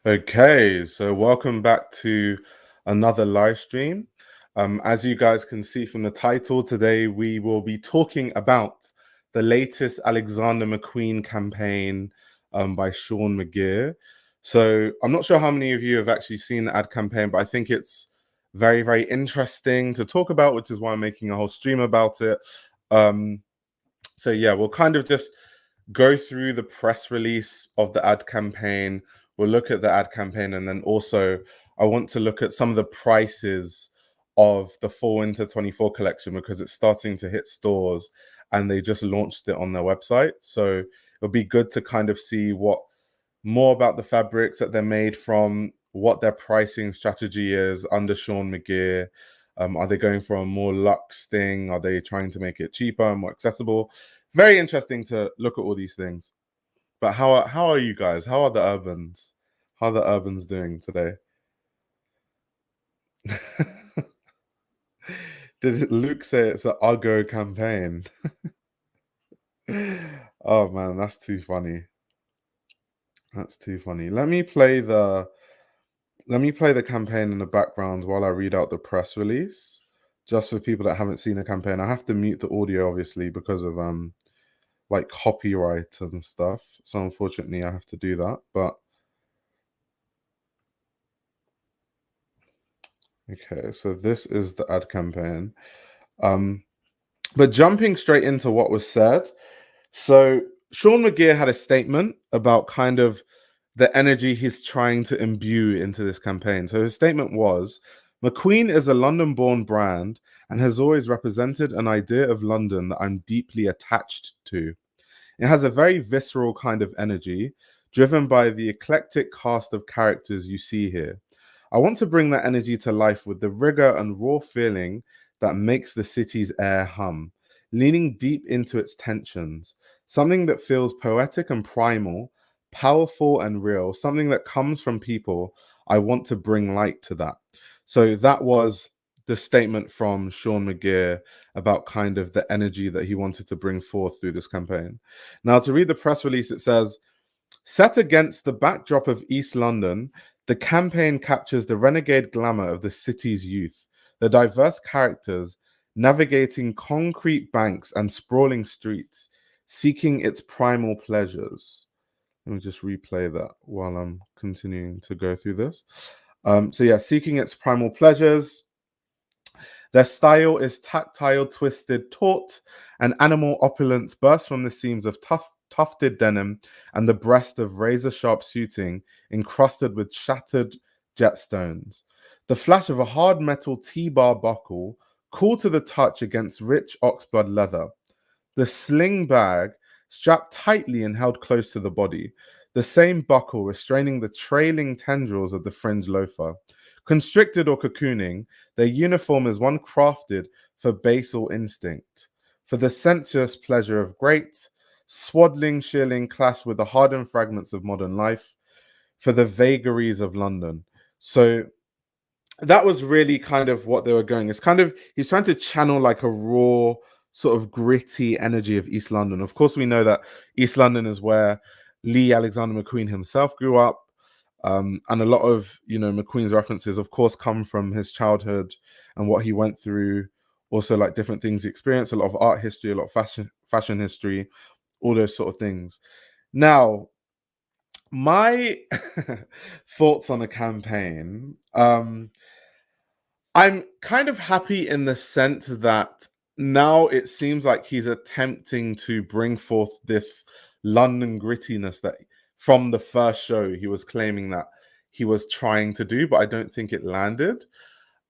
Okay, so welcome back to another live stream. As you guys can see from the title, today we will be talking about the latest Alexander McQueen campaign by Seán McGirr. So I'm not sure how many of you have actually seen the ad campaign, but I think it's very, very interesting to talk about, which is why I'm making a whole stream about it. So yeah, we'll kind of just go through the press release of the ad campaign. We'll look at the ad campaign, and then also I want to look at some of the prices of the fall winter 24 collection because it's starting to hit stores and they just launched it on their website. So it'll be good to kind of see what more about the fabrics that they're made from, what their pricing strategy is under Seán McGirr. Are they going for a more luxe thing? Are they trying to make it cheaper and more accessible? Very interesting to look at all these things. But how are you guys? How are the urbans? How are the urbans doing today? Did Luke say it's an Uggo campaign? Oh man, that's too funny. That's too funny. Let me play the campaign in the background while I read out the press release. Just for people that haven't seen the campaign. I have to mute the audio obviously because of like copyright and stuff. So unfortunately I have to do that. But okay, so this is the ad campaign. But jumping straight into what was said, so Seán McGirr had a statement about kind of the energy he's trying to imbue into this campaign. So his statement was, McQueen is a London-born brand and has always represented an idea of London that I'm deeply attached to. It has a very visceral kind of energy, driven by the eclectic cast of characters you see here. I want to bring that energy to life with the rigor and raw feeling that makes the city's air hum, leaning deep into its tensions, something that feels poetic and primal, powerful and real, something that comes from people. I want to bring light to that. So that was the statement from Seán McGirr about kind of the energy that he wanted to bring forth through this campaign. Now, to read the press release, it says, set against the backdrop of East London, the campaign captures the renegade glamour of the city's youth, the diverse characters navigating concrete banks and sprawling streets, seeking its primal pleasures. Let me just replay that while I'm continuing to go through this. So yeah, seeking its primal pleasures. Their style is tactile, twisted, taut, and animal opulence bursts from the seams of tufted denim and the breast of razor-sharp suiting encrusted with shattered jetstones. The flash of a hard metal T-bar buckle, cool to the touch against rich oxblood leather. The sling bag, strapped tightly and held close to the body. The same buckle restraining the trailing tendrils of the fringe loafer. Constricted or cocooning, their uniform is one crafted for basal instinct, for the sensuous pleasure of great, swaddling shilling clash with the hardened fragments of modern life, for the vagaries of London. So that was really kind of what they were going. It's kind of, he's trying to channel like a raw, sort of gritty energy of East London. Of course, we know that East London is where Lee Alexander McQueen himself grew up. And a lot of, McQueen's references, of course, come from his childhood and what he went through. Also, like different things he experienced, a lot of art history, a lot of fashion history, all those sort of things. Now, my thoughts on a campaign. I'm kind of happy in the sense that now it seems like he's attempting to bring forth this London grittiness that from the first show he was claiming that he was trying to do, but I don't think it landed.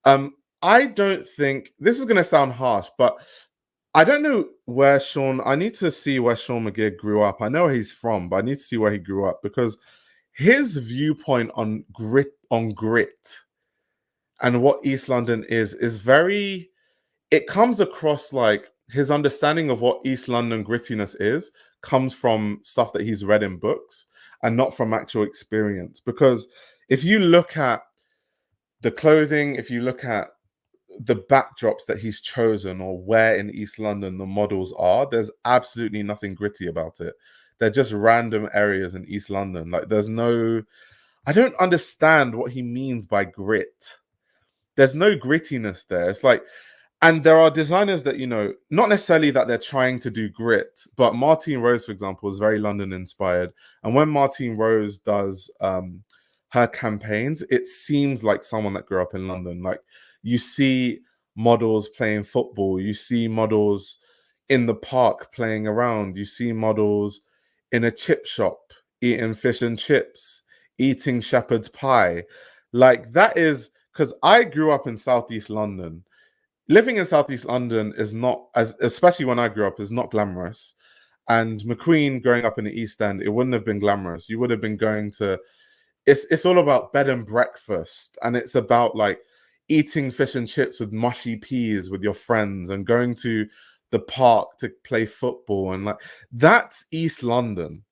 I don't think this is going to sound harsh, but I don't know where I need to see where Seán McGirr grew up. I know where he's from, but I need to see where he grew up because his viewpoint on grit and what East London is very, it comes across like his understanding of what East London grittiness is comes from stuff that he's read in books and not from actual experience. Because if you look at the clothing, if you look at the backdrops that he's chosen or where in East London the models are, there's absolutely nothing gritty about it. They're just random areas in East London. Like there's no, I don't understand what he means by grit. There's no grittiness there. It's like, and there are designers that, you know, not necessarily that they're trying to do grit, but Martine Rose, for example, is very London inspired. And when Martine Rose does her campaigns, it seems like someone that grew up in London. Like, you see models playing football, you see models in the park playing around, you see models in a chip shop eating fish and chips, eating shepherd's pie. Like, that is because I grew up in Southeast London. Living in Southeast London is not, as especially when I grew up, is not glamorous. And McQueen growing up in the East End, it wouldn't have been glamorous. You would have been going to, it's all about bed and breakfast, and it's about like eating fish and chips with mushy peas with your friends and going to the park to play football, and like, that's East London,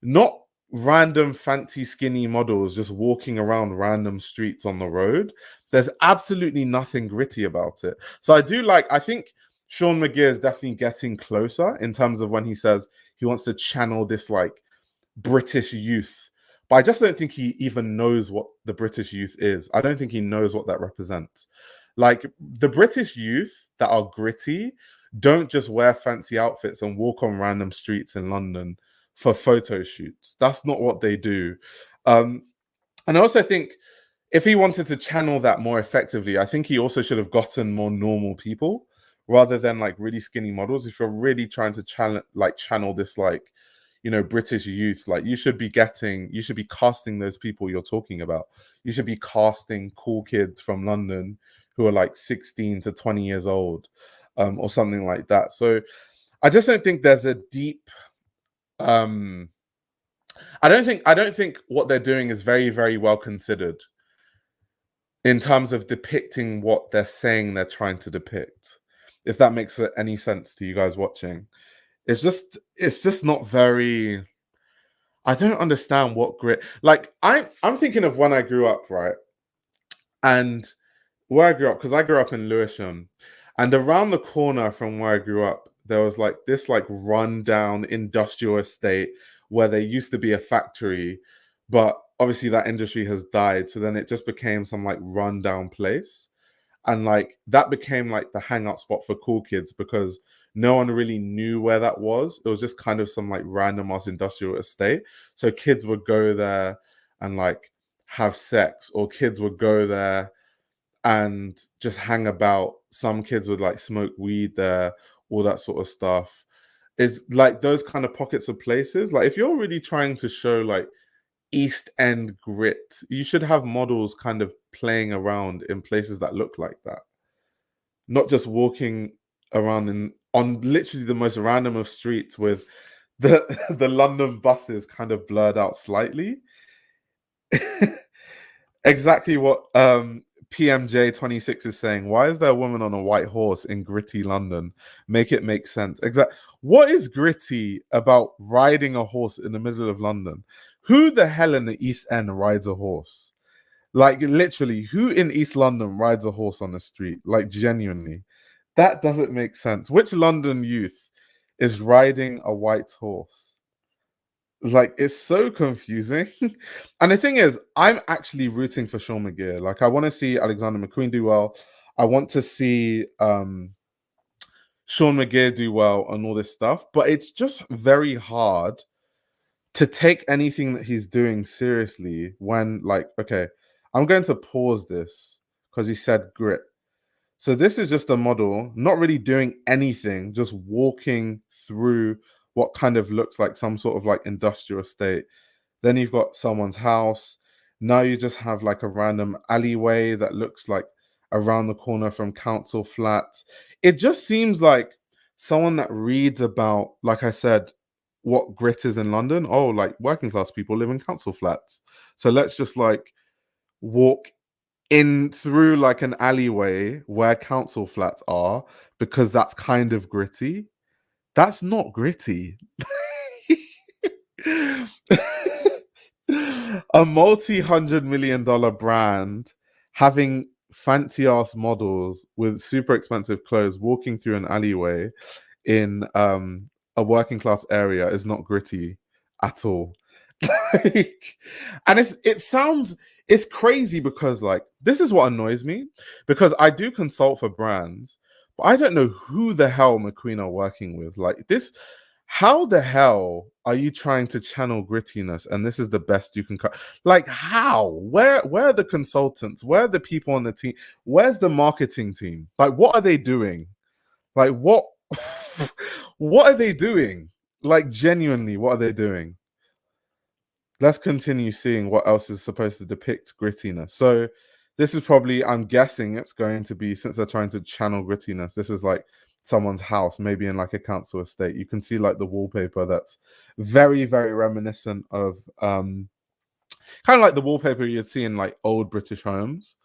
not random fancy skinny models just walking around random streets on the road. There's absolutely nothing gritty about it. So I think Seán McGirr is definitely getting closer in terms of when he says he wants to channel this like British youth. But I just don't think he even knows what the British youth is. I don't think he knows what that represents. Like, the British youth that are gritty don't just wear fancy outfits and walk on random streets in London for photo shoots. That's not what they do. And I also think if he wanted to channel that more effectively, I think he also should have gotten more normal people rather than like really skinny models. If you're really trying to channel this like, you know, British youth, like, you should be casting those people you're talking about. You should be casting cool kids from London who are like 16 to 20 years old, or something like that. So I just don't think there's a deep I don't think what they're doing is very, very well considered in terms of depicting what they're saying they're trying to depict. If that makes any sense to you guys watching. It's just not very, I don't understand what grit, like, I'm thinking of when I grew up, right? And where I grew up, because I grew up in Lewisham, and around the corner from where I grew up, there was like this like rundown industrial estate where there used to be a factory, but obviously that industry has died. So then it just became some like rundown place. And like that became like the hangout spot for cool kids because no one really knew where that was. It was just kind of some like random ass industrial estate. So kids would go there and like have sex, or kids would go there and just hang about. Some kids would like smoke weed there, all that sort of stuff. It's like those kind of pockets of places. Like, if you're really trying to show like East End grit, you should have models kind of playing around in places that look like that, not just walking around on literally the most random of streets with the the London buses kind of blurred out slightly. Exactly what PMJ26 is saying. Why is there a woman on a white horse in gritty London? Make it make sense. Exactly. What is gritty about riding a horse in the middle of London? Who the hell in the East End rides a horse? Like, literally, who in East London rides a horse on the street? Like, genuinely. That doesn't make sense. Which London youth is riding a white horse? Like, it's so confusing. And the thing is, I'm actually rooting for Seán McGirr. Like, I want to see Alexander McQueen do well. I want to see Seán McGirr do well and all this stuff. But it's just very hard to take anything that he's doing seriously when, like, okay, I'm going to pause this because he said grit. So this is just a model, not really doing anything, just walking through what kind of looks like some sort of like industrial estate. Then you've got someone's house. Now you just have like a random alleyway that looks like around the corner from council flats. It just seems like someone that reads about, like I said, what grit is in London. Oh, like working class people live in council flats. So let's just like walk in through like an alleyway where council flats are because that's kind of gritty. That's not gritty. A multi-$100 million brand having fancy ass models with super expensive clothes walking through an alleyway in a working class area is not gritty at all. Like, and it's crazy because like this is what annoys me, because I do consult for brands, but I don't know who the hell McQueen are working with. Like this, how the hell are you trying to channel grittiness and this is the best you can cut? Like how? Where are the consultants? Where are the people on the team? Where's the marketing team? Like what are they doing? Like what what are they doing? Like genuinely, what are they doing? Let's continue seeing what else is supposed to depict grittiness. So this is probably, I'm guessing it's going to be, since they're trying to channel grittiness, this is like someone's house, maybe in like a council estate. You can see like the wallpaper that's very, very reminiscent of kind of like the wallpaper you'd see in like old British homes.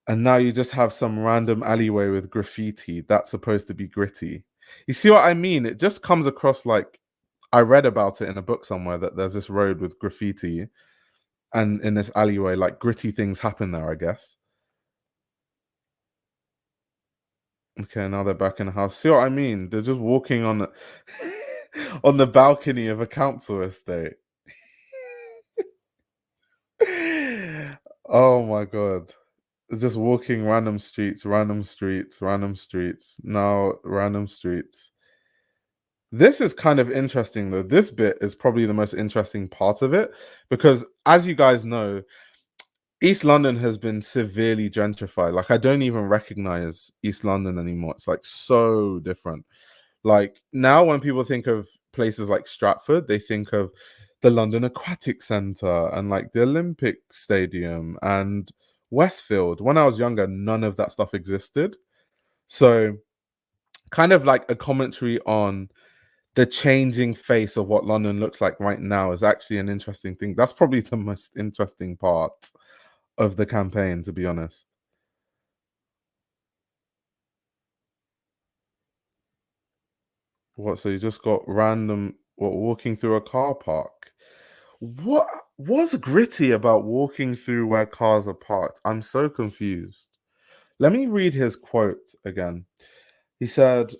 And now you just have some random alleyway with graffiti that's supposed to be gritty. You see what I mean? It just comes across like, I read about it in a book somewhere that there's this road with graffiti, and in this alleyway, like gritty things happen there, I guess. Okay, now they're back in the house. See what I mean? They're just walking on the on the balcony of a council estate. Oh my god. Just walking random streets, random streets, random streets, now random streets. This is kind of interesting though. This bit is probably the most interesting part of it, because as you guys know, East London has been severely gentrified. Like I don't even recognize East London anymore. It's like so different. Like now when people think of places like Stratford, they think of the London Aquatic Centre and like the Olympic Stadium and Westfield. When I was younger, none of that stuff existed. So kind of like a commentary on the changing face of what London looks like right now is actually an interesting thing. That's probably the most interesting part of the campaign, to be honest. What? So you just got random walking through a car park? What was gritty about walking through where cars are parked? I'm so confused. Let me read his quote again. He said,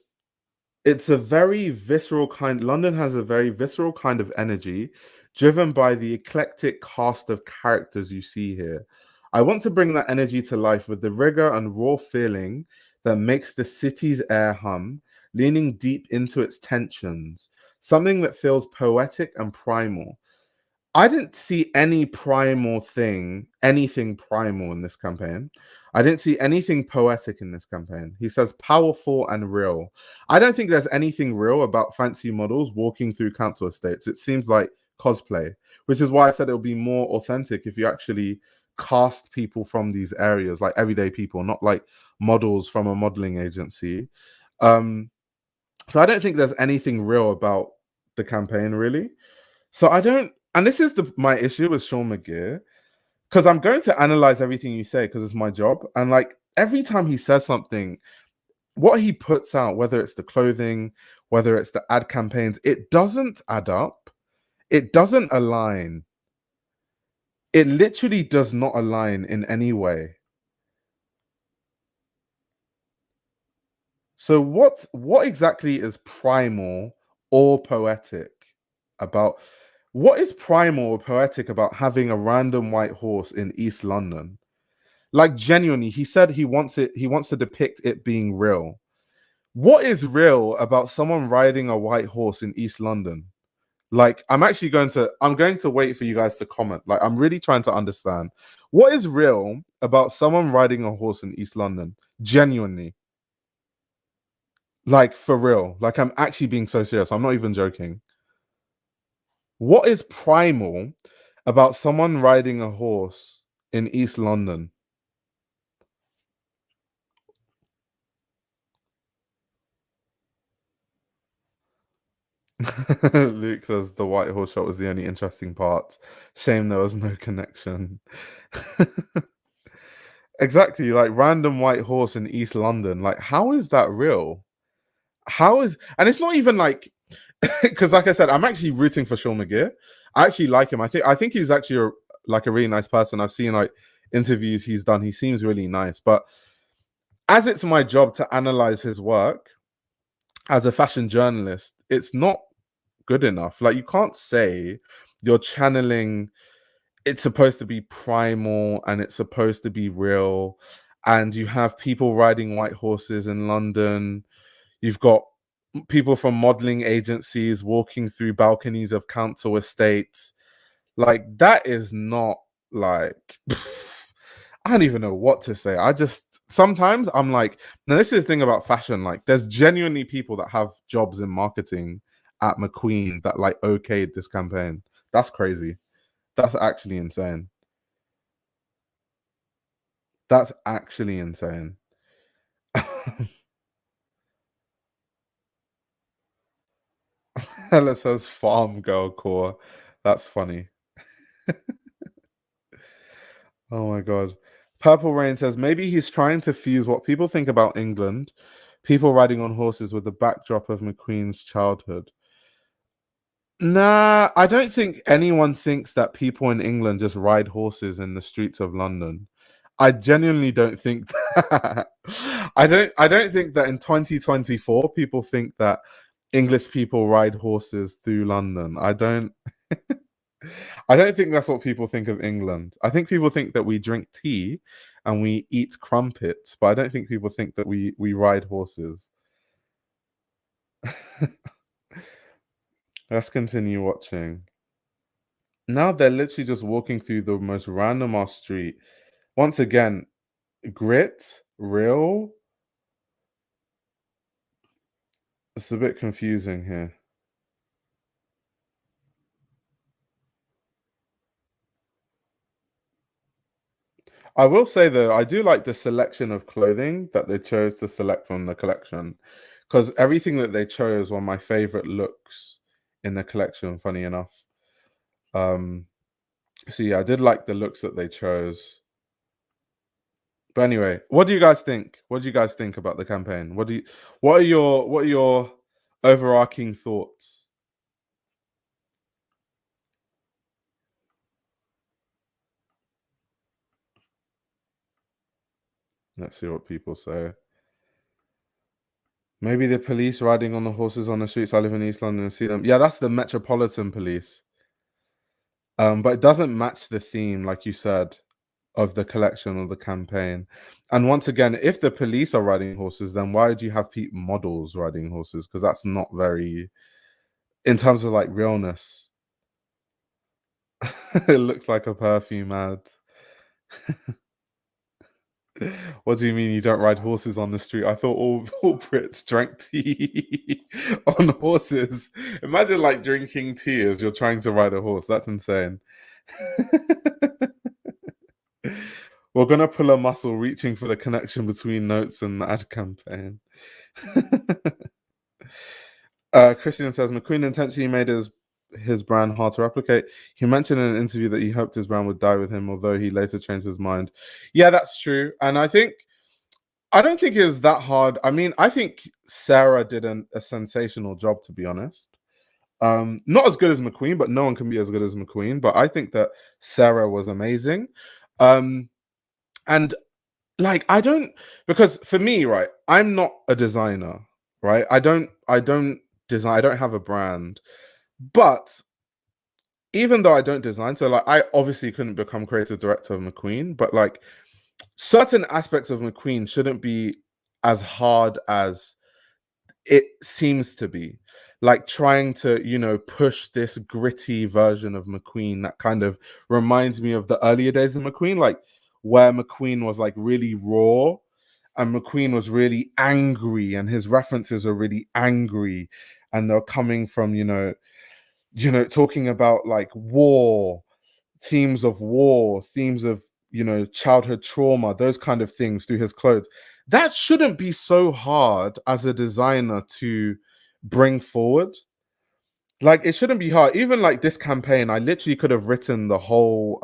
it's a very visceral kind. London has a very visceral kind of energy, driven by the eclectic cast of characters you see here. I want to bring that energy to life with the rigor and raw feeling that makes the city's air hum, leaning deep into its tensions, something that feels poetic and primal. I didn't see any primal thing, anything primal in this campaign. I didn't see anything poetic in this campaign. He says powerful and real. I don't think there's anything real about fancy models walking through council estates. It seems like cosplay, which is why I said it would be more authentic if you actually cast people from these areas, like everyday people, not like models from a modeling agency. So I don't think there's anything real about the campaign, really. So I don't, and this is my issue with Seán McGirr, because I'm going to analyze everything you say because it's my job. And like every time he says something, what he puts out, whether it's the clothing, whether it's the ad campaigns, it doesn't add up. It doesn't align. It literally does not align in any way. So what exactly is primal or poetic about, what is primal or poetic about having a random white horse in East London? Like genuinely, he said he wants to depict it being real. What is real about someone riding a white horse in East London? Like I'm going to wait for you guys to comment. Like I'm really trying to understand what is real about someone riding a horse in East London, genuinely. Like for real. Like I'm actually being so serious. I'm not even joking. What is primal about someone riding a horse in East London? Luke says the white horse shot was the only interesting part. Shame there was no connection. Exactly, like random white horse in East London. Like, how is that real? How is, and it's not even like, because like I said, I'm actually rooting for Seán McGirr. I actually like him. I think he's actually like a really nice person. I've seen like interviews he's done. He seems really nice. But as it's my job to analyze his work as a fashion journalist, it's not good enough. Like you can't say you're channeling, it's supposed to be primal and it's supposed to be real. And you have people riding white horses in London. You've got people from modeling agencies walking through balconies of council estates. Like, that is not like, I don't even know what to say. I just, sometimes I'm like, now this is the thing about fashion. Like, there's genuinely people that have jobs in marketing at McQueen that like okayed this campaign. That's crazy. That's actually insane. That's actually insane. Ella says farm girl core. That's funny. Oh my god. Purple Rain says maybe he's trying to fuse what people think about England, people riding on horses, with the backdrop of McQueen's childhood. Nah, I don't think anyone thinks that people in England just ride horses in the streets of London. I genuinely don't think that. I don't think that in 2024 people think that English people ride horses through London. I don't think that's what people think of England. I think people think that we drink tea and we eat crumpets, but I don't think people think that we ride horses. Let's continue watching. Now they're literally just walking through the most random ass street. Once again, grit, real. It's a bit confusing here. I will say though, I do like the selection of clothing that they chose to select from the collection, because everything that they chose were my favorite looks in the collection. Funny enough, um, so yeah, I did like the looks that they chose. But anyway, what do you guys think? What do you guys think about the campaign? What are your overarching thoughts? Let's see what people say. Maybe the police riding on the horses on the streets. I live in East London and see them. Yeah, that's the Metropolitan Police. But it doesn't match the theme, like you said, of the collection or the campaign. And once again, if the police are riding horses, then why do you have models riding horses? Because that's not very, in terms of like realness. It looks like a perfume ad. What do you mean you don't ride horses on the street? I thought all Brits drank tea on horses. Imagine like drinking tea as you're trying to ride a horse. That's insane. We're gonna pull a muscle reaching for the connection between notes and the ad campaign. Christian says McQueen intentionally made his brand hard to replicate. He mentioned in an interview that he hoped his brand would die with him, although he later changed his mind. Yeah, that's true. And I don't think it was that hard. I mean, I think Sarah did a sensational job, to be honest. Not as good as McQueen, but no one can be as good as McQueen. But I think that Sarah was amazing. And like, I don't, because for me, right, I'm not a designer, right? I don't design, I don't have a brand. But even though I don't design, so like I obviously couldn't become creative director of McQueen, but like certain aspects of McQueen shouldn't be as hard as it seems to be. Like trying to, push this gritty version of McQueen that kind of reminds me of the earlier days of McQueen, like where McQueen was like really raw and McQueen was really angry and his references are really angry and they're coming from, talking about like war, themes of, childhood trauma, those kind of things through his clothes. That shouldn't be so hard as a designer to bring forward. Like, it shouldn't be hard. Even like this campaign, I literally could have written the whole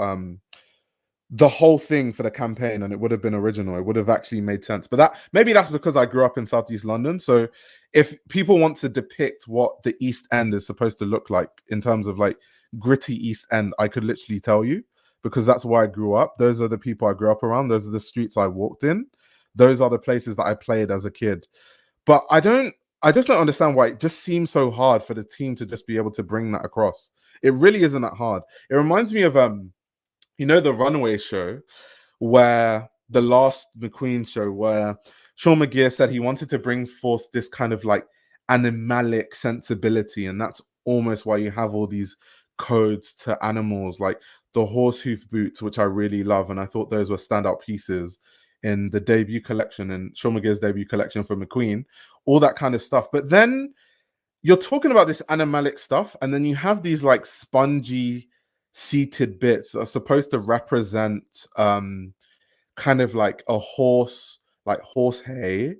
thing for the campaign and it would have been original. It would have actually made sense. But maybe that's because I grew up in Southeast London. So if people want to depict what the East End is supposed to look like in terms of like gritty East End, I could literally tell you, because that's where I grew up. Those are the people I grew up around. Those are the streets I walked in. Those are the places that I played as a kid. But I just don't understand why it just seems so hard for the team to just be able to bring that across. It really isn't that hard. It reminds me of the Runaway show, where the last McQueen show, where Seán McGirr said he wanted to bring forth this kind of like animalic sensibility, and that's almost why you have all these codes to animals, like the horse hoof boots, which I really love, and I thought those were standout pieces in the debut collection, and Seán McGirr's debut collection for McQueen, all that kind of stuff. But then you're talking about this animalic stuff, and then you have these like spongy seated bits that are supposed to represent kind of like a horse, like horse hay,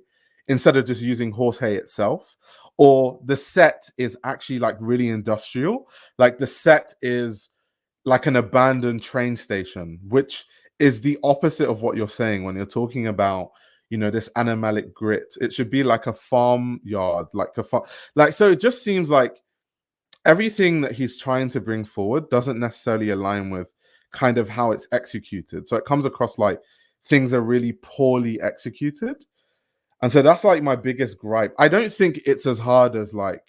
instead of just using horse hay itself. Or the set is actually like really industrial. Like the set is like an abandoned train station, which is the opposite of what you're saying when you're talking about, this animalic grit. It should be like a farmyard, like a farm. Like, so it just seems like everything that he's trying to bring forward doesn't necessarily align with kind of how it's executed. So it comes across like things are really poorly executed. And so that's like my biggest gripe. I don't think it's as hard as like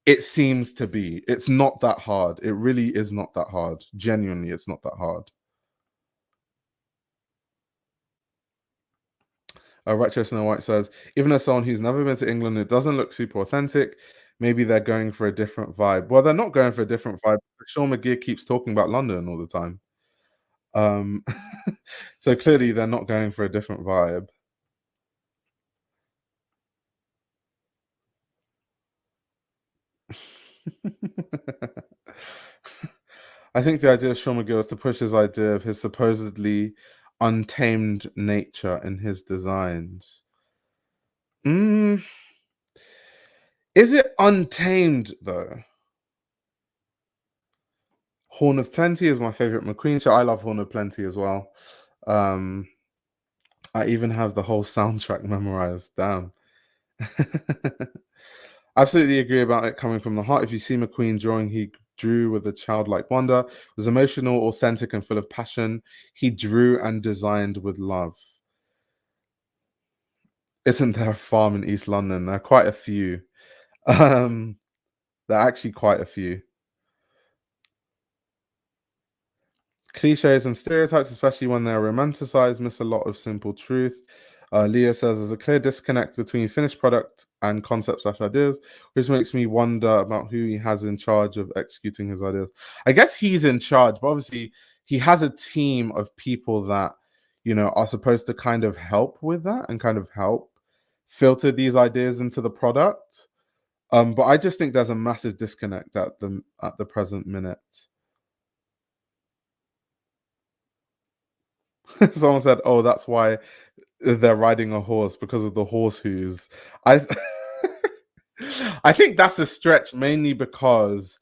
it seems to be. It's not that hard. It really is not that hard. Genuinely, it's not that hard. Retro Snow White says, even as someone who's never been to England, it doesn't look super authentic. Maybe they're going for a different vibe. Well, they're not going for a different vibe. Seán McGirr keeps talking about London all the time. So clearly they're not going for a different vibe. I think the idea of Seán McGirr is to push his idea of his supposedly untamed nature in his designs. Is it untamed though? Horn of Plenty is my favorite McQueen show. I love Horn of Plenty as well. I even have the whole soundtrack memorized. Damn. Absolutely agree about it coming from the heart. If you see McQueen drawing, he drew with a childlike wonder. It was emotional, authentic, and full of passion. He drew and designed with love. Isn't there a farm in East London? There are quite a few. There are actually quite a few. Cliches and stereotypes, especially when they're romanticized, miss a lot of simple truth. Leo says there's a clear disconnect between finished product and concept/ideas, which makes me wonder about who he has in charge of executing his ideas. I guess he's in charge, but obviously he has a team of people that are supposed to kind of help with that and kind of help filter these ideas into the product. But I just think there's a massive disconnect at the present minute. Someone said, "Oh, that's why they're riding a horse, because of the horse hooves." I I think that's a stretch, mainly because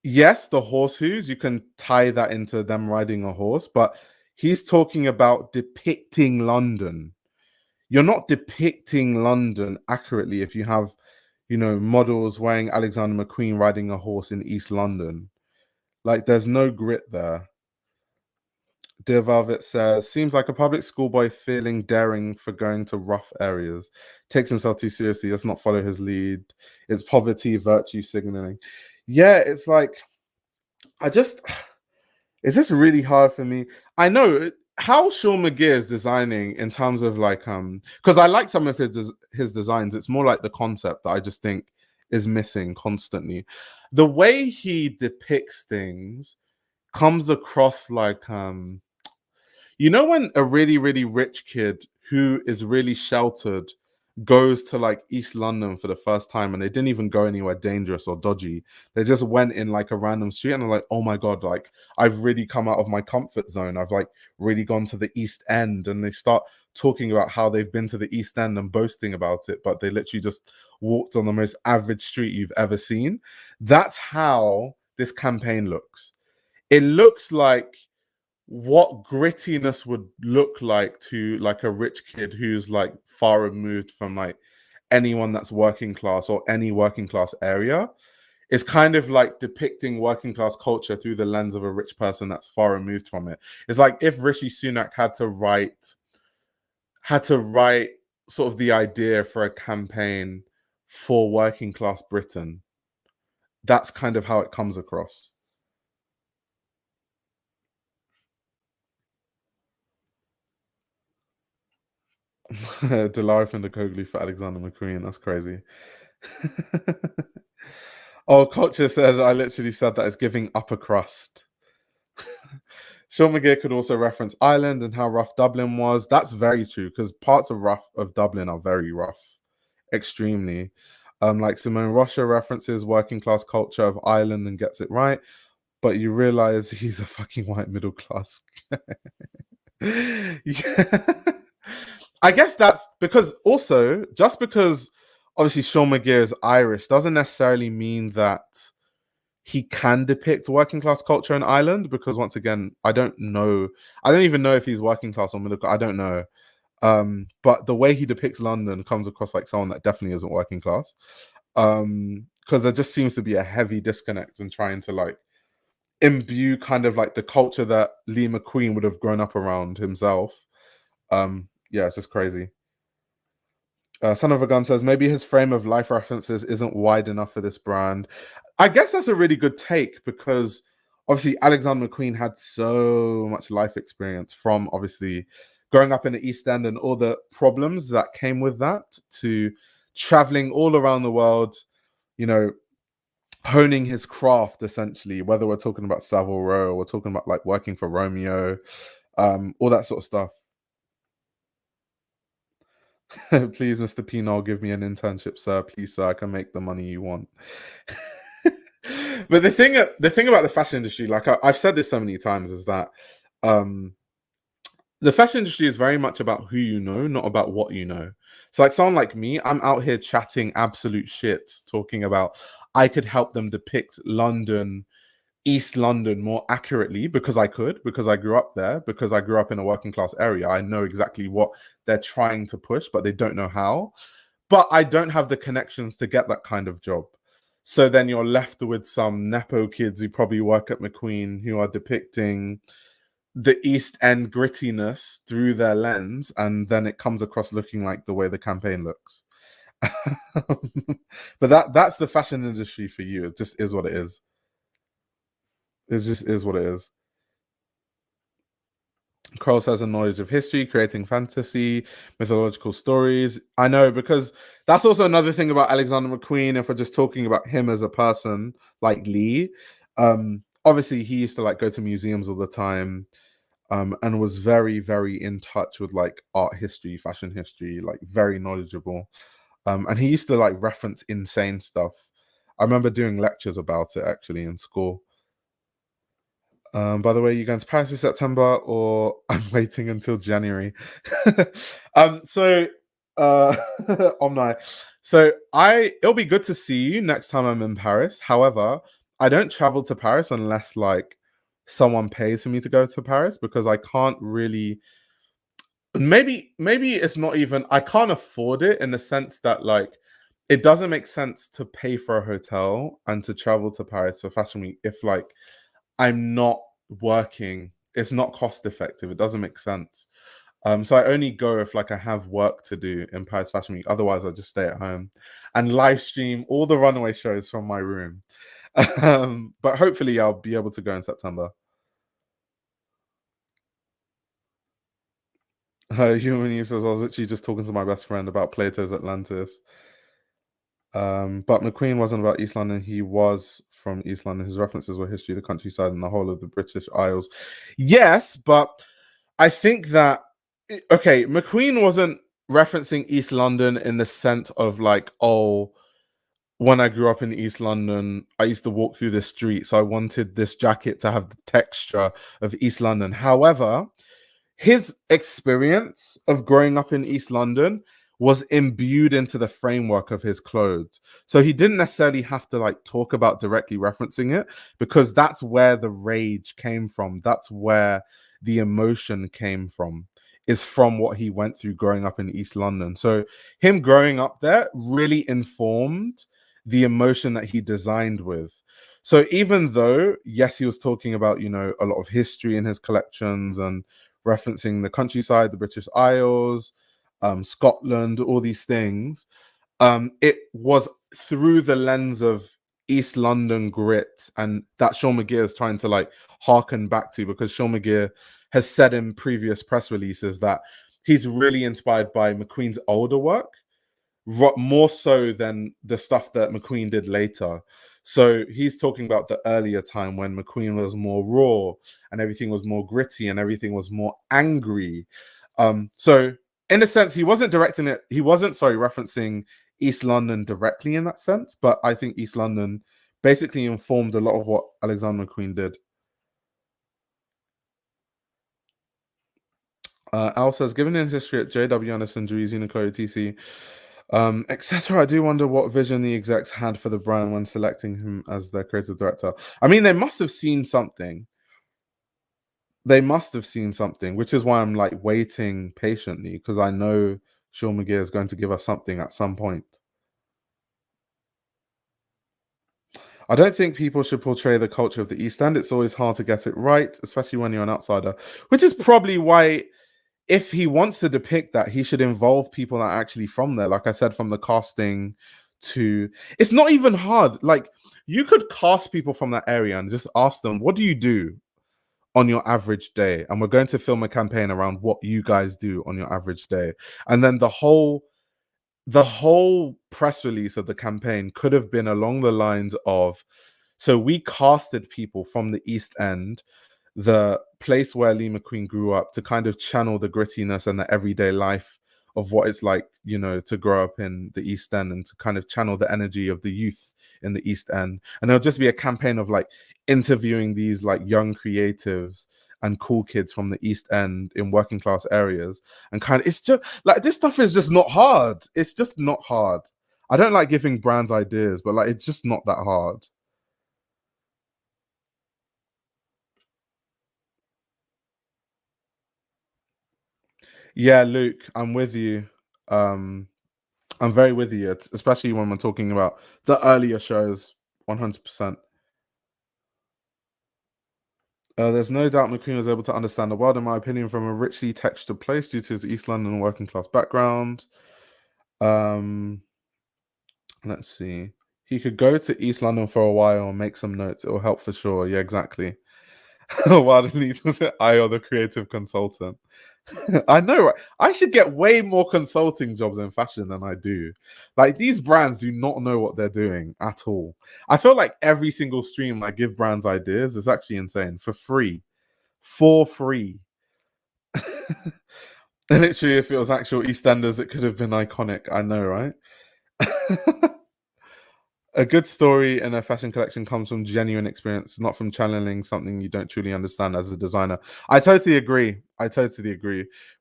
yes, the horse hooves, you can tie that into them riding a horse, but he's talking about depicting London. You're not depicting London accurately if you have, models wearing Alexander McQueen riding a horse in East London. Like, there's no grit there. Dear Velvet says, seems like a public schoolboy feeling daring for going to rough areas. Takes himself too seriously, does not follow his lead. It's poverty, virtue signaling. Yeah, it's like, it's just really hard for me. I know how Seán McGirr is designing in terms of like, because I like some of his designs. It's more like the concept that I just think is missing constantly. The way he depicts things comes across like, when a really, really rich kid who is really sheltered goes to like East London for the first time, and they didn't even go anywhere dangerous or dodgy. They just went in like a random street and they're like, oh my God, like I've really come out of my comfort zone. I've like really gone to the East End. And they start talking about how they've been to the East End and boasting about it, but they literally just walked on the most average street you've ever seen. That's how this campaign looks. It looks like what grittiness would look like to like a rich kid who's like far removed from like anyone that's working class or any working class area. It's kind of like depicting working class culture through the lens of a rich person that's far removed from it. It's like if Rishi Sunak had to write sort of the idea for a campaign for working class Britain. that's kind of how it comes across. Delara and the Koglu for Alexander McQueen. That's crazy. Oh, Culture said I literally said that it's giving upper crust. Seán McGirr could also reference Ireland and how rough Dublin was. That's very true because parts of Dublin are very rough, extremely. Like Simone Rocha references working class culture of Ireland and gets it right, but you realize he's a fucking white middle class. Yeah. I guess that's because also just because obviously Seán McGirr is Irish doesn't necessarily mean that he can depict working class culture in Ireland, because once again, I don't know. I don't even know if he's working class or middle class. I don't know. But the way he depicts London comes across like someone that definitely isn't working class. Because there just seems to be a heavy disconnect in trying to like imbue kind of like the culture that Lee McQueen would have grown up around himself. Yeah, it's just crazy. Son of a Gun says maybe his frame of life references isn't wide enough for this brand. I guess that's a really good take because obviously Alexander McQueen had so much life experience from obviously growing up in the East End and all the problems that came with that to traveling all around the world, you know, honing his craft essentially, whether we're talking about Savile Row or we're talking about like working for Romeo, all that sort of stuff. Please, Mr. Pinol, give me an internship, sir. Please, sir, I can make the money you want. But the thing about the fashion industry, like I've said this so many times, is that um, the fashion industry is very much about who you know, not about what you know. So, like someone like me, I'm out here chatting absolute shit, talking about I could help them depict London, East London more accurately because I could, because I grew up there, because I grew up in a working class area. I know exactly what they're trying to push, but they don't know how. But I don't have the connections to get that kind of job. So then you're left with some Nepo kids who probably work at McQueen who are depicting the East End grittiness through their lens, and then it comes across looking like the way the campaign looks. But that's the fashion industry for you. It just is what it is. It just is what it is. Carlos has a knowledge of history, creating fantasy, mythological stories. I know, because that's also another thing about Alexander McQueen. If we're just talking about him as a person, like Lee, obviously he used to like go to museums all the time, and was very, very in touch with like art history, fashion history, like very knowledgeable. And he used to like reference insane stuff. I remember doing lectures about it actually in school. By the way, you going to Paris in September or I'm waiting until January? So Omni. So it'll be good to see you next time I'm in Paris. However, I don't travel to Paris unless like someone pays for me to go to Paris, because I can't really, maybe it's not even, I can't afford it in the sense that like it doesn't make sense to pay for a hotel and to travel to Paris for Fashion Week if like I'm not working. It's not cost effective. It doesn't make sense. So I only go if like I have work to do in Paris Fashion Week. Otherwise, I just stay at home and live stream all the runway shows from my room. But hopefully, I'll be able to go in September. Human News says I was literally just talking to my best friend about Plato's Atlantis. But McQueen wasn't about East London. He was from East London. His references were history, the countryside, and the whole of the British Isles. Yes, but I think that okay, McQueen wasn't referencing East London in the sense of like, oh, when I grew up in East London, I used to walk through this street, so I wanted this jacket to have the texture of East London. However, his experience of growing up in East London was imbued into the framework of his clothes. So he didn't necessarily have to like talk about directly referencing it, because that's where the rage came from. That's where the emotion came from, is from what he went through growing up in East London. So him growing up there really informed the emotion that he designed with. So even though, yes, he was talking about, you know, a lot of history in his collections and referencing the countryside, the British Isles, Scotland, all these things, it was through the lens of East London grit, and that Seán McGirr is trying to like harken back to, because Seán McGirr has said in previous press releases that he's really inspired by McQueen's older work, more so than the stuff that McQueen did later. So he's talking about the earlier time when McQueen was more raw and everything was more gritty and everything was more angry. So in a sense, he wasn't referencing East London directly in that sense, but I think East London basically informed a lot of what Alexander McQueen did. Al says, given his history at JW Anderson, Dries, Uniqlo, etc., etc., I do wonder what vision the execs had for the brand when selecting him as their creative director. I mean, they must have seen something. Which is why I'm like waiting patiently, because I know Seán McGirr is going to give us something at some point. I don't think people should portray the culture of the East End. It's always hard to get it right, especially when you're an outsider, which is probably why, if he wants to depict that, he should involve people that are actually from there. Like I said, from the casting to, it's not even hard. Like, you could cast people from that area and just ask them, what do you do on your average day? And we're going to film a campaign around what you guys do on your average day. And then the whole press release of the campaign could have been along the lines of, so we casted people from the East End, the place where Lee McQueen grew up, to kind of channel the grittiness and the everyday life of what it's like, you know, to grow up in the East End, and to kind of channel the energy of the youth in the East End. And it'll just be a campaign of like interviewing these like young creatives and cool kids from the East End in working class areas. And kind of, it's just like, this stuff is just not hard. It's just not hard. I don't like giving brands ideas, but like, it's just not that hard. Yeah, Luke, I'm with you. I'm very with you, especially when we're talking about the earlier shows. 100%. There's no doubt McQueen was able to understand the world, in my opinion, from a richly textured place due to his East London working class background. Let's see. He could go to East London for a while and make some notes. It will help for sure. Yeah, exactly. While I or the creative consultant. I know, right? I should get way more consulting jobs in fashion than I do. Like, these brands do not know what they're doing at all. I feel like every single stream I give brands ideas is actually insane, for free. For free. And literally, if it was actual EastEnders, it could have been iconic. I know, right? A good story in a fashion collection comes from genuine experience, not from channeling something you don't truly understand as a designer. I totally agree.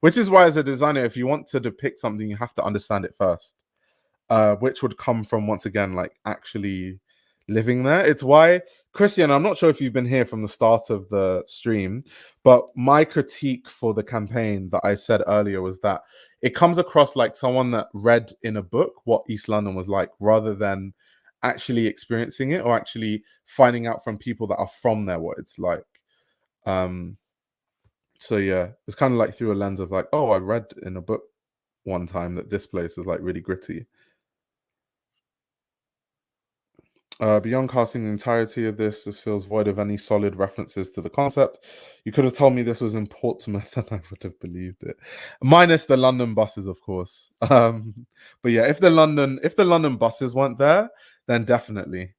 Which is why, as a designer, if you want to depict something, you have to understand it first. Which would come from, once again, like actually living there. It's why, Christian, I'm not sure if you've been here from the start of the stream, but my critique for the campaign that I said earlier was that it comes across like someone that read in a book what East London was like, rather than actually experiencing it or actually finding out from people that are from there what it's like. So yeah, it's kind of like through a lens of like, oh, I read in a book one time that this place is like really gritty. Beyond casting the entirety of this feels void of any solid references to the concept. You could have told me this was in Portsmouth and I would have believed it. Minus the London buses, of course. But yeah, if the London buses weren't there, then definitely.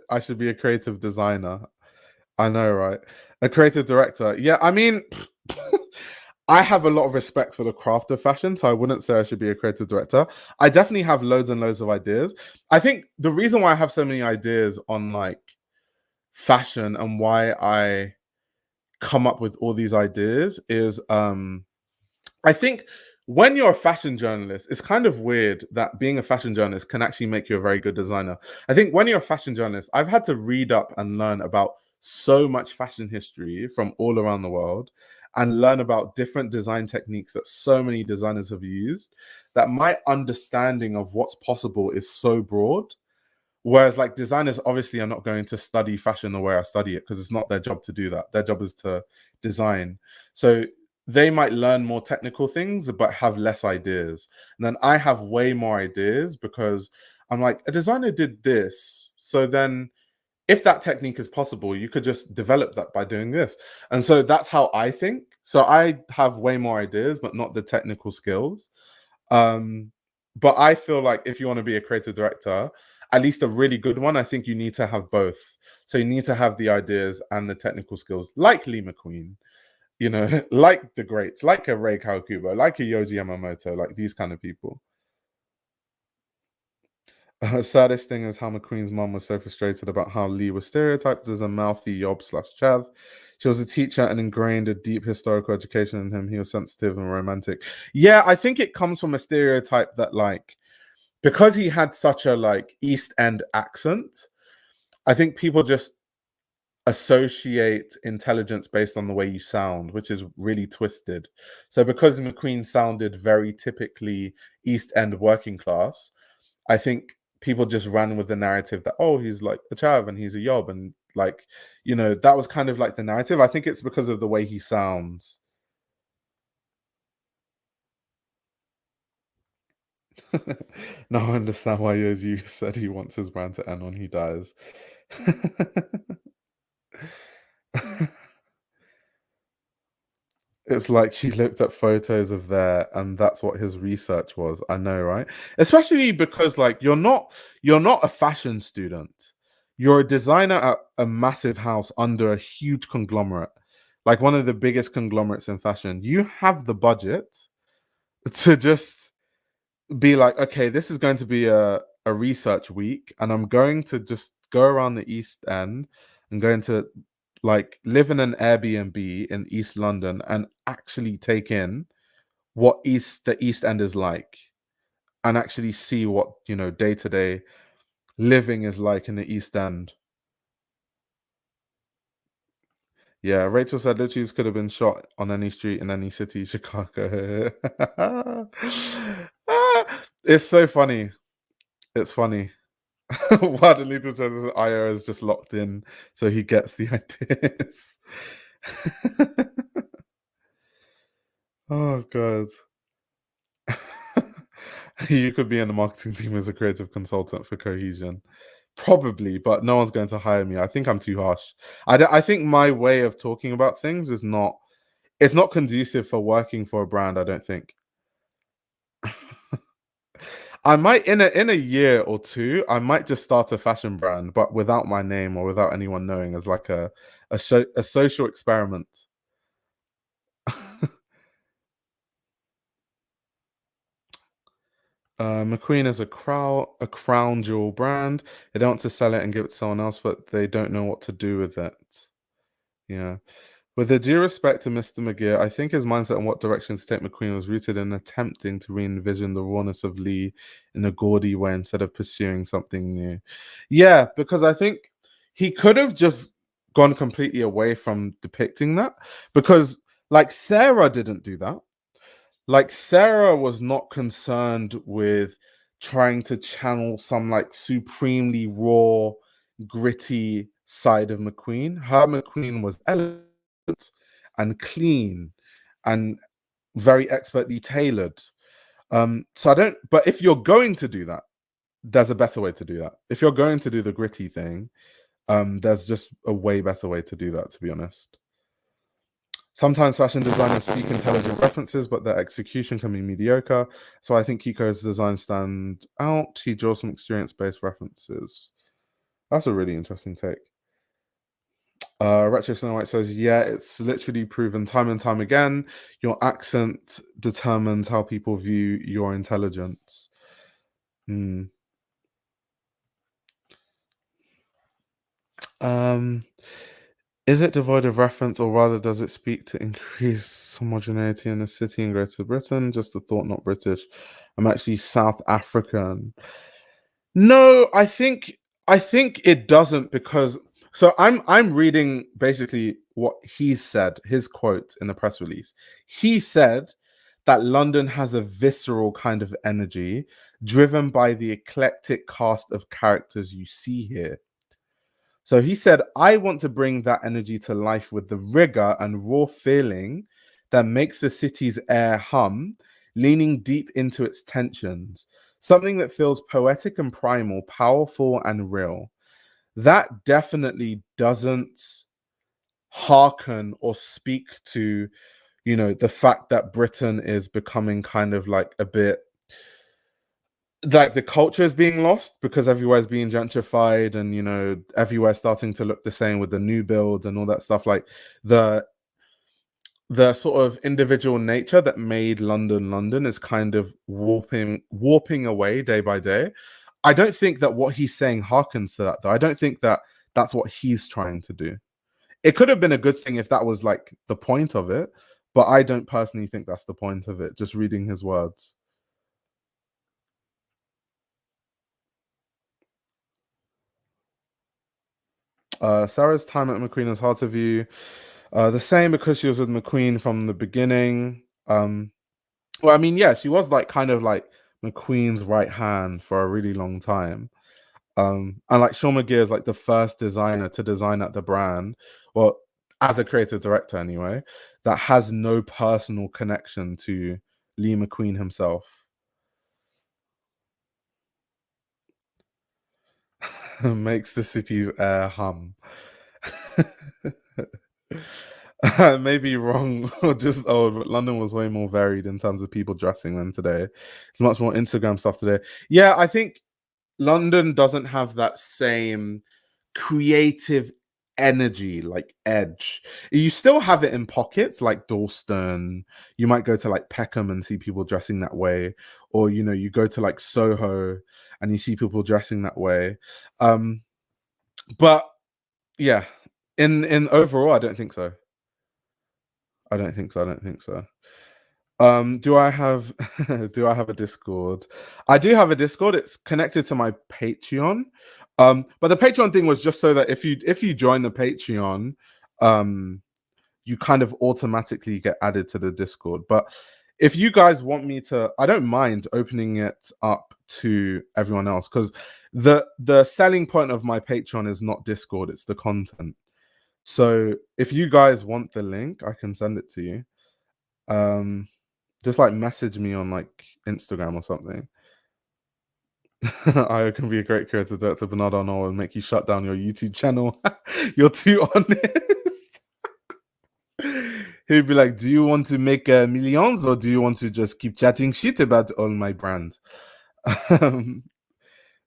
I should be a creative designer. I know, right? A creative director. Yeah, I mean, I have a lot of respect for the craft of fashion, so I wouldn't say I should be a creative director. I definitely have loads and loads of ideas. I think the reason why I have so many ideas on like fashion and why I come up with all these ideas is I think when you're a fashion journalist, it's kind of weird that being a fashion journalist can actually make you a very good designer. I think when you're a fashion journalist, I've had to read up and learn about so much fashion history from all around the world and learn about different design techniques that so many designers have used, that my understanding of what's possible is so broad. Whereas like designers obviously are not going to study fashion the way I study it, because it's not their job to do that. Their job is to design. So they might learn more technical things but have less ideas. And then I have way more ideas because I'm like, a designer did this. So then if that technique is possible, you could just develop that by doing this. And so that's how I think. So I have way more ideas, but not the technical skills. But I feel like if you want to be a creative director, at least a really good one, I think you need to have both. So you need to have the ideas and the technical skills, like Lee McQueen, you know, like the greats, like a Rei Kawakubo, like a Yoji Yamamoto, like these kind of people. Saddest thing is how McQueen's mom was so frustrated about how Lee was stereotyped as a mouthy yob slash chav. She was a teacher and ingrained a deep historical education in him. He was sensitive and romantic. Yeah, I think it comes from a stereotype that, like, because he had such a like East End accent, I think people just associate intelligence based on the way you sound, which is really twisted. So because McQueen sounded very typically East End working class, I think people just ran with the narrative that, oh, he's like a chav and he's a yob, and like, you know, that was kind of like the narrative. I think it's because of the way he sounds. Now I understand why you said he wants his brand to end when he dies. It's like he looked at photos of there and that's what his research was. I know, right? Especially because like you're not a fashion student. You're a designer at a massive house under a huge conglomerate, like one of the biggest conglomerates in fashion. You have the budget to just be like, okay, this is going to be a research week, and I'm going to just go around the East End and going to like live in an Airbnb in East London and actually take in what the East End is like, and actually see what, you know, day to day living is like in the East End. Yeah, Rachel said literally could have been shot on any street in any city, Chicago. It's so funny. It's funny. Why the legal judge's IO is just locked in, so he gets the ideas. Oh god. You could be in the marketing team as a creative consultant for Cohesion. Probably, but no one's going to hire me. I think I'm too harsh. I think my way of talking about things is not, it's not conducive for working for a brand, I don't think. I might in a year or two, I might just start a fashion brand, but without my name or without anyone knowing, as like a social experiment. McQueen is a crown jewel brand. They don't want to sell it and give it to someone else, but they don't know what to do with it. Yeah. With the due respect to Mr. McGirr, I think his mindset and what direction to take McQueen was rooted in attempting to re-envision the rawness of Lee in a gaudy way instead of pursuing something new. Yeah, because I think he could have just gone completely away from depicting that, because like Sarah didn't do that. Like Sarah was not concerned with trying to channel some like supremely raw, gritty side of McQueen. Her McQueen was elegant and clean and very expertly tailored. So I don't, but if you're going to do that, there's a better way to do that. If you're going to do the gritty thing, there's just a way better way to do that, to be honest. Sometimes fashion designers seek intelligent references, but their execution can be mediocre. So I think Kiko's design stand out. He draws some experience-based references. That's a really interesting take. Retro Snow White says, yeah, it's literally proven time and time again. Your accent determines how people view your intelligence. Hmm. Is it devoid of reference, or rather does it speak to increased homogeneity in the city in Greater Britain? Just a thought, not British. I'm actually South African. No, I think it doesn't, because so I'm reading basically what he said, his quote in the press release. He said that London has a visceral kind of energy driven by the eclectic cast of characters you see here. So he said, I want to bring that energy to life with the rigor and raw feeling that makes the city's air hum, leaning deep into its tensions. Something that feels poetic and primal, powerful and real. That definitely doesn't hearken or speak to, the fact that Britain is becoming kind of like a bit like the culture is being lost because everywhere's being gentrified, and everywhere's starting to look the same with the new builds and all that stuff. Like the the sort of individual nature that made London is kind of warping away day by day. I don't think that what he's saying harkens to that, though. I don't think that that's what he's trying to do. It could have been a good thing if that was like the point of it, but I don't personally think that's the point of it, just reading his words. Sarah's time at McQueen is hard to view. The same, because she was with McQueen from the beginning. Well, I mean, yeah, she was like kind of like McQueen's right hand for a really long time. And like Seán McGirr is like the first designer to design at the brand, well, as a creative director anyway, that has no personal connection to Lee McQueen himself. Makes the city's air hum. I may be wrong or just old, but London was way more varied in terms of people dressing than today. It's much more Instagram stuff today. Yeah, I think London doesn't have that same creative energy, like edge. You still have it in pockets like Dalston. You might go to like Peckham and see people dressing that way, or you go to like Soho and you see people dressing that way. But yeah, in overall, I don't think so. I don't think so. I don't think so. Do I have do I have a Discord? I do have a Discord. It's connected to my Patreon. But the Patreon thing was just so that if you join the Patreon, you kind of automatically get added to the Discord. But if you guys want me to, I don't mind opening it up to everyone else, because the selling point of my Patreon is not Discord, it's the content. So if you guys want the link, I can send it to you. Just like message me on like Instagram or something. I can be a great creative director, Bernard Arnault, and make you shut down your YouTube channel. You're too honest. He'd be like, "Do you want to make millions, or do you want to just keep chatting shit about all my brands?" Um,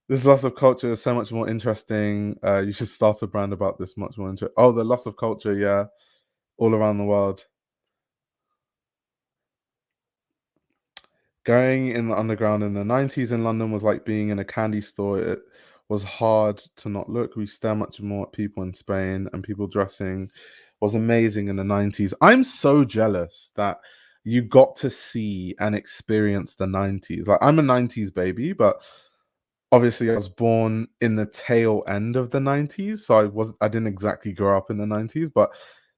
this loss of culture is so much more interesting. You should start a brand about this much more interesting. Oh, the loss of culture, yeah, all around the world. Going in the underground in the 90s in London was like being in a candy store. It was hard to not look. We stare much more at people in Spain, and people dressing was amazing in the 90s. I'm so jealous that you got to see and experience the 90s. Like, I'm a 90s baby, but obviously I was born in the tail end of the 90s, so I didn't exactly grow up in the 90s, but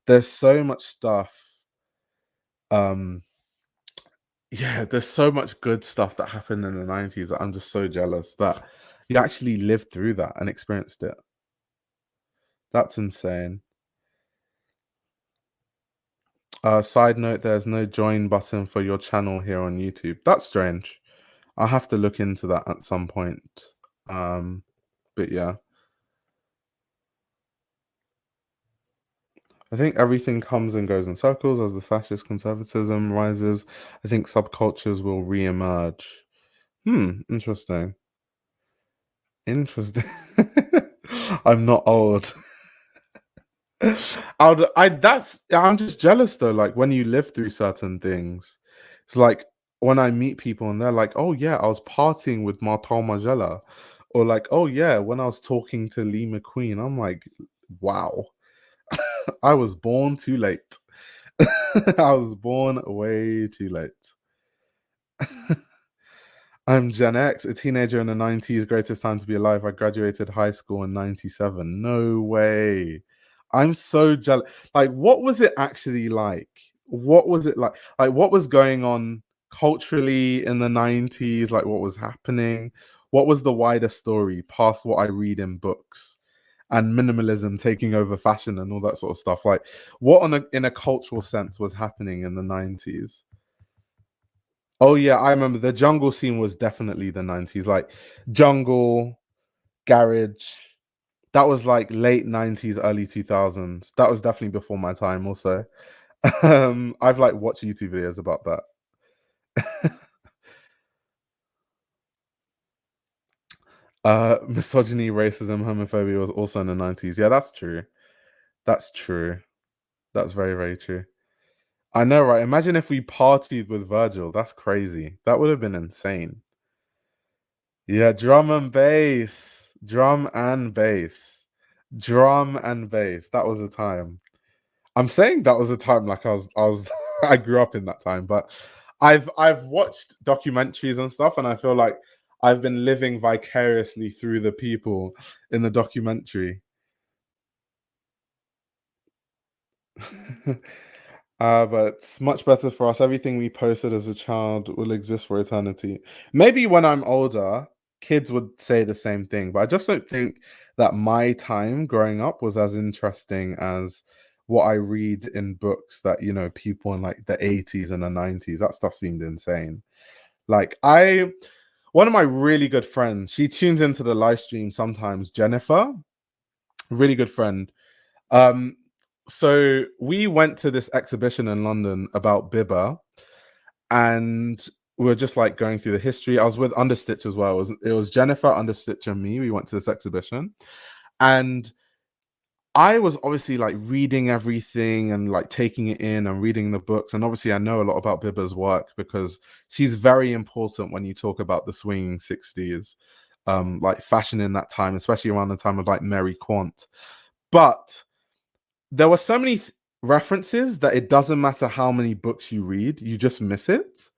there's so much stuff. Yeah, there's so much good stuff that happened in the 90s that I'm just so jealous that you actually lived through that and experienced it. That's insane. Side note, there's no join button for your channel here on YouTube. That's strange. I'll have to look into that at some point. But yeah. I think everything comes and goes in circles as the fascist conservatism rises. I think subcultures will re-emerge. Interesting. Interesting. I'm not old. I'm just jealous though. Like, when you live through certain things, it's like when I meet people and they're like, "Oh yeah, I was partying with Martin Magella," or like, "Oh yeah, when I was talking to Lee McQueen," I'm like, "Wow, I was born too late. I was born way too late." I'm Gen X, a teenager in the 90s, greatest time to be alive. I graduated high school in 97. No way. I'm so jealous. Like, what was it actually like? What was it like? Like, what was going on culturally in the 90s? Like, what was happening? What was the wider story past what I read in books? and minimalism taking over fashion and all that sort of stuff. Like, what in a cultural sense was happening in the 90s? Oh yeah, I remember the jungle scene was definitely the 90s. Like jungle, garage. That was like late 90s, early 2000s. That was definitely before my time also. I've like watched YouTube videos about that. Misogyny, racism, homophobia was also in the 90s. Yeah, that's true. That's true. That's very, very true. I know, right? Imagine if we partied with Virgil. That's crazy. That would have been insane. Yeah, drum and bass. Drum and bass. Drum and bass. That was a time. I'm saying that was a time like I was I grew up in that time, but I've watched documentaries and stuff, and I feel like I've been living vicariously through the people in the documentary. But it's much better for us. Everything we posted as a child will exist for eternity. Maybe when I'm older, kids would say the same thing, but I just don't think that my time growing up was as interesting as what I read in books that, people in like the 80s and the 90s. That stuff seemed insane. Like, one of my really good friends, she tunes into the live stream sometimes, Jennifer, really good friend. Um, so we went to this exhibition in London about Bibba, and we were just like going through the history. I was with Understitch as well. It was Jennifer, Understitch, and me. We went to this exhibition, and I was obviously like reading everything and like taking it in and reading the books. And obviously, I know a lot about Bibba's work because she's very important when you talk about the swinging 60s, like fashion in that time, especially around the time of like Mary Quant. But there were so many references that it doesn't matter how many books you read, you just miss it.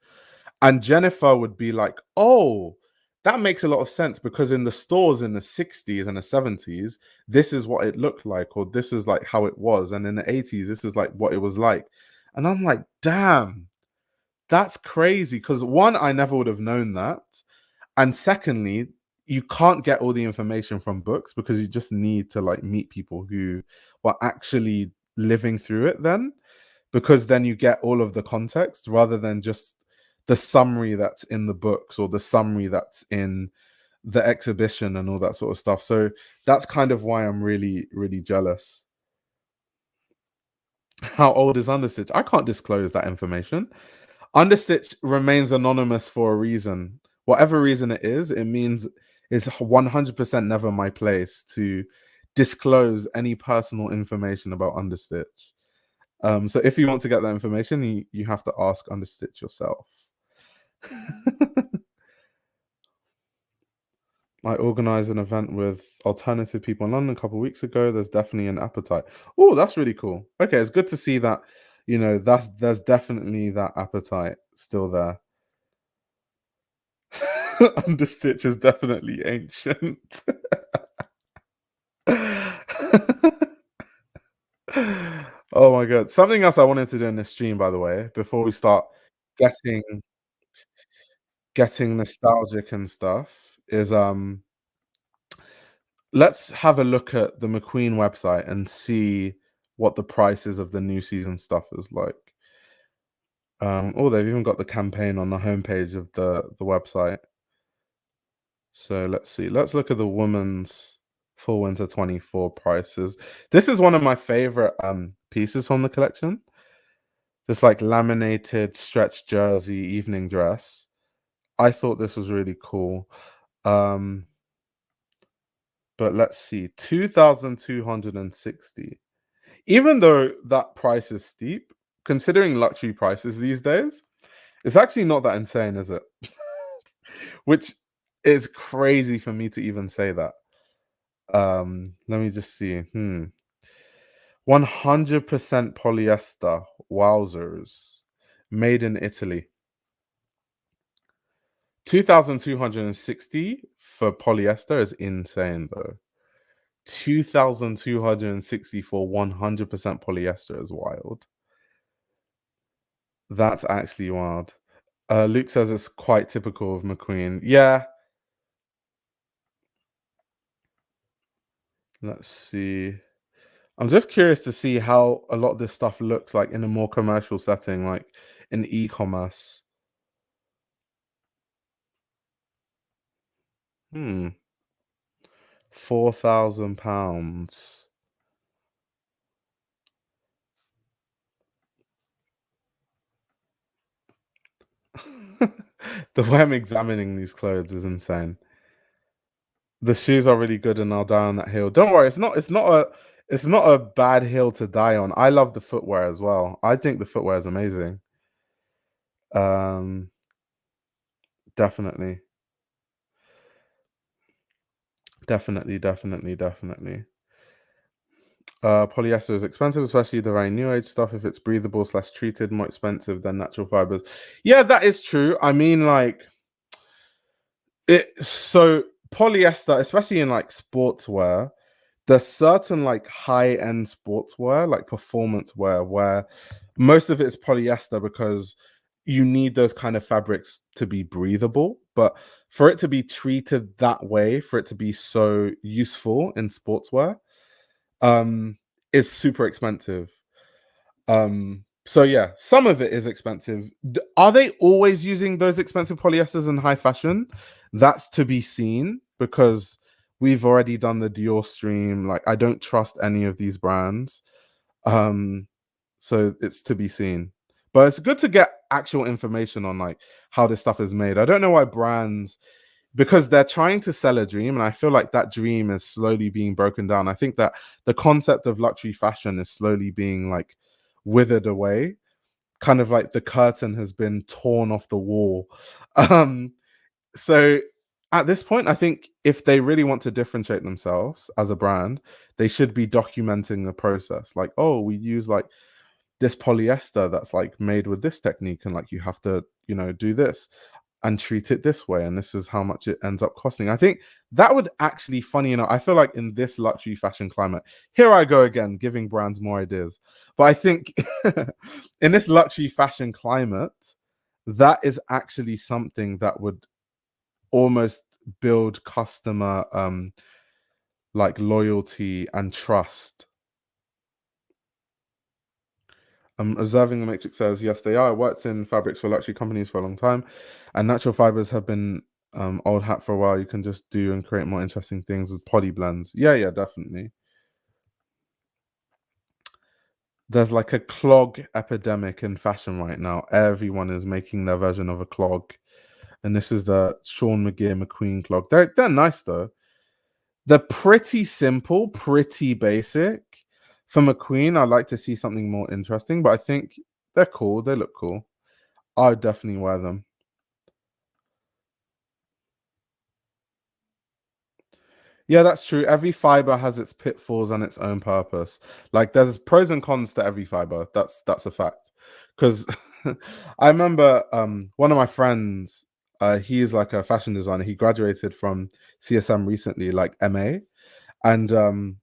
And Jennifer would be like, "Oh, that makes a lot of sense because in the stores in the 60s and the 70s, this is what it looked like, or this is like how it was. And in the 80s, this is like what it was like." And I'm like, damn, that's crazy. Because one, I never would have known that. And secondly, you can't get all the information from books because you just need to like meet people who were actually living through it then, because then you get all of the context rather than just the summary that's in the books or the summary that's in the exhibition and all that sort of stuff. So that's kind of why I'm really, really jealous. How old is Understitch? I can't disclose that information. Understitch remains anonymous for a reason. Whatever reason it is, it means it's 100% never my place to disclose any personal information about Understitch. So if you want to get that information, you have to ask Understitch yourself. I organized an event with alternative people in London a couple of weeks ago. There's definitely an appetite. Oh, that's really cool. Okay, it's good to see that, there's definitely that appetite still there. Understitch is definitely ancient. Oh my god. Something else I wanted to do in this stream, by the way, before we start getting getting nostalgic and stuff, is let's have a look at the McQueen website and see what the prices of the new season stuff is like. Oh, they've even got the campaign on the homepage of the website. So let's see. Let's look at the women's fall winter 24 prices. This is one of my favorite pieces from the collection. This like laminated stretch jersey evening dress. I thought this was really cool. Um, but let's see, 2,260. Even though that price is steep, considering luxury prices these days, it's actually not that insane, is it? Which is crazy for me to even say that. Let me just see. 100% polyester. Wowzers. Made in Italy. 2,260 for polyester is insane though. 2,260 for 100% polyester is wild. That's actually wild. Luke says it's quite typical of McQueen. Yeah. Let's see. I'm just curious to see how a lot of this stuff looks like in a more commercial setting, like in e-commerce. Hmm. £4,000. The way I'm examining these clothes is insane. The shoes are really good, and I'll die on that hill. Don't worry, it's not a bad hill to die on. I love the footwear as well. I think the footwear is amazing. Um, definitely, definitely. Polyester is expensive, especially the very new age stuff. If it's breathable slash treated, more expensive than natural fibers. Yeah, that is true. I mean, like so polyester, especially in like sportswear, there's certain like high-end sportswear, like performance wear, where most of it is polyester because you need those kind of fabrics to be breathable. But for it to be treated that way, for it to be so useful in sportswear, is super expensive. So yeah, some of it is expensive. Are they always using those expensive polyesters in high fashion? That's to be seen, because we've already done the Dior stream. Like, I don't trust any of these brands. Um, so it's to be seen. But it's good to get actual information on like how this stuff is made. I don't know why brands, because they're trying to sell a dream, and I feel like that dream is slowly being broken down. I think that the concept of luxury fashion is slowly being like withered away, kind of like the curtain has been torn off the wall. um so at this point, I think if they really want to differentiate themselves as a brand, they should be documenting the process, like, oh, we use like this polyester that's like made with this technique, and like you have to, do this and treat it this way, and this is how much it ends up costing. I think that would actually, funny enough, I feel like in this luxury fashion climate, here I go again giving brands more ideas, but I think in this luxury fashion climate, that is actually something that would almost build customer like loyalty and trust. Observing the Matrix says, yes, they are. I worked in fabrics for luxury companies for a long time, and natural fibers have been old hat for a while. You can just do and create more interesting things with poly blends. Yeah, definitely. There's like a clog epidemic in fashion right now. Everyone is making their version of a clog, and this is the Seán McGirr McQueen clog. They're nice though. They're pretty simple, pretty basic. For McQueen, I'd like to see something more interesting, but I think they're cool. They look cool. I'd definitely wear them. Yeah, that's true. Every fiber has its pitfalls and its own purpose. Like, there's pros and cons to every fiber. That's a fact. Because I remember one of my friends, he's like a fashion designer. He graduated from CSM recently, like MA. And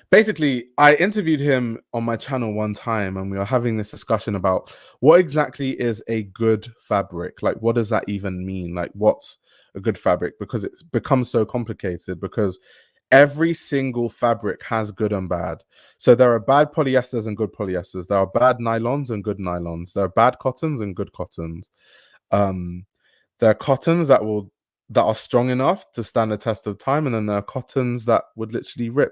basically, I interviewed him on my channel one time, and we were having this discussion about what exactly is a good fabric. Like, what does that even mean? Like, what's a good fabric? Because it's become so complicated, because every single fabric has good and bad. So there are bad polyesters and good polyesters. There are bad nylons and good nylons. There are bad cottons and good cottons. Um, there are cottons that are strong enough to stand the test of time, and then there are cottons that would literally rip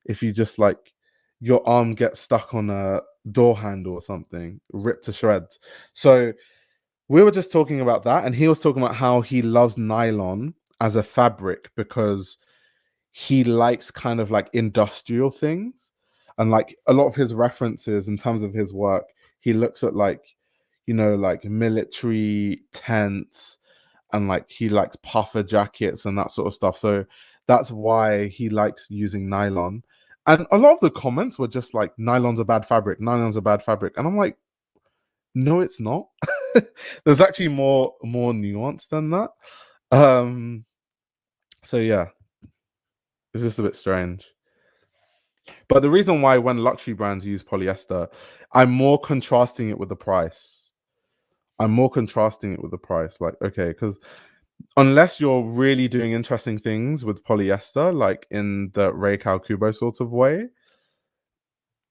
if you just like your arm gets stuck on a door handle or something, rip to shreds. So we were just talking about that, and he was talking about how he loves nylon as a fabric because he likes kind of like industrial things, and like a lot of his references in terms of his work, he looks at like, like military tents, and like he likes puffer jackets and that sort of stuff. So that's why he likes using nylon. And a lot of the comments were just like, nylon's a bad fabric, nylon's a bad fabric. And I'm like, no, it's not. There's actually more nuance than that. Um, so yeah, it's just a bit strange. But the reason why when luxury brands use polyester, I'm more contrasting it with the price. I'm more contrasting it with the price. Like, okay, because unless you're really doing interesting things with polyester, like in the Rei Kawakubo sort of way,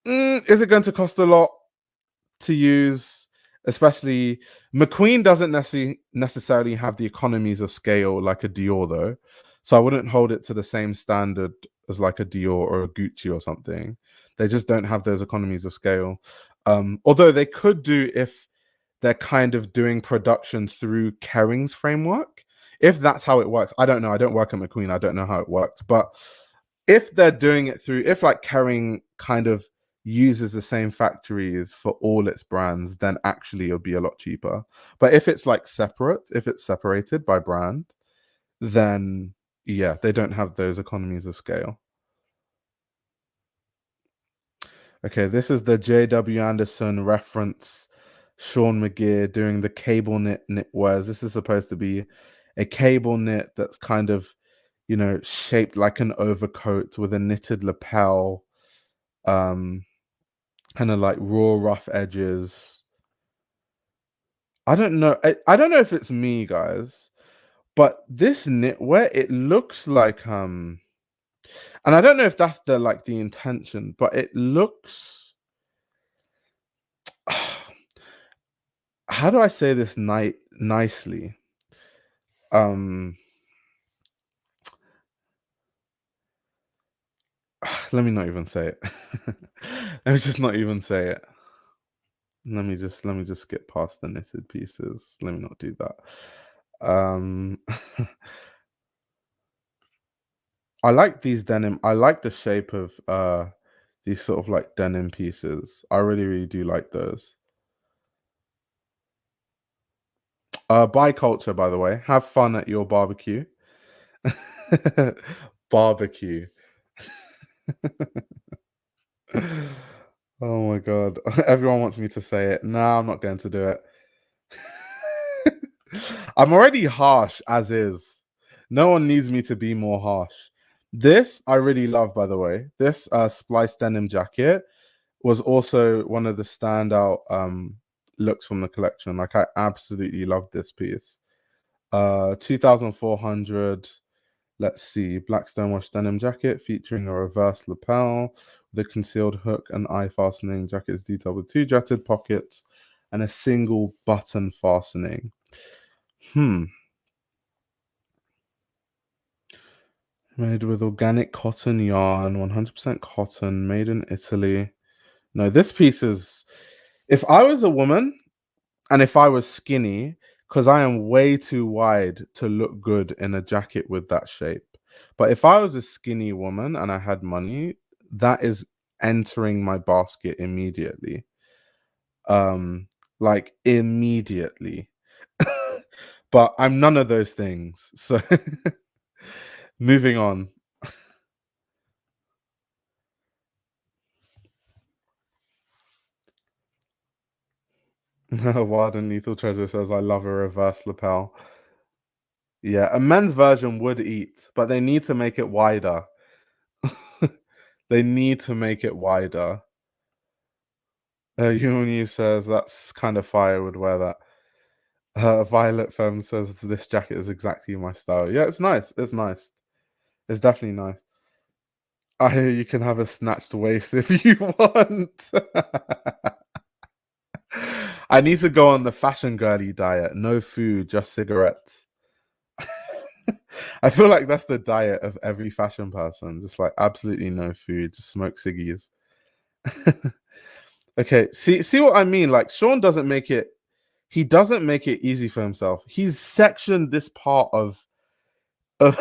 is it going to cost a lot to use? Especially McQueen doesn't necessarily have the economies of scale like a Dior though, so I wouldn't hold it to the same standard as like a Dior or a Gucci or something. They just don't have those economies of scale. Although they could do if they're kind of doing production through Kering's framework. If that's how it works, I don't know. I don't work at McQueen. I don't know how it works. But if they're doing it through, if like Kering kind of uses the same factories for all its brands, then actually it'll be a lot cheaper. But if it's like separate, if it's separated by brand, then yeah, they don't have those economies of scale. Okay, this is the J.W. Anderson reference. Seán McGirr doing the cable knitwears. This is supposed to be a cable knit that's kind of, shaped like an overcoat with a knitted lapel, kind of like raw, rough edges. I don't know. I don't know if it's me, guys, but this knitwear, it looks like and I don't know if that's the intention, but it looks how do I say this nicely? Um let me not even say it. Let me just not even say it. Let me just skip past the knitted pieces. Let me not do that. I like these denim. I like the shape of these sort of like denim pieces. I really, really do like those. Bi culture, by the way. Have fun at your barbecue. Barbecue. Oh my god. Everyone wants me to say it. No, I'm not going to do it. I'm already harsh as is. No one needs me to be more harsh. This I really love, by the way. This spliced denim jacket was also one of the standout looks from the collection. Like I absolutely love this piece. 2,400. Let's see, black stonewash denim jacket featuring a reverse lapel, the concealed hook and eye fastening. Jacket is detailed with 2 jetted pockets and a single button fastening. Made with organic cotton yarn, 100% cotton, made in Italy. No, this piece is. If I was a woman and if I was skinny, because I am way too wide to look good in a jacket with that shape. But if I was a skinny woman and I had money, that is entering my basket immediately. Like immediately. But I'm none of those things. So moving on. Wild and Lethal Treasure says, I love a reverse lapel. Yeah, a men's version would eat, but they need to make it wider. They need to make it wider. Yuni says, that's kind of fire, would wear that. Violet Femme says, this jacket is exactly my style. Yeah, it's nice. It's nice. It's definitely nice. I hear you can have a snatched waist if you want. I need to go on the fashion girly diet. No food, just cigarettes. I feel like that's the diet of every fashion person. Just like absolutely no food, just smoke ciggies. Okay, see what I mean? Like Seán doesn't make it. He doesn't make it easy for himself. He's sectioned this part of. Uh,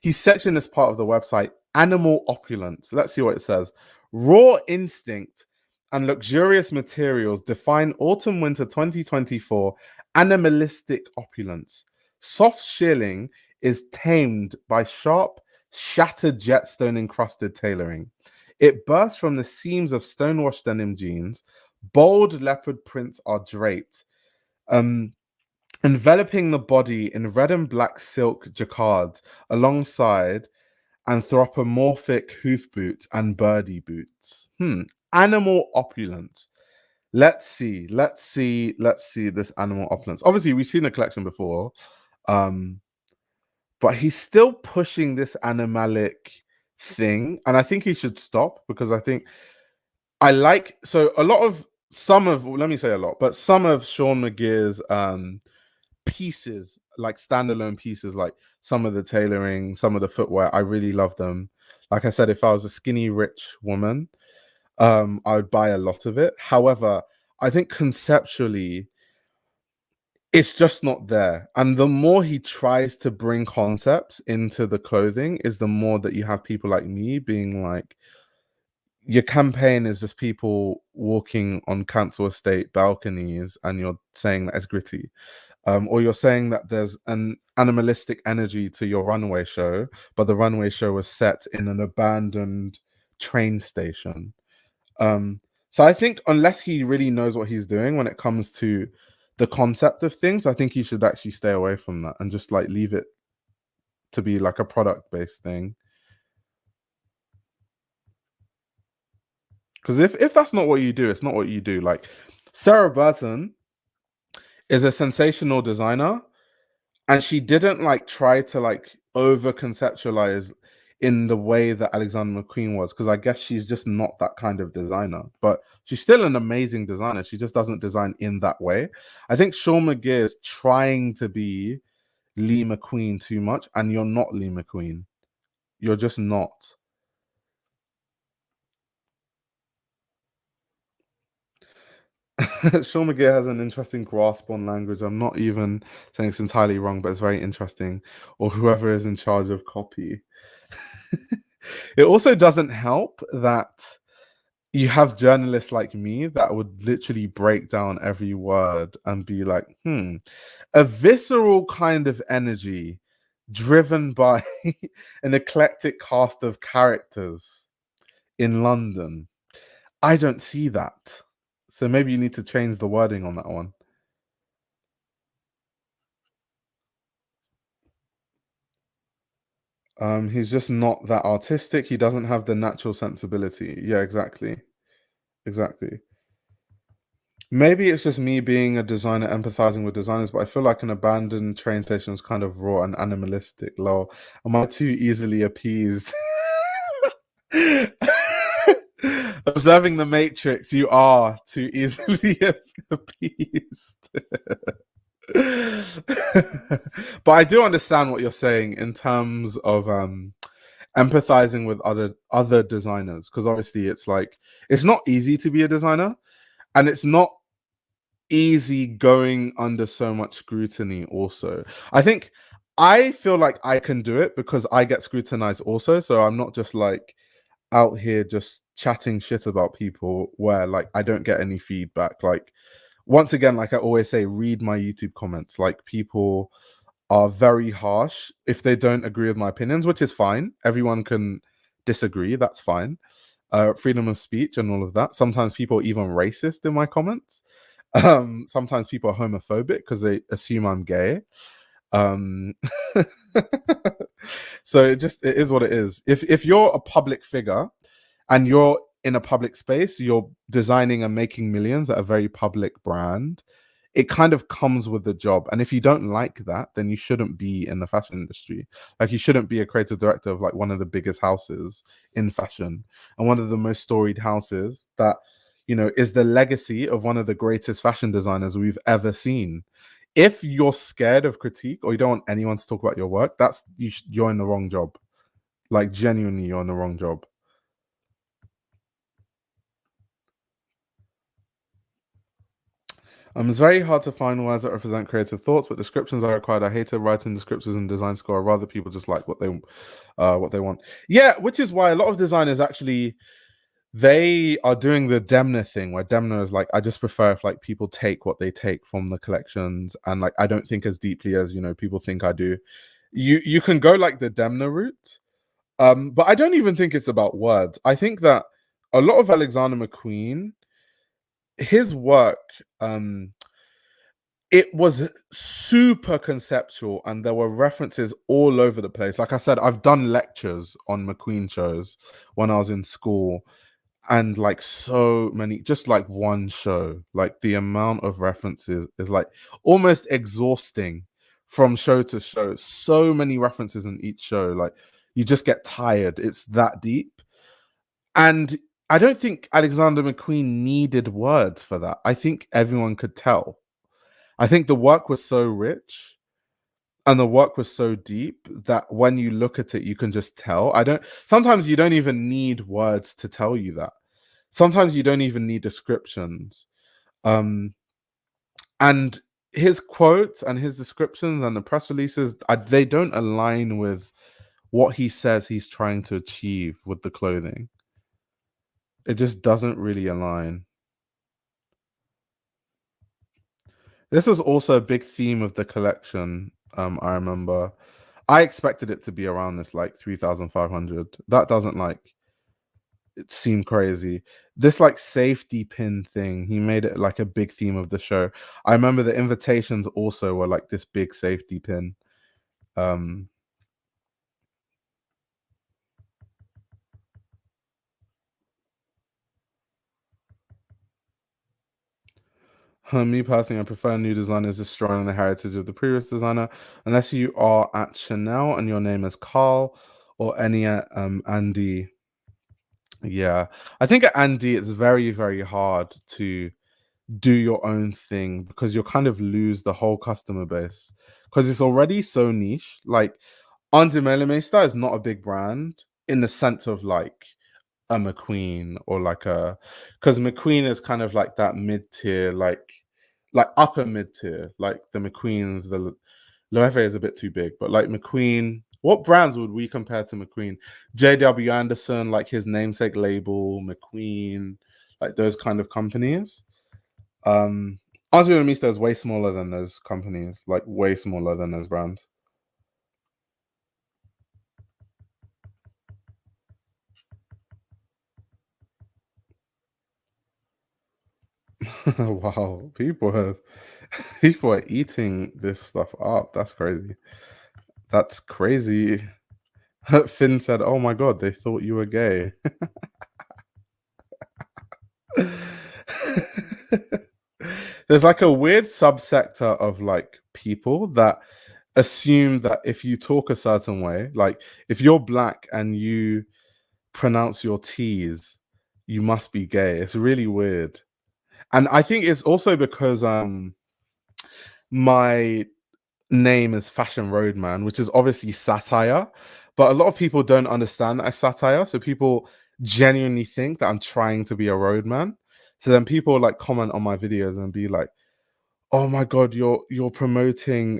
he's sectioned this part of the website. Animal opulence. Let's see what it says. Raw instinct and luxurious materials define autumn/winter 2024 animalistic opulence. Soft shilling is tamed by sharp, shattered jetstone encrusted tailoring. It bursts from the seams of stonewashed denim jeans. Bold leopard prints are draped, enveloping the body in red and black silk jacquards alongside anthropomorphic hoof boots and birdie boots. Animal opulence. Let's see this animal opulence. Obviously, we've seen the collection before. but he's still pushing this animalic thing, and I think he should stop, because I think I like, so a lot of some of, let me say a lot, but some of Seán McGirr's pieces, like standalone pieces, like some of the tailoring, some of the footwear, I really love them. Like I said, if I was a skinny rich woman, I would buy a lot of it. However, I think conceptually it's just not there. And the more he tries to bring concepts into the clothing, is the more that you have people like me being like, your campaign is just people walking on council estate balconies and you're saying that it's gritty. Or you're saying that there's an animalistic energy to your runway show, but the runway show was set in an abandoned train station. So I think unless he really knows what he's doing when it comes to the concept of things, I think he should actually stay away from that and just like leave it to be like a product-based thing. Because if that's not what you do, it's not what you do. Like Sarah Burton is a sensational designer, and she didn't like try to like over conceptualize in the way that Alexander McQueen was, because I guess she's just not that kind of designer, but she's still an amazing designer. She just doesn't design in that way. I think Seán McGirr is trying to be Lee McQueen too much, and you're not Lee McQueen. You're just not. Seán McGirr has an interesting grasp on language. I'm not even saying it's entirely wrong, but it's very interesting. Or whoever is in charge of copy. It also doesn't help that you have journalists like me that would literally break down every word and be like, a visceral kind of energy driven by an eclectic cast of characters in London. I don't see that. So maybe you need to change the wording on that one. He's just not that artistic. He doesn't have the natural sensibility. Yeah, exactly. Exactly. Maybe it's just me being a designer, empathizing with designers, but I feel like an abandoned train station is kind of raw and animalistic. Lol. Am I too easily appeased? Observing the Matrix, you are too easily appeased. But I do understand what you're saying in terms of empathizing with other designers, because obviously it's like it's not easy to be a designer, and it's not easy going under so much scrutiny also. I feel like I can do it because I get scrutinized also, so I'm not just like out here just chatting shit about people where like I don't get any feedback. Like once again, like I always say, read my YouTube comments. Like people are very harsh if they don't agree with my opinions, which is fine. Everyone can disagree, that's fine. Freedom of speech and all of that. Sometimes people are even racist in my comments. Sometimes people are homophobic because they assume I'm gay. So it is what it is. If you're a public figure and you're in a public space, you're designing and making millions at a very public brand, it kind of comes with the job. And if you don't like that, then you shouldn't be in the fashion industry. Like you shouldn't be a creative director of like one of the biggest houses in fashion and one of the most storied houses that, you know, is the legacy of one of the greatest fashion designers we've ever seen. If you're scared of critique or you don't want anyone to talk about your work, you're in the wrong job. Like genuinely, you're in the wrong job. It's very hard to find words that represent creative thoughts, but descriptions are required. I hate writing descriptions in design school. I'd rather people just like what they want. Yeah, which is why a lot of designers actually they are doing the Demna thing, where Demna is like, I just prefer if like people take what they take from the collections, and like I don't think as deeply as, you know, people think I do. You can go like the Demna route, but I don't even think it's about words. I think that a lot of Alexander McQueen, his work, it was super conceptual and there were references all over the place. Like I said, I've done lectures on McQueen shows when I was in school, and like so many, just like one show, like the amount of references is like almost exhausting from show to show. So many references in each show. Like, you just get tired. It's that deep. And I don't think Alexander McQueen needed words for that. I think everyone could tell. I think the work was so rich and the work was so deep that when you look at it, you can just tell. Sometimes you don't even need words to tell you that. Sometimes you don't even need descriptions. And his quotes and his descriptions and the press releases, they don't align with what he says he's trying to achieve with the clothing. It just doesn't really align. This was also a big theme of the collection. I remember I expected it to be around this like 3,500. That doesn't like it seem crazy. This like safety pin thing, he made it like a big theme of the show. I remember the invitations also were like this big safety pin. Me personally, I prefer new designers destroying the heritage of the previous designer, unless you are at Chanel and your name is Carl or any Andy. Yeah, I think at Andy it's very, very hard to do your own thing because you'll kind of lose the whole customer base because it's already so niche. Like, Andy Meister is not a big brand in the sense of like a McQueen or like a, because McQueen is kind of like that mid tier, like upper mid tier, like the McQueen's. The Loewe is a bit too big, but like McQueen, what brands would we compare to McQueen? JW Anderson, like his namesake label, McQueen, like those kind of companies. Osmo Mister is way smaller than those companies, like way smaller than those brands. Wow, people are eating this stuff up. That's crazy. That's crazy. Finn said, "Oh my god, they thought you were gay." There's like a weird subsector of like people that assume that if you talk a certain way, like if you're black and you pronounce your T's, you must be gay. It's really weird. And I think it's also because my name is Fashion Roadman, which is obviously satire, but a lot of people don't understand that as satire. So people genuinely think that I'm trying to be a roadman. So then people like comment on my videos and be like, "Oh my god, you're promoting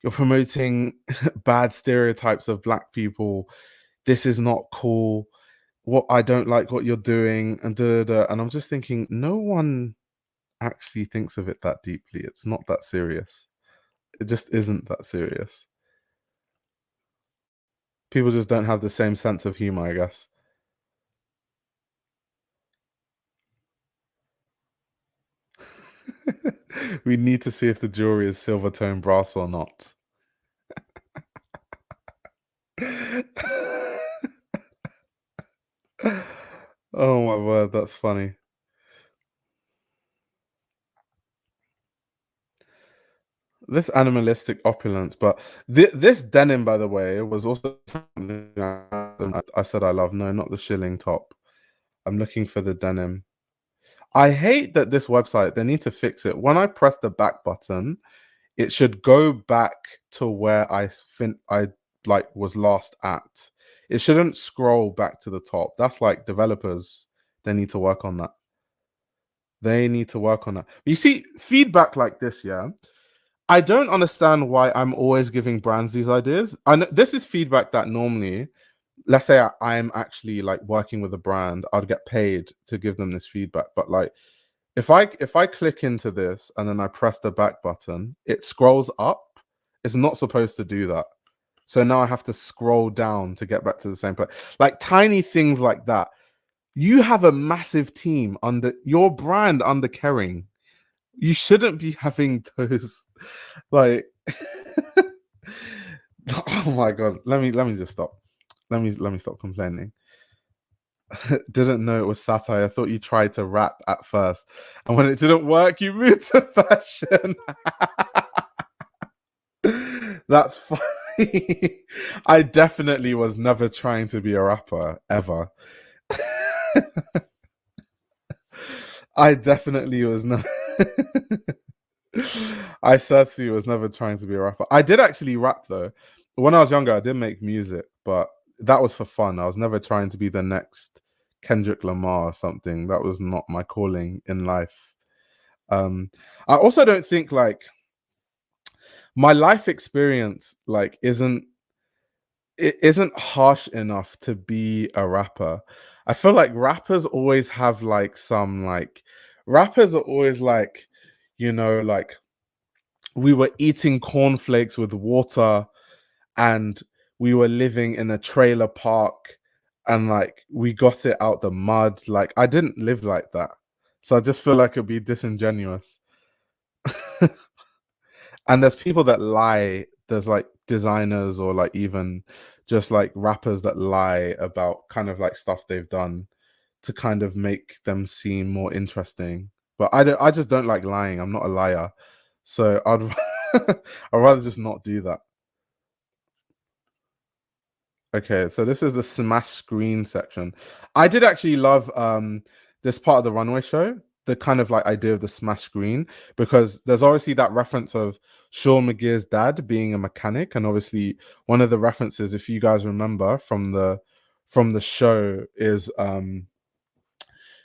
you're promoting bad stereotypes of black people. This is not cool. What I don't like what you're doing," and da, da, da. And I'm just thinking, no one actually thinks of it that deeply. It's not that serious. It just isn't that serious. People just don't have the same sense of humor, I guess. We need to see if the jewelry is silver tone brass or not. Oh my word, that's funny. This animalistic opulence, but this denim, by the way, was also something I said I love. No, not the shilling top. I'm looking for the denim. I hate that this website, they need to fix it. When I press the back button, it should go back to where I think I like was last at. It shouldn't scroll back to the top. That's like developers. They need to work on that. They need to work on that. You see, feedback like this, yeah. I don't understand why I'm always giving brands these ideas. And this is feedback that normally, let's say I'm actually like working with a brand, I'd get paid to give them this feedback. But like if I click into this and then I press the back button, it scrolls up. It's not supposed to do that. So now I have to scroll down to get back to the same place. Like tiny things like that. You have a massive team under your brand under Kering. You shouldn't be having those like oh my god. Let me just stop. Let me stop complaining. Didn't know it was satire. I thought you tried to rap at first. And when it didn't work, you moved to fashion. That's funny. I definitely was never trying to be a rapper ever. I definitely was not. I certainly was never trying to be a rapper. I did actually rap though. When I was younger, I did make music, but that was for fun. I was never trying to be the next Kendrick Lamar or something. That was not my calling in life. I also don't think like my life experience like isn't harsh enough to be a rapper. I feel like rappers always have like some like rappers are always like, like we were eating cornflakes with water and we were living in a trailer park and like we got it out the mud. Like I didn't live like that. So I just feel like it'd be disingenuous. And there's people that lie. There's like designers or like even just like rappers that lie about kind of like stuff they've done to kind of make them seem more interesting. But I just don't like lying. I'm not a liar. So I'd rather just not do that. Okay, so this is the smash screen section. I did actually love this part of the runway show, the kind of like idea of the smash screen, because there's obviously that reference of Seán McGirr's dad being a mechanic, and obviously one of the references, if you guys remember from the show, is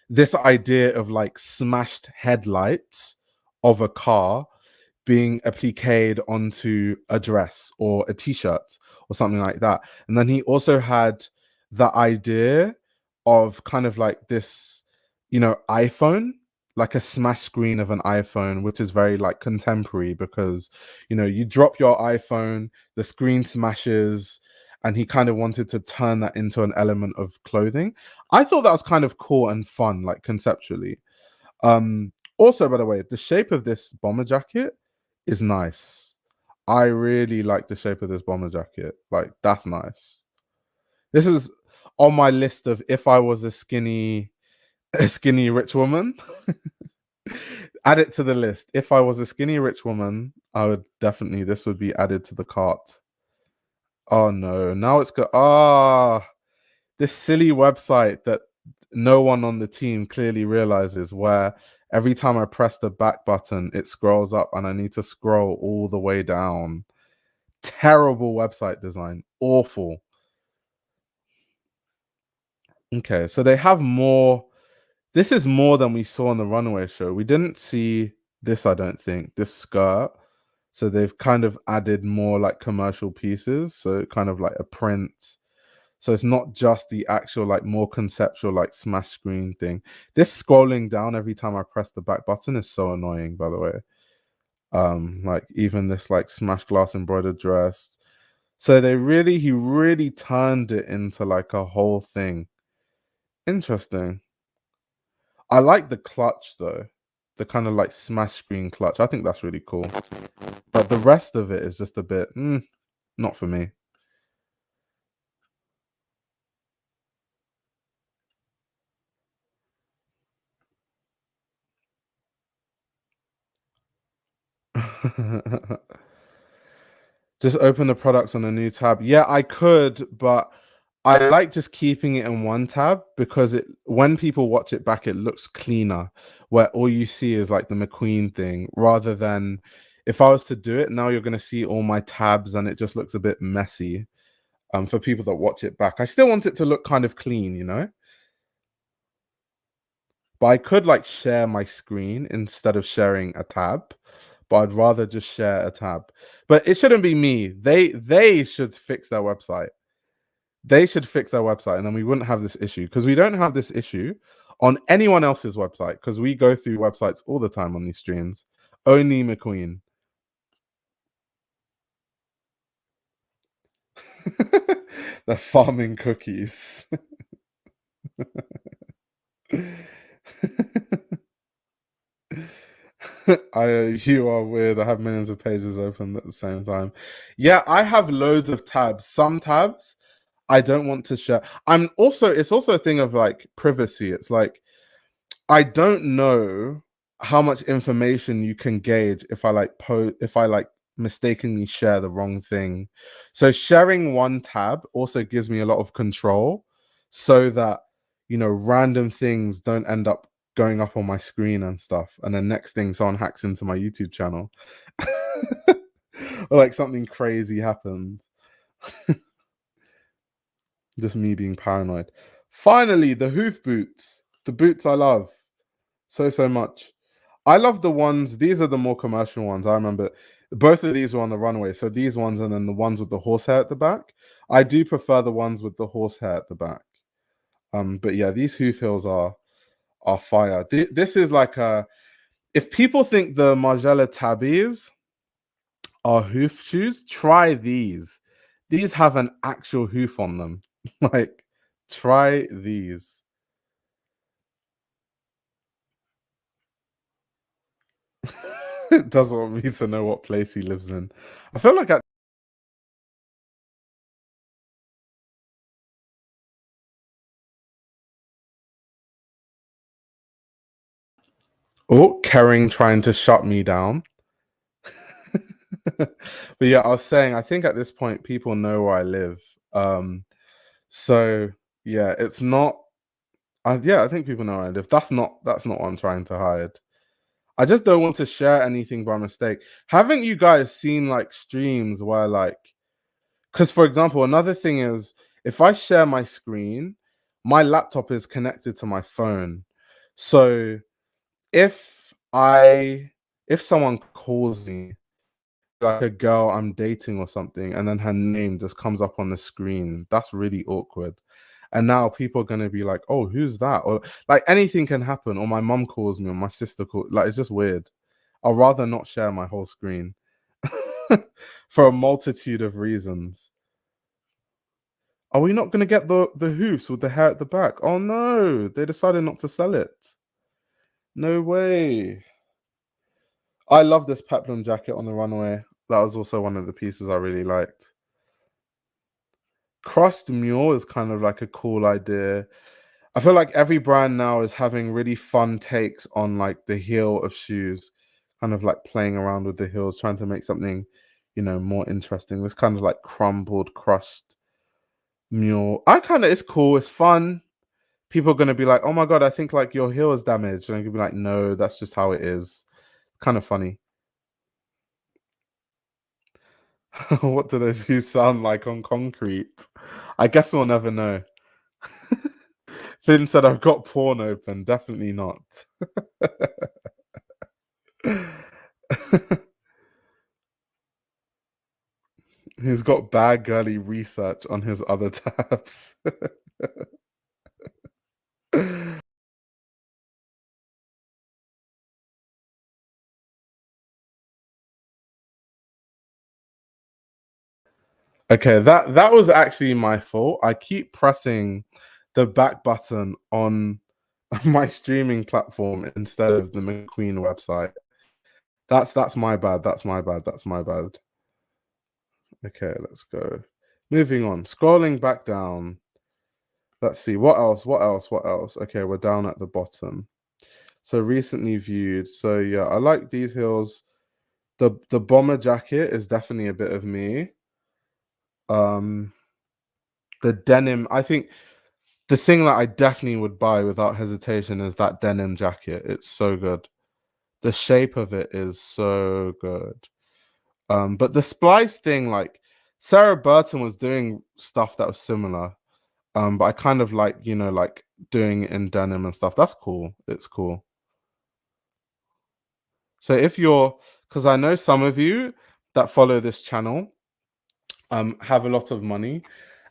this idea of like smashed headlights of a car being appliqued onto a dress or a t-shirt or something like that. And then he also had the idea of kind of like this, iPhone, like a smash screen of an iPhone, which is very like contemporary because, you drop your iPhone, the screen smashes, and he kind of wanted to turn that into an element of clothing. I thought that was kind of cool and fun, like conceptually. Also, by the way, the shape of this bomber jacket is nice. I really like the shape of this bomber jacket. Like, that's nice. This is on my list of if I was a skinny rich woman. Add it to the list. If I was a skinny rich woman, I would definitely this would be added to the cart. Oh no, now it's got this silly website that no one on the team clearly realizes, where every time I press the back button, it scrolls up and I need to scroll all the way down. Terrible website design. Awful. Okay, so they have more. This is more than we saw on the runway show. We didn't see this, I don't think, this skirt. So they've kind of added more like commercial pieces. So kind of like a print. So it's not just the actual like more conceptual like smash screen thing. This scrolling down every time I press the back button is so annoying, by the way. Like even this like smash glass embroidered dress. So he really turned it into like a whole thing. Interesting. I like the clutch though. The kind of like smash screen clutch. I think that's really cool. But the rest of it is just a bit not for me. Just open the products on a new tab. Yeah, I could, but I like just keeping it in one tab because when people watch it back, it looks cleaner. Where all you see is like the McQueen thing, rather than if I was to do it now, you're going to see all my tabs and it just looks a bit messy. For people that watch it back, I still want it to look kind of clean. But I could like share my screen instead of sharing a tab. But I'd rather just share a tab. But it shouldn't be me. They should fix their website. They should fix their website, and then we wouldn't have this issue, because we don't have this issue on anyone else's website, because we go through websites all the time on these streams. Only McQueen. They're farming cookies. You are weird. I have millions of pages open at the same time. Yeah, I have loads of tabs. Some tabs I don't want to share. It's also a thing of like privacy. It's like I don't know how much information you can gauge if I like mistakenly share the wrong thing. So sharing one tab also gives me a lot of control so that, random things don't end up going up on my screen and stuff. And then next thing, someone hacks into my YouTube channel. Or like something crazy happens. Just me being paranoid. Finally, the hoof boots. The boots I love so much. I love the ones, these are the more commercial ones. I remember both of these were on the runway. So these ones and then the ones with the horsehair at the back. I do prefer the ones with the horsehair at the back. But yeah, these hoof heels are fire. This is like if people think the Margiela tabbies are hoof shoes, try these. These have an actual hoof on them. Like, try these. It doesn't want me to know what place he lives in. I feel like Kering trying to shut me down. But yeah, I was saying, I think at this point people know where I live. So yeah, it's not. Yeah, I think people know where I live. That's not what I'm trying to hide. I just don't want to share anything by mistake. Haven't you guys seen like streams where like, because for example, another thing is if I share my screen, my laptop is connected to my phone. So if someone calls me, like a girl I'm dating or something, and then her name just comes up on the screen, that's really awkward. And now people are gonna be like, "Oh, who's that?" Or like anything can happen. Or my mom calls me, or my sister calls. Like it's just weird. I'd rather not share my whole screen for a multitude of reasons. Are we not gonna get the hoofs with the hair at the back? Oh no, they decided not to sell it. No way. I love this peplum jacket on the runway. That was also one of the pieces I really liked. Crushed mule is kind of like a cool idea. I feel like every brand now is having really fun takes on like the heel of shoes, kind of like playing around with the heels, trying to make something, more interesting. This kind of like crumbled, crushed mule. It's cool, it's fun. People are gonna be like, "Oh my god, I think like your heel is damaged," and I could be like, "No, that's just how it is." Kind of funny. What do those shoes sound like on concrete? I guess we'll never know. Finn said, "I've got porn open." Definitely not. He's got bad girly research on his other tabs. Okay, that was actually my fault. I keep pressing the back button on my streaming platform instead of the McQueen website. That's my bad. That's my bad. That's my bad. Okay, let's go. Moving on. Scrolling back down. Let's see. What else? What else? What else? Okay, we're down at the bottom. So recently viewed. So yeah, I like these heels. The bomber jacket is definitely a bit of me. The denim, I think the thing that I definitely would buy without hesitation is that denim jacket. It's so good. The shape of it is so good. But the splice thing, like Sarah Burton was doing stuff that was similar. But I kind of like, like doing it in denim and stuff. That's cool. It's cool. So if you're, because I know some of you that follow this channel have a lot of money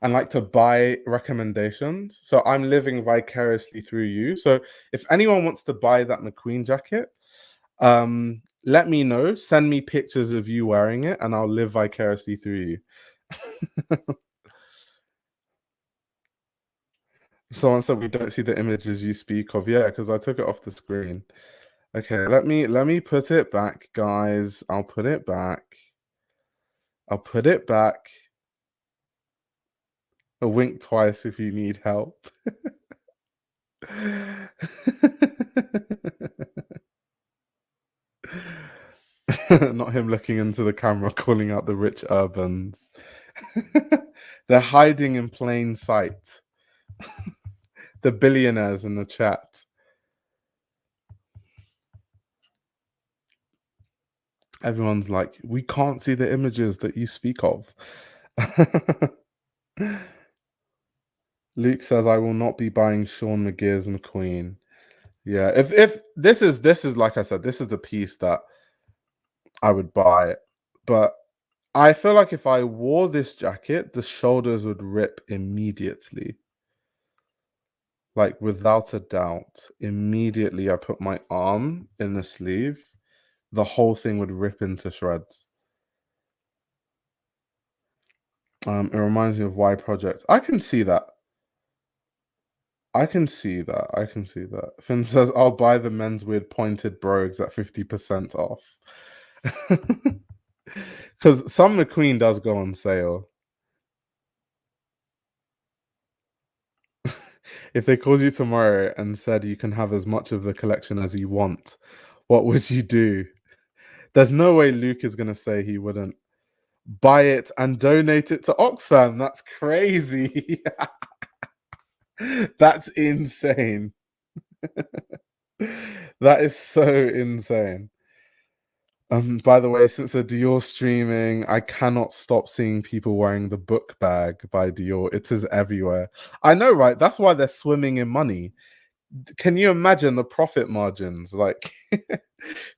and like to buy recommendations. So I'm living vicariously through you. So if anyone wants to buy that McQueen jacket, let me know. Send me pictures of you wearing it, and I'll live vicariously through you. Someone said we don't see the images you speak of. Yeah, because I took it off the screen. Okay, let me put it back, guys. I'll put it back. I'll put it back. A wink twice if you need help. Not him looking into the camera, calling out the rich urbans. They're hiding in plain sight. The billionaires in the chat. Everyone's like, we can't see the images that you speak of. Luke says, I will not be buying Seán McGirr's McQueen. Yeah, if this is like I said, this is the piece that I would buy. But I feel like if I wore this jacket, the shoulders would rip immediately. Like without a doubt. Immediately I put my arm in the sleeve, the whole thing would rip into shreds. It reminds me of Y Project. I can see that. I can see that. I can see that. Finn says, I'll buy the men's weird pointed brogues at 50% off. Because some McQueen does go on sale. If they called you tomorrow and said you can have as much of the collection as you want, what would you do? There's no way Luke is going to say he wouldn't buy it and donate it to Oxfam. That's crazy. That's insane. That is so insane. By the way, since the Dior streaming, I cannot stop seeing people wearing the book bag by Dior. It is everywhere. I know, right? That's why they're swimming in money. Can you imagine the profit margins? Like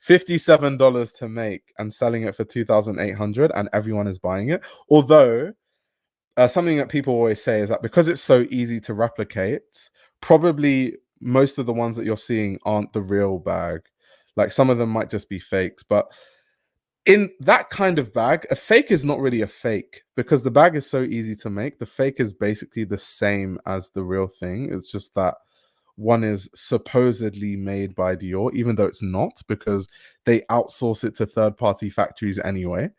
$57 to make and selling it for 2,800, and everyone is buying it. Although something that people always say is that because it's so easy to replicate, probably most of the ones that you're seeing aren't the real bag. Like some of them might just be fakes, but in that kind of bag, a fake is not really a fake because the bag is so easy to make. The fake is basically the same as the real thing. It's just that one is supposedly made by Dior, even though it's not, because they outsource it to third-party factories anyway.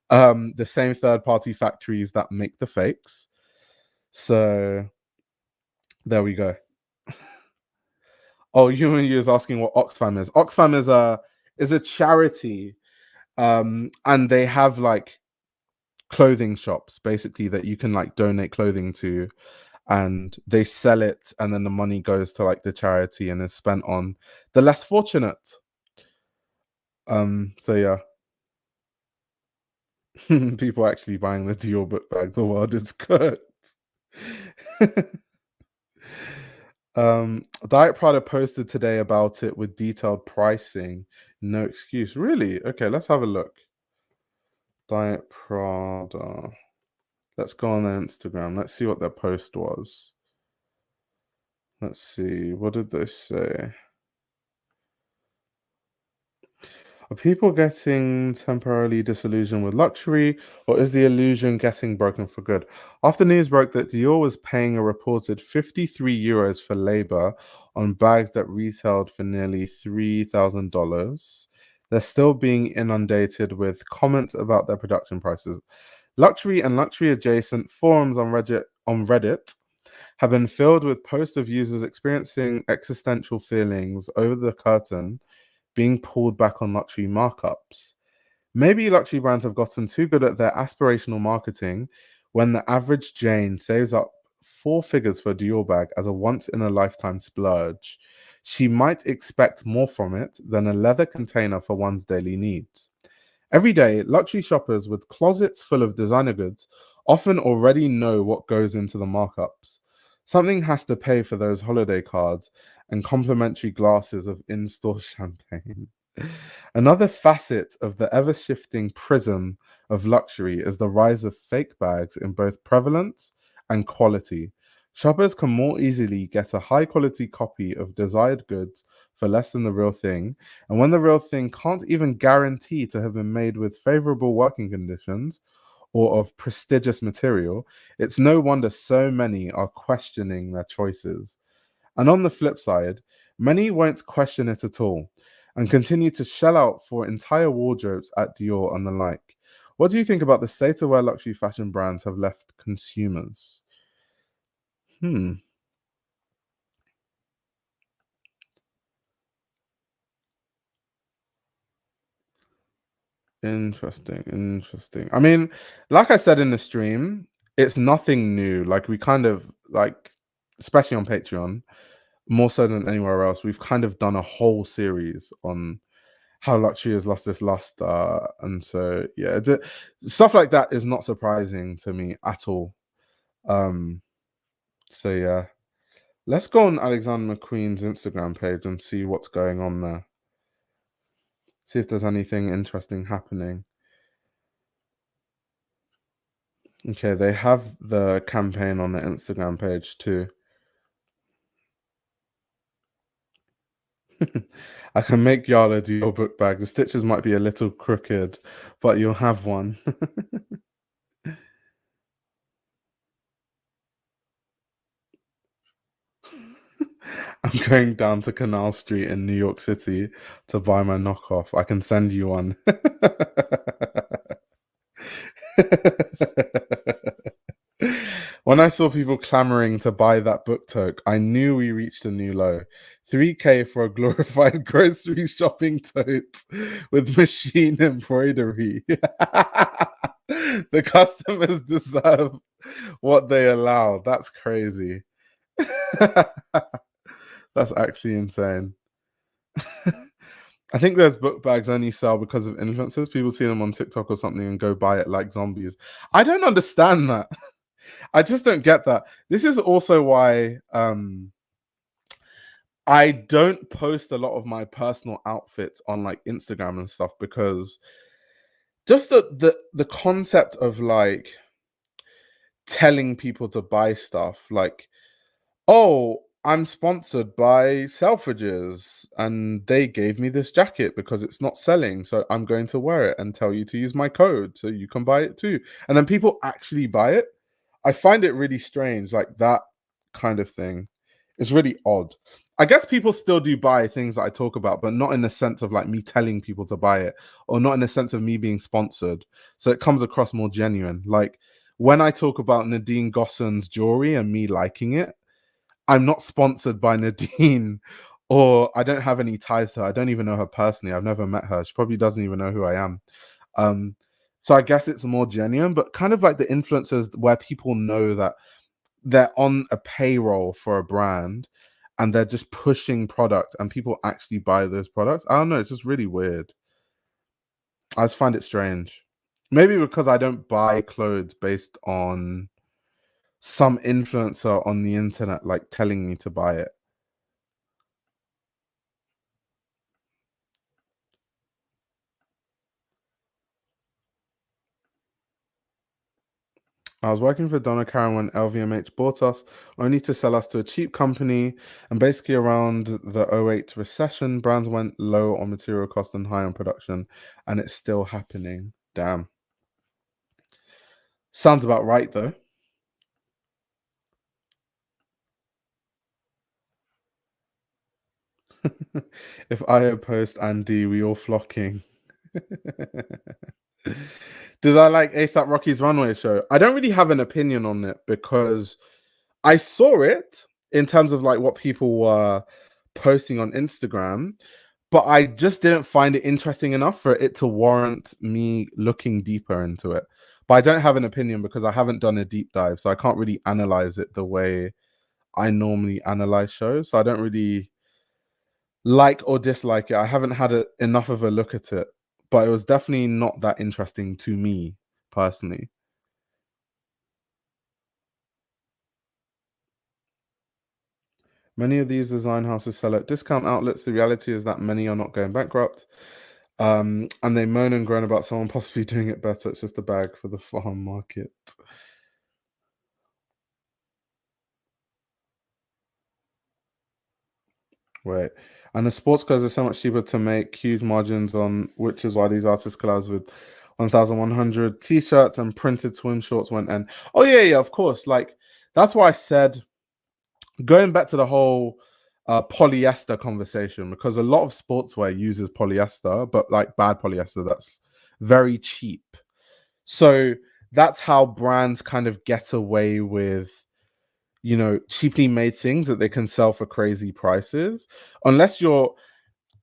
The same third-party factories that make the fakes. So there we go. Oh, Human You is asking what Oxfam is. Oxfam is a charity, and they have like clothing shops basically that you can like donate clothing to, and they sell it, and then the money goes to like the charity and is spent on the less fortunate. So yeah. People actually buying the Dior book bag. The world is good. Diet Prada posted today about it with detailed pricing. No excuse. Really? Okay, let's have a look. Diet Prada. Let's go on their Instagram. Let's see what their post was. Let's see. What did they say? Are people getting temporarily disillusioned with luxury, or is the illusion getting broken for good? After news broke that Dior was paying a reported 53 euros for labor on bags that retailed for nearly $3,000, they're still being inundated with comments about their production prices. Luxury and luxury adjacent forums on Reddit have been filled with posts of users experiencing existential feelings over the curtain being pulled back on luxury markups. Maybe luxury brands have gotten too good at their aspirational marketing when the average Jane saves up four figures for a Dior bag as a once in a lifetime splurge. She might expect more from it than a leather container for one's daily needs. Every day, luxury shoppers with closets full of designer goods often already know what goes into the markups. Something has to pay for those holiday cards and complimentary glasses of in store champagne. Another facet of the ever shifting prism of luxury is the rise of fake bags in both prevalence and quality. Shoppers can more easily get a high quality copy of desired goods for less than the real thing, and when the real thing can't even guarantee to have been made with favorable working conditions or of prestigious material, it's no wonder so many are questioning their choices. And on the flip side, many won't question it at all and continue to shell out for entire wardrobes at Dior and the like. What do you think about the state of where luxury fashion brands have left consumers? Hmm. Interesting, interesting. I mean, like I said in the stream, it's nothing new. Like we kind of like, especially on Patreon, more so than anywhere else, we've kind of done a whole series on how luxury has lost its luster, and so yeah, stuff like that is not surprising to me at all. Um, so yeah, let's go on Alexander McQueen's Instagram page and see what's going on there. See if there's anything interesting happening. Okay, they have the campaign on the Instagram page too. I can make Yala do your book bag. The stitches might be a little crooked, but you'll have one. I'm going down to Canal Street in New York City to buy my knockoff. I can send you one. When I saw people clamoring to buy that book tote, I knew we reached a new low. 3K for a glorified grocery shopping tote with machine embroidery. The customers deserve what they allow. That's crazy. That's actually insane. I think those book bags only sell because of influencers. People see them on TikTok or something and go buy it like zombies. I don't understand that. I just don't get that. This is also why I don't post a lot of my personal outfits on like Instagram and stuff, because just the concept of like telling people to buy stuff, like, oh, I'm sponsored by Selfridges and they gave me this jacket because it's not selling, so I'm going to wear it and tell you to use my code so you can buy it too. And then people actually buy it. I find it really strange, like that kind of thing. It's really odd. I guess people still do buy things that I talk about, but not in the sense of like me telling people to buy it, or not in the sense of me being sponsored. So it comes across more genuine. Like when I talk about Nadine Gosson's jewelry and me liking it, I'm not sponsored by Nadine, or I don't have any ties to her. I don't even know her personally. I've never met her. She probably doesn't even know who I am. Um, so I guess it's more genuine, but kind of like the influencers where people know that they're on a payroll for a brand and they're just pushing product and people actually buy those products. I don't know. It's just really weird. I just find it strange. Maybe because I don't buy clothes based on some influencer on the internet like telling me to buy it. I was working for Donna Karan when LVMH bought us, only to sell us to a cheap company. And basically, around the '08 recession, brands went low on material cost and high on production, and it's still happening. Damn. Sounds about right, though. If I post and D, we all flocking. Did I like ASAP Rocky's runway show? I don't really have an opinion on it because I saw it in terms of like what people were posting on Instagram, but I just didn't find it interesting enough for it to warrant me looking deeper into it. But I don't have an opinion because I haven't done a deep dive, so I can't really analyze it the way I normally analyze shows. So I don't really like or dislike it. I haven't had enough of a look at it, but it was definitely not that interesting to me personally. Many of these design houses sell at discount outlets. The reality is that many are not going bankrupt. And they moan and groan about someone possibly doing it better. It's just a bag for the farm market. Wait. And the sports clothes are so much cheaper to make, huge margins on, which is why these artists collabs with 1,100 t-shirts and printed swim shorts went and oh yeah, of course. Like that's why I said, going back to the whole polyester conversation, because a lot of sportswear uses polyester, but like bad polyester that's very cheap. So that's how brands kind of get away with, you know, cheaply made things that they can sell for crazy prices, unless you're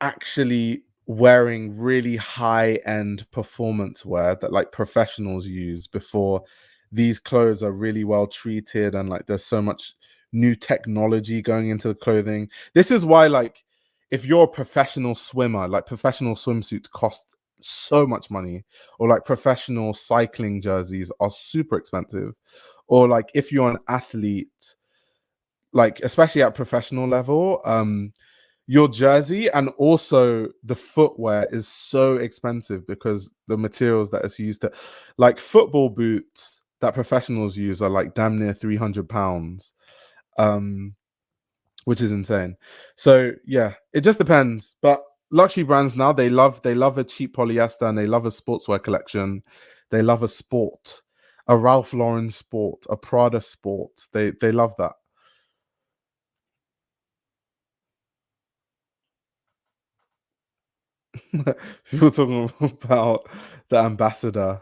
actually wearing really high-end performance wear that like professionals use before these clothes are really well treated, and like there's so much new technology going into the clothing. This is why, like, if you're a professional swimmer, like professional swimsuits cost so much money, or like professional cycling jerseys are super expensive, or like if you're an athlete, like especially at professional level, your jersey and also the footwear is so expensive because the materials that is used to, like football boots that professionals use are like damn near £300, um, which is insane. So yeah, it just depends. But luxury brands now, they love a cheap polyester, and they love a sportswear collection. They love a sport, a Ralph Lauren sport, a Prada sport. They love that. People talking about the ambassador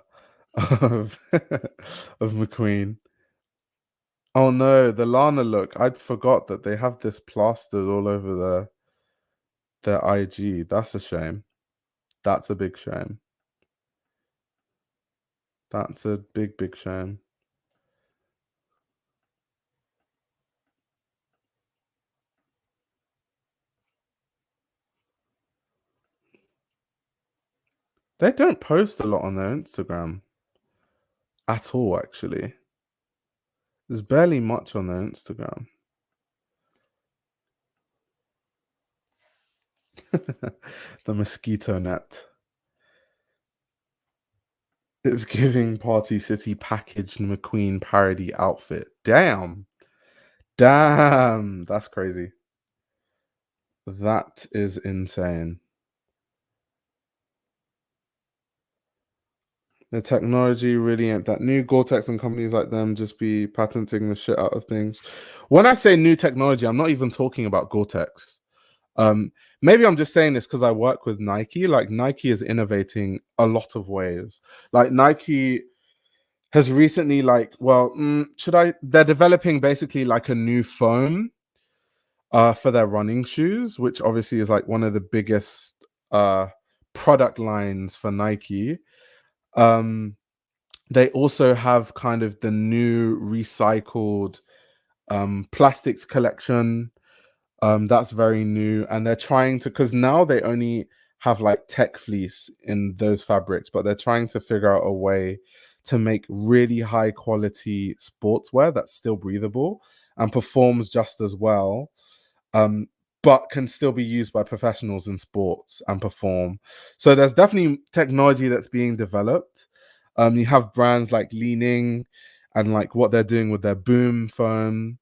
of of McQueen. Oh no, the Lana look. I'd forgot that they have this plastered all over their IG. That's a shame. That's a big shame. That's a big shame. They don't post a lot on their Instagram at all, actually. There's barely much on their Instagram. The mosquito net. It's giving Party City packaged McQueen parody outfit. Damn. Damn. That's crazy. That is insane. The technology really ain't that new. Gore-Tex and companies like them just be patenting the shit out of things. When I say new technology, I'm not even talking about Gore-Tex. Maybe I'm just saying this because I work with Nike. Like Nike is innovating a lot of ways. Like Nike has recently, like, well, should I? They're developing basically like a new foam for their running shoes, which obviously is like one of the biggest product lines for Nike. Um, they also have kind of the new recycled plastics collection. That's very new, and they're trying to, because now they only have like tech fleece in those fabrics, but they're trying to figure out a way to make really high quality sportswear that's still breathable and performs just as well, um, but can still be used by professionals in sports and perform. So there's definitely technology that's being developed. You have brands like Leaning and like what they're doing with their Boom foam,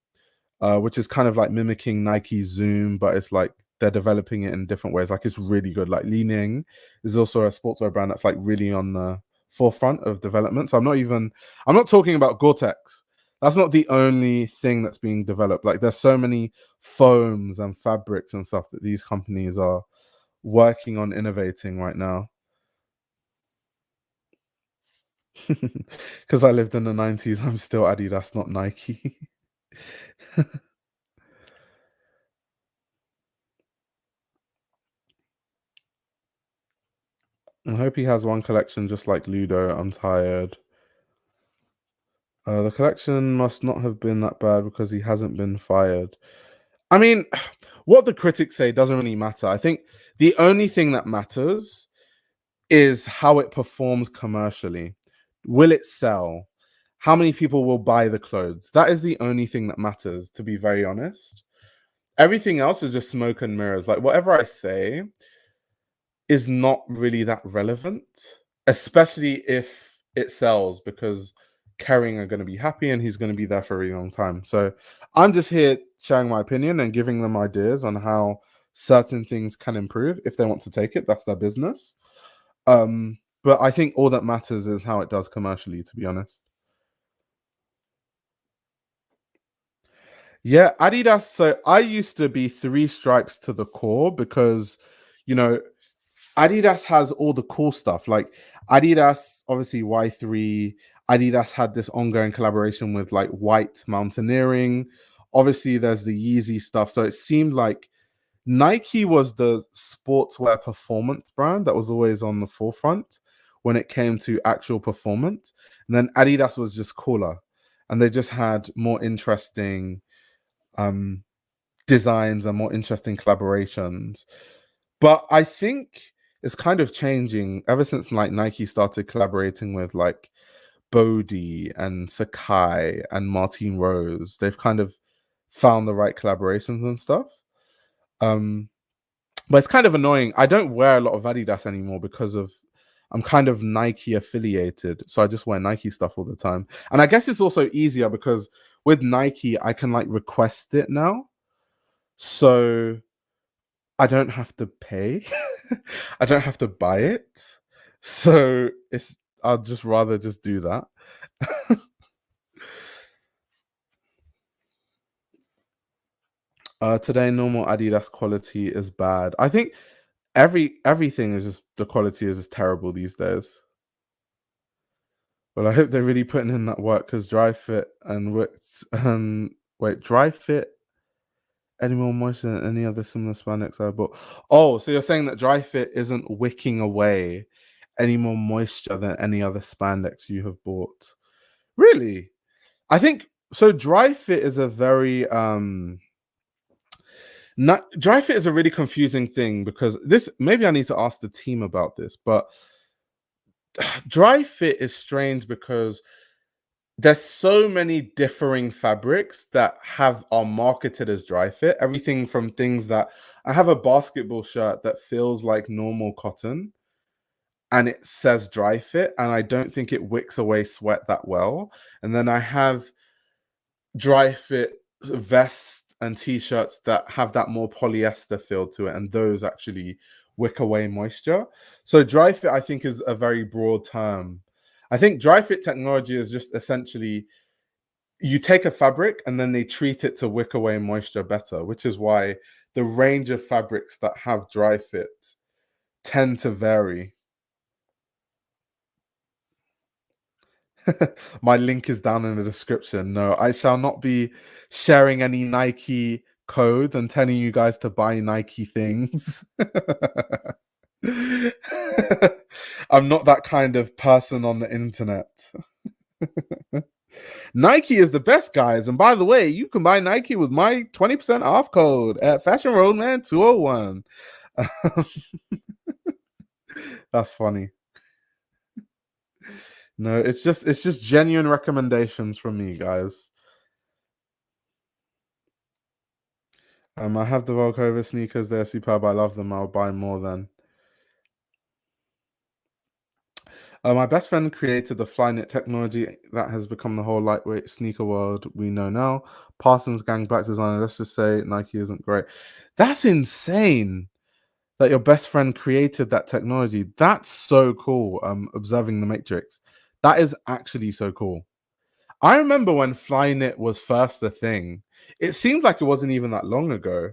which is kind of like mimicking Nike Zoom, but it's like they're developing it in different ways. Like it's really good. Like Leaning is also a sportswear brand that's like really on the forefront of development. So I'm not talking about Gore-Tex. That's not the only thing that's being developed. Like there's so many foams and fabrics and stuff that these companies are working on innovating right now. Because I lived in the 90s, I'm still Adidas, not Nike. I hope he has one collection just like Ludo. I'm tired. The collection must not have been that bad because he hasn't been fired. I mean, what the critics say doesn't really matter. I think the only thing that matters is how it performs commercially. Will it sell? How many people will buy the clothes? That is the only thing that matters, to be very honest. Everything else is just smoke and mirrors. Like whatever I say is not really that relevant, especially if it sells, because Kerring are going to be happy and he's going to be there for a really long time. So I'm just here sharing my opinion and giving them ideas on how certain things can improve. If they want to take it, that's their business. But I think all that matters is how it does commercially, to be honest. Yeah, Adidas. So I used to be three stripes to the core because, you know, Adidas has all the cool stuff. Like Adidas, obviously Y3. Adidas had this ongoing collaboration with like White Mountaineering. Obviously, there's the Yeezy stuff. So it seemed like Nike was the sportswear performance brand that was always on the forefront when it came to actual performance. And then Adidas was just cooler. And they just had more interesting um, designs and more interesting collaborations. But I think it's kind of changing ever since like Nike started collaborating with like Bodhi and Sakai and Martine Rose. They've kind of found the right collaborations and stuff. Um, but it's kind of annoying. I don't wear a lot of Adidas anymore because of I'm kind of Nike affiliated, so I just wear Nike stuff all the time. And I guess it's also easier because with Nike I can like request it now, so I don't have to pay. I don't have to buy it, so it's I'd just rather just do that. Today, normal Adidas quality is bad. I think everything is just the quality is just terrible these days. Well, I hope they're really putting in that work because dry fit and wait, dry fit any more moisture than any other similar spandex I bought. Oh, so you're saying that dry fit isn't wicking away any more moisture than any other spandex you have bought? Really? I think so. Dry fit is a very not dry fit is a really confusing thing because this maybe I need to ask the team about this, but dry fit is strange because there's so many differing fabrics that are marketed as dry fit. Everything from things that I have a basketball shirt that feels like normal cotton and it says dry fit, and I don't think it wicks away sweat that well. And then I have dry fit vests and t-shirts that have that more polyester feel to it, and those actually wick away moisture. So dry fit I think is a very broad term. I think dry fit technology is just essentially you take a fabric and then they treat it to wick away moisture better, which is why the range of fabrics that have dry fit tend to vary. My link is down in the description. No, I shall not be sharing any Nike codes and telling you guys to buy Nike things. I'm not that kind of person on the internet. Nike is the best, guys. And by the way, you can buy Nike with my 20% off code at Fashion Roadman 201. That's funny. No, it's just genuine recommendations from me, guys. I have the Volkova sneakers. They're superb. I love them. I'll buy more then. My best friend created the Flyknit technology that has become the whole lightweight sneaker world we know now. Parsons Gang Black designer. Let's just say Nike isn't great. That's insane that your best friend created that technology. That's so cool. Observing the Matrix. That is actually so cool. I remember when Flyknit was first a thing. It seems like it wasn't even that long ago,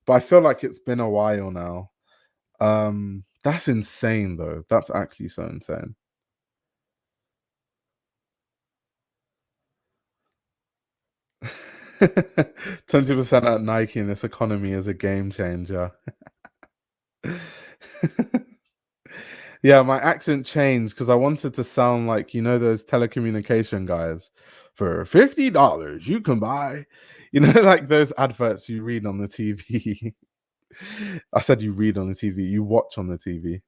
but I feel like it's been a while now. That's insane though. That's actually so insane. 20% at Nike in this economy is a game changer. Yeah, my accent changed because I wanted to sound like those telecommunication guys. For $50, you can buy, like those adverts you read on the TV. I said you read on the TV, you watch on the TV.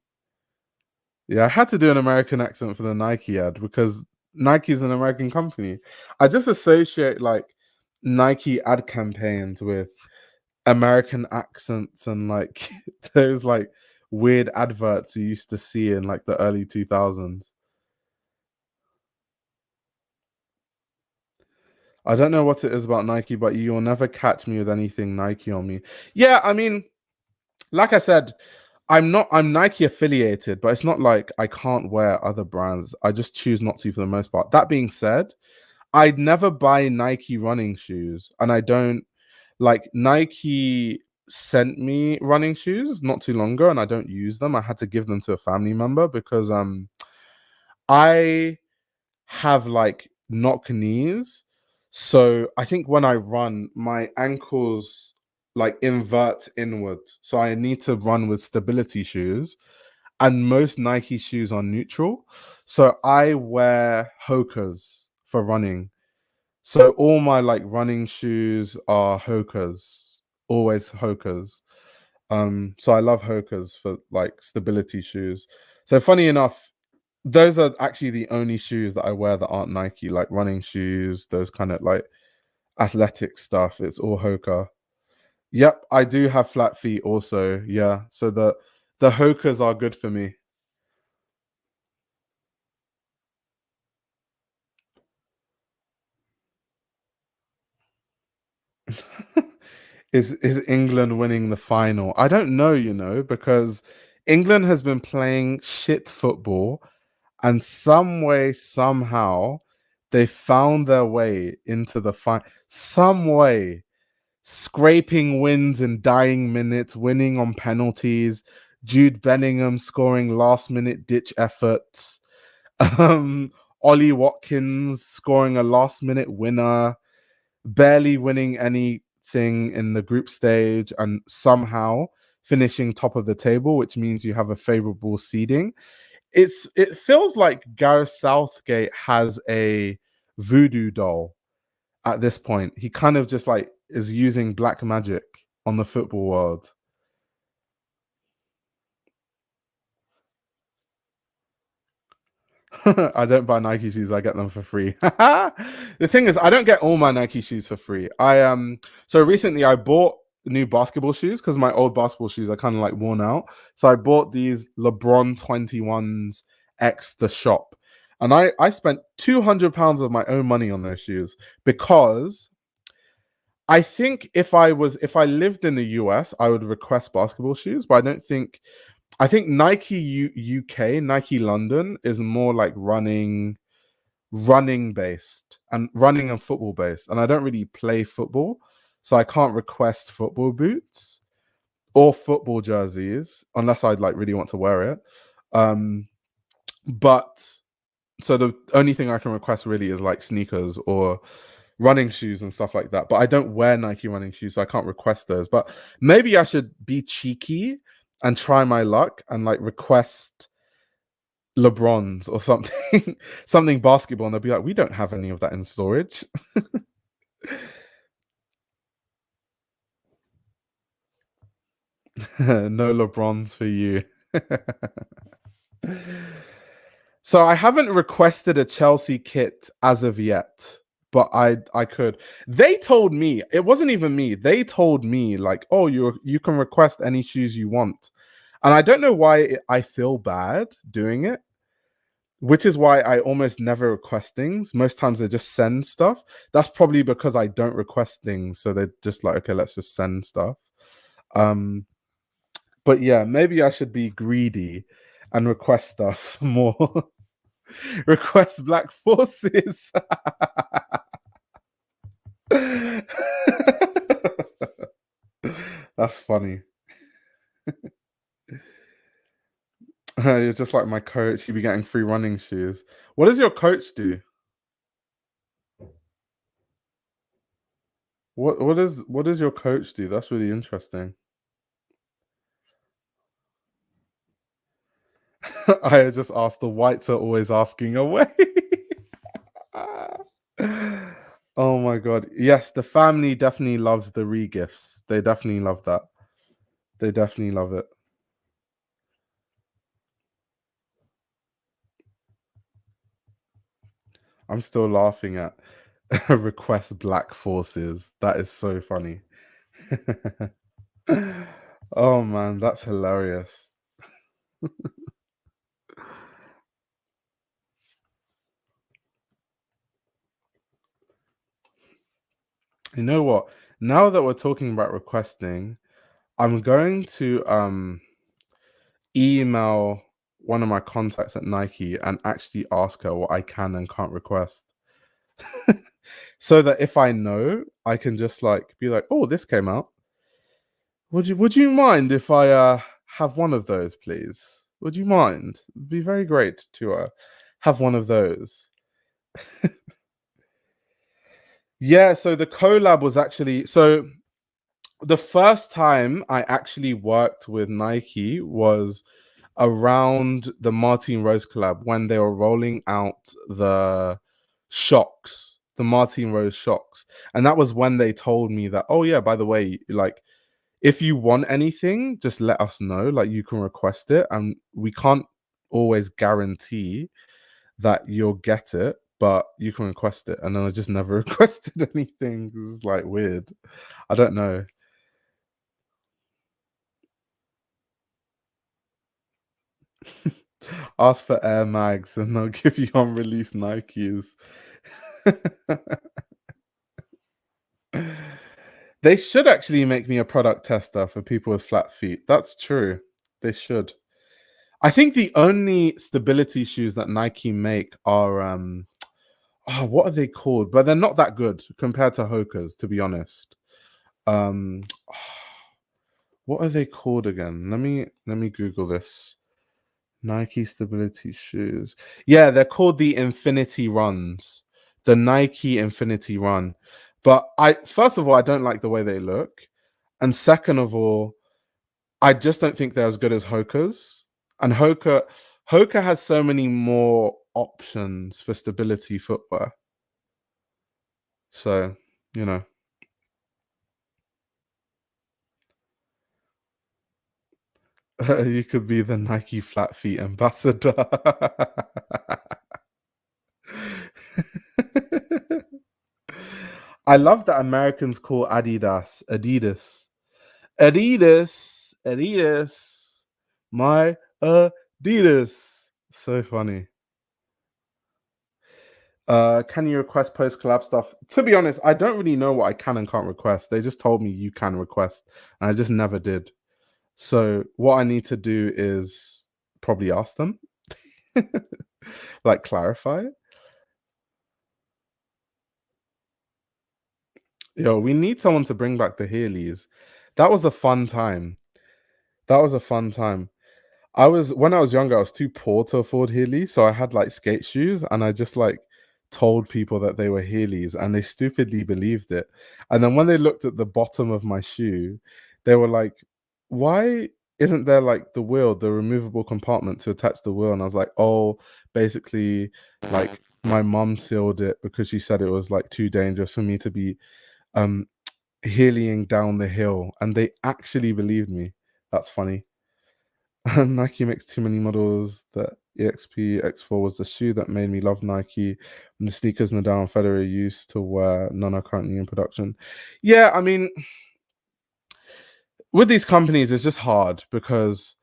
Yeah, I had to do an American accent for the Nike ad because Nike is an American company. I just associate like Nike ad campaigns with American accents and like those like weird adverts you used to see in like the early 2000s. I don't know what it is about Nike, but you'll never catch me with anything Nike on me. Yeah, I mean, like I said, I'm Nike affiliated, but it's not like I can't wear other brands. I just choose not to for the most part. That being said, I'd never buy Nike running shoes, and I don't like Nike sent me running shoes not too long ago, and I don't use them. I had to give them to a family member because I have like knock knees. So I think when I run, my ankles like invert inwards. So I need to run with stability shoes. And most Nike shoes are neutral. So I wear Hokas for running. So all my like running shoes are Hokas, always Hokas. So I love Hokas for like stability shoes. So funny enough, those are actually the only shoes that I wear that aren't Nike, like running shoes, those kind of like athletic stuff. It's all Hoka. Yep, I do have flat feet also. Yeah. So the Hokas are good for me. Is England winning the final? I don't know, because England has been playing shit football, and some way, somehow, they found their way into the final. Some way, scraping wins in dying minutes, winning on penalties. Jude Bellingham scoring last minute ditch efforts. Um, Ollie Watkins scoring a last minute winner, barely winning anything in the group stage, and somehow finishing top of the table, which means you have a favorable seeding. It feels like Gareth Southgate has a voodoo doll at this point. He kind of just like is using black magic on the football world. I don't buy Nike shoes, I get them for free. The thing is, I don't get all my Nike shoes for free. So recently I bought new basketball shoes because my old basketball shoes are kind of like worn out. So I bought these LeBron 21s X the shop. And I spent £200 of my own money on those shoes because I think if I lived in the US, I would request basketball shoes, but I think Nike UK, Nike London is more like running based and running and football based. And I don't really play football, so I can't request football boots or football jerseys unless I'd like really want to wear it. Um, but so the only thing I can request really is like sneakers or running shoes and stuff like that. But I don't wear Nike running shoes, so I can't request those. But maybe I should be cheeky and try my luck and like request LeBrons or something, something basketball, and they'll be like, "We don't have any of that in storage." No LeBrons for you. So I haven't requested a Chelsea kit as of yet, but I could. They told me, it wasn't even me. They told me like, "Oh, you can request any shoes you want." And I don't know why I feel bad doing it, which is why I almost never request things. Most times they just send stuff. That's probably because I don't request things, so they're just like, "Okay, let's just send stuff." Um but yeah, maybe I should be greedy and request stuff more. Request black forces. That's funny. You're just like my coach. You be getting free running shoes. What does your coach do? What does your coach do? That's really interesting. I just asked. The whites are always asking away. Oh my god. Yes, the family definitely loves the re-gifts. They definitely love that. They definitely love it. I'm still laughing at request black forces. That is so funny. Oh man, that's hilarious. You know what? Now that we're talking about requesting, I'm going to email one of my contacts at Nike and actually ask her what I can and can't request. So that if I know, I can just like be like, "Oh, this came out. Would you mind if I have one of those, please? Would you mind? It'd be very great to have one of those." Yeah, so the collab was actually, so the first time I actually worked with Nike was around the Martin Rose collab when they were rolling out the shocks, the Martin Rose shocks. And that was when they told me that, oh yeah, by the way, like if you want anything, just let us know. Like you can request it, and we can't always guarantee that you'll get it, but you can request it. And then I just never requested anything. This is like weird. I don't know. Ask for Air Mags and they'll give you unreleased Nikes. They should actually make me a product tester for people with flat feet. That's true. They should. I think the only stability shoes that Nike make are what are they called? But they're not that good compared to Hoka's, to be honest. Um what are they called again? Let me Google this. Nike stability shoes. Yeah, they're called the Infinity Runs. The Nike Infinity Run. But I first of all, I don't like the way they look. And second of all, I just don't think they're as good as Hoka's. And Hoka has so many more options for stability footwear. So, you know. You could be the Nike flat feet ambassador. I love that Americans call Adidas Adidas. Adidas, my Adidas. So funny. Can you request post collab stuff? To be honest, I don't really know what I can and can't request. They just told me you can request, and I just never did. So what I need to do is probably ask them, like clarify. Yo, we need someone to bring back the Heelys. That was a fun time. That was a fun time. When I was younger, I was too poor to afford Heelys, so I had like skate shoes, and I just like told people that they were Heelys, and they stupidly believed it. And then when they looked at the bottom of my shoe, they were like, "Why isn't there like the wheel, the removable compartment to attach the wheel?" And I was like, "Oh, basically, like my mum sealed it because she said it was like too dangerous for me to be um heelying down the hill," and they actually believed me. That's funny. Nike makes too many models. The EXP X4 was the shoe that made me love Nike. And the sneakers Nadal and Federer used to wear, none are currently in production. Yeah, I mean, with these companies, it's just hard because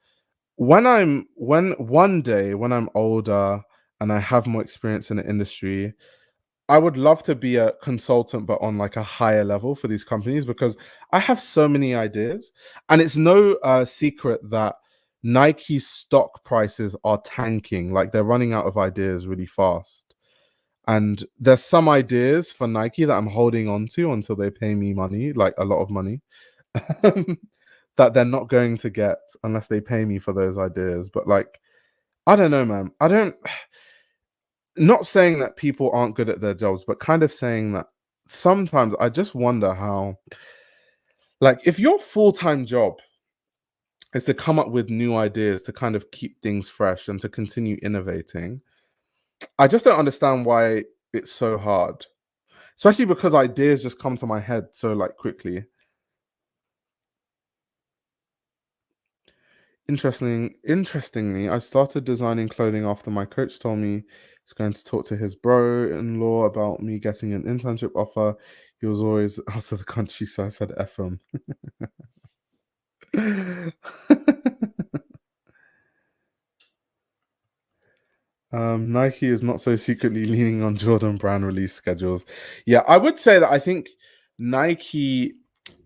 when one day when I'm older and I have more experience in the industry, I would love to be a consultant, but on like a higher level for these companies because I have so many ideas, and it's no secret that Nike's stock prices are tanking. Like they're running out of ideas really fast, and there's some ideas for Nike that I'm holding on to until they pay me money, like a lot of money, that they're not going to get unless they pay me for those ideas. But like, I don't know, man. I don't. Not saying that people aren't good at their jobs, but kind of saying that sometimes I just wonder how, like, if your full-time job is to come up with new ideas to kind of keep things fresh and to continue innovating, I just don't understand why it's so hard, especially because ideas just come to my head so like quickly. Interestingly, I started designing clothing after my coach told me he's going to talk to his bro-in-law about me getting an internship offer. He was always out of the country, so I said F him. Nike is not so secretly leaning on Jordan Brand release schedules. Yeah, I would say that I think Nike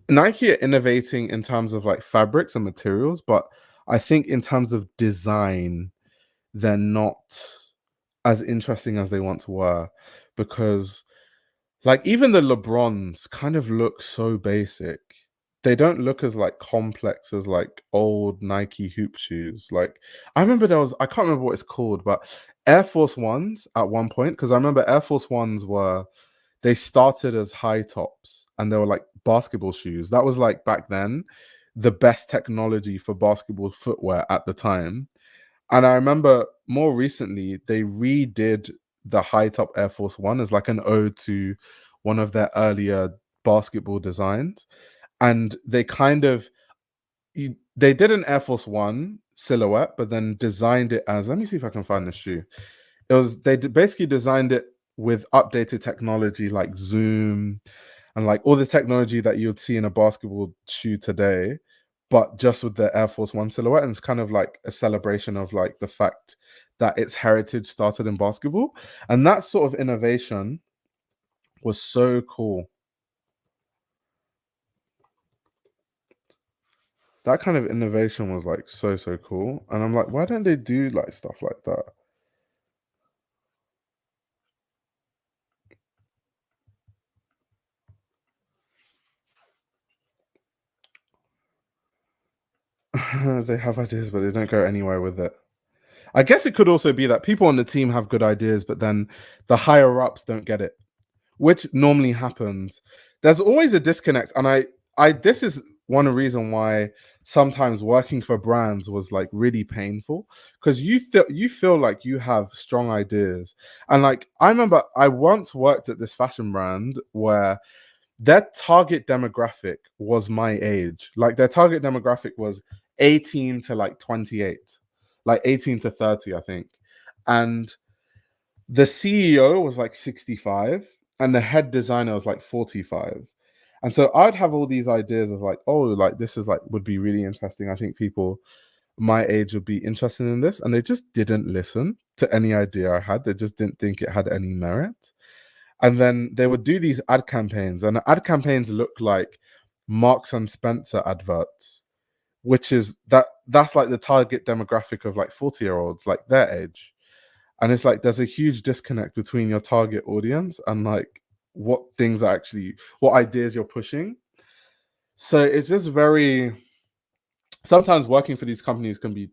Nike are innovating in terms of like fabrics and materials, but I think in terms of design, they're not as interesting as they once were because like even the LeBrons kind of look so basic. They don't look as like complex as like old Nike hoop shoes. Like I remember I can't remember what it's called, but Air Force Ones at one point, because I remember Air Force Ones they started as high tops and they were like basketball shoes. That was like back then the best technology for basketball footwear at the time. And I remember more recently they redid the high top Air Force One as like an ode to one of their earlier basketball designs. And they kind of they did an Air Force One silhouette, but then designed it as, let me see if I can find the shoe. It was basically designed it with updated technology like Zoom and like all the technology that you'd see in a basketball shoe today, but just with the Air Force One silhouette. And it's kind of like a celebration of like the fact that its heritage started in basketball. And that sort of innovation was so cool. That kind of innovation was like so cool. And I'm like, why don't they do like stuff like that? They have ideas, but they don't go anywhere with it. I guess it could also be that people on the team have good ideas, but then the higher ups don't get it, which normally happens. There's always a disconnect, and I this is one reason why sometimes working for brands was like really painful, because you feel like you have strong ideas. And like I remember I once worked at this fashion brand where their target demographic was my age. Like their target demographic was 18 to like 28, like 18 to 30, I think. And the CEO was like 65 and the head designer was like 45. And so I'd have all these ideas of like, oh, like this is like would be really interesting. I think people my age would be interested in this. And they just didn't listen to any idea I had. They just didn't think it had any merit. And then they would do these ad campaigns, and the ad campaigns look like Marks and Spencer adverts, which is that's like the target demographic of like 40-year-olds, like their age. And it's like there's a huge disconnect between your target audience and like what things are actually what ideas you're pushing. So it's just very sometimes working for these companies can be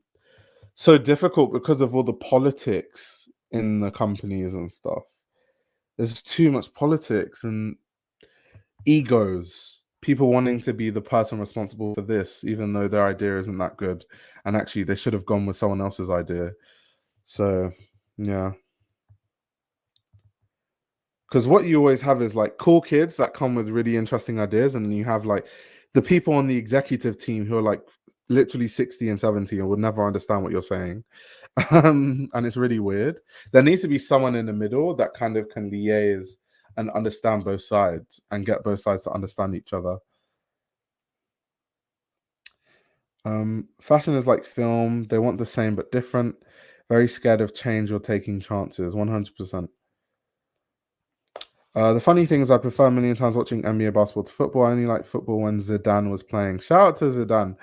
so difficult because of all the politics in the companies and stuff. There's too much politics and egos, people wanting to be the person responsible for this, even though their idea isn't that good. And actually, they should have gone with someone else's idea. So, yeah. Because what you always have is like cool kids that come with really interesting ideas. And then you have like the people on the executive team who are like literally 60 and 70 and would never understand what you're saying. And it's really weird. There needs to be someone in the middle that kind of can liaise and understand both sides and get both sides to understand each other. Fashion is like film. They want the same but different. Very scared of change or taking chances. 100%. The funny thing is, I prefer a million times watching NBA basketball to football. I only like football when Zidane was playing. Shout out to Zidane.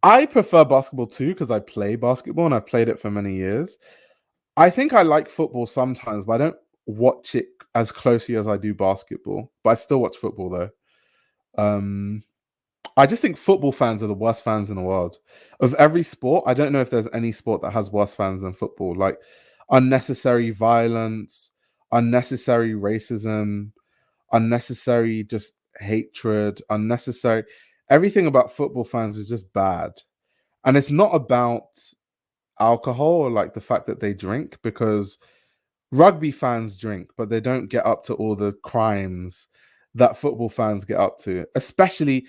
I prefer basketball too because I play basketball and I played it for many years. I think I like football sometimes, but I don't watch it as closely as I do basketball. But I still watch football though. I just think football fans are the worst fans in the world. Of every sport, I don't know if there's any sport that has worse fans than football. Like unnecessary violence, unnecessary racism, unnecessary just hatred, unnecessary everything about football fans is just bad. And it's not about alcohol or like the fact that they drink, because rugby fans drink, but they don't get up to all the crimes that football fans get up to. Especially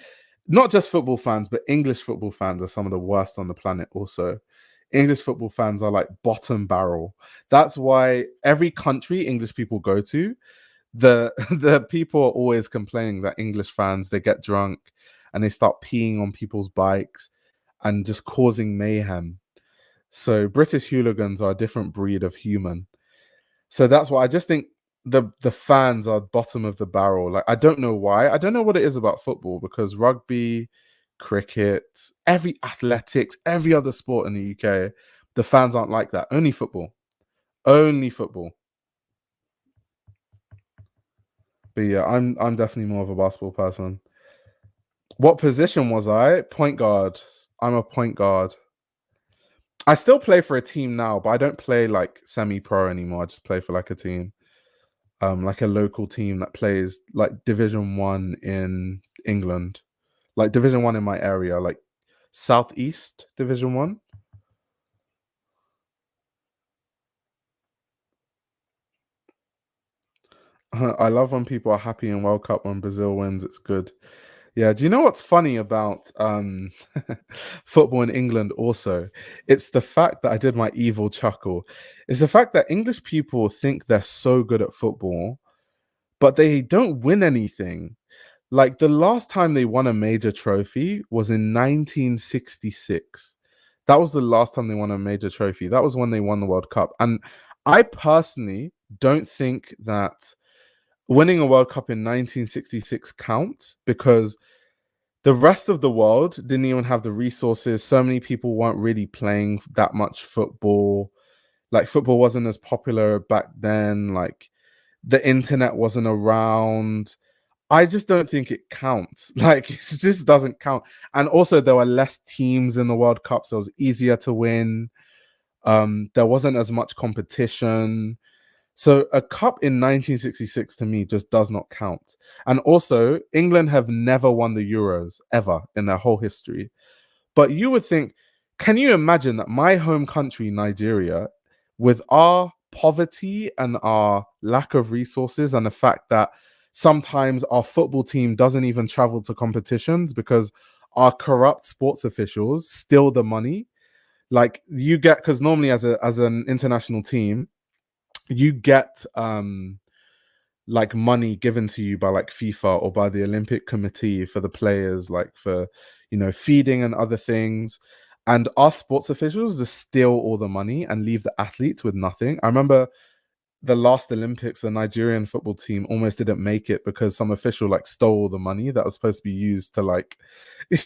not just football fans, but English football fans are some of the worst on the planet also. English football fans are like bottom barrel. That's why every country English people go to, the the people are always complaining that English fans, they get drunk and they start peeing on people's bikes and just causing mayhem. So British hooligans are a different breed of human. So that's why I just think the fans are bottom of the barrel. Like I don't know why. I don't know what it is about football, because rugby, cricket, every athletics, every other sport in the UK, the fans aren't like that. Only football. Only football. But yeah, I'm definitely more of a basketball person. What position was I? Point guard. I'm a point guard. I still play for a team now, but I don't play like semi-pro anymore. I just play for like a team. like a local team that plays like Division One in England, like Division One in my area, like Southeast Division One. I love when people are happy in World Cup when Brazil wins. It's good. Yeah. Do you know what's funny about football in England? Also, it's the fact that I did my evil chuckle. It's the fact that English people think they're so good at football, but they don't win anything. Like the last time they won a major trophy was in 1966. That was the last time they won a major trophy. That was when they won the World Cup. And I personally don't think that winning a World Cup in 1966 counts because the rest of the world didn't even have the resources. So many people weren't really playing that much football. Like football wasn't as popular back then. Like the internet wasn't around. I just don't think it counts. Like it just doesn't count. And also there were less teams in the World Cup, so it was easier to win. There wasn't as much competition. So a cup in 1966 to me just does not count. And also, England have never won the Euros ever in their whole history. But you would think, can you imagine that my home country, Nigeria, with our poverty and our lack of resources and the fact that sometimes our football team doesn't even travel to competitions because our corrupt sports officials steal the money. Like you get, because normally as an international team, you get like money given to you by like FIFA or by the Olympic Committee for the players, like for feeding and other things. And our sports officials just steal all the money and leave the athletes with nothing. I remember the last Olympics, the Nigerian football team almost didn't make it because some official like stole the money that was supposed to be used to like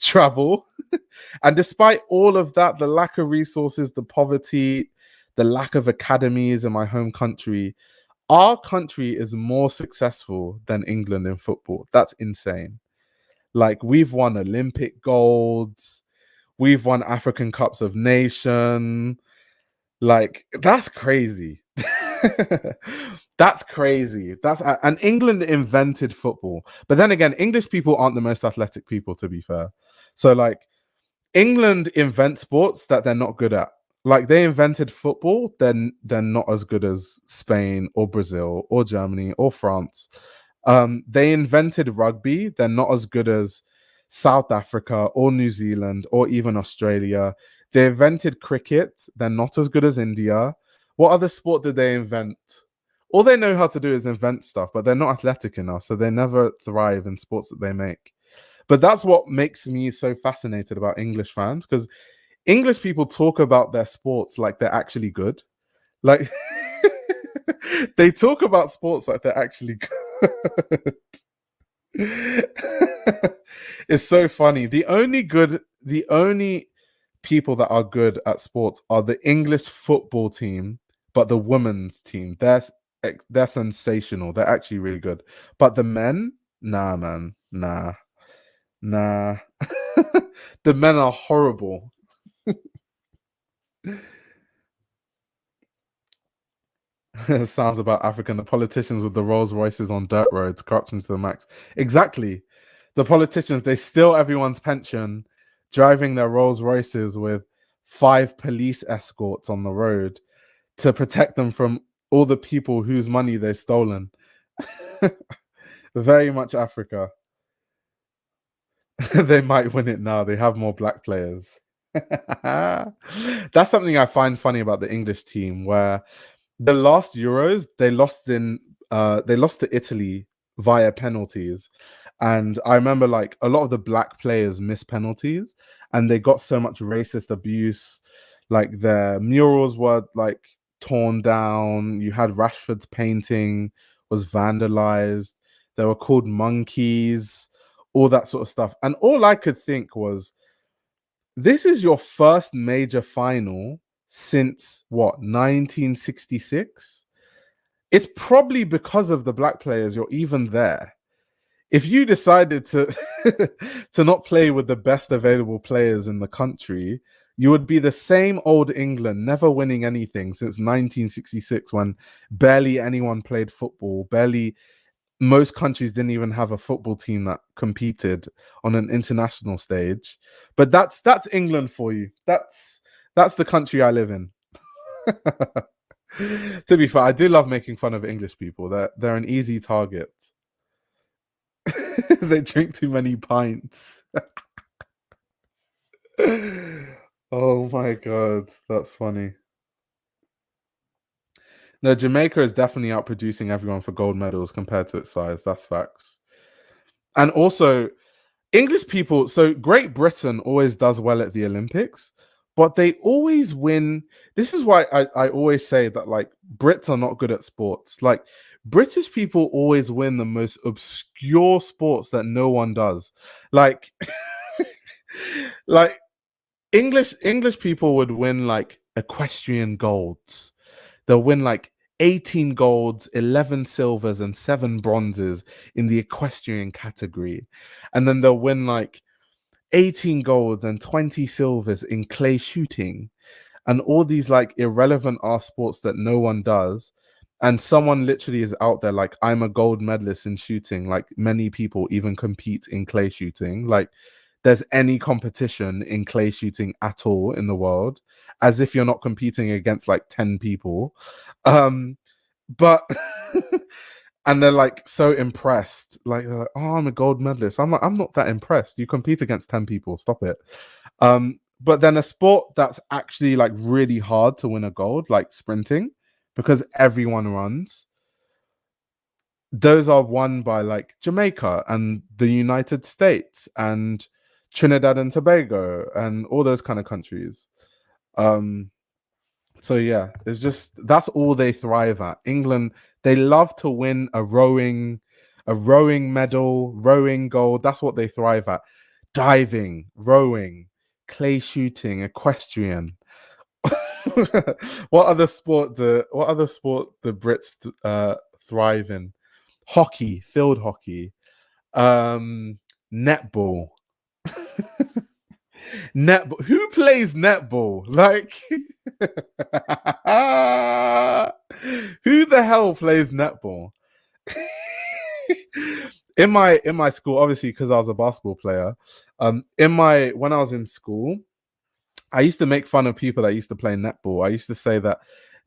travel. And despite all of that, the lack of resources, the poverty, the lack of academies in my home country, our country is more successful than England in football. That's insane. Like we've won Olympic golds, we've won African Cups of Nation. Like that's crazy. That's crazy. And England invented football. But then again, English people aren't the most athletic people, to be fair. So like England invent sports that they're not good at. Like they invented football, then they're not as good as Spain or Brazil or Germany or France. They invented rugby, they're not as good as South Africa or New Zealand or even Australia. They invented cricket, they're not as good as India. What other sport did they invent? All they know how to do is invent stuff, but they're not athletic enough, so they never thrive in sports that they make. But that's what makes me so fascinated about English fans, because English people talk about their sports like they're actually good. Like they talk about sports like they're actually good. It's so funny. The only people that are good at sports are the English football team, but the women's team, they're sensational. They're actually really good. But the men, nah, man, nah. The men are horrible. Sounds about African. The politicians with the Rolls Royces on dirt roads, corruption to the max. Exactly. The politicians, they steal everyone's pension, driving their Rolls Royces with 5 police escorts on the road to protect them from all the people whose money they've stolen. Very much Africa. They might win it now. They have more black players. That's something I find funny about the English team, where the last Euros they lost to Italy via penalties. And I remember like a lot of the black players missed penalties and they got so much racist abuse. Like their murals were like torn down. You had Rashford's painting was vandalized. They were called monkeys, all that sort of stuff. And all I could think was, this is your first major final since what, 1966? It's probably because of the black players you're even there. If you decided to to not play with the best available players in the country, You would be the same old England, never winning anything since 1966, when barely anyone played football. Barely, most countries didn't even have a football team that competed on an international stage. But that's England for you. That's the country I live in. To be fair, I do love making fun of English people. They're an easy target. They drink too many pints. Oh my god, that's funny. No, Jamaica is definitely outproducing everyone for gold medals compared to its size. That's facts. And also, English people, so Great Britain always does well at the Olympics, but they always win. This is why I always say that, like, Brits are not good at sports. Like, British people always win the most obscure sports that no one does. Like, like English people would win like equestrian golds. They'll win like 18 golds, 11 silvers, and 7 bronzes in the equestrian category. And then they'll win like 18 golds and 20 silvers in clay shooting, and all these like irrelevant ass sports that no one does. And someone literally is out there like, I'm a gold medalist in shooting. Like, many people even compete in clay shooting. Like, there's any competition in clay shooting at all in the world, as if you're not competing against like 10 people. But and they're like so impressed, like, they're like, oh, I'm a gold medalist. I'm like, I'm not that impressed. You compete against 10 people, stop it. But then a sport that's actually like really hard to win a gold, like sprinting, because everyone runs, those are won by like Jamaica and the United States and Trinidad and Tobago and all those kind of countries. So yeah, it's just, that's all they thrive at. England, they love to win a rowing medal, rowing gold. That's what they thrive at. Diving, rowing, clay shooting, equestrian. What other sport the Brits thrive in? Hockey, field hockey, netball. Netball. Who plays netball? Like, who the hell plays netball? in my school, obviously, because I was a basketball player. When I was in school, I used to make fun of people that used to play netball. I used to say that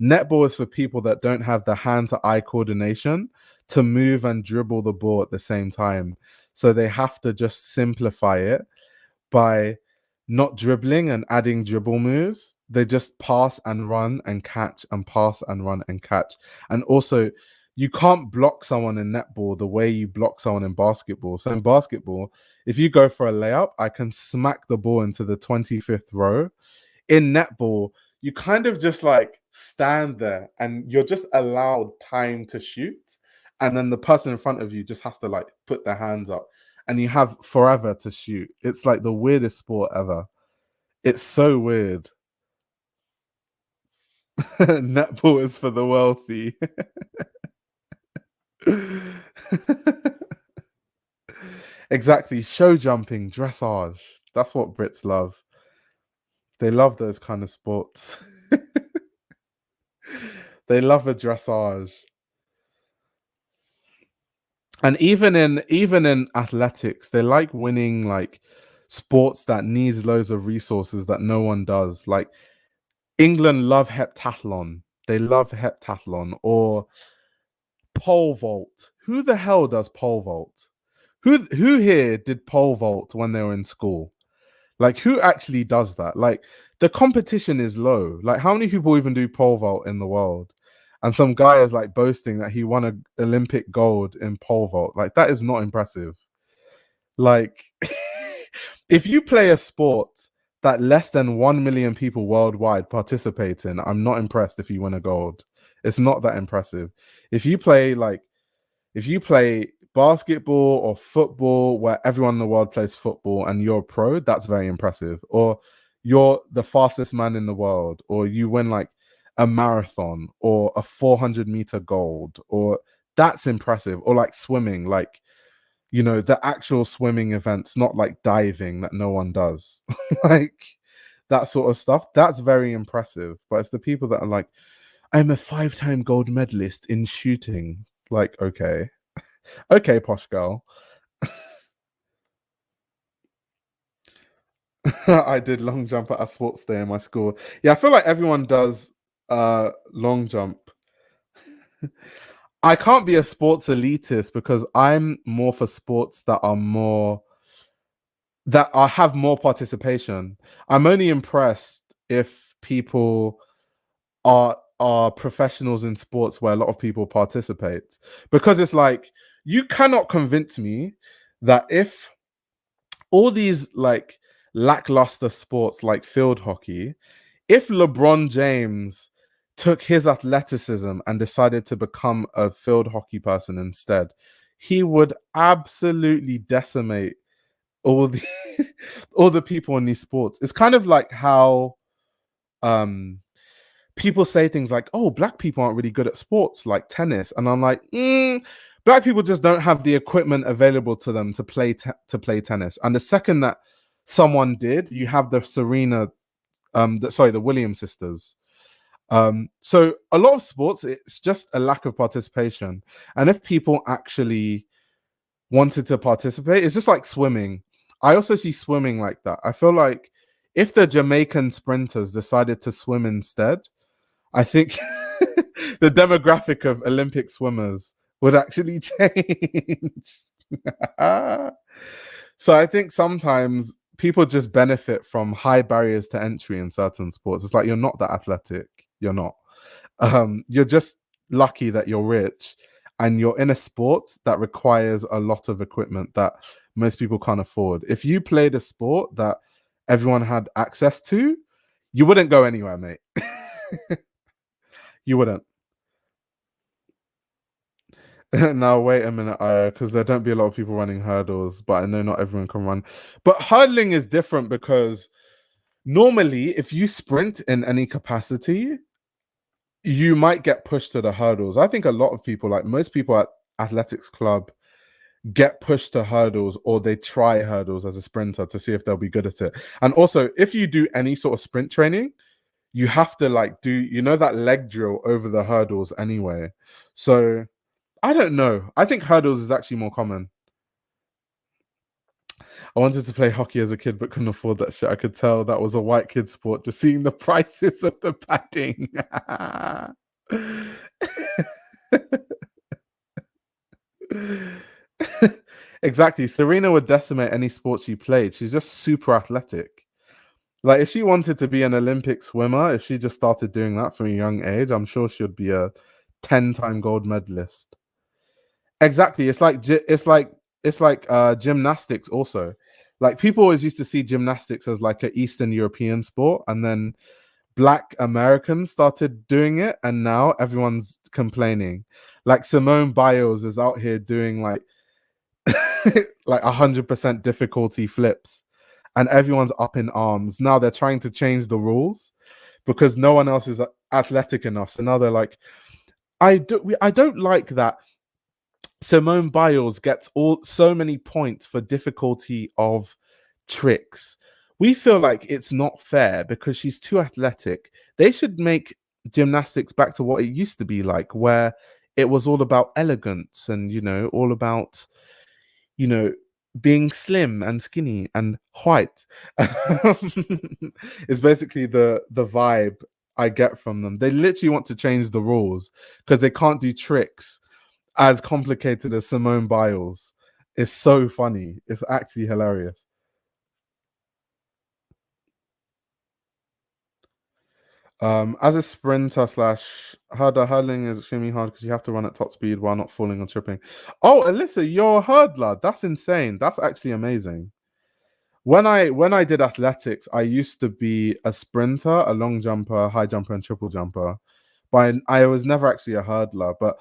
netball is for people that don't have the hand-to-eye coordination to move and dribble the ball at the same time. So they have to just simplify it by not dribbling and adding dribble moves. They just pass and run and catch and pass and run and catch. And also, you can't block someone in netball the way you block someone in basketball. So in basketball, if you go for a layup, I can smack the ball into the 25th row. In netball, you kind of just like stand there and you're just allowed time to shoot. And then the person in front of you just has to like put their hands up and you have forever to shoot. It's like the weirdest sport ever. It's so weird. Netball is for the wealthy. Exactly. Show jumping, dressage. That's what Brits love. They love those kind of sports. They love a dressage. And even in athletics, they like winning like sports that needs loads of resources that no one does. Like, England love heptathlon. They love heptathlon or pole vault. Who the hell does pole vault? Who here did pole vault when they were in school? Like, who actually does that? Like, the competition is low. Like, how many people even do pole vault in the world? And some guy is like boasting that he won an Olympic gold in pole vault. Like, that is not impressive. Like, if you play a sport that less than 1 million people worldwide participate in, I'm not impressed if you win a gold. It's not that impressive. If you play basketball or football where everyone in the world plays football and you're a pro, that's very impressive. Or you're the fastest man in the world, or you win like a marathon or a 400-meter gold, or that's impressive. Or like swimming, like, you know, the actual swimming events, not like diving that no one does. Like, that sort of stuff, that's very impressive. But it's the people that are like, I'm a 5-time gold medalist in shooting. Like, okay. Okay, posh girl. I did long jump at a sports day in my school. Yeah, I feel like everyone does long jump. I can't be a sports elitist because I'm more for sports that are more that I have more participation. I'm only impressed if people are professionals in sports where a lot of people participate, because it's like you cannot convince me that if all these like lackluster sports like field hockey, if LeBron James took his athleticism and decided to become a field hockey person instead, he would absolutely decimate all the all the people in these sports. It's kind of like how um people say things like, "Oh, black people aren't really good at sports like tennis," and I'm like, black people just don't have the equipment available to them to play tennis. And the second that someone did, you have the Serena, the Williams sisters. So a lot of sports, it's just a lack of participation. And if people actually wanted to participate, it's just like swimming. I also see swimming like that. I feel like if the Jamaican sprinters decided to swim instead, I think the demographic of Olympic swimmers would actually change. So I think sometimes people just benefit from high barriers to entry in certain sports. It's like you're not that athletic. You're not. You're just lucky that you're rich and you're in a sport that requires a lot of equipment that most people can't afford. If you played a sport that everyone had access to, you wouldn't go anywhere, mate. You wouldn't. Now wait a minute, because there don't be a lot of people running hurdles, but I know not everyone can run. But hurdling is different because normally, if you sprint in any capacity, you might get pushed to the hurdles. I think a lot of people, like most people at athletics club, get pushed to hurdles or they try hurdles as a sprinter to see if they'll be good at it. And also, if you do any sort of sprint training, you have to like do, that leg drill over the hurdles anyway. So I don't know. I think hurdles is actually more common. I wanted to play hockey as a kid, but couldn't afford that shit. I could tell that was a white kid sport just seeing the prices of the padding. Exactly. Serena would decimate any sport she played. She's just super athletic. Like if she wanted to be an Olympic swimmer, if she just started doing that from a young age, I'm sure she'd be a 10-time gold medalist. Exactly. It's like gymnastics also. Like people always used to see gymnastics as like an Eastern European sport, and then Black Americans started doing it, and now everyone's complaining. Like Simone Biles is out here doing like 100% difficulty flips, and everyone's up in arms. Now they're trying to change the rules because no one else is athletic enough. So now they're like, I don't like that Simone Biles gets so many points for difficulty of tricks. We feel like it's not fair because she's too athletic. They should make gymnastics back to what it used to be like, where it was all about elegance and all about you know being slim and skinny and white. It's basically the vibe I get from them. They literally want to change the rules because they can't do tricks as complicated as Simone Biles. It's so funny. It's actually hilarious. As a sprinter slash hurdler, hurdling is extremely hard because you have to run at top speed while not falling or tripping. Oh, Alyssa, you're a hurdler. That's insane. That's actually amazing. When I did athletics, I used to be a sprinter, a long jumper, high jumper, and triple jumper. But I was never actually a hurdler. But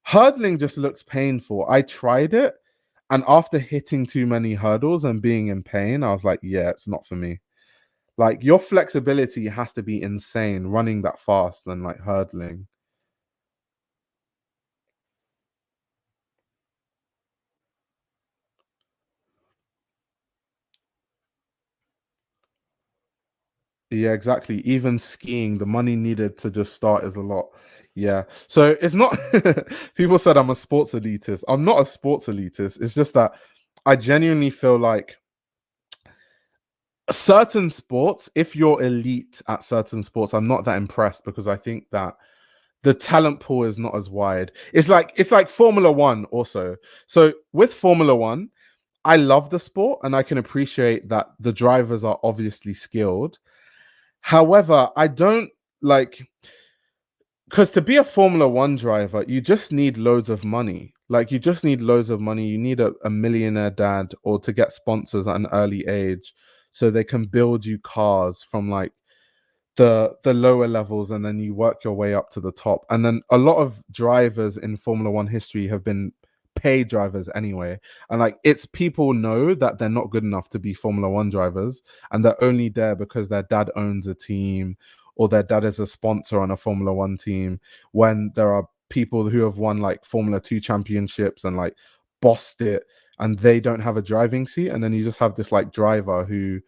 hurdling just looks painful. I tried it, and after hitting too many hurdles and being in pain, I was like, yeah, it's not for me. Like your flexibility has to be insane running that fast and like hurdling. Yeah, exactly. Even skiing, the money needed to just start is a lot. Yeah. So it's not people said I'm a sports elitist. I'm not a sports elitist. It's just that I genuinely feel like certain sports, if you're elite at certain sports, I'm not that impressed because I think that the talent pool is not as wide. It's like Formula One also. So with Formula One, I love the sport and I can appreciate that the drivers are obviously skilled. However, I don't like because to be a Formula One driver, you just need loads of money. Like you just need loads of money. You need a millionaire dad or to get sponsors at an early age so they can build you cars from like the lower levels and then you work your way up to the top. And then a lot of drivers in Formula One history have been paid drivers anyway. And like it's people know that they're not good enough to be Formula One drivers and they're only there because their dad owns a team or their dad is a sponsor on a Formula One team, when there are people who have won like Formula 2 championships and like bossed it and they don't have a driving seat. And then you just have this like driver who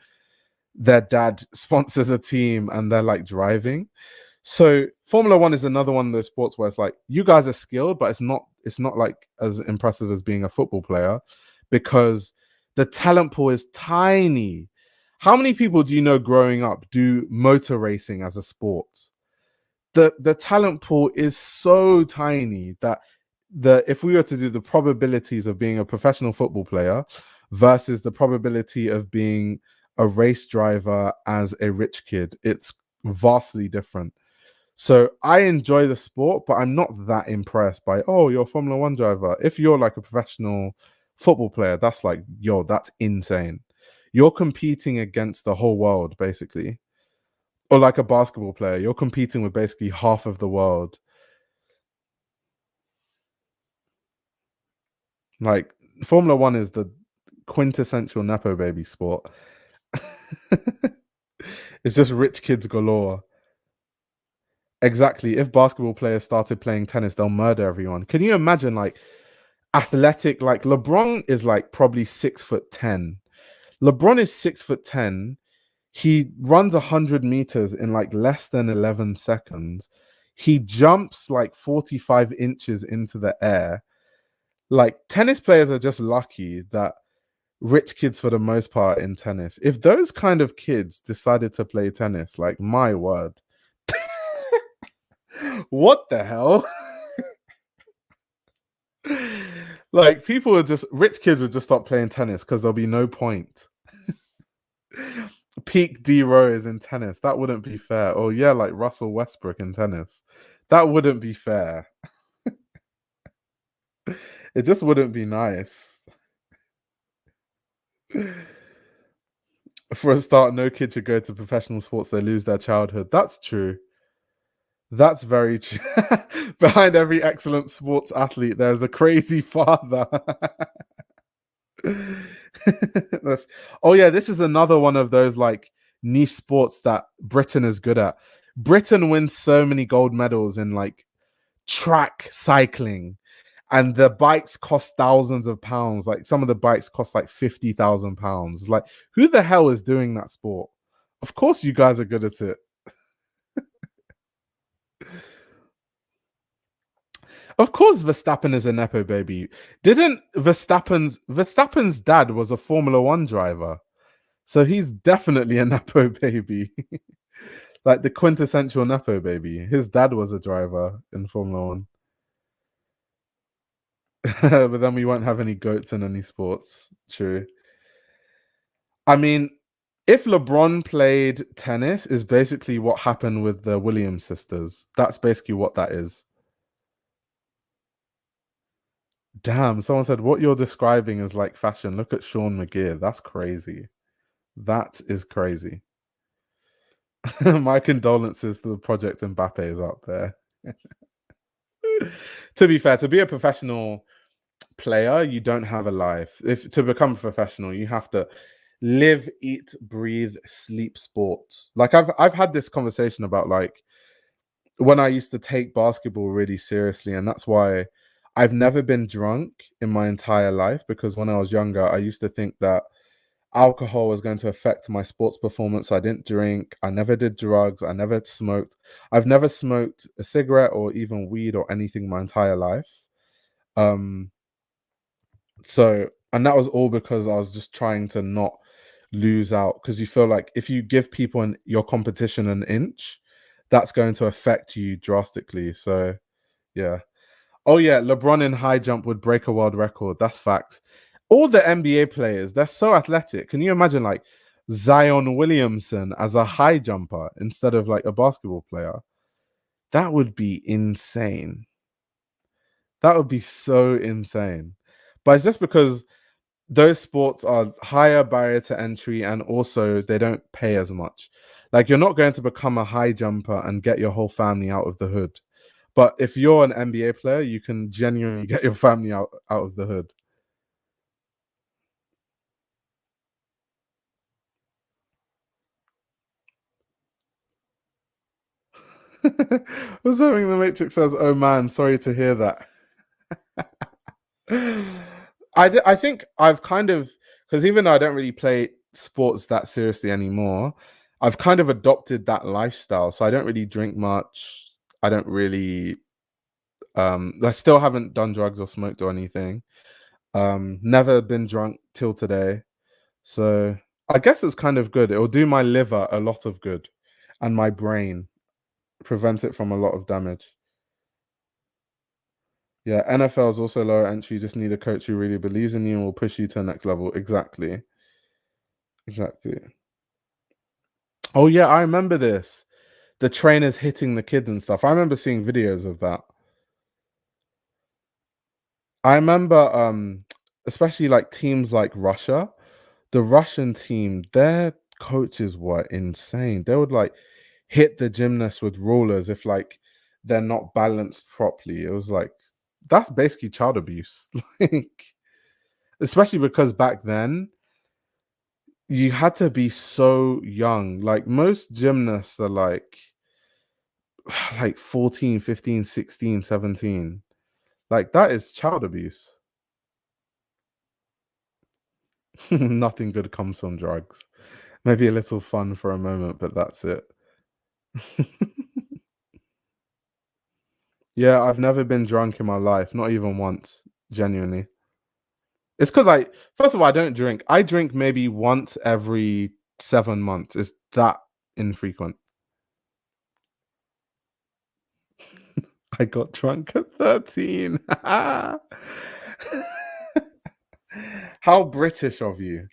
their dad sponsors a team and they're like driving. So Formula One is another one of those sports where it's like you guys are skilled, but it's not like as impressive as being a football player because the talent pool is tiny. How many people do you know growing up do motor racing as a sport? The talent pool is so tiny that if we were to do the probabilities of being a professional football player versus the probability of being a race driver as a rich kid, it's vastly different. So I enjoy the sport, but I'm not that impressed by, oh, you're a Formula One driver. If you're like a professional football player, that's like, yo, that's insane. You're competing against the whole world, basically. Or like a basketball player, you're competing with basically half of the world. Like Formula One is the quintessential Nepo baby sport. It's just rich kids galore. Exactly. If basketball players started playing tennis, they'll murder everyone. Can you imagine like athletic, like LeBron is like probably 6'10". LeBron is 6'10". He runs 100 meters in like less than 11 seconds. He jumps like 45 inches into the air. Like tennis players are just lucky that rich kids for the most part in tennis. If those kind of kids decided to play tennis, like my word. What the hell? Like people would just rich kids would just stop playing tennis because there'll be no point. Peak D Rose in tennis. That wouldn't be fair. Or yeah, like Russell Westbrook in tennis. That wouldn't be fair. It just wouldn't be nice. For a start, no kid should go to professional sports, they lose their childhood. That's true. That's very true. Behind every excellent sports athlete, there's a crazy father. Oh yeah, this is another one of those like niche sports that Britain is good at. Britain wins so many gold medals in like track cycling, and the bikes cost thousands of pounds. Like some of the bikes cost like £50,000. Like who the hell is doing that sport? Of course you guys are good at it. Of course Verstappen is a nepo baby. Didn't Verstappen's dad was a Formula One driver, so he's definitely a nepo baby. Like the quintessential nepo baby. His dad was a driver in Formula One. But then we won't have any goats in any sports. True. I mean, if LeBron played tennis, is basically what happened with the Williams sisters. That's basically what that is. Damn, someone said what you're describing is like fashion. Look at Seán McGirr. That's crazy. That is crazy. My condolences to the Project Mbappe is up there. To be fair, to be a professional player, you don't have a life. If to become a professional, you have to live, eat, breathe, sleep sports. Like I've had this conversation about like when I used to take basketball really seriously, and that's why I've never been drunk in my entire life, because when I was younger, I used to think that alcohol was going to affect my sports performance. So I didn't drink. I never did drugs. I never smoked. I've never smoked a cigarette or even weed or anything my entire life. Um, so, and that was all because I was just trying to not lose out, because you feel like if you give people your competition an inch, that's going to affect you drastically. So, yeah. Oh yeah, LeBron in high jump would break a world record. That's facts. All the NBA players, they're so athletic. Can you imagine like Zion Williamson as a high jumper instead of like a basketball player? That would be insane. That would be so insane. But it's just because those sports are higher barrier to entry, and also they don't pay as much. Like, you're not going to become a high jumper and get your whole family out of the hood. But if you're an NBA player, you can genuinely get your family out of the hood. What's something the Matrix says? Oh man, sorry to hear that. I think I've kind of, because even though I don't really play sports that seriously anymore, I've kind of adopted that lifestyle. So I don't really drink much. I don't really I still haven't done drugs or smoked or anything. Never been drunk till today. So I guess it's kind of good. It will do my liver a lot of good and my brain, prevent it from a lot of damage. Yeah, NFL is also lower entry. You just need a coach who really believes in you and will push you to the next level. Exactly. Exactly. Oh yeah, I remember this. The trainers hitting the kids and stuff. I remember seeing videos of that. I remember especially like teams like Russia. The Russian team, their coaches were insane. They would like hit the gymnasts with rollers if like they're not balanced properly. It was like, that's basically child abuse. Like, especially because back then you had to be so young. Like, most gymnasts are like like 14, 15, 16, 17. Like, that is child abuse. Nothing good comes from drugs. Maybe a little fun for a moment, but that's it. Yeah, I've never been drunk in my life, not even once, genuinely. It's because first of all, I don't drink. I drink maybe once every 7 months. It's that infrequent. I got drunk at 13. How British of you.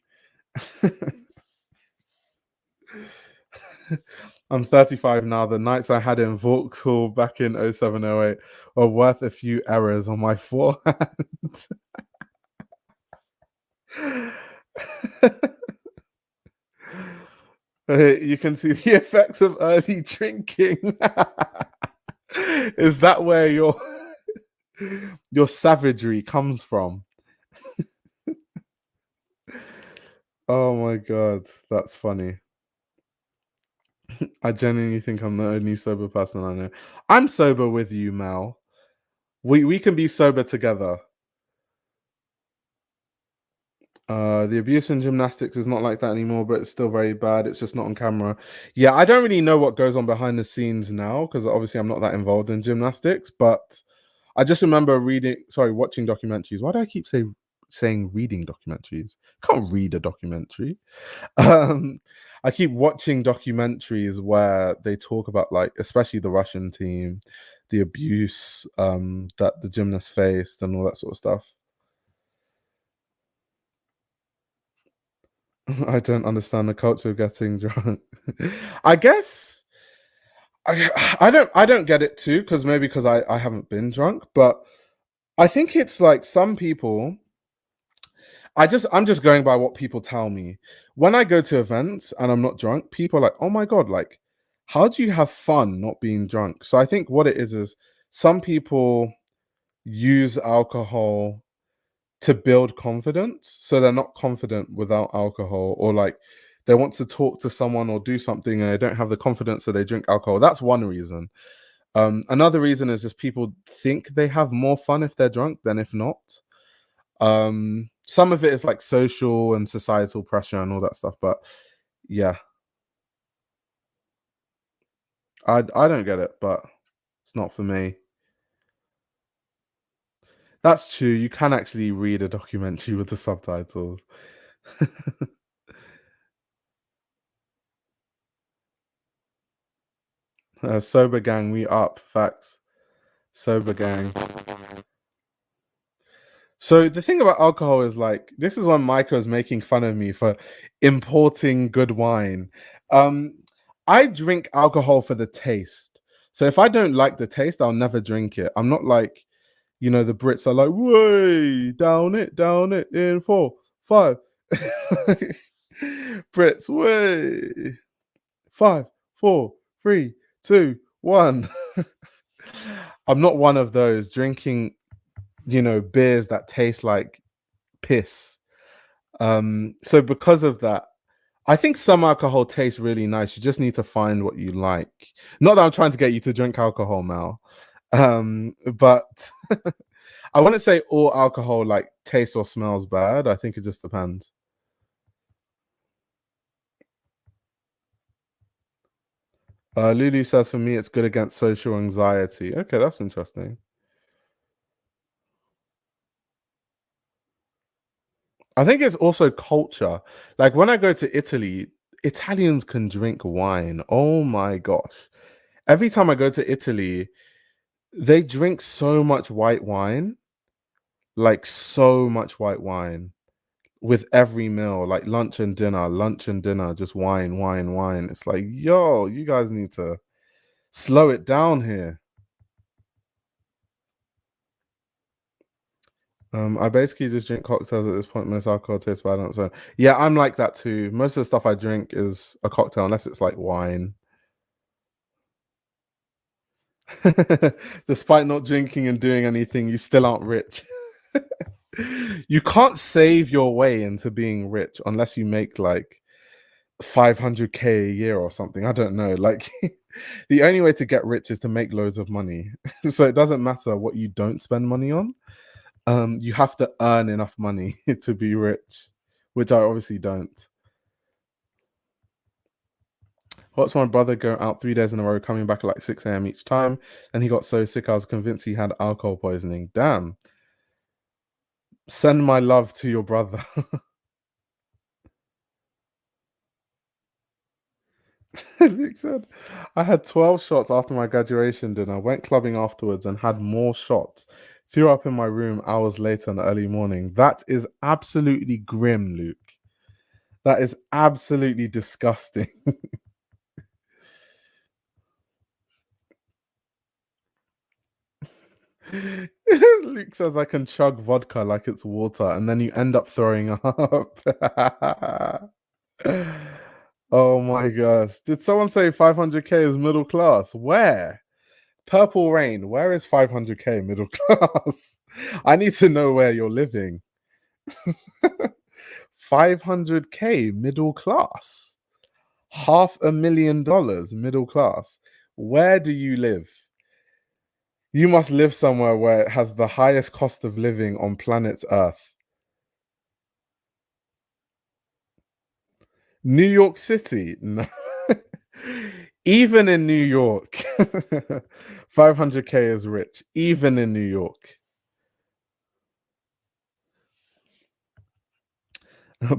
I'm 35 now. The nights I had in Vauxhall back in 0708 were worth a few errors on my forehand. You can see the effects of early drinking. Is that where your savagery comes from? Oh my god, that's funny. I genuinely think I'm the only sober person I know. I'm sober with you, Mel. We can be sober together. The abuse in gymnastics is not like that anymore, but it's still very bad. It's just not on camera. Yeah, I don't really know what goes on behind the scenes now, because obviously I'm not that involved in gymnastics. But I just remember watching documentaries. Why do I keep saying reading documentaries? I can't read a documentary. Um, I keep watching documentaries where they talk about, like, especially the Russian team, the abuse that the gymnasts faced and all that sort of stuff. I don't understand the culture of getting drunk. I guess I don't get it too, because maybe because I haven't been drunk, but I think it's like some people. I'm just going by what people tell me. When I go to events and I'm not drunk, people are like, "Oh my god, like, how do you have fun not being drunk?" So I think what it is some people use alcohol to build confidence, so they're not confident without alcohol, or like they want to talk to someone or do something and they don't have the confidence, so they drink alcohol. That's one reason. Another reason is just people think they have more fun if they're drunk than if not. Some of it is like social and societal pressure and all that stuff, but yeah, I don't get it, but it's not for me. That's true. You can actually read a documentary with the subtitles. Sober gang, we up. Facts. Sober gang. So the thing about alcohol is like this is when Micah is making fun of me for importing good wine. Um, I drink alcohol for the taste. So if I don't like the taste, I'll never drink it. I'm not like, the Brits are like, way down it in 4, 5. Brits, way 5, 4, 3, 2, 1. I'm not one of those drinking, beers that taste like piss. So because of that, I think some alcohol tastes really nice. You just need to find what you like. Not that I'm trying to get you to drink alcohol, Mel. But I wouldn't say all alcohol like tastes or smells bad. I think it just depends. Lulu says for me it's good against social anxiety. Okay, that's interesting. I think it's also culture. Like when I go to Italy, Italians can drink wine. Oh my gosh. Every time I go to Italy, they drink so much white wine, like so much white wine with every meal, like lunch and dinner, just wine, wine, wine. It's like, yo, you guys need to slow it down here. I basically just drink cocktails at this point. Most alcohol tastes bad on its own. Yeah, I'm like that too. Most of the stuff I drink is a cocktail, unless it's like wine. Despite not drinking and doing anything, you still aren't rich. You can't save your way into being rich unless you make like 500K a year or something. I don't know. Like the only way to get rich is to make loads of money. So it doesn't matter what you don't spend money on. You have to earn enough money to be rich, which I obviously don't. Watched my brother go out 3 days in a row, coming back at like 6 a.m. each time. And he got so sick, I was convinced he had alcohol poisoning. Damn. Send my love to your brother. Luke said, I had 12 shots after my graduation dinner, went clubbing afterwards and had more shots. Threw up in my room hours later in the early morning. That is absolutely grim, Luke. That is absolutely disgusting. Luke says I can chug vodka like it's water and then you end up throwing up. Oh my gosh. Did someone say 500K is middle class? Where? Purple Rain, where is 500K middle class? I need to know where you're living. 500K middle class. $500,000 middle class. Where do you live? You must live somewhere where it has the highest cost of living on planet Earth. New York City. No. Even in New York, 500K is rich. Even in New York.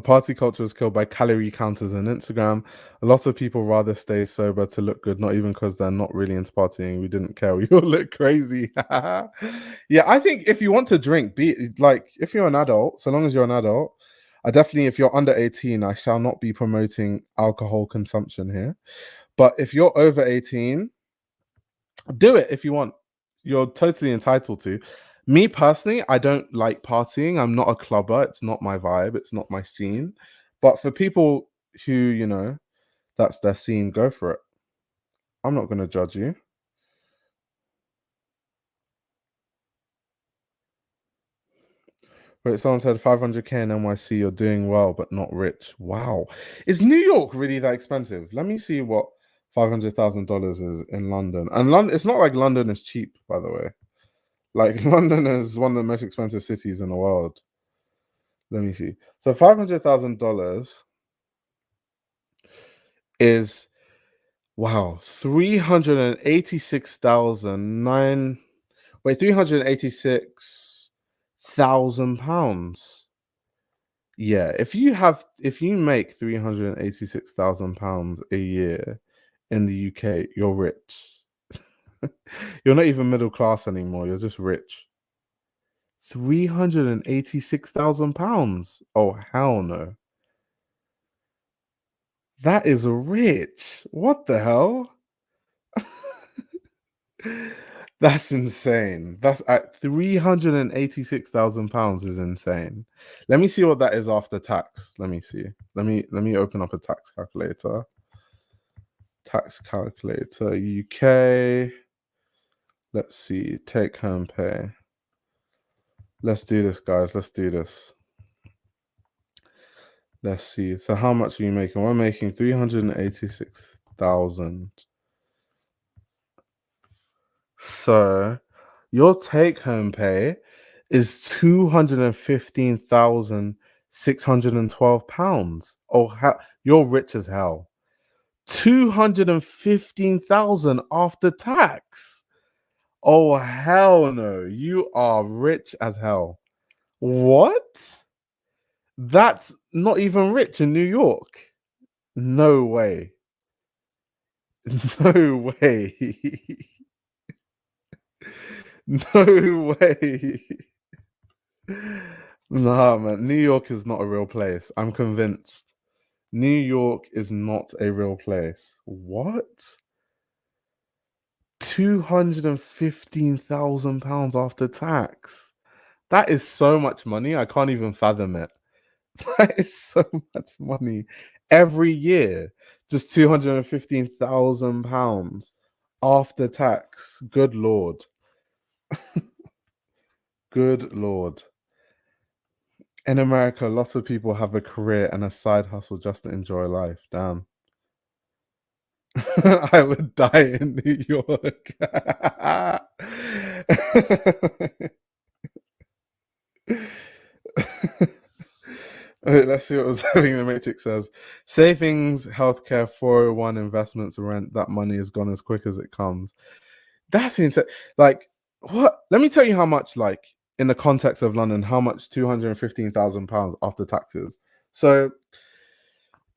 Party culture is killed by calorie counters and Instagram. A lot of people rather stay sober to look good, not even because they're not really into partying. We didn't care. We all look crazy. Yeah, I think if you want to drink, be like if you're an adult, so long as you're an adult, I definitely, if you're under 18, I shall not be promoting alcohol consumption here. But if you're over 18, do it if you want. You're totally entitled to. Me personally, I don't like partying. I'm not a clubber. It's not my vibe. It's not my scene. But for people who, that's their scene, go for it. I'm not going to judge you. But someone said 500K in NYC, you're doing well, but not rich. Wow. Is New York really that expensive? Let me see what $500,000 is in London. And London, it's not like London is cheap, by the way. Like London is one of the most expensive cities in the world. Let me see. So $500,000 is, wow, 386,009. Wait, £386,000. Yeah, if you make £386,000 a year in the UK, you're rich. You're not even middle class anymore. You're just rich. £386,000. Oh, hell no. That is rich. What the hell? That's insane. That's at £386,000 is insane. Let me see what that is after tax. Let me see. Let me open up a tax calculator. Tax calculator UK. Let's see. Take home pay. Let's do this, guys. Let's do this. Let's see. So how much are you making? We're making 386,000. So your take home pay is £215,612. Oh, you're rich as hell. 215,000 after tax. Oh, hell no. You are rich as hell. What? That's not even rich in New York. No way. No way. No way. Nah, man. New York is not a real place. I'm convinced. New York is not a real place. What? £215,000 after tax. That is so much money. I can't even fathom it. That is so much money every year. Just £215,000 after tax. Good Lord. Good Lord. In America, lots of people have a career and a side hustle just to enjoy life. Damn. I would die in New York. Wait, let's see what was having the Matrix says. Savings, healthcare, 401 investments, rent, that money is gone as quick as it comes. That's insane. Like, what? Let me tell you how much, like, in the context of London, how much £215,000 after taxes. So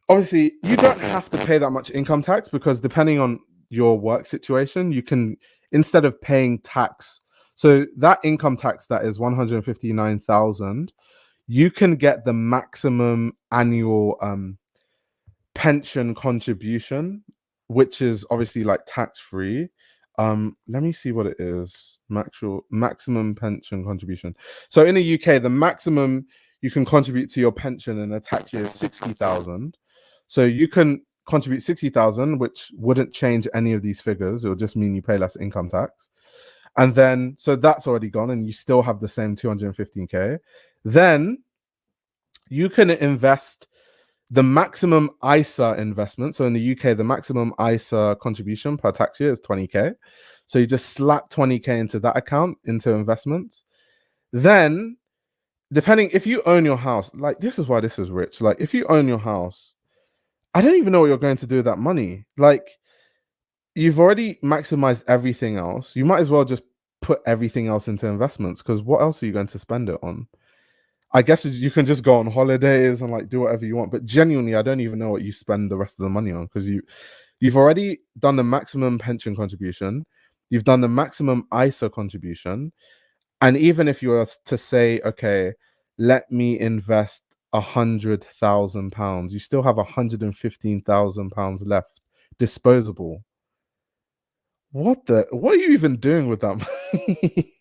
obviously you don't have to pay that much income tax because depending on your work situation, you can, instead of paying tax, so that income tax that is 159,000, you can get the maximum annual pension contribution, which is obviously like tax free. Let me see what it is. Maximum pension contribution. So in the UK, the maximum you can contribute to your pension in a tax year is 60,000. So you can contribute 60,000, which wouldn't change any of these figures. It will just mean you pay less income tax. And then, so that's already gone, and you still have the same 215K. Then you can invest the maximum ISA investment. So in the UK, the maximum ISA contribution per tax year is 20K. So you just slap 20K into that account, into investments. Then, depending, if you own your house, like, this is why this is rich. Like, if you own your house, I don't even know what you're going to do with that money. Like, you've already maximized everything else. You might as well just put everything else into investments, because what else are you going to spend it on? I guess you can just go on holidays and like do whatever you want. But genuinely, I don't even know what you spend the rest of the money on, because you've already done the maximum pension contribution, you've done the maximum ISA contribution, and even if you were to say, okay, let me invest £100,000, you still have £115,000 left disposable. What are you even doing with that money?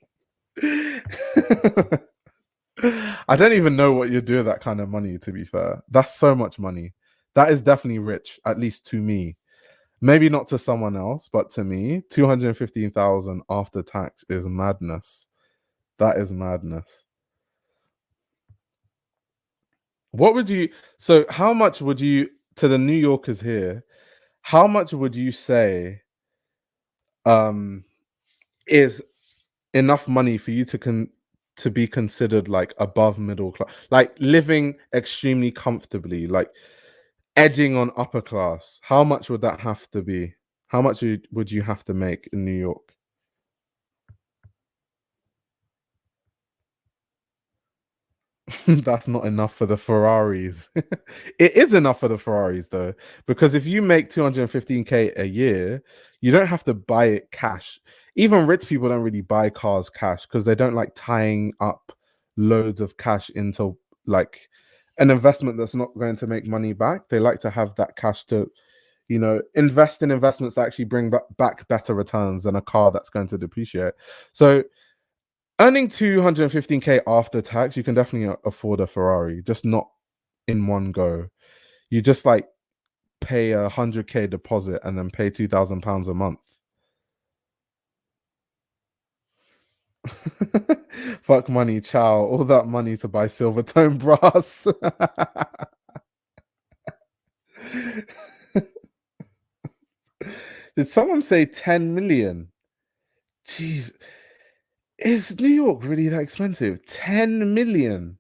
I don't even know what you do with that kind of money, to be fair. That's so much money. That is definitely rich, at least to me. Maybe not to someone else, but to me, 215,000 after tax is madness. That is madness. What would you, so how much would you, to the New Yorkers here, how much would you say is enough money for you to to be considered like above middle class, like living extremely comfortably, like edging on upper class? How much would that have to be? How much would you have to make in New York? That's not enough for the Ferraris. It is enough for the Ferraris though, because if you make 215K a year, you don't have to buy it cash. Even rich people don't really buy cars cash because they don't like tying up loads of cash into like an investment that's not going to make money back. They like to have that cash to, invest in investments that actually bring back better returns than a car that's going to depreciate. So earning 215K after tax, you can definitely afford a Ferrari, just not in one go. You just like pay 100K deposit and then pay £2,000 a month. Fuck money, ciao. All that money to buy silver tone brass. Did someone say 10 million? Jeez. Is New York really that expensive? 10 million.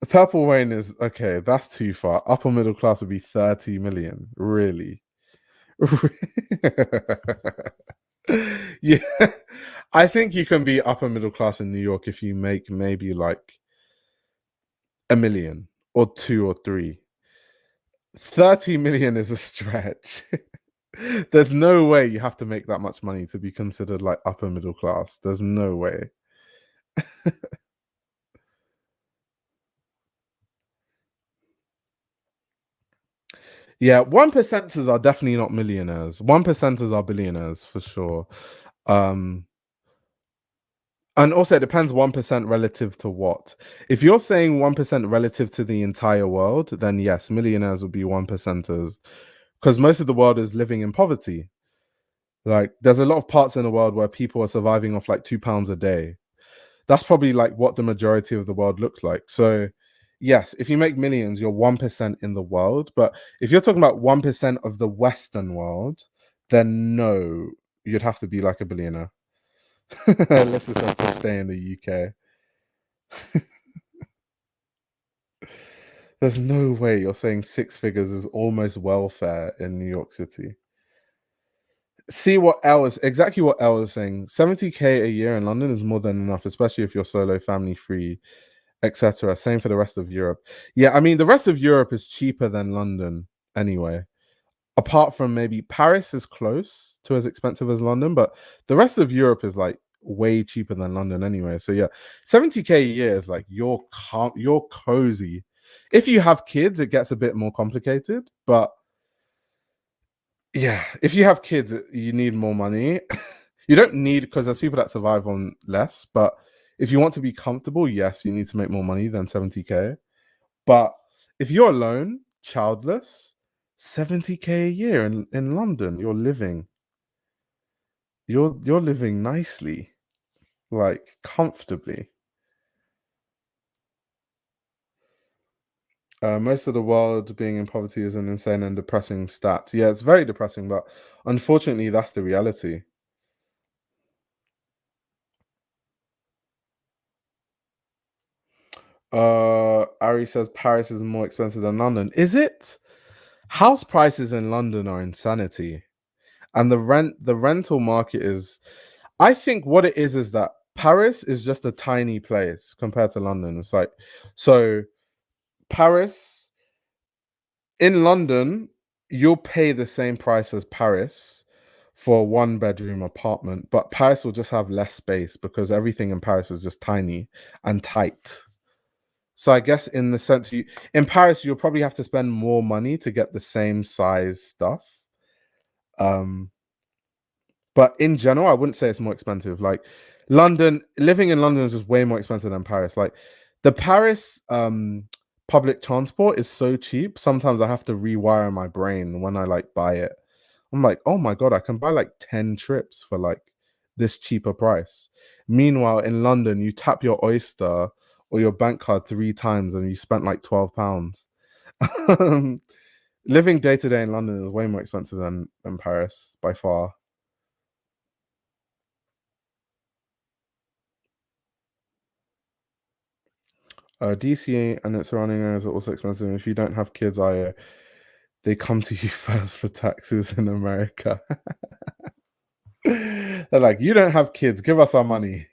The purple rain is okay, that's too far. Upper middle class would be 30 million. Really? Yeah. I think you can be upper middle class in New York if you make maybe like a million or two or three. 30 million is a stretch. There's no way you have to make that much money to be considered like upper middle class. There's no way. Yeah, 1%ers are definitely not millionaires. 1%ers are billionaires for sure. Um, and also it depends 1% relative to what. If you're saying 1% relative to the entire world, then yes, millionaires would be 1%ers. Because most of the world is living in poverty. Like there's a lot of parts in the world where people are surviving off like £2 a day. That's probably like what the majority of the world looks like. So yes, if you make millions, you're 1% in the world. But if you're talking about 1% of the Western world, then no, you'd have to be like a billionaire. Unless it's have to stay in the UK. There's no way you're saying six figures is almost welfare in New York City. See what exactly what Elle is saying. 70K a year in London is more than enough, especially if you're solo, family free, etc. Same for the rest of Europe. Yeah, I mean the rest of Europe is cheaper than London anyway. Apart from maybe Paris is close to as expensive as London, but the rest of Europe is like way cheaper than London anyway. So yeah, 70K a year is like you're cozy. If you have kids, it gets a bit more complicated, but yeah, if you have kids, you need more money. You don't need because there's people that survive on less, but if you want to be comfortable, yes, you need to make more money than 70K. But if you're alone, childless, 70K a year in London, you're living nicely, like comfortably. Most of the world being in poverty is an insane and depressing stat. Yeah, it's very depressing, but unfortunately, that's the reality. Ari says Paris is more expensive than London. Is it? House prices in London are insanity. And the rental market is I think what it is that Paris is just a tiny place compared to London. It's like so Paris in London, you'll pay the same price as Paris for a one bedroom apartment, but Paris will just have less space because everything in Paris is just tiny and tight. So I guess in the sense in Paris you'll probably have to spend more money to get the same size stuff. Um, but in general, I wouldn't say it's more expensive. Like London, living in London is just way more expensive than Paris. Like the Paris public transport is so cheap. Sometimes I have to rewire my brain when I like buy it. I'm like, oh my god, I can buy like 10 trips for like this cheaper price. Meanwhile, in London, you tap your Oyster or your bank card 3 times and you spent like £12. Living day to day in London is way more expensive than Paris by far. DC and its surrounding areas are also expensive. If you don't have kids, they come to you first for taxes in America. They're like, you don't have kids, give us our money.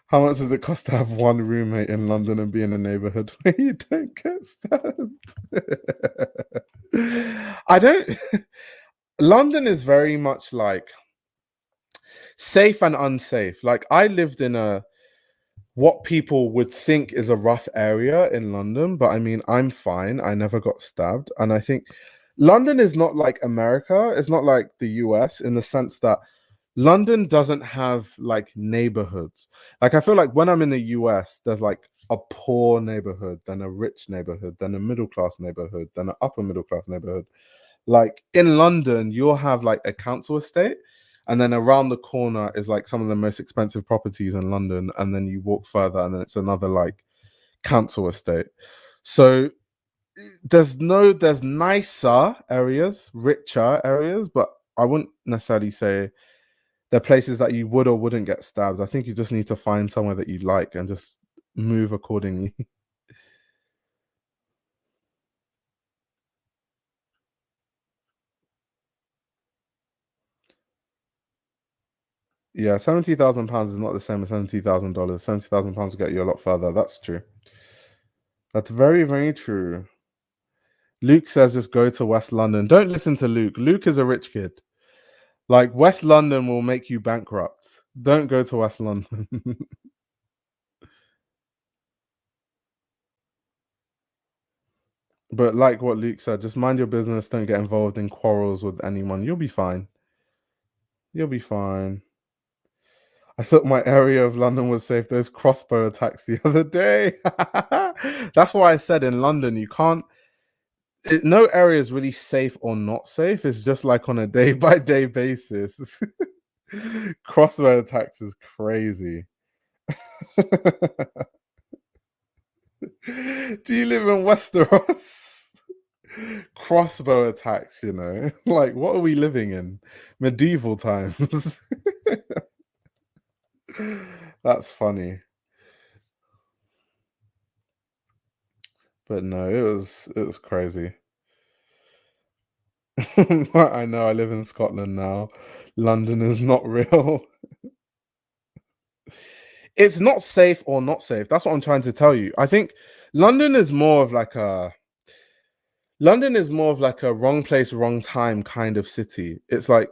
How much does it cost to have one roommate in London and be in a neighborhood where you don't get stabbed? I don't. London is very much like safe and unsafe. Like I lived in what people would think is a rough area in London, but I mean, I'm fine. I never got stabbed. And I think London is not like America. It's not like the US in the sense that London doesn't have like neighborhoods. Like I feel like when I'm in the US, there's like a poor neighborhood, then a rich neighborhood, then a middle class neighborhood, then an upper middle class neighborhood. Like in London, you'll have like a council estate, and then around the corner is like some of the most expensive properties in London, and then you walk further, and then it's another like council estate. So there's nicer areas, richer areas, but I wouldn't necessarily say they're places that you would or wouldn't get stabbed. I think you just need to find somewhere that you like and just move accordingly. Yeah, £70,000 is not the same as $70,000. £70,000 will get you a lot further. That's true. That's very, very true. Luke says just go to West London. Don't listen to Luke. Luke is a rich kid. Like West London will make you bankrupt. Don't go to West London. But like what Luke said, just mind your business. Don't get involved in quarrels with anyone. You'll be fine. You'll be fine. I thought my area of London was safe. Those crossbow attacks the other day. That's why I said in London, you can't. No area is really safe or not safe. It's just like on a day by day basis. Crossbow attacks is crazy. Do you live in Westeros? Crossbow attacks, you know? Like, what are we living in? Medieval times. That's funny. But no, it was crazy. I know I live in Scotland now. London is not real. It's not safe or not safe. That's what I'm trying to tell you. I think London is more of like a London is more of like a wrong place, wrong time kind of city. It's like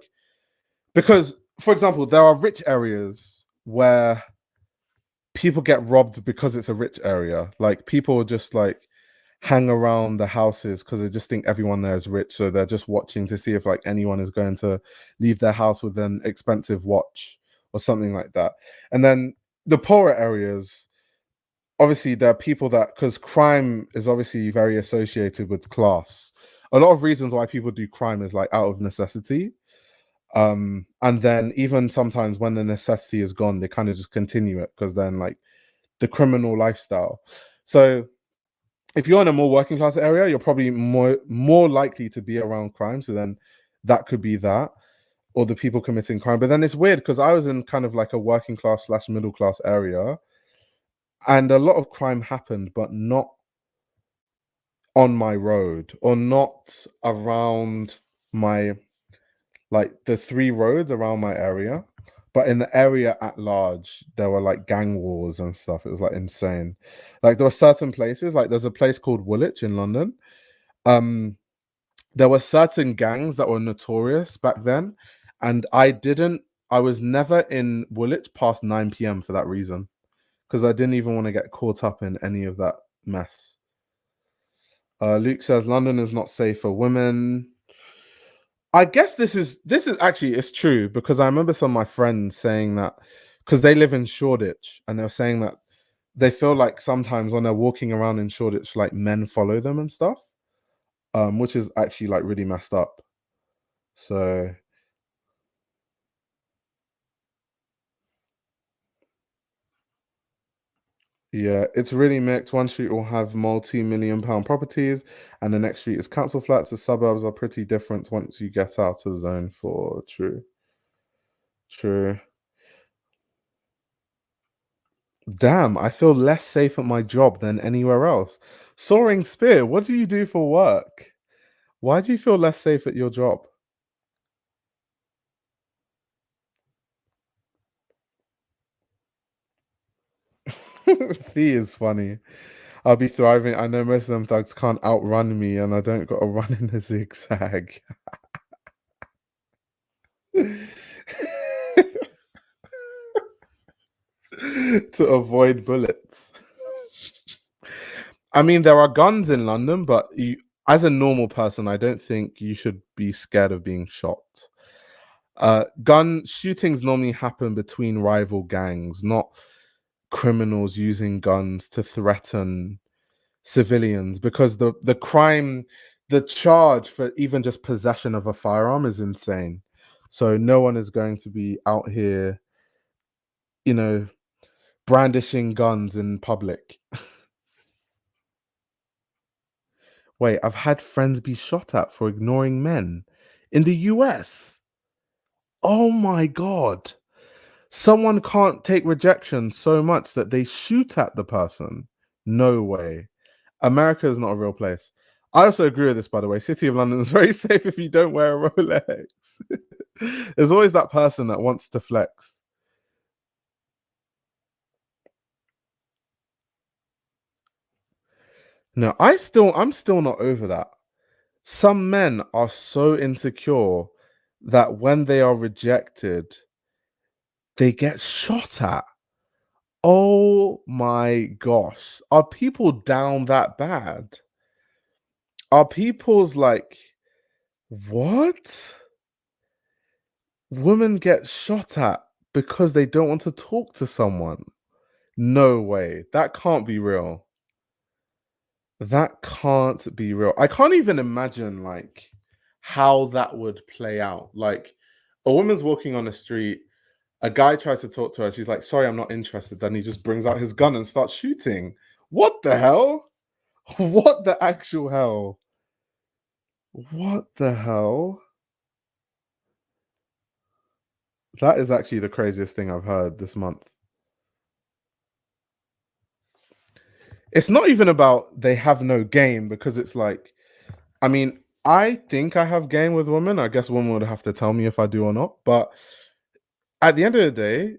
because, for example, there are rich areas where people get robbed because it's a rich area. Like people just like hang around the houses because they just think everyone there is rich. So they're just watching to see if like anyone is going to leave their house with an expensive watch or something like that. And then the poorer areas, obviously there are people that because crime is obviously very associated with class. A lot of reasons why people do crime is like out of necessity. And then even sometimes when the necessity is gone, they kind of just continue it because then like the criminal lifestyle. So if you're in a more working class area, you're probably more likely to be around crime. So then that could be that, or the people committing crime. But then it's weird because I was in kind of like a working class / middle class area, and a lot of crime happened, but not on my road or not around my like the 3 roads around my area. But in the area at large, there were like gang wars and stuff. It was like insane. Like there were certain places, like there's a place called Woolwich in London. Um, there were certain gangs that were notorious back then, and I was never in Woolwich past 9 p.m. for that reason, because I didn't even want to get caught up in any of that mess. Luke says London is not safe for women. I guess this is actually it's true because I remember some of my friends saying that because they live in Shoreditch and they're saying that they feel like sometimes when they're walking around in Shoreditch, like men follow them and stuff, which is actually like really messed up. So yeah, it's really mixed. One street will have multi-million-pound properties, and the next street is council flats. The suburbs are pretty different once you get out of zone 4. True, true. Damn, I feel less safe at my job than anywhere else. Soaring Spear, what do you do for work? Why do you feel less safe at your job? Fee is funny. I'll be thriving. I know most of them thugs can't outrun me, and I don't got to run in a zigzag. To avoid bullets. I mean, there are guns in London, but as a normal person, I don't think you should be scared of being shot. Gun shootings normally happen between rival gangs, not criminals using guns to threaten civilians, because the crime, the charge for even just possession of a firearm is insane. So no one is going to be out here, you know, brandishing guns in public. Wait, I've had friends be shot at for ignoring men in the US. Oh my God. Someone can't take rejection so much that they shoot at the person. No way. America is not a real place. I also agree with this, by the way. City of London is very safe if you don't wear a Rolex. There's always that person that wants to flex. No, I'm still not over that. Some men are so insecure that when they are rejected, they get shot at. Oh my gosh. Are people down that bad? Are people's like, what? Women get shot at because they don't want to talk to someone. No way. That can't be real. That can't be real. I can't even imagine like how that would play out. Like a woman's walking on the street, a guy tries to talk to her, she's like, sorry, I'm not interested. Then he just brings out his gun and starts shooting. What the hell? What the actual hell? What the hell? That is actually the craziest thing I've heard this month. It's not even about they have no game, because it's like, I mean, I think I have game with women. I guess women would have to tell me if I do or not. But at the end of the day,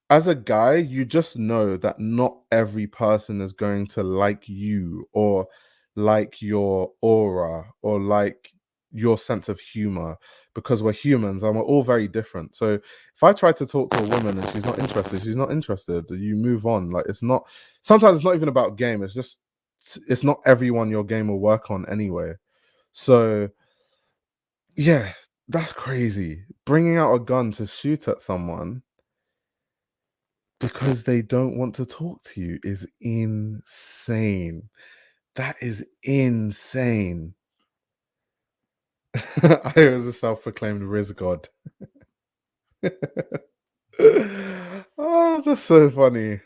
as a guy, you just know that not every person is going to like you, or like your aura, or like your sense of humor, because we're humans and we're all very different. So if I try to talk to a woman and she's not interested, she's not interested. You move on. Like, it's not, sometimes it's not even about game. It's just, it's not everyone your game will work on anyway. So yeah, that's crazy. Bringing out a gun to shoot at someone because they don't want to talk to you is insane. That is insane. I was a self-proclaimed Riz god. Oh, that's so funny.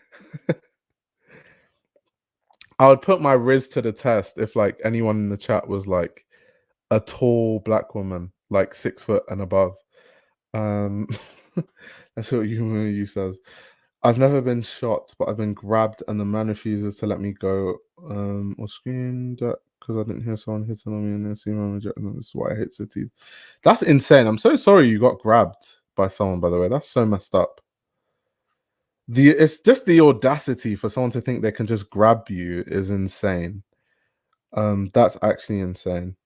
I would put my Riz to the test if like anyone in the chat was like a tall black woman, like 6 foot and above. Um, that's what you says. I've never been shot, but I've been grabbed and the man refuses to let me go. Or screamed at because I didn't hear someone hitting on me and then see my rejecting. This is why I hate cities. That's insane. I'm so sorry you got grabbed by someone, by the way. That's so messed up. It's just the audacity for someone to think they can just grab you is insane. That's actually insane.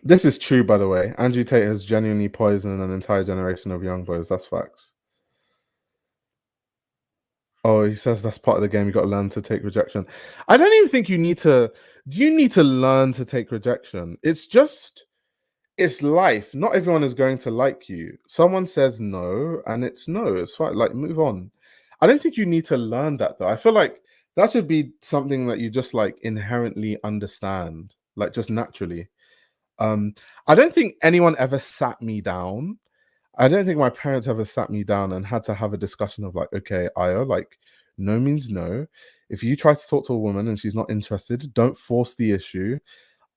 This is true, by the way. Andrew Tate has genuinely poisoned an entire generation of young boys. That's facts. Oh, he says that's part of the game. You got to learn to take rejection. I don't even think you need to. Do you need to learn to take rejection? It's just, it's life. Not everyone is going to like you. Someone says no, and it's no. It's fine. Like, move on. I don't think you need to learn that though. I feel like that should be something that you just like inherently understand, like just naturally. I don't think anyone ever sat me down. I don't think my parents ever sat me down and had to have a discussion of like, okay, Io, like, no means no. If you try to talk to a woman and she's not interested, don't force the issue.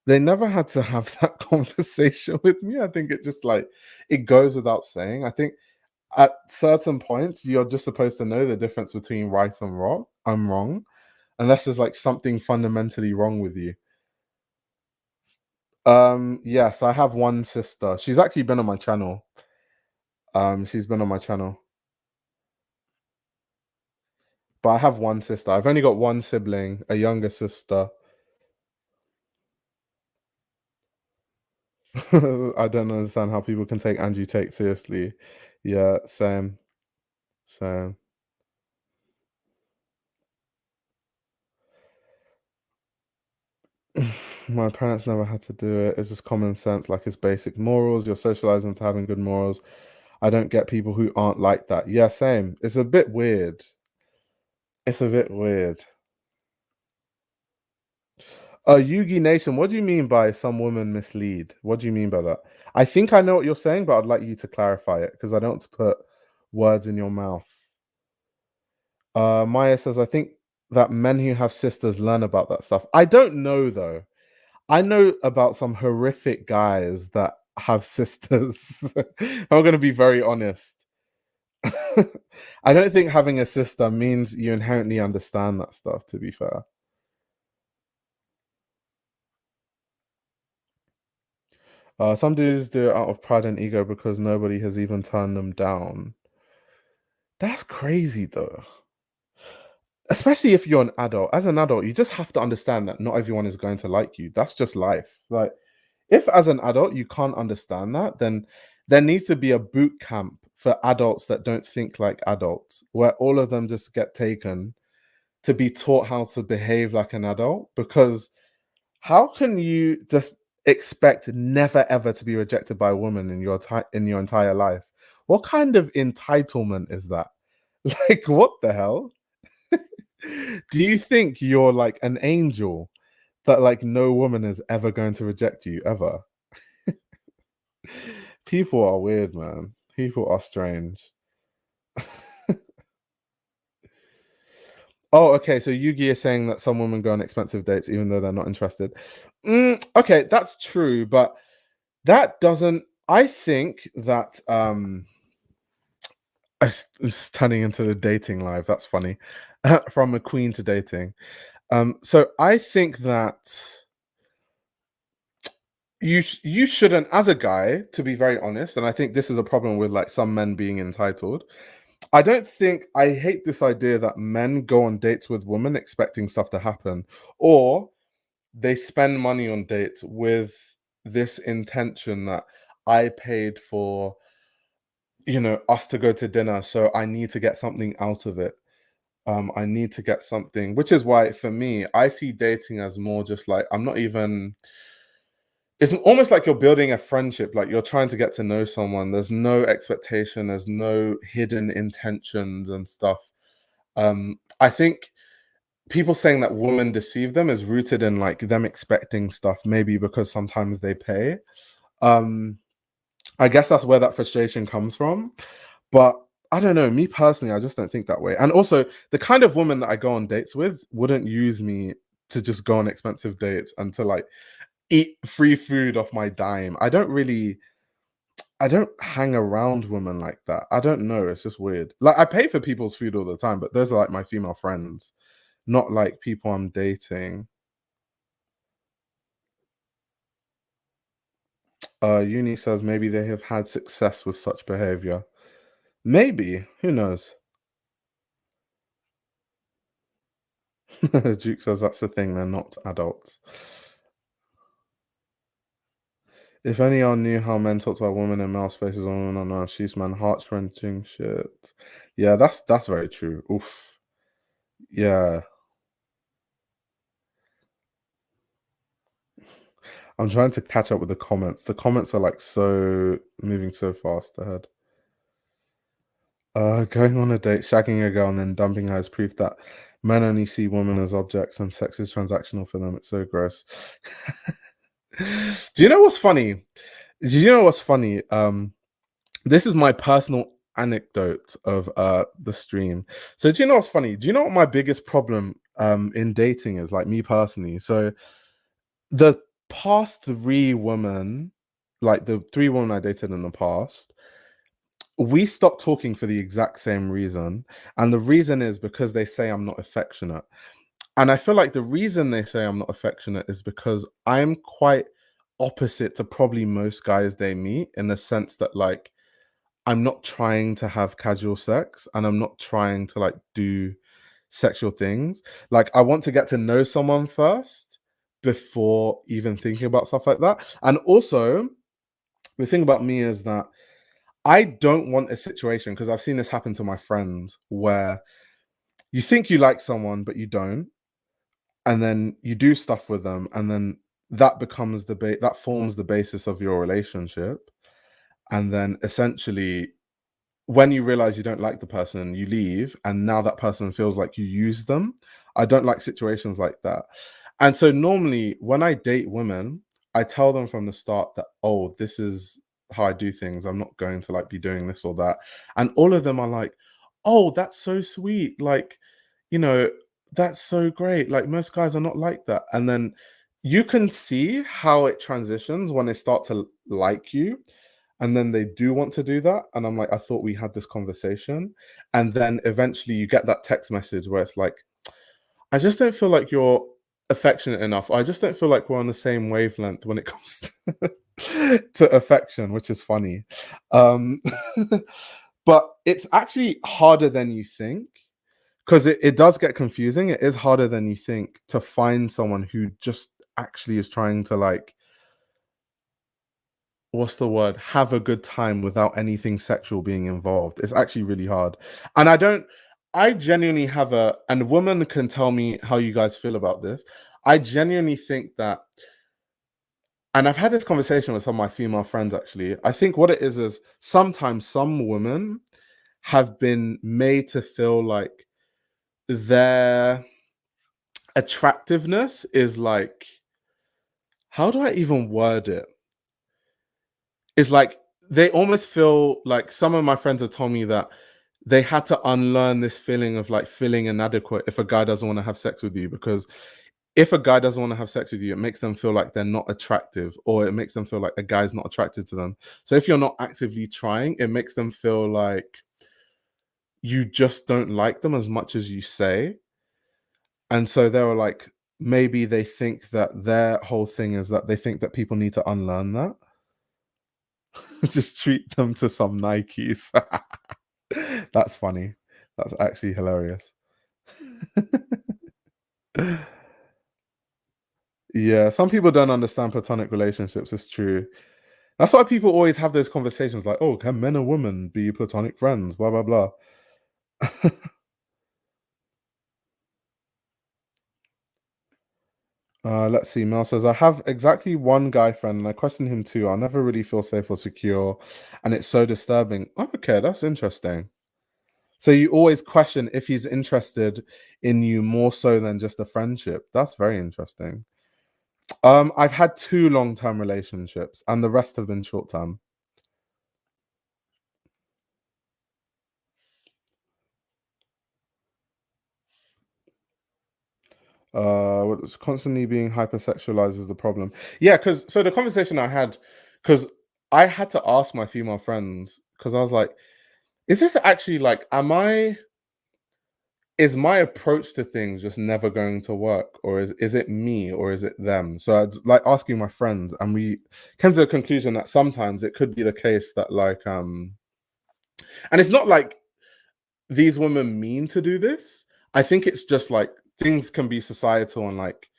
They never had to have that conversation with me. I think it just like, it goes without saying. I think at certain points, you're just supposed to know the difference between right and wrong. I'm wrong, unless there's like something fundamentally wrong with you. Yes, I have one sister. She's actually been on my channel. She's been on my channel. But I have one sister. I've only got one sibling, a younger sister. I don't understand how people can take Andrew Tate seriously. Yeah, same. Same. My parents never had to do it. It's just common sense, like it's basic morals. You're socializing to having good morals. I don't get people who aren't like that. Yeah, same. It's a bit weird. It's a bit weird. Yugi Nation, what do you mean by some women mislead? What do you mean by that? I think I know what you're saying, but I'd like you to clarify it because I don't want to put words in your mouth. Maya says, I think that men who have sisters learn about that stuff. I don't know though. I know about some horrific guys that have sisters. I'm going to be very honest. I don't think having a sister means you inherently understand that stuff, to be fair. Some dudes do it out of pride and ego because nobody has even turned them down. That's crazy, though. Especially if you're an adult. As an adult, you just have to understand that not everyone is going to like you. That's just life. Like, if as an adult you can't understand that, then there needs to be a boot camp for adults that don't think like adults, where all of them just get taken to be taught how to behave like an adult. Because how can you just expect never ever to be rejected by a woman in your entire life? What kind of entitlement is that? Like, what the hell? Do you think you're like an angel that like no woman is ever going to reject you ever? People are weird, man. People are strange. Oh, okay. So Yugi is saying that some women go on expensive dates even though they're not interested. Okay, that's true, but that doesn't. I think that it's turning into the dating live. That's funny. From McQueen to dating. So I think that you shouldn't, as a guy, to be very honest, and I think this is a problem with like some men being entitled. I don't think I hate this idea that men go on dates with women expecting stuff to happen, or they spend money on dates with this intention that I paid for, us to go to dinner, so I need to get something out of it. I need to get something, which is why for me, I see dating as more just like I'm not even. It's almost like you're building a friendship, like you're trying to get to know someone. There's no expectation, there's no hidden intentions and stuff. I think people saying that women deceive them is rooted in like them expecting stuff, maybe because sometimes they pay. Um, I guess that's where that frustration comes from. But I don't know, me personally, I just don't think that way. And also, the kind of woman that I go on dates with wouldn't use me to just go on expensive dates and to like eat free food off my dime. I don't hang around women like that. I don't know. It's just weird. Like I pay for people's food all the time, but those are like my female friends, not like people I'm dating. Uni says maybe they have had success with such behavior. Maybe. Who knows? Duke says that's the thing, they're not adults. If any of y'all knew how men talk about women in male spaces on women on our sheets, man, heart wrenching shit. Yeah, that's very true. Oof. Yeah. I'm trying to catch up with the comments. The comments are like so moving so fast ahead. Going on a date, shagging a girl, and then dumping her is proof that men only see women as objects and sex is transactional for them. It's so gross. Do you know what's funny? Do you know what's funny? This is my personal anecdote of the stream. So do you know what's funny? Do you know what my biggest problem in dating is, like me personally? So the past three women, like the three women I dated in the past, we stop talking for the exact same reason. And the reason is because they say I'm not affectionate. And I feel like the reason they say I'm not affectionate is because I'm quite opposite to probably most guys they meet, in the sense that, like, I'm not trying to have casual sex and I'm not trying to, like, do sexual things. Like, I want to get to know someone first before even thinking about stuff like that. And also, the thing about me is that I don't want a situation, because I've seen this happen to my friends, where you think you like someone but you don't, and then you do stuff with them, and then that becomes that forms the basis of your relationship. And then essentially, when you realize you don't like the person, you leave, and now that person feels like you use them. I don't like situations like that. And so normally when I date women, I tell them from the start that, oh, this is how I do things. I'm not going to, like, be doing this or that. And all of them are like, oh, that's so sweet. Like, you know, that's so great. Like, most guys are not like that. And then you can see how it transitions when they start to like you, and then they do want to do that, and I'm like, I thought we had this conversation. And then eventually you get that text message where it's like, I just don't feel like you're affectionate enough. I just don't feel like we're on the same wavelength when it comes to affection, which is funny. um but it's actually harder than you think, because it does get confusing. It is harder than you think to find someone who just actually is trying to, like, what's the word, have a good time without anything sexual being involved. It's actually really hard. And I genuinely have and women can tell me how you guys feel about this. I genuinely think that, and I've had this conversation with some of my female friends actually. I think what it is sometimes some women have been made to feel like their attractiveness is like, how do I even word it? It's like they almost feel like, some of my friends have told me that they had to unlearn this feeling of, like, feeling inadequate if a guy doesn't want to have sex with you, because if a guy doesn't want to have sex with you, it makes them feel like they're not attractive, or it makes them feel like a guy's not attracted to them. So if you're not actively trying, it makes them feel like you just don't like them as much as you say. And so they were like, maybe they think that their whole thing is that they think that people need to unlearn that. Just treat them to some Nikes. That's funny. That's actually hilarious. Yeah, some people don't understand platonic relationships. It's true. That's why people always have those conversations like, oh, can men and women be platonic friends? Blah, blah, blah. Let's see. Mel says, I have exactly one guy friend and I question him too. I'll never really feel safe or secure. And it's so disturbing. Oh, okay, that's interesting. So you always question if he's interested in you more so than just a friendship. That's very interesting. I've had 2 long-term relationships and the rest have been short-term. It's constantly being hypersexualized is the problem. Yeah, because so the conversation I had, because I had to ask my female friends, because I was like, is this actually like, is my approach to things just never going to work, or is it me or is it them? So I'd like asking my friends, and we came to the conclusion that sometimes it could be the case that, like, and it's not like these women mean to do this. I think it's just like things can be societal, and like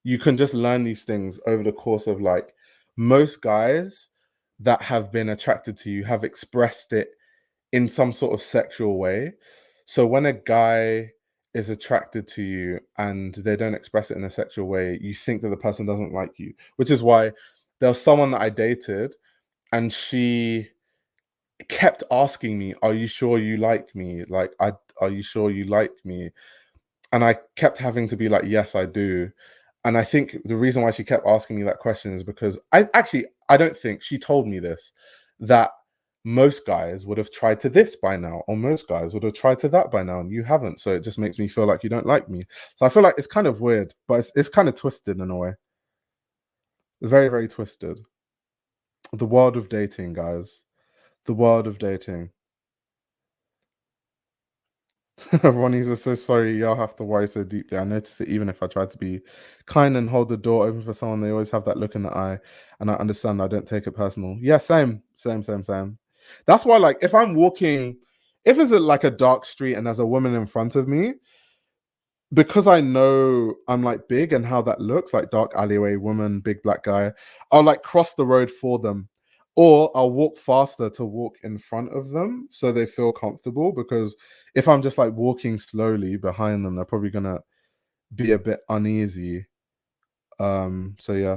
you can just learn these things over the course of, like, most guys that have been attracted to you have expressed it in some sort of sexual way. So when a guy is attracted to you and they don't express it in a sexual way, you think that the person doesn't like you, which is why there was someone that I dated, and she kept asking me, are you sure you like me? Like, are you sure you like me? And I kept having to be like, yes, I do. And I think the reason why she kept asking me that question is because I don't think she told me this, that most guys would have tried to this by now, or most guys would have tried to that by now, and you haven't. So it just makes me feel like you don't like me. So I feel like it's kind of weird, but it's kind of twisted in a way. Very, very twisted. The world of dating, guys. The world of dating. Ronnie's just so sorry. Y'all have to worry so deeply. I notice it even if I try to be kind and hold the door open for someone. They always have that look in the eye, and I understand. I don't take it personal. Yeah, same. That's why, like, if I'm walking, if it's like a dark street and there's a woman in front of me, because I know I'm like big and how that looks, like dark alleyway woman, big black guy, I'll like cross the road for them. Or I'll walk faster to walk in front of them so they feel comfortable. Because if I'm just like walking slowly behind them, they're probably gonna be a bit uneasy. So yeah.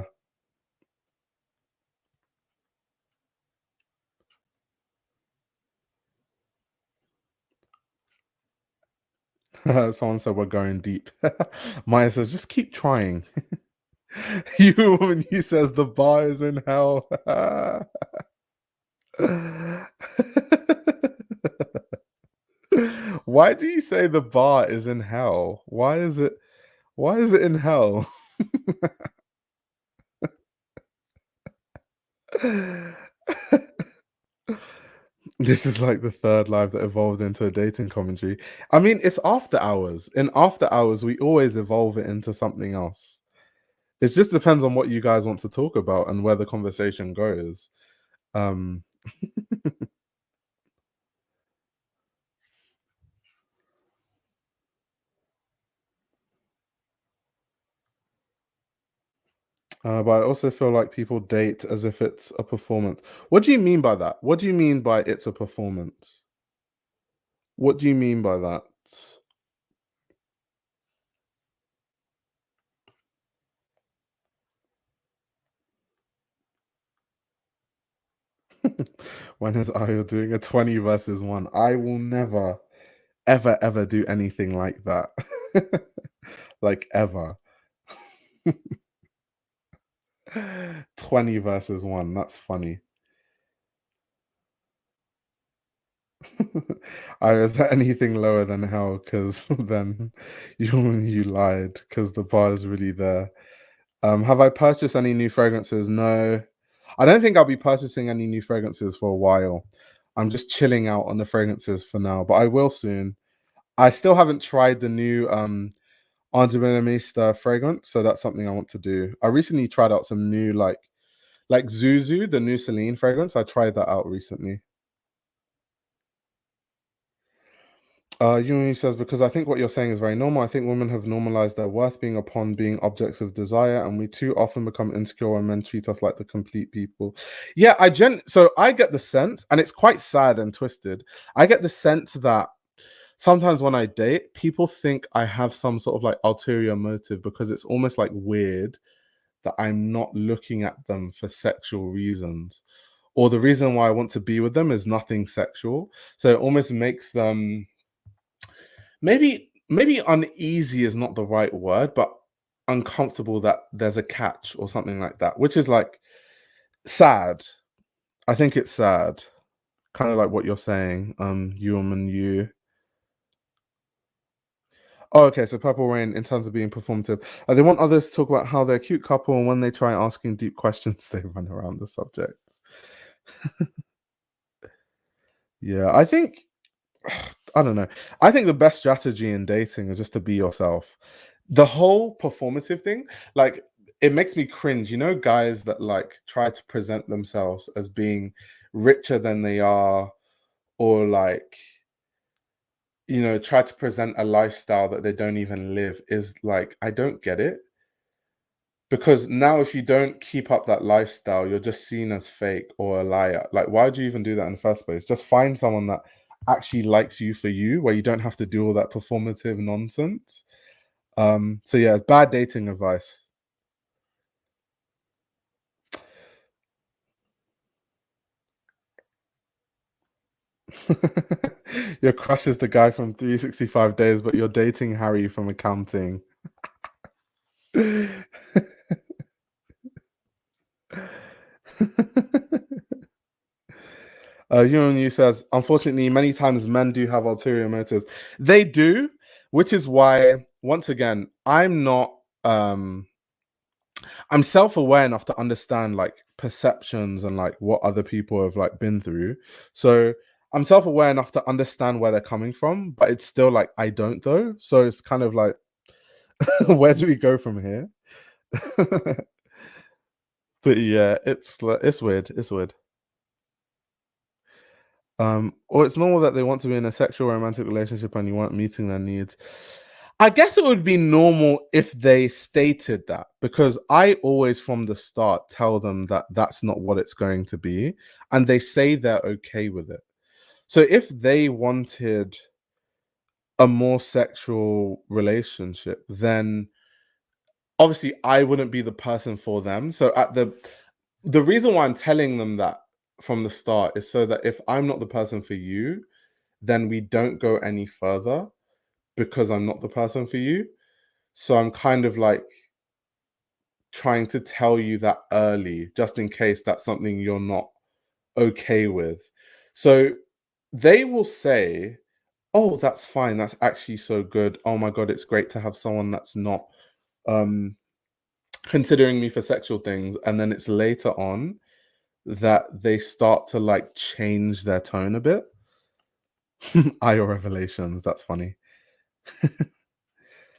Someone said we're going deep. Maya says, just keep trying. You woman, he says the bar is in hell. Why do you say the bar is in hell? Why is it in hell? This is like the third live that evolved into a dating commentary. I mean, it's after hours. In after hours, we always evolve it into something else. It just depends on what you guys want to talk about and where the conversation goes. Um but I also feel like people date as if it's a performance. What do you mean by that? What do you mean by it's a performance? What do you mean by that? When is Ayo doing a 20 versus 1? I will never, ever do anything like that. Like, ever. 20 versus 1. That's funny. Is that anything lower than hell? Because then you lied, because the bar is really there. Have I purchased any new fragrances? No. I don't think I'll be purchasing any new fragrances for a while. I'm just chilling out on the fragrances for now, but I will soon. I still haven't tried the new Angelina fragrance, so that's something I want to do. I recently tried out some new like Zuzu, the new Celine fragrance. I tried that out recently. Yumi says, because I think what you're saying is very normal. I think women have normalized their worth being upon being objects of desire, and we too often become insecure when men treat us like the complete people. Yeah, so I get the sense, and it's quite sad and twisted. I get the sense that sometimes when I date, people think I have some sort of like ulterior motive because it's almost like weird that I'm not looking at them for sexual reasons. Or the reason why I want to be with them is nothing sexual. So it almost makes them maybe uneasy is not the right word, but uncomfortable that there's a catch or something like that, which is like sad. I think it's sad. Kind of like what you're saying, you. Oh, okay, so Purple Rain, in terms of being performative, they want others to talk about how they're a cute couple, and when they try asking deep questions, they run around the subject. Yeah, I think I don't know. I think the best strategy in dating is just to be yourself. The whole performative thing, like, it makes me cringe. You know, guys that like try to present themselves as being richer than they are, or like, try to present a lifestyle that they don't even live, is like, I don't get it. Because now, if you don't keep up that lifestyle, you're just seen as fake or a liar. Like, why do you even do that in the first place? Just find someone that actually likes you for you, where you don't have to do all that performative nonsense. So yeah, bad dating advice. Your crush is the guy from 365 days, but you're dating Harry from accounting. Yunu says, unfortunately, many times men do have ulterior motives. They do, which is why, once again, I'm self-aware enough to understand like perceptions and like what other people have like been through. So I'm self-aware enough to understand where they're coming from, but it's still like I don't though. So it's kind of like, where do we go from here? But yeah, it's weird. It's weird. Or it's normal that they want to be in a sexual romantic relationship and you weren't meeting their needs. I guess it would be normal if they stated that, because I always from the start tell them that that's not what it's going to be, and they say they're okay with it. So if they wanted a more sexual relationship, then obviously I wouldn't be the person for them. So at the reason why I'm telling them that from the start is so that if I'm not the person for you, then we don't go any further because I'm not the person for you. So I'm kind of like trying to tell you that early, just in case that's something you're not okay with. So they will say, "Oh, that's fine. That's actually so good. Oh my god, it's great to have someone that's not um considering me for sexual things." And then it's later on that they start to like change their tone a bit. Eye revelations. That's funny.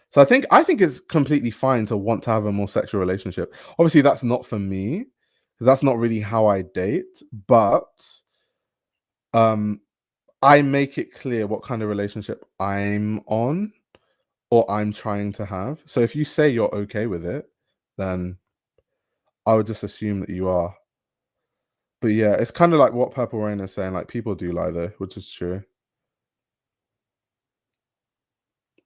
So I think it's completely fine to want to have a more sexual relationship. Obviously, that's not for me because that's not really how I date. But um, I make it clear what kind of relationship I'm on or I'm trying to have. So if you say you're okay with it, then I would just assume that you are. But yeah, it's kind of like what Purple Rain is saying. Like people do lie though, which is true.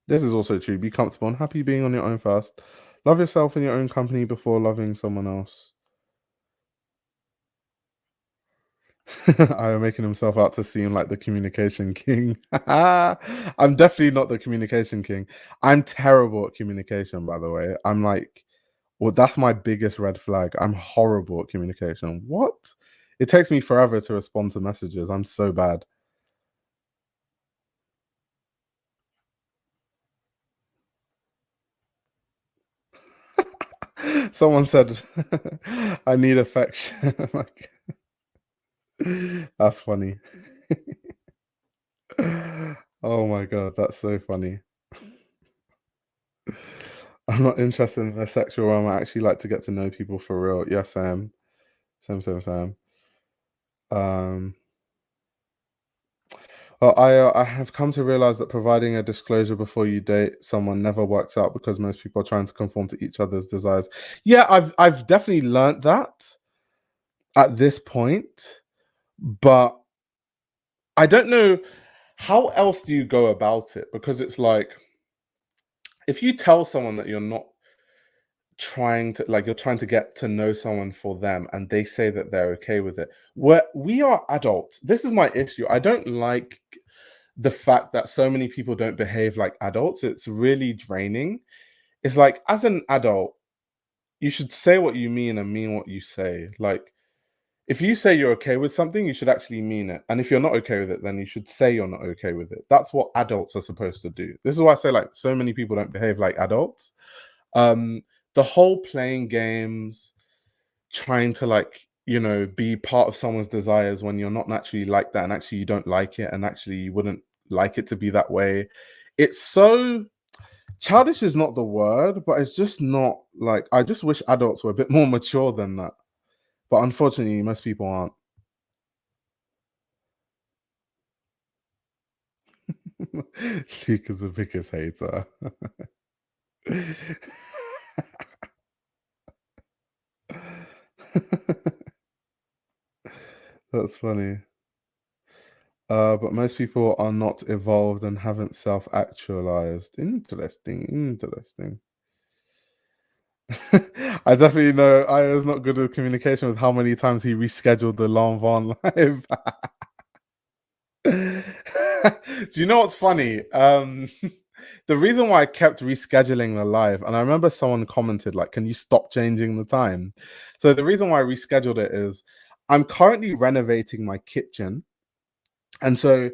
This is also true. Be comfortable and happy being on your own first. Love yourself in your own company before loving someone else. I am making himself out to seem like the communication king. I'm definitely not the communication king. I'm terrible at communication, by the way. I'm like, well, that's my biggest red flag. I'm horrible at communication. What? It takes me forever to respond to messages. I'm so bad. Someone said, I need affection. Like, that's funny. Oh my god, that's so funny. I'm not interested in a sexual realm. I actually like to get to know people for real. Yes, I am. Same, same, same. Um, well, I have come to realize that providing a disclosure before you date someone never works out because most people are trying to conform to each other's desires. Yeah, I've definitely learnt that at this point, but I don't know how else do you go about it, because it's like if you tell someone that you're not trying to like you're trying to get to know someone for them and they say that they're okay with it, we are adults. This is my issue. I don't like the fact that so many people don't behave like adults. It's really draining. It's like as an adult you should say what you mean and mean what you say. Like if you say you're okay with something, you should actually mean it. And if you're not okay with it, then you should say you're not okay with it. That's what adults are supposed to do. This is why I say like so many people don't behave like adults. um the whole playing games, trying to like be part of someone's desires when you're not naturally like that, and actually you don't like it, and actually you wouldn't like it to be that way. It's so childish is not the word, but it's just not like, I just wish adults were a bit more mature than that, but unfortunately most people aren't. Luke is the biggest hater. That's funny. But most people are not evolved and haven't self-actualized. Interesting, interesting. I definitely know I was not good at communication with how many times he rescheduled the Lanvin live. Do you know what's funny? The reason why I kept rescheduling the live, and I remember someone commented, like, can you stop changing the time? So the reason why I rescheduled it is I'm currently renovating my kitchen. And so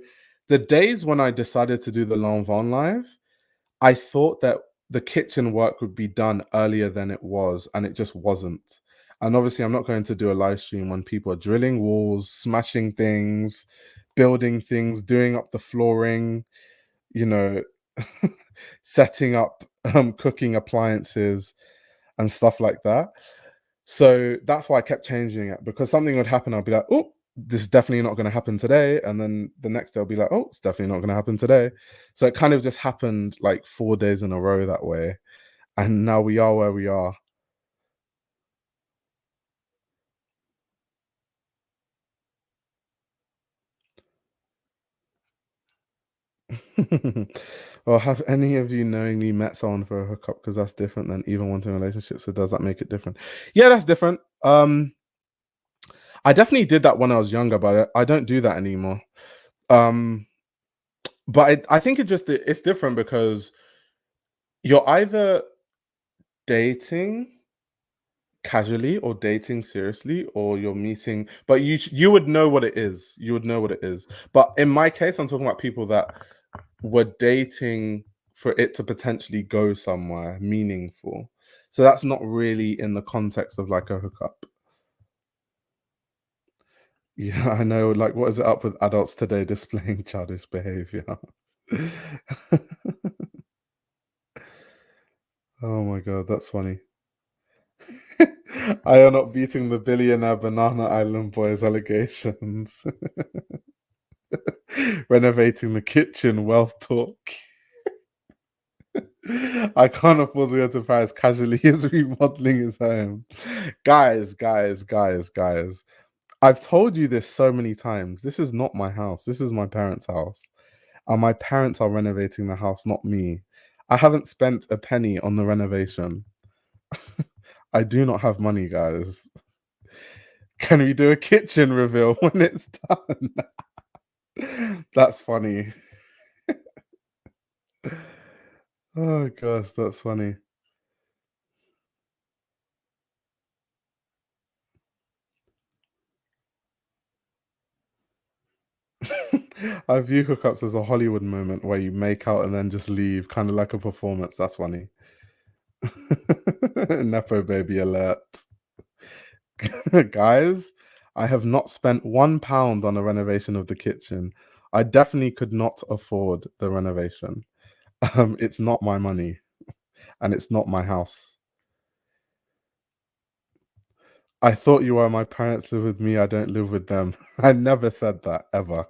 the days when I decided to do the Lanvin live, I thought that the kitchen work would be done earlier than it was, and it just wasn't. And obviously, I'm not going to do a live stream when people are drilling walls, smashing things, building things, doing up the flooring, you know, setting up cooking appliances and stuff like that. So that's why I kept changing it, because something would happen. I'll be like, oh, this is definitely not going to happen today. And then the next day I'll be like, oh, it's definitely not going to happen today. So it kind of just happened like 4 days in a row that way. And now we are where we are. Well, have any of you knowingly met someone for a hookup? Because that's different than even wanting a relationship. So does that make it different? Yeah, that's different. I definitely did that when I was younger, but I don't do that anymore. Um, but I think it's different because you're either dating casually or dating seriously, or you're meeting, but you would know what it is. You would know what it is. But in my case, I'm talking about people that were dating for it to potentially go somewhere meaningful. So that's not really in the context of like a hookup. Yeah, I know. Like, what is it up with adults today displaying childish behavior? Oh my god, that's funny. I am not beating the billionaire Banana Island boys allegations. Renovating the kitchen, wealth talk. I can't afford to go to Paris casually. He's remodeling his home. Guys. I've told you this so many times. This is not my house. This is my parents' house. And my parents are renovating the house, not me. I haven't spent a penny on the renovation. I do not have money, guys. Can we do a kitchen reveal when it's done? That's funny. Oh gosh, that's funny. I view hookups as a Hollywood moment where you make out and then just leave, kind of like a performance. That's funny. Nepo baby alert. Guys, I have not spent £1 on a renovation of the kitchen. I definitely could not afford the renovation. It's not my money and it's not my house. I thought you were my parents live with me, I don't live with them. I never said that ever.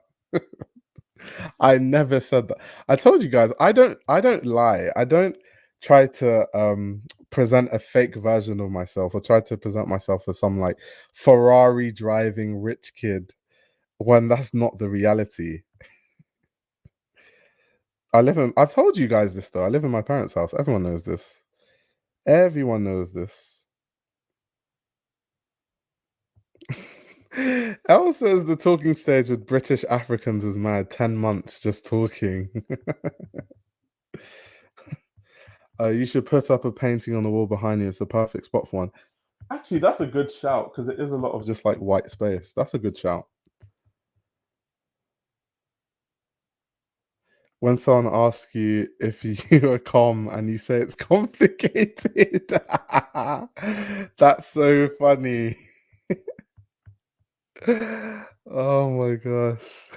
I never said that. I told you guys, I don't lie. I don't try to present a fake version of myself or try to present myself as some like Ferrari driving rich kid when that's not the reality. I've told you guys this though. I live in my parents' house. Everyone knows this. Everyone knows this. Elle says the talking stage with British Africans is mad. 10 months just talking. You should put up a painting on the wall behind you. It's the perfect spot for one. Actually, that's a good shout because it is a lot of just like white space. That's a good shout. When someone asks you if you are calm and you say it's complicated, that's so funny. Oh my gosh.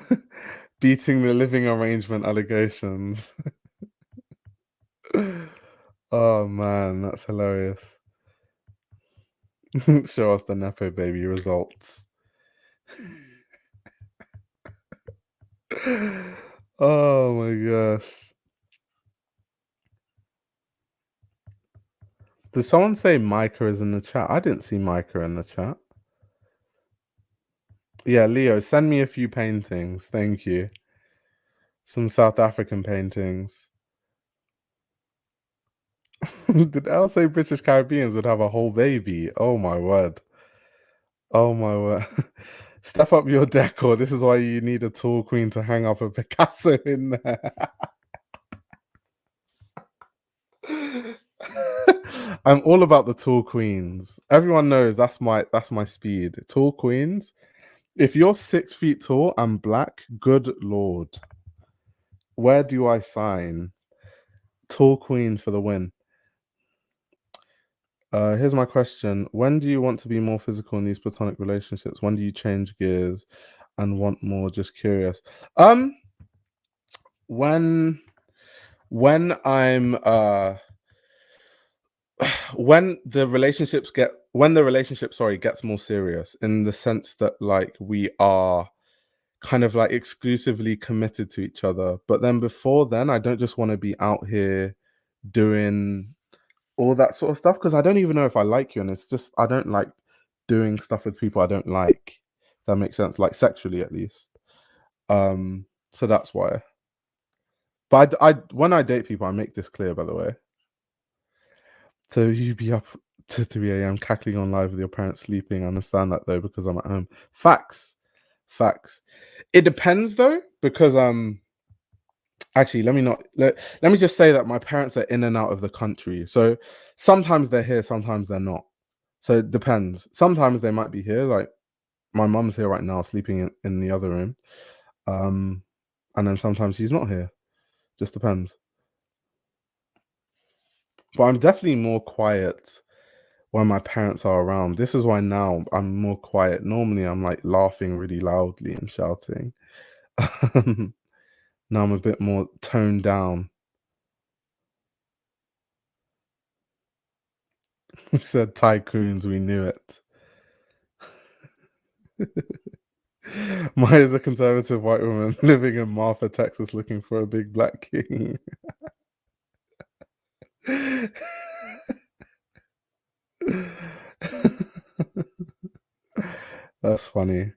Beating the living arrangement allegations. Oh man, that's hilarious. Show us the Nepo baby results. Oh my gosh. Did someone say Micah is in the chat? I didn't see Micah in the chat. Yeah, Leo, send me a few paintings. Thank you. Some South African paintings. Did Elle say British Caribbeans would have a whole baby? Oh my word. Oh my word. Step up your decor. This is why you need a tall queen to hang up a Picasso in there. I'm all about the tall queens. Everyone knows that's my speed. Tall queens. If you're 6 feet tall and black, good lord. Where do I sign? Tall queens for the win. Here's my question. When do you want to be more physical in these platonic relationships? When do you change gears? and want more? Just curious. Um, when when I'm when the relationship, sorry, gets more serious, in the sense that like we are kind of like exclusively committed to each other. But then before then, I don't just want to be out here doing all that sort of stuff, because I don't even know if I like you, and it's just I don't like doing stuff with people I don't like. If that makes sense, like sexually at least. So that's why. But I when I date people, I make this clear, by the way. So you be up to 3 a.m. cackling on live with your parents sleeping. I understand that though, because I'm at home. Facts. Facts. It depends though, because actually let me just say that my parents are in and out of the country. So sometimes they're here, sometimes they're not. So it depends. Sometimes they might be here, like my mum's here right now, sleeping in the other room. Um, and then sometimes she's not here. Just depends. But I'm definitely more quiet when my parents are around. This is why now I'm more quiet. Normally I'm like laughing really loudly and shouting. Now I'm a bit more toned down. We said tycoons, we knew it. Maya is a conservative white woman living in Marfa, Texas, looking for a big black king. That's funny.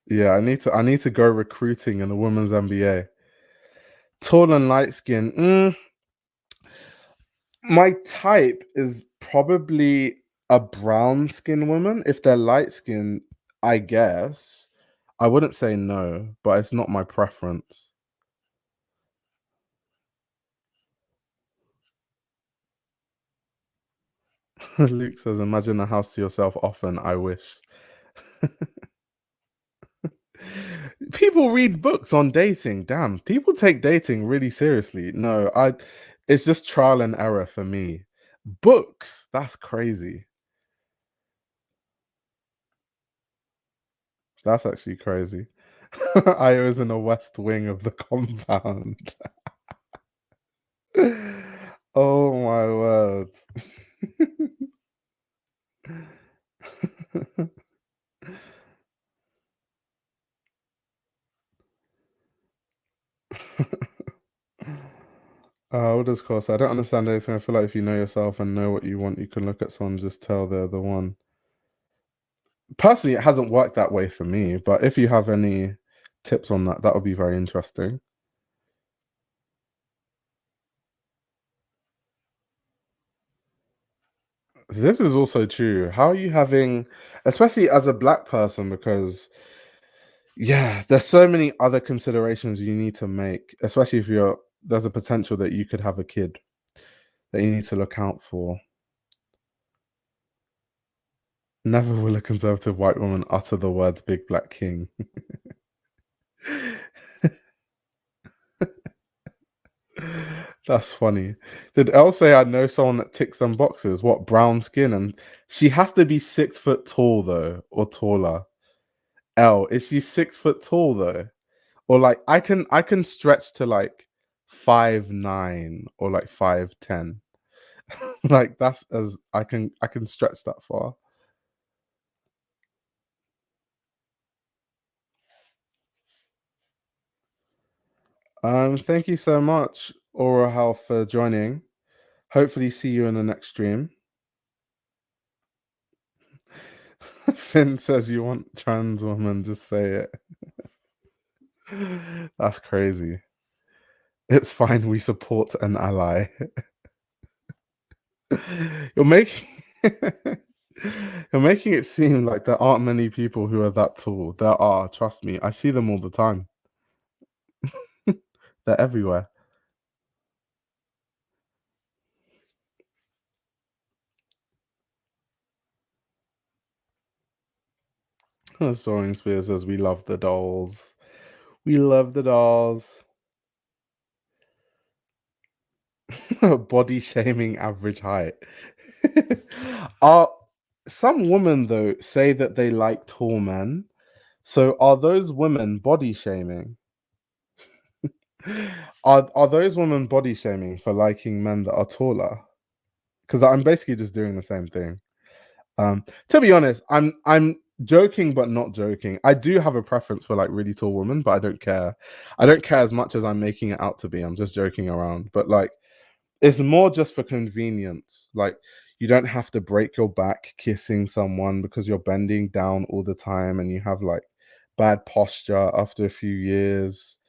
Yeah, I need to go recruiting in the women's NBA. Tall and light skin. My type is probably a brown skin woman. If they're light skin, I guess. I wouldn't say no, but it's not my preference. Luke says, imagine a house to yourself often. I wish. People read books on dating. Damn, people take dating really seriously. No, it's just trial and error for me. Books, that's crazy. That's actually crazy. I was in the west wing of the compound. Oh my word. What does course? I don't understand anything. I feel like if you know yourself and know what you want, you can look at someone, just tell they're the one. Personally, it hasn't worked that way for me, but if you have any tips on that, that would be very interesting. This is also true. How are you having, especially as a black person, because yeah, there's so many other considerations you need to make, especially if there's a potential that you could have a kid that you need to look out for. Never will a conservative white woman utter the words big black king. That's funny. Did Elle say I know someone that ticks them boxes? What, brown skin? And she has to be 6 foot tall though, or taller. Elle, is she 6 foot tall though? Or like I can stretch to like 5'9" or like 5'10". Like that's as I can stretch that far. Thank you so much, Aura Health, for joining. Hopefully see you in the next stream. Finn says you want trans woman, just say it. That's crazy. It's fine, we support an ally. You're making you're making it seem like there aren't many people who are that tall. There are, trust me. I see them all the time. They're everywhere. Soaring Spears says we love the dolls. We love the dolls. Body shaming average height. uh some women though say that they like tall men. So are those women body shaming? Are those women body shaming for liking men that are taller? Because I'm basically just doing the same thing. To be honest, I'm joking but not joking. I do have a preference for like really tall women, but I don't care. I don't care as much as I'm making it out to be. I'm just joking around. But like it's more just for convenience. Like you don't have to break your back kissing someone because you're bending down all the time and you have like bad posture after a few years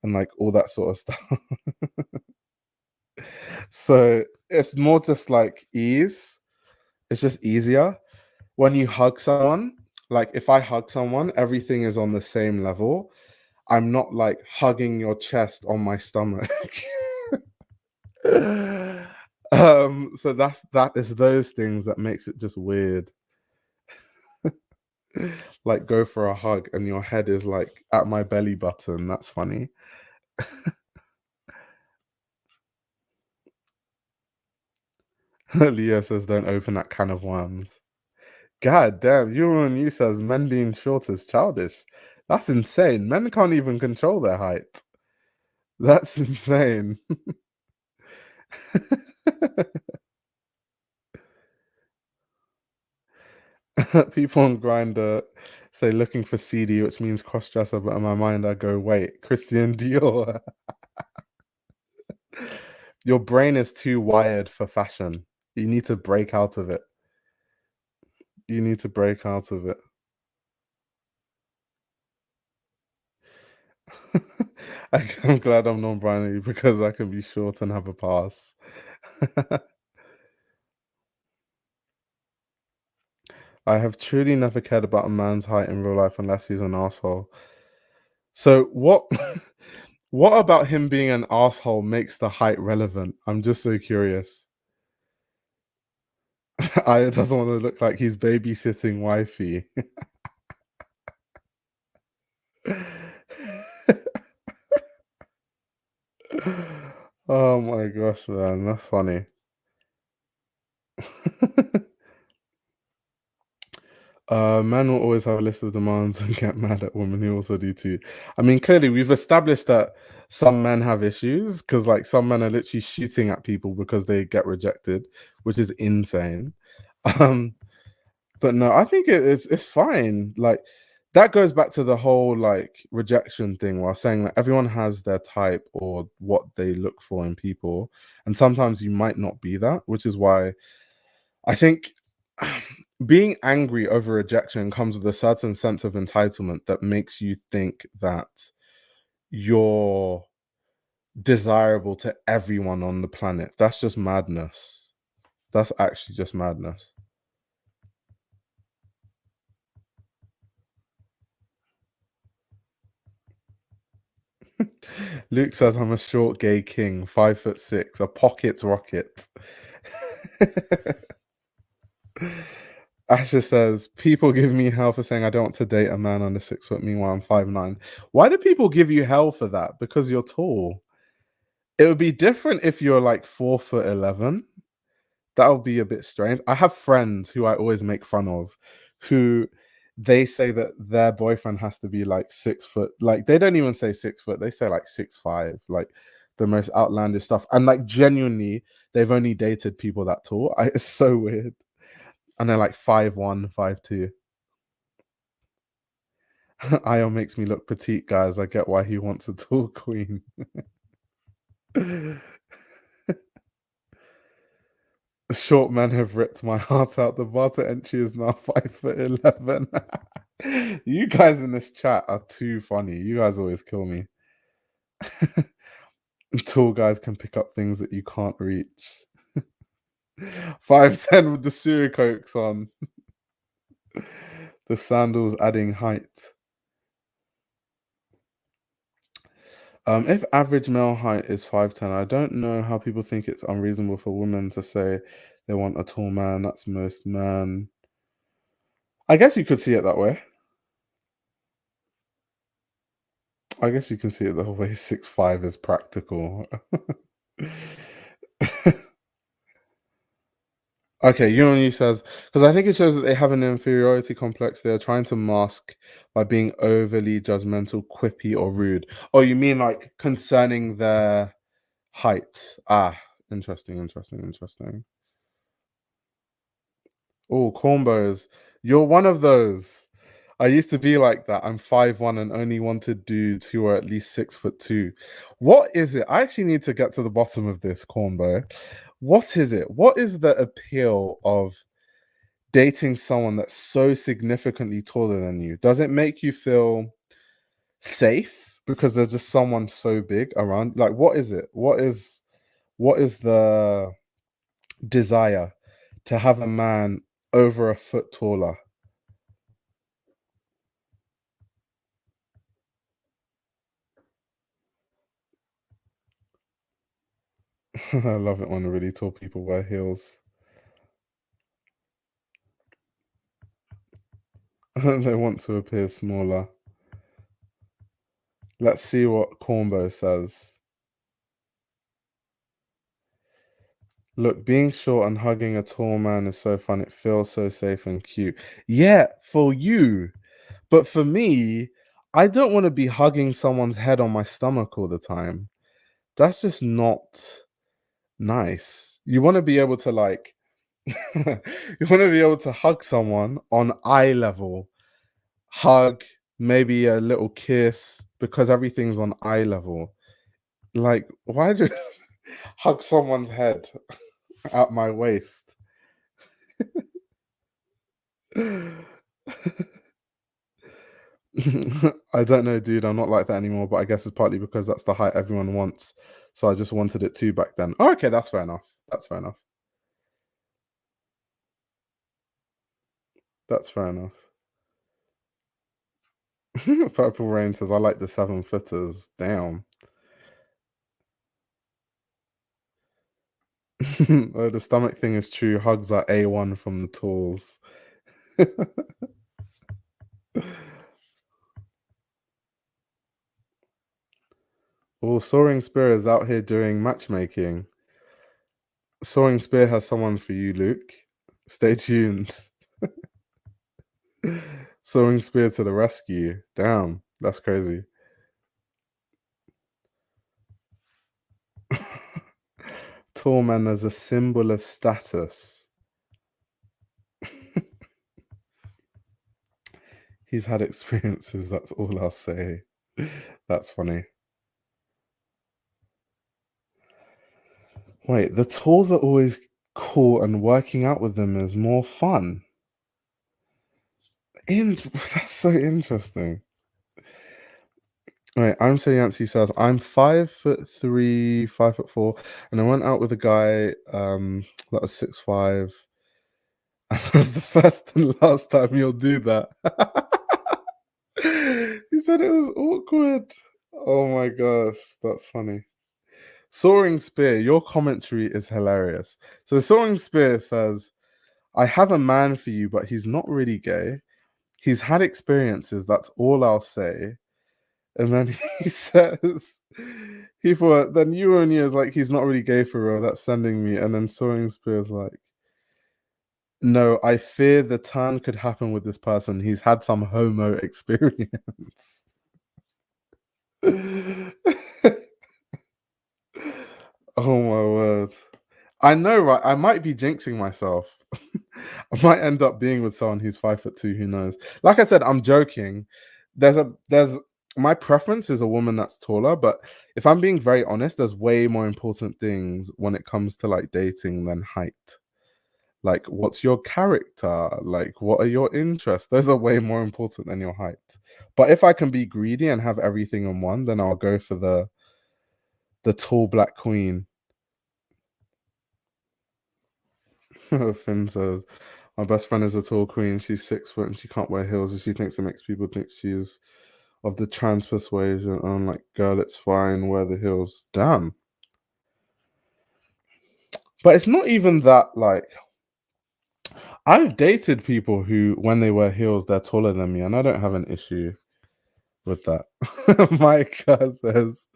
and like all that sort of stuff. So it's more just like ease. It's just easier when you hug someone. Like if I hug someone, everything is on the same level. I'm not like hugging your chest on my stomach. So that is those things that makes it just weird. Like go for a hug and your head is like at my belly button. That's funny. Leo says don't open that can of worms. God damn, Euro you says men being short is childish. That's insane. Men can't even control their height. That's insane. People on Grinder say looking for CD, which means cross-dresser, but in my mind I go, wait, Christian Dior. Your brain is too wired for fashion. You need to break out of it. You need to break out of it. I'm glad I'm non-binary because I can be short and have a pass. I have truly never cared about a man's height in real life unless he's an asshole. So what what about him being an asshole makes the height relevant? I'm just so curious. I doesn't want to look like he's babysitting wifey. Oh my gosh, man, that's funny. Men will always have a list of demands and get mad at women who also do too. I mean, clearly we've established that some men have issues because, like, some men are literally shooting at people because they get rejected, which is insane. Um, but no, I think it's fine. Like, that goes back to the whole like rejection thing, while saying that everyone has their type or what they look for in people, and sometimes you might not be that, which is why I think being angry over rejection comes with a certain sense of entitlement that makes you think that you're desirable to everyone on the planet. That's just madness. That's actually just madness. Luke says I'm a short gay king, 5'6", a pocket rocket. Asher says, people give me hell for saying I don't want to date a man under 6 foot, meanwhile I'm 5'9". Why do people give you hell for that? Because you're tall. It would be different if you're like 4'11". That would be a bit strange. I have friends who I always make fun of who they say that their boyfriend has to be like 6 foot. Like they don't even say 6 foot, they say like 6'5", like the most outlandish stuff. And like genuinely, they've only dated people that tall. It's so weird. And they're like 5'1", 5'2". Io makes me look petite, guys. I get why he wants a tall queen. Short men have ripped my heart out. The barter entry is now 5'11". You guys in this chat are too funny. You guys always kill me. Tall guys can pick up things that you can't reach. 5'10" with the Suricokes on. The sandals adding height. If average male height is 5'10", I don't know how people think it's unreasonable for women to say they want a tall man. That's most men. I guess you could see it that way. I guess you can see it the whole way 6'5" is practical. Okay, Yoni says, because I think it shows that they have an inferiority complex they are trying to mask by being overly judgmental, quippy, or rude. Oh, you mean like concerning their height? Ah, interesting, interesting, interesting. Oh, cornbows. You're one of those. I used to be like that. I'm 5'1" and only wanted dudes who are at least 6'2". What is it? I actually need to get to the bottom of this, cornbow. What is it? What is the appeal of dating someone that's so significantly taller than you? Does it make you feel safe because there's just someone so big around? Like, what is it? What is the desire to have a man over a foot taller? I love it when really tall people wear heels. They want to appear smaller. Let's see what Cornbow says. Look, being short and hugging a tall man is so fun. It feels so safe and cute. Yeah, for you. But for me, I don't want to be hugging someone's head on my stomach all the time. That's just not nice. You want to be able to like you want to be able to hug someone on eye level. Hug, maybe a little kiss because everything's on eye level. Like, why do hug someone's head at my waist? I don't know, dude. I'm not like that anymore, but I guess it's partly because that's the height everyone wants. So I just wanted it too back then. Oh, okay, that's fair enough. That's fair enough. That's fair enough. Purple Rain says, I like the 7 footers. Damn. Oh, the stomach thing is true. Hugs are A1 from the tools. Oh, Soaring Spear is out here doing matchmaking. Soaring Spear has someone for you, Luke. Stay tuned. Soaring Spear to the rescue. Damn, that's crazy. Tall man as a symbol of status. He's had experiences, that's all I'll say. That's funny. Wait, the talls are always cool and working out with them is more fun. That's so interesting. Right, I'm so Yancey says I'm 5'3", 5'4", and I went out with a guy that was 6'5". And that's the first and last time you'll do that. He said it was awkward. Oh my gosh, that's funny. Soaring Spear, your commentary is hilarious. So Soaring Spear says, I have a man for you, but he's not really gay. He's had experiences, that's all I'll say. And then he says, then you only is like, he's not really gay for real, that's sending me. And then Soaring Spear's like, no, I fear the turn could happen with this person. He's had some homo experience. Oh my word. I know, right? I might be jinxing myself. I might end up being with someone who's 5'2", who knows? Like I said, I'm joking. There's my preference is a woman that's taller, but if I'm being very honest, there's way more important things when it comes to like dating than height. Like, what's your character? Like, what are your interests? Those are way more important than your height. But if I can be greedy and have everything in one, then I'll go for the tall black queen. Finn says, my best friend is a tall queen. She's 6 foot and she can't wear heels, and she thinks it makes people think she's of the trans persuasion. And I'm like, girl, it's fine. Wear the heels. Damn. But it's not even that, like, I've dated people who, when they wear heels, they're taller than me, and I don't have an issue with that. Mike says,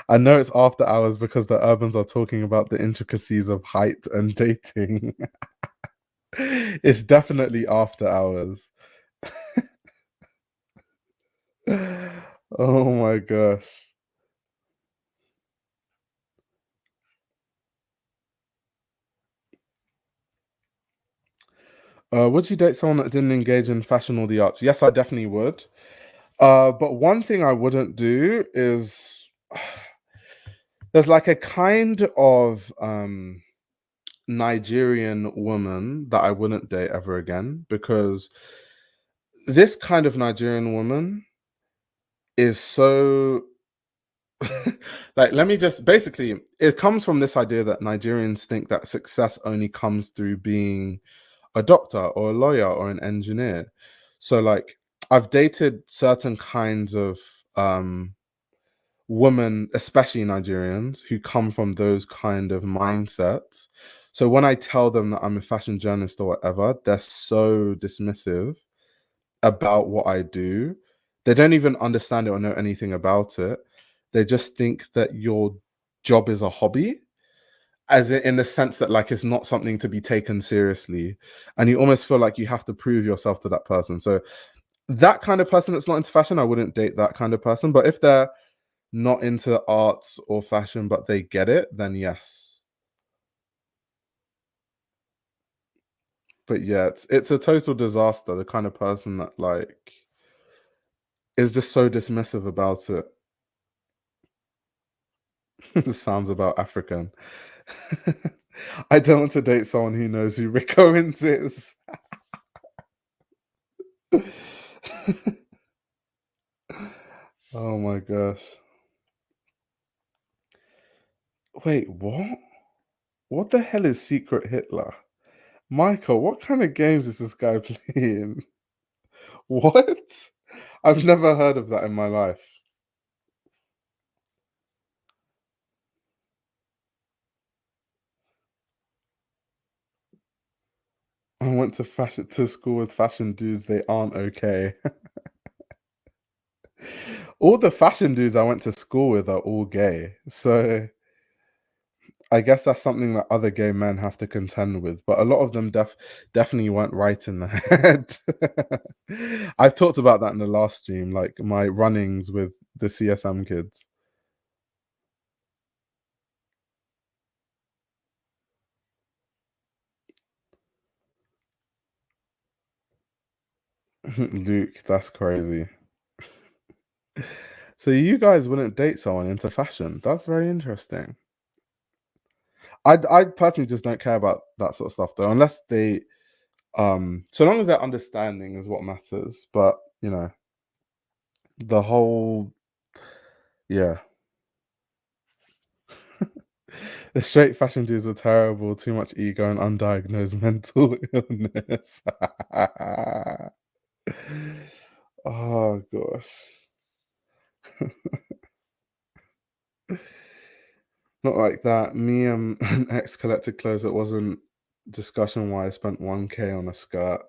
I know it's after hours because the urbans are talking about the intricacies of height and dating. It's definitely after hours. Oh my gosh. Would you date someone that didn't engage in fashion or the arts? Yes, I definitely would. But one thing I wouldn't do is there's like a kind of Nigerian woman that I wouldn't date ever again because this kind of Nigerian woman is so like let me just basically it comes from this idea that Nigerians think that success only comes through being a doctor or a lawyer or an engineer. So like I've dated certain kinds of women, especially Nigerians, who come from those kind of mindsets. So when I tell them that I'm a fashion journalist or whatever, they're so dismissive about what I do. They don't even understand it or know anything about it. They just think that your job is a hobby, as in the sense that like it's not something to be taken seriously. And you almost feel like you have to prove yourself to that person. So that kind of person that's not into fashion, I wouldn't date that kind of person. But if they're not into arts or fashion, but they get it, then yes. But yeah, it's a total disaster. The kind of person that like is just so dismissive about it. This sounds about African. I don't want to date someone who knows who Rick Owens is. Oh my gosh. Wait, what? What the hell is Secret Hitler? Michael, what kind of games is this guy playing? What? I've never heard of that in my life. I went to school with fashion dudes. They aren't okay. All the fashion dudes I went to school with are all gay. So I guess that's something that other gay men have to contend with. But a lot of them definitely weren't right in the head. I've talked about that in the last stream, like my runnings with the CSM kids. Luke, that's crazy. So you guys wouldn't date someone into fashion. That's very interesting. I personally just don't care about that sort of stuff though, unless they so long as their understanding is what matters. But you know, the whole yeah. The straight fashion dudes are terrible, too much ego and undiagnosed mental illness. Oh gosh. Not like that. Me and an ex collected clothes. It wasn't discussion why I spent 1K on a skirt.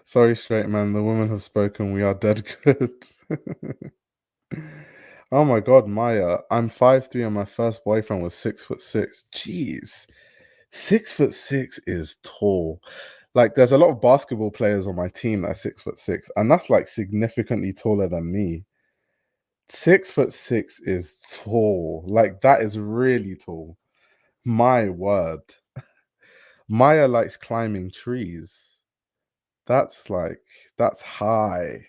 Sorry, straight man. The women have spoken. We are dead good. Oh my god, Maya. I'm 5'3" and my first boyfriend was 6'6". Jeez. 6'6" is tall. Like there's a lot of basketball players on my team that are 6'6", and that's like significantly taller than me. 6'6" is tall. Like that is really tall. My word. Maya likes climbing trees. That's like that's high.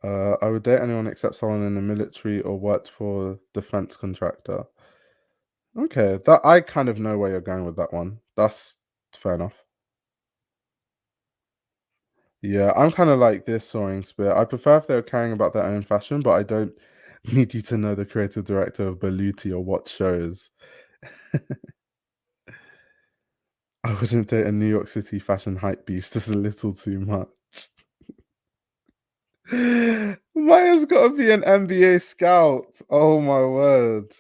I would date anyone except someone in the military or worked for a defense contractor. Okay, that I kind of know where you're going with that one. That's fair enough. Yeah, I'm kind of like this soaring spear. I prefer if they're caring about their own fashion, but I don't need you to know the creative director of Baluti or what shows. I wouldn't date a New York City fashion hype beast. It's a little too much. Maya's got to be an NBA scout. Oh my word.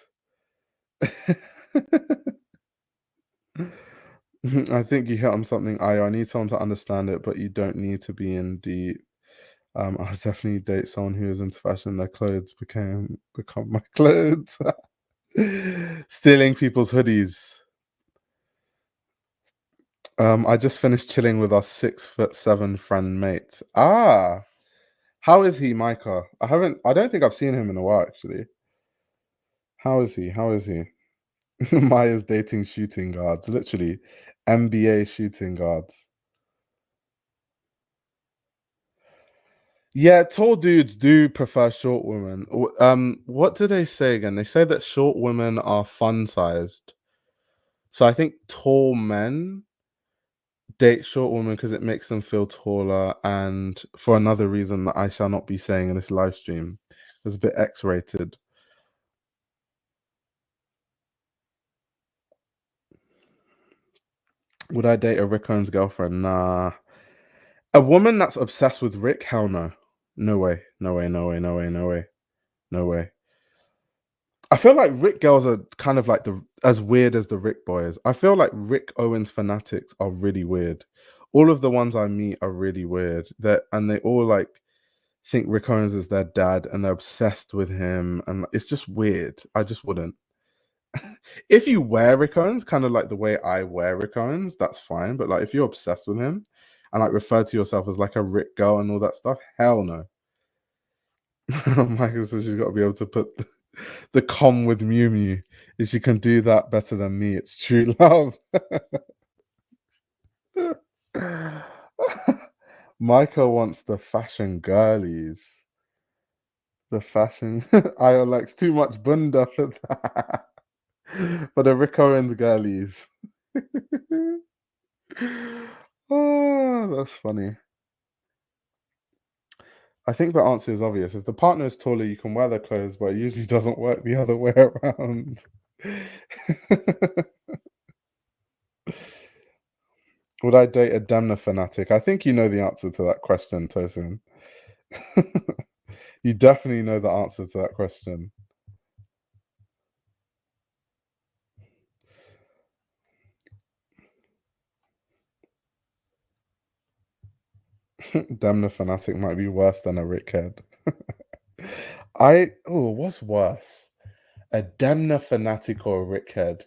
I think you hit on something. I need someone to understand it, but you don't need to be in deep. I'll definitely date someone who is into fashion. Their clothes become my clothes. Stealing people's hoodies. I just finished chilling with our 6'7" friend mate. Ah, how is he, Micah? I don't think I've seen him in a while actually. How is he? How is he? Maya's dating shooting guards, literally NBA shooting guards. Yeah, tall dudes do prefer short women. What do they say again? They say that short women are fun sized. So I think tall men date short women because it makes them feel taller, and for another reason that I shall not be saying in this live stream. It's a bit X-rated. Would I date a Rick Owens girlfriend? Nah. A woman that's obsessed with Rick? Hell no. No way. No way. No way. No way. No way. No way. I feel like Rick girls are kind of like the as weird as the Rick boys. I feel like Rick Owens fanatics are really weird. All of the ones I meet are really weird. And they all like think Rick Owens is their dad and they're obsessed with him, and it's just weird. I just wouldn't. If you wear Rick Owens, kind of like the way I wear Rick Owens, that's fine. But like if you're obsessed with him and like refer to yourself as like a Rick girl and all that stuff, hell no. Michael says she's got to be able to put the com with Mew Mew. If she can do that better than me, it's true love. Michael wants the fashion girlies. The fashion. I likes too much bunda for that. For the Rick Owens girlies. Oh, that's funny. I think the answer is obvious. If the partner is taller, you can wear their clothes, but it usually doesn't work the other way around. Would I date a Demna fanatic? I think you know the answer to that question, Tosin. You definitely know the answer to that question. Demna fanatic might be worse than a Rickhead. What's worse? A Demna fanatic or a Rickhead?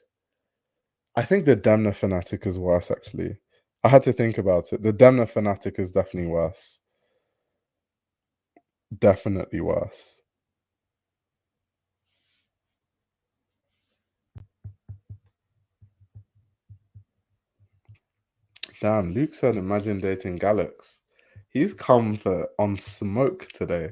I think the Demna fanatic is worse, actually. I had to think about it. The Demna fanatic is definitely worse. Definitely worse. Damn, Luke said, imagine dating Galax. He's come for on smoke today.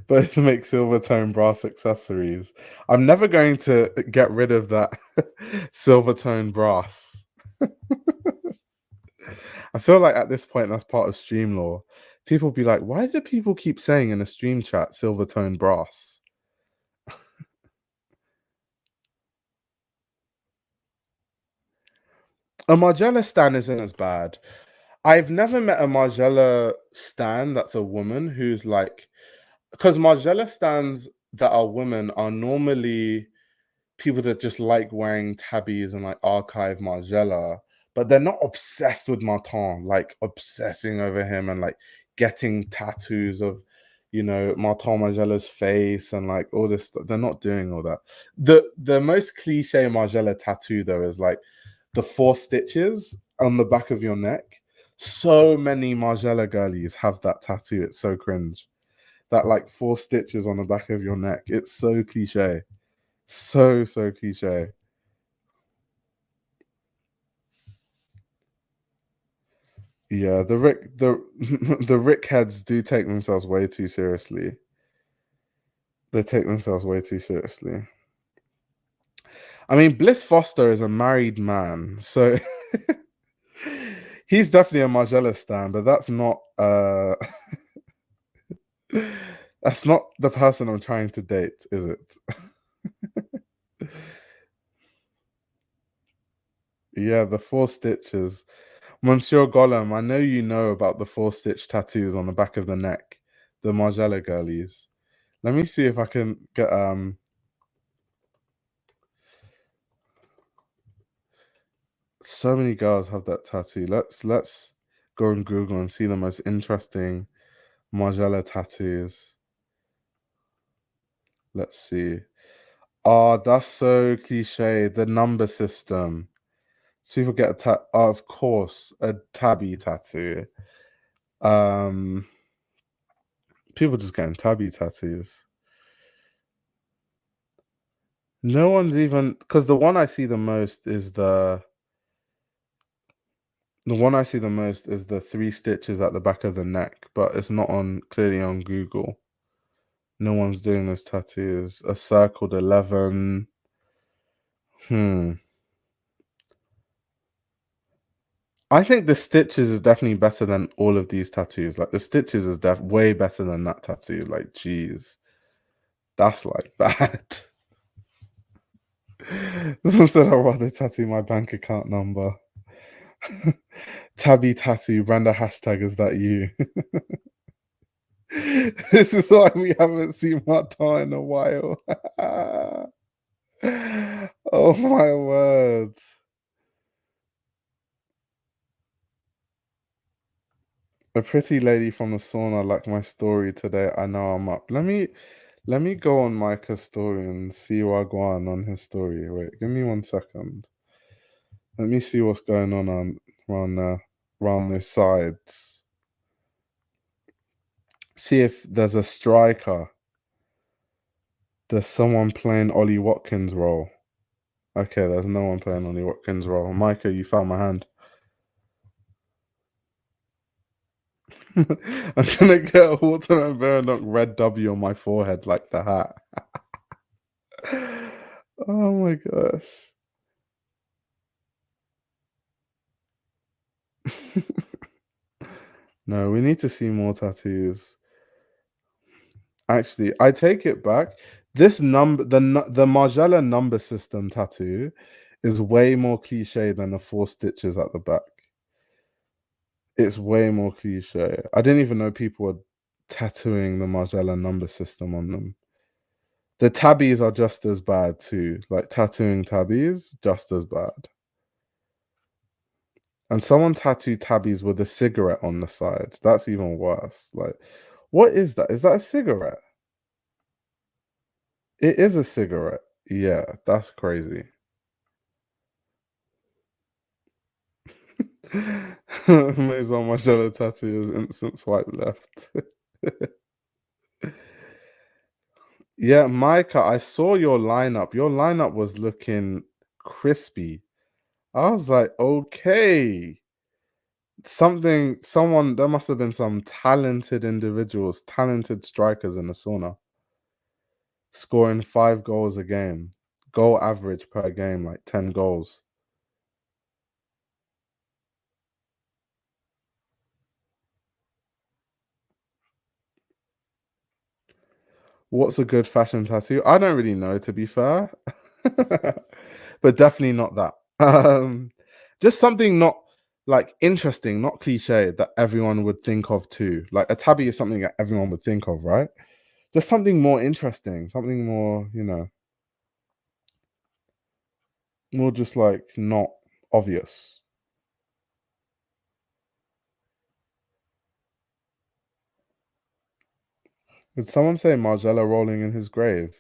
Both make silver tone brass accessories. I'm never going to get rid of that silver tone brass. I feel like at this point that's part of stream law. People be like, why do people keep saying in a stream chat silver tone brass? A Margiela stan isn't as bad. I've never met a Margiela stan that's a woman who's like, because Margiela stands that are women are normally people that just like wearing tabbies and like archive Margiela, but they're not obsessed with Martin, like obsessing over him and like getting tattoos of, Martin Margiela's face and like all this stuff. They're not doing all that. The most cliche Margiela tattoo though is like the 4 stitches on the back of your neck. So many Margiela girlies have that tattoo. It's so cringe. That like 4 stitches on the back of your neck. It's so cliche. So cliche. Yeah, the Rick heads do take themselves way too seriously. They take themselves way too seriously. I mean, Bliss Foster is a married man, so he's definitely a Margiela stan, but that's not that's not the person I'm trying to date, is it? Yeah, the 4 stitches. Monsieur Gollum, I know you know about the 4-stitch tattoos on the back of the neck, the Margiela girlies. Let me see if I can get So many girls have that tattoo. Let's go on Google and see the most interesting Margiela tattoos. Let's see. Oh, that's so cliche. The number system. So people get of course, a tabby tattoo. Um, People just getting tabby tattoos. No one's even because the one I see the most is the 3 stitches at the back of the neck, but it's not on clearly on Google. No one's doing this tattoos. A circled 11. Hmm. I think the stitches is definitely better than all of these tattoos. Like the stitches is way better than that tattoo. Like, geez, that's like bad. Someone said I'd rather tattoo my bank account number. Tabby tattoo, brand a hashtag, is that you? This is why we haven't seen Martin in a while. Oh my word. A pretty lady from the sauna like my story today. I know I'm up. Let me go on Micah's story and see Wagwan on his story. Wait, give me 1 second. Let me see what's going on around there, around the sides. See if there's a striker. There's someone playing Ollie Watkins' role. Okay, there's no one playing Ollie Watkins' role. Micah, you found my hand. I'm gonna get a watermelon bear and knock red W on my forehead like the hat. Oh my gosh. No, we need to see more tattoos. Actually, I take it back. This number, the Margiela number system tattoo, is way more cliche than the 4 stitches at the back. It's way more cliche. I didn't even know people were tattooing the Margiela number system on them. The tabbies are just as bad too. Like tattooing tabbies, just as bad. And someone tattooed tabbies with a cigarette on the side. That's even worse. Like, what is that? Is that a cigarette? It is a cigarette. Yeah, that's crazy. Maze on my shadow tattoo is instant swipe left. Yeah, Micah, I saw your lineup. Your lineup was looking crispy. I was like, okay. There must have been some talented individuals, talented strikers in the sauna, scoring 5 goals a game. Goal average per game, like 10 goals. What's a good fashion tattoo? I don't really know, to be fair. But definitely not that. Just something not like interesting, not cliche that everyone would think of too. Like a tabby is something that everyone would think of, right? Just something more interesting, something more, more just like not obvious. Did someone say Margiela rolling in his grave?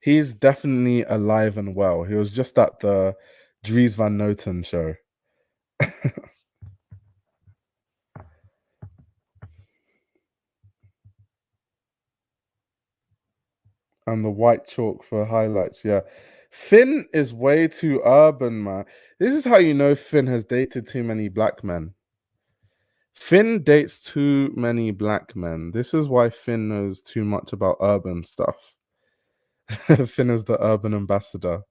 He's definitely alive and well. He was just at the Dries Van Noten show. And the white chalk for highlights. Yeah. Finn is way too urban, man. This is how you know Finn has dated too many black men. Finn dates too many black men. This is why Finn knows too much about urban stuff. Finn is the urban ambassador.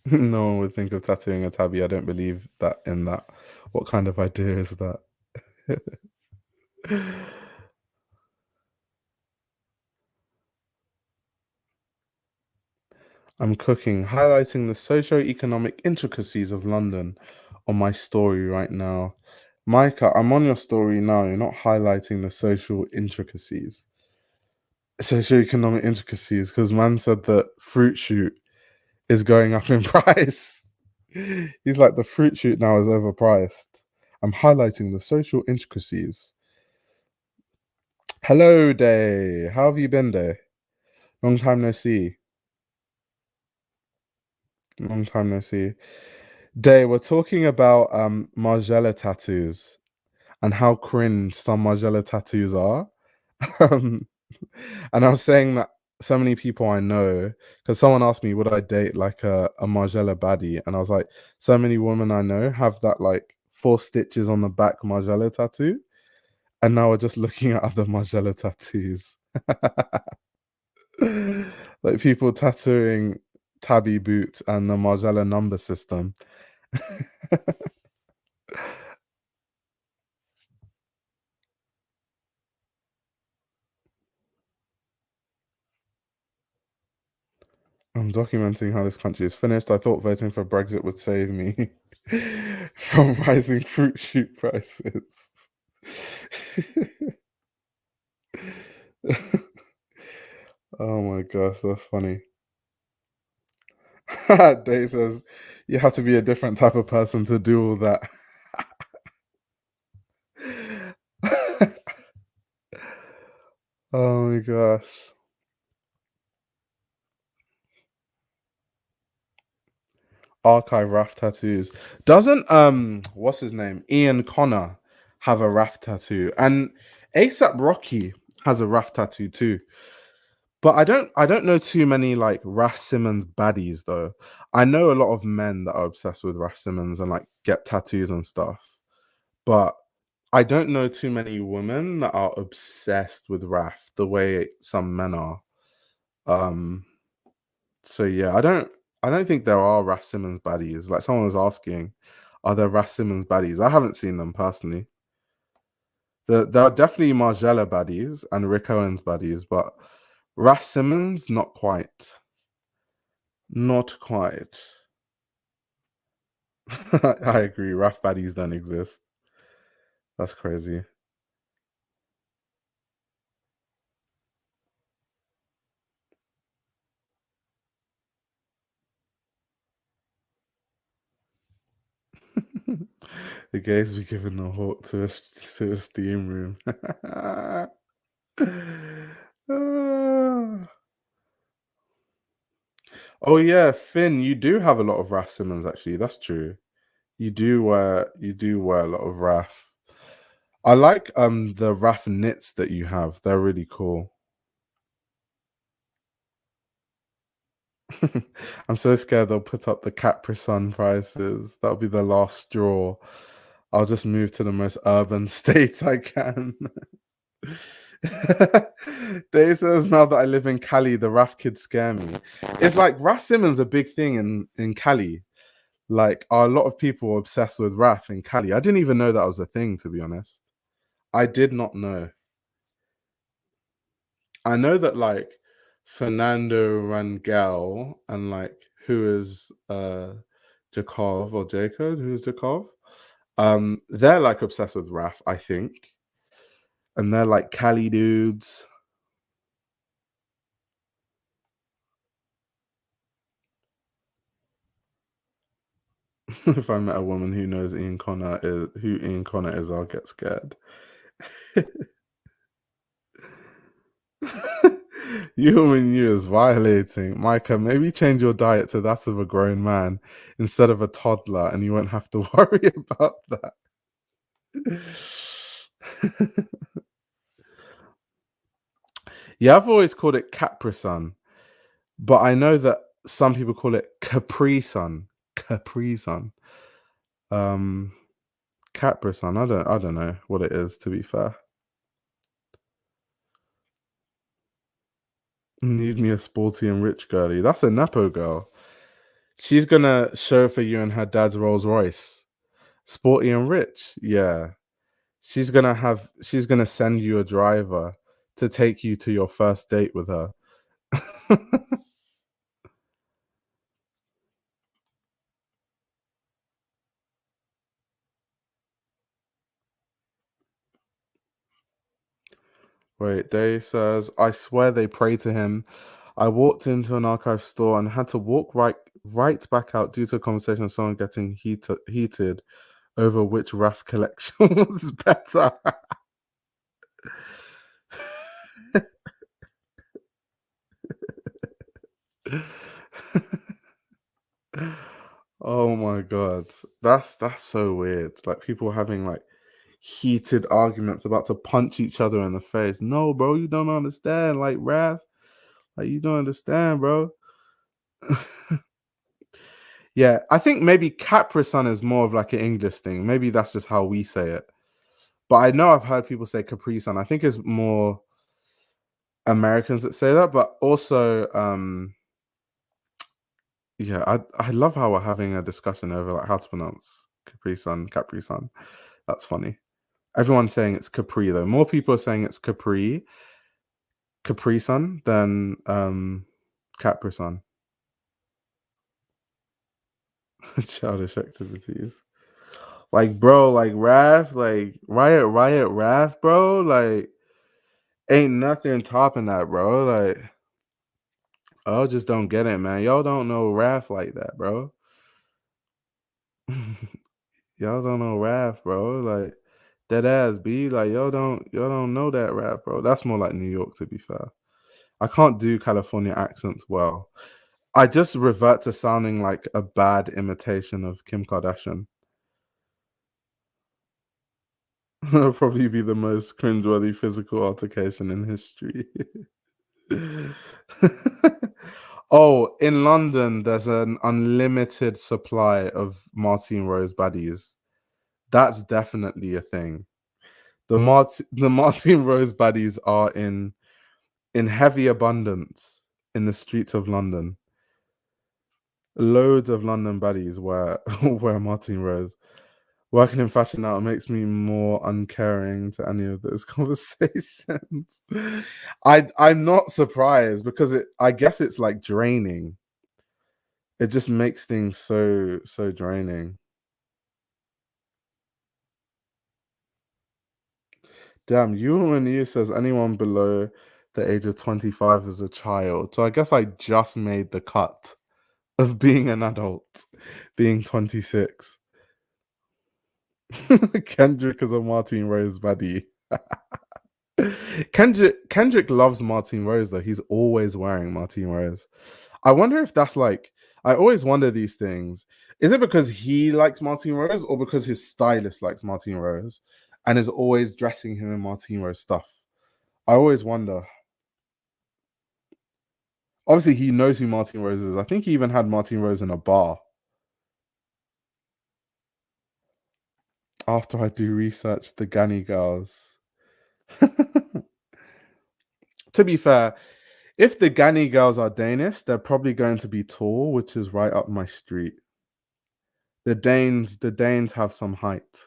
No one would think of tattooing a tabby. I don't believe that in that. What kind of idea is that? I'm cooking, highlighting the socio-economic intricacies of London on my story right now. Micah, I'm on your story now. You're not highlighting the social intricacies. socioeconomic intricacies because man said that fruit shoot is going up in price. He's like, the fruit shoot now is overpriced. I'm highlighting the social intricacies. Hello, Day. How have you been, Day? Long time no see. Long time no see. Day, we're talking about Margiela tattoos and how cringe some Margiela tattoos are. um, and I was saying that so many people I know, because someone asked me, would I date like a Margiela baddie? And I was like, so many women I know have that like 4 stitches on the back Margiela tattoo. And now we're just looking at other Margiela tattoos. Like people tattooing tabby boots and the Margiela number system. I'm documenting how this country is finished. I thought voting for Brexit would save me from rising fruit shoot prices. Oh my gosh, that's funny. Dave says you have to be a different type of person to do all that. Oh my gosh. Archive Raft tattoos. Doesn't what's his name? Ian Connor have a Raft tattoo. And ASAP Rocky has a Raft tattoo too. But I don't know too many like Raf Simons baddies though. I know a lot of men that are obsessed with Raf Simons and like get tattoos and stuff. But I don't know too many women that are obsessed with Raf the way some men are. Um so yeah, I don't think there are Raf Simons baddies. Like someone was asking, are there Raf Simons baddies? I haven't seen them personally. There are definitely Margiela baddies and Rick Owens baddies, but Raf Simons, not quite. Not quite. I agree. Raf baddies don't exist. That's crazy. The gays be giving the hawk to a steam room. Ah. Oh yeah, Finn, you do have a lot of Raf Simons actually. That's true. You do wear a lot of Raf. I like the Raf knits that you have. They're really cool. I'm so scared they'll put up the Capri Sun prices. That'll be the last straw. I'll just move to the most urban state I can. Day says now that I live in Cali, the Raf kids scare me. It's like Raf Simons a big thing in Cali. Like are a lot of people obsessed with Raf in Cali. I didn't even know that was a thing, to be honest. I did not know. I know that like Fernando Rangel and like who is Jakov or Jacob, who's Jakov? They're like obsessed with Raf, I think. And they're like Cali dudes. If I met a woman who knows who Ian Connor is, I'll get scared. You and you is violating. Micah, maybe change your diet to that of a grown man instead of a toddler, and you won't have to worry about that. Yeah, I've always called it Capri Sun, but I know that some people call it Capri Sun. Capri Sun. Um, Capri Sun. I don't know what it is, to be fair. Need me a sporty and rich girly. That's a Nepo girl. She's gonna chauffeur you in her dad's Rolls Royce. Sporty and rich. Yeah. She's gonna send you a driver to take you to your first date with her. Wait, Day says, I swear they pray to him. I walked into an archive store and had to walk right back out due to a conversation with someone getting heated over which RAF collection was better. Oh my god. That's so weird. Like people having like heated arguments about to punch each other in the face. No, bro, you don't understand. Like Raph, like you don't understand, bro. Yeah, I think maybe Capri Sun is more of like an English thing. Maybe that's just how we say it. But I know I've heard people say Capri Sun. I think it's more Americans that say that, but also yeah, I love how we're having a discussion over like how to pronounce Capri Sun, Capri Sun. That's funny. Everyone's saying it's Capri though. More people are saying it's Capri Sun than Capri Sun. Childish activities. Like bro, like Raph, like Riot Raph, bro. Like ain't nothing topping that, bro. Like I just don't get it, man. Y'all don't know Raph like that, bro. Y'all don't know Raph, bro. Like that ass B. Like y'all don't know that Raph, bro. That's more like New York, to be fair. I can't do California accents well. I just revert to sounding like a bad imitation of Kim Kardashian. That'll probably be the most cringeworthy physical altercation in history. Oh, in London, there's an unlimited supply of Martine Rose baddies. That's definitely a thing. The Martine Rose baddies are in heavy abundance in the streets of London. Loads of London baddies wear wear Martine Rose. Working in fashion now makes me more uncaring to any of those conversations. I'm not surprised because I guess it's like draining. It just makes things so draining. Damn, you and you says anyone below the age of 25 is a child. So I guess I just made the cut of being an adult, being 26. Kendrick is a Martine Rose buddy. Kendrick loves Martine Rose though. He's always wearing Martine Rose. I wonder if that's like I always wonder these things. Is it because he likes Martine Rose or because his stylist likes Martine Rose and is always dressing him in Martine Rose stuff? I always wonder. Obviously, he knows who Martine Rose is. I think he even had Martine Rose in a bar. After I do research the Ganny girls. To be fair, if the Ganny girls are Danish, they're probably going to be tall, which is right up my street. The Danes have some height.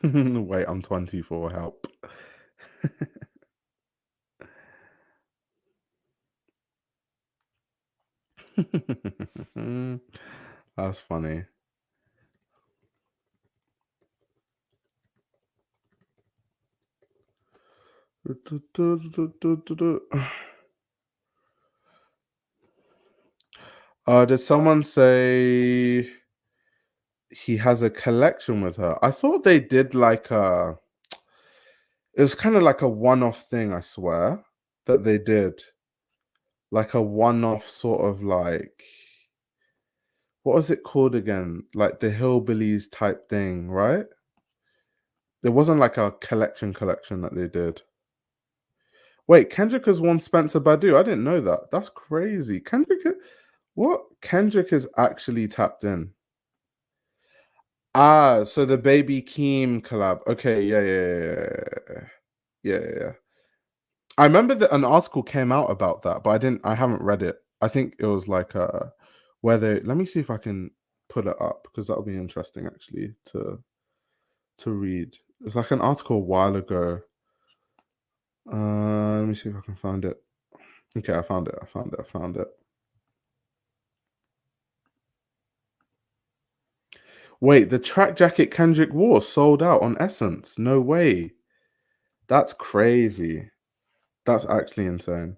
Wait, I'm 24. Help. That's funny. Did someone say he has a collection with her? I thought they did like a. It was kind of like a one-off thing. I swear that they did like a one-off sort of like what was it called again? Like the hillbillies type thing, right? There wasn't like a collection that they did. Wait, Kendrick has won Spencer Badu. I didn't know that. That's crazy. What? Kendrick is actually tapped in. Ah, so the Baby Keem collab. Okay, yeah. I remember that an article came out about that, but I haven't read it. I think it was like whether let me see if I can put it up because that'll be interesting actually to read. It's like an article a while ago. Let me see if I can find it. Okay, I found it. Wait, the track jacket Kendrick wore sold out on Essence. No way. That's crazy. That's actually insane.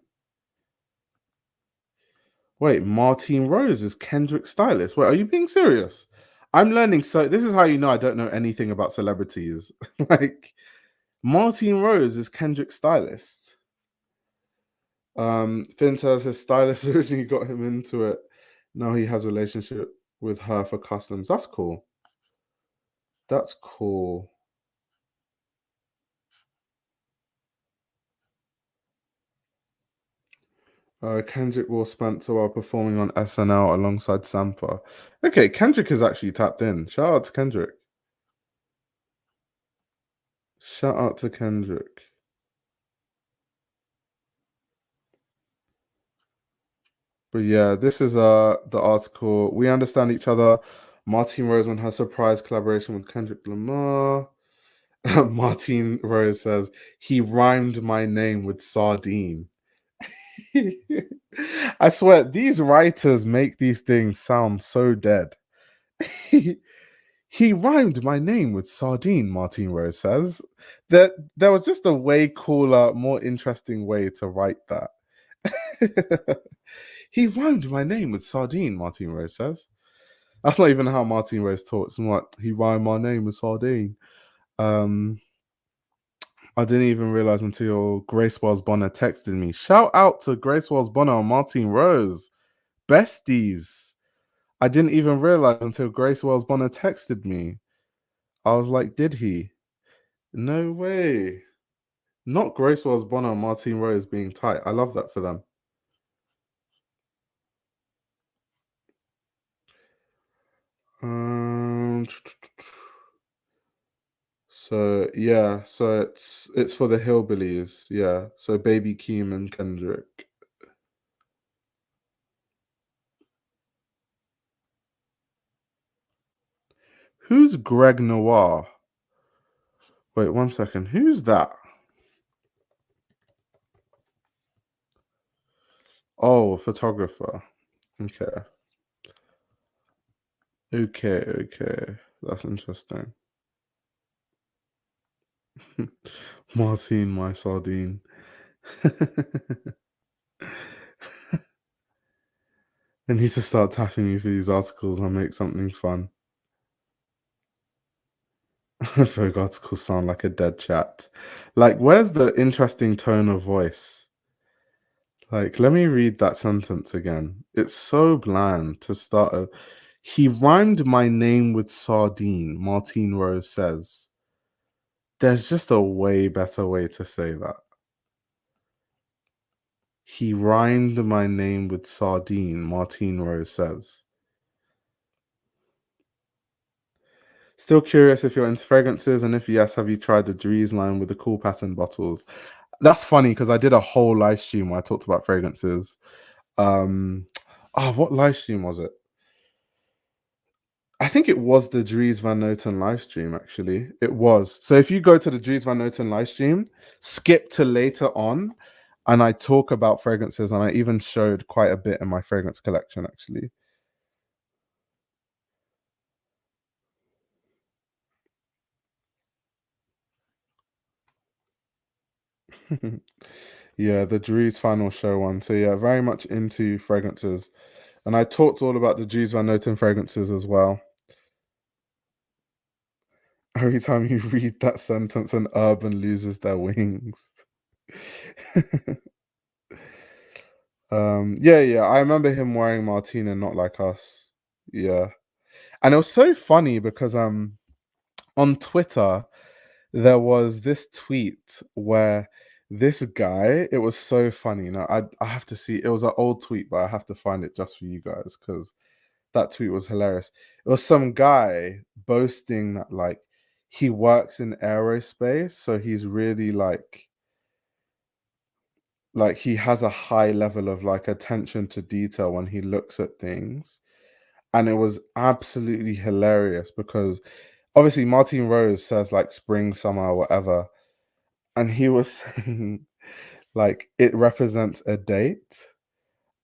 Wait, Martine Rose is Kendrick's stylist. Wait, are you being serious? I'm learning so this is how you know I don't know anything about celebrities. Like Martine Rose is Kendrick's stylist. Finn says his stylist originally got him into it. Now he has a relationship with her for customs. That's cool. That's cool. Kendrick will Spencer while performing on SNL alongside Sampa. Okay, Kendrick is actually tapped in. Shout out to Kendrick. Shout out to Kendrick. But yeah, this is the article. We understand each other. Martine Rose on her surprise collaboration with Kendrick Lamar. Martine Rose says he rhymed my name with sardine. I swear these writers make these things sound so dead. He rhymed my name with sardine, Martine Rose says. That there was just a way cooler, more interesting way to write that. He rhymed my name with sardine, Martine Rose says. That's not even how Martine Rose talks. What he rhymed my name with sardine. Um, I didn't even realize until Grace Wells Bonner texted me. Shout out to Grace Wells Bonner and Martine Rose, besties. I didn't even realize until Grace Wells Bonner texted me. I was like, did he? No way. Not Grace Wells Bonner and Martine Rose being tight. I love that for them. Um, so yeah, so it's for the hillbillies, yeah. So Baby Keem and Kendrick. Who's Greg Noir? Wait 1 second. Who's that? Oh, photographer. Okay. Okay. That's interesting. Martine, my sardine. I need to start tapping you for these articles and make something fun. Vogue articles sound like a dead chat. Like, where's the interesting tone of voice? Like, let me read that sentence again. It's so bland to start a. He rhymed my name with sardine, Martine Rose says. There's just a way better way to say that. He rhymed my name with sardine, Martine Rose says. Still curious if you're into fragrances, and if yes, have you tried the Dries line with the cool pattern bottles? That's funny because I did a whole live stream where I talked about fragrances. Um, what live stream was it? I think it was the Dries Van Noten live stream, actually. It was. So if you go to the Dries Van Noten live stream, skip to later on, and I talk about fragrances, and I even showed quite a bit in my fragrance collection, actually. Yeah, the Dries final show one. So yeah, very much into fragrances. And I talked all about the Dries Van Noten fragrances as well. Every time you read that sentence, an urban loses their wings. Yeah. I remember him wearing Martina, not like us. Yeah. And it was so funny because on Twitter there was this tweet where this guy, it was so funny. Now I have to see, it was an old tweet, but I have to find it just for you guys because that tweet was hilarious. It was some guy boasting that like he works in aerospace, so he's really like he has a high level of like attention to detail when he looks at things. And it was absolutely hilarious because obviously Martin Rose says like spring, summer, whatever. And he was saying like it represents a date.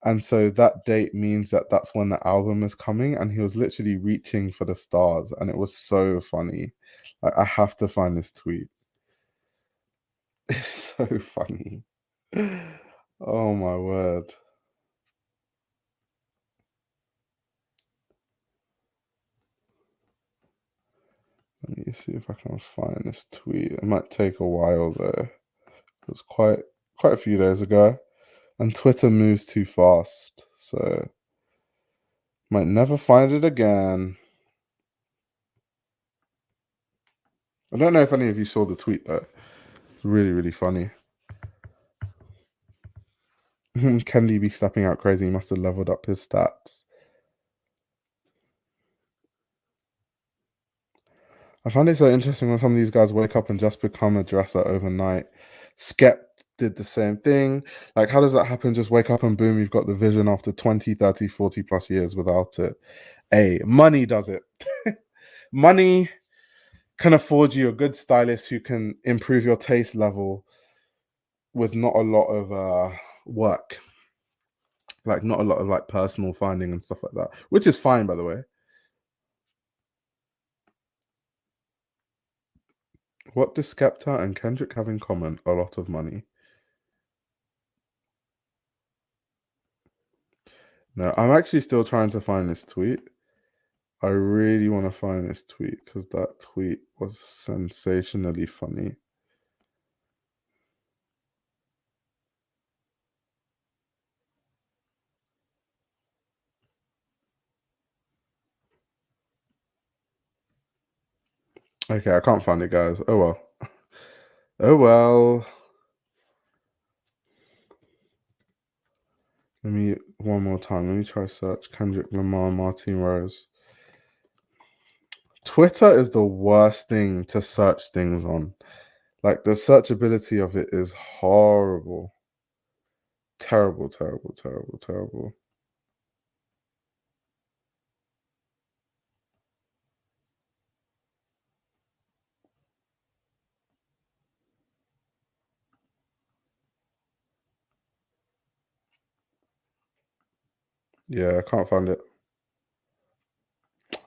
And so that date means that that's when the album is coming, and he was literally reaching for the stars, and it was so funny. Like, I have to find this tweet. It's so funny. Oh my word. Let me see if I can find this tweet. It might take a while though. It was quite a few days ago. And Twitter moves too fast, so might never find it again. I don't know if any of you saw the tweet though. It's really, really funny. Kendi be stepping out crazy. He must have leveled up his stats. I find it so interesting when some of these guys wake up and just become a dresser overnight. Skep did the same thing. Like, how does that happen? Just wake up and boom, you've got the vision after 20, 30, 40 plus years without it. Hey, money does it. Money can afford you a good stylist who can improve your taste level with not a lot of work. Like, not a lot of like personal finding and stuff like that, which is fine, by the way. What do Skepta and Kendrick have in common? A lot of money. No, I'm actually still trying to find this tweet. I really want to find this tweet because that tweet was sensationally funny. Okay, I can't find it, guys. Oh well. Oh well. Let me one more time. Let me try search Kendrick Lamar, Martin Rose. Twitter is the worst thing to search things on. Like, the searchability of it is horrible. Terrible, terrible, terrible, terrible. Yeah, I can't find it.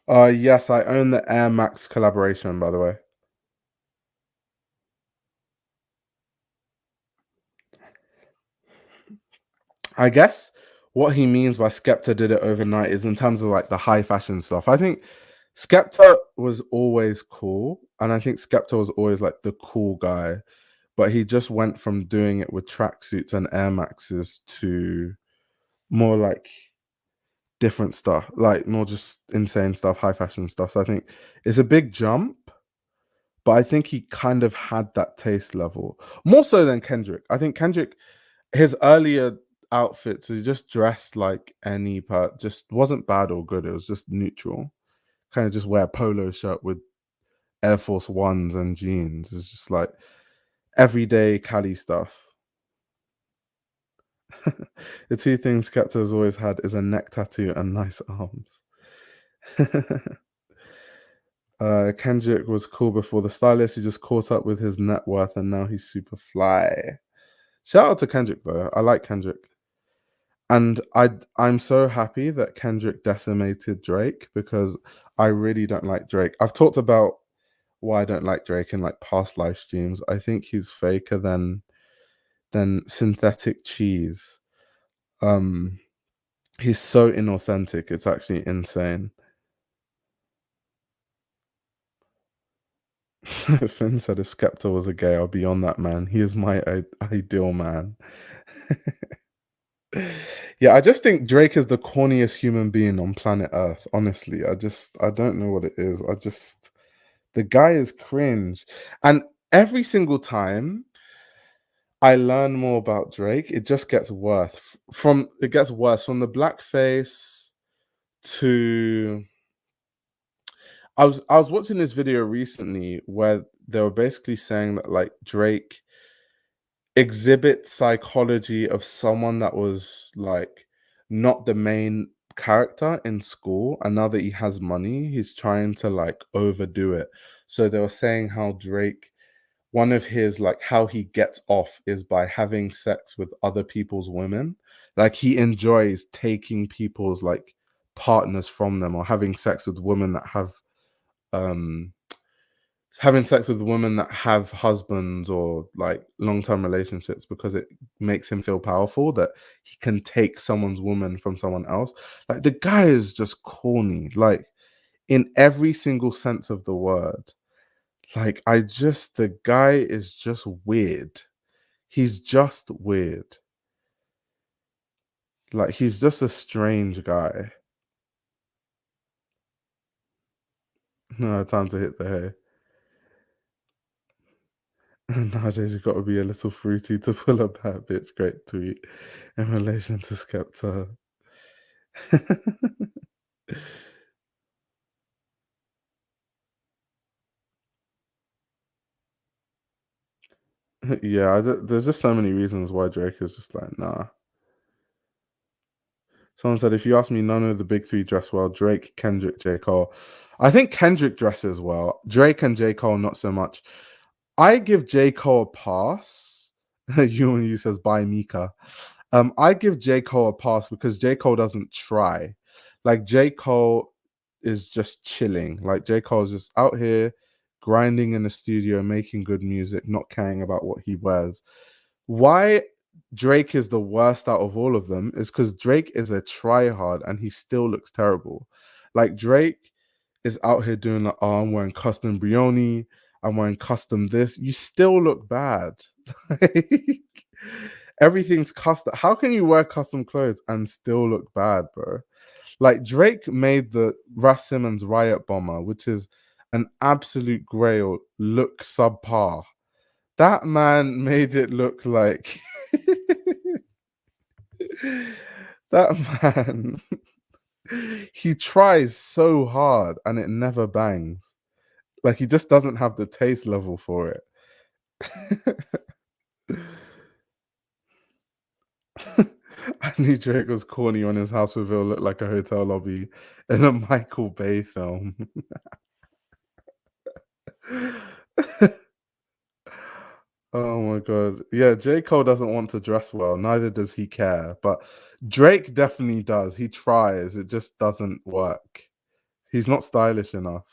Yes, I own the Air Max collaboration, by the way. I guess what he means by Skepta did it overnight is in terms of like the high fashion stuff. I think Skepta was always cool, and I think Skepta was always like the cool guy, but he just went from doing it with tracksuits and Air Maxes to more like different stuff, like more just insane stuff, high fashion stuff. So I think it's a big jump, but I think he kind of had that taste level more so than Kendrick. I think Kendrick, his earlier outfits, he just dressed like any part, just wasn't bad or good. It was just neutral. Kind of just wear a polo shirt with Air Force Ones and jeans. It's just like everyday Cali stuff. The two things Skepta has always had is a neck tattoo and nice arms. Kendrick was cool before the stylist. He just caught up with his net worth and now he's super fly. Shout out to Kendrick though. I like Kendrick. And I'm so happy that Kendrick decimated Drake because I really don't like Drake. I've talked about why I don't like Drake in like past live streams. I think he's faker than synthetic cheese. He's so inauthentic. It's actually insane. Finn said if Skepta was a gay, I'll be on that man. He is my ideal man. Yeah, I just think Drake is the corniest human being on planet Earth. Honestly, I don't know what it is. The guy is cringe. And every single time I learn more about Drake, it just gets worse. It gets worse from the blackface to I was watching this video recently where they were basically saying that like Drake exhibits psychology of someone that was like not the main character in school, and now that he has money he's trying to like overdo it. So they were saying how Drake, one of his like how he gets off is by having sex with other people's women, Like he enjoys taking people's like partners from them, or um having sex with women that have husbands or like long-term relationships, because it makes him feel powerful that he can take someone's woman from someone else. Like the guy is just corny, like in every single sense of the word. Like the guy is just weird. He's just weird. Like he's just a strange guy. No time to hit the hay. Nowadays, you've got to be a little fruity to pull a bad bitch. Great tweet in relation to Skepta. Yeah, there's just so many reasons why Drake is just like, nah. Someone said, if you ask me, none of the big three dress well. Drake, Kendrick, J. Cole. I think Kendrick dresses well. Drake and J. Cole, not so much. I give J. Cole a pass. You says, bye, Mika. I give J. Cole a pass because J. Cole doesn't try. Like J. Cole is just chilling. Like J. Cole's just out here grinding in the studio, making good music, not caring about what he wears. Why Drake is the worst out of all of them is because Drake is a tryhard and he still looks terrible. Like Drake is out here doing like, oh, I'm wearing custom Brioni, I'm wearing custom this. You still look bad. Like, everything's custom. How can you wear custom clothes and still look bad, bro? Like Drake made the Raf Simons Riot Bomber, which is an absolute grail, look subpar. That man made it look like that man. He tries so hard and it never bangs. Like he just doesn't have the taste level for it. I knew Drake was corny when his house reveal looked like a hotel lobby in a Michael Bay film. Oh my god. Yeah, J. Cole doesn't want to dress well, neither does he care. But Drake definitely does. He tries, it just doesn't work. He's not stylish enough.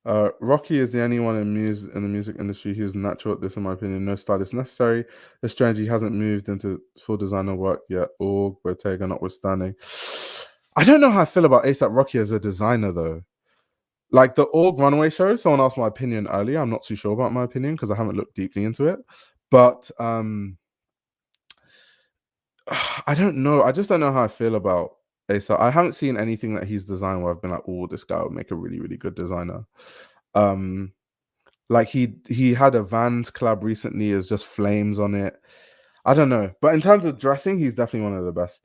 Rocky is the only one in the music industry who's natural at this, in my opinion. No stylist necessary. It's strange he hasn't moved into full designer work yet. Or Bottega notwithstanding. I don't know how I feel about ASAP Rocky as a designer though. Like the Org Runway show, someone asked my opinion earlier. I'm not too sure about my opinion because I haven't looked deeply into it. But I don't know. I just don't know how I feel about ASAP. I haven't seen anything that he's designed where I've been like, oh, this guy would make a really, really good designer. Like he had a Vans collab recently, is just flames on it. I don't know. But in terms of dressing, he's definitely one of the best.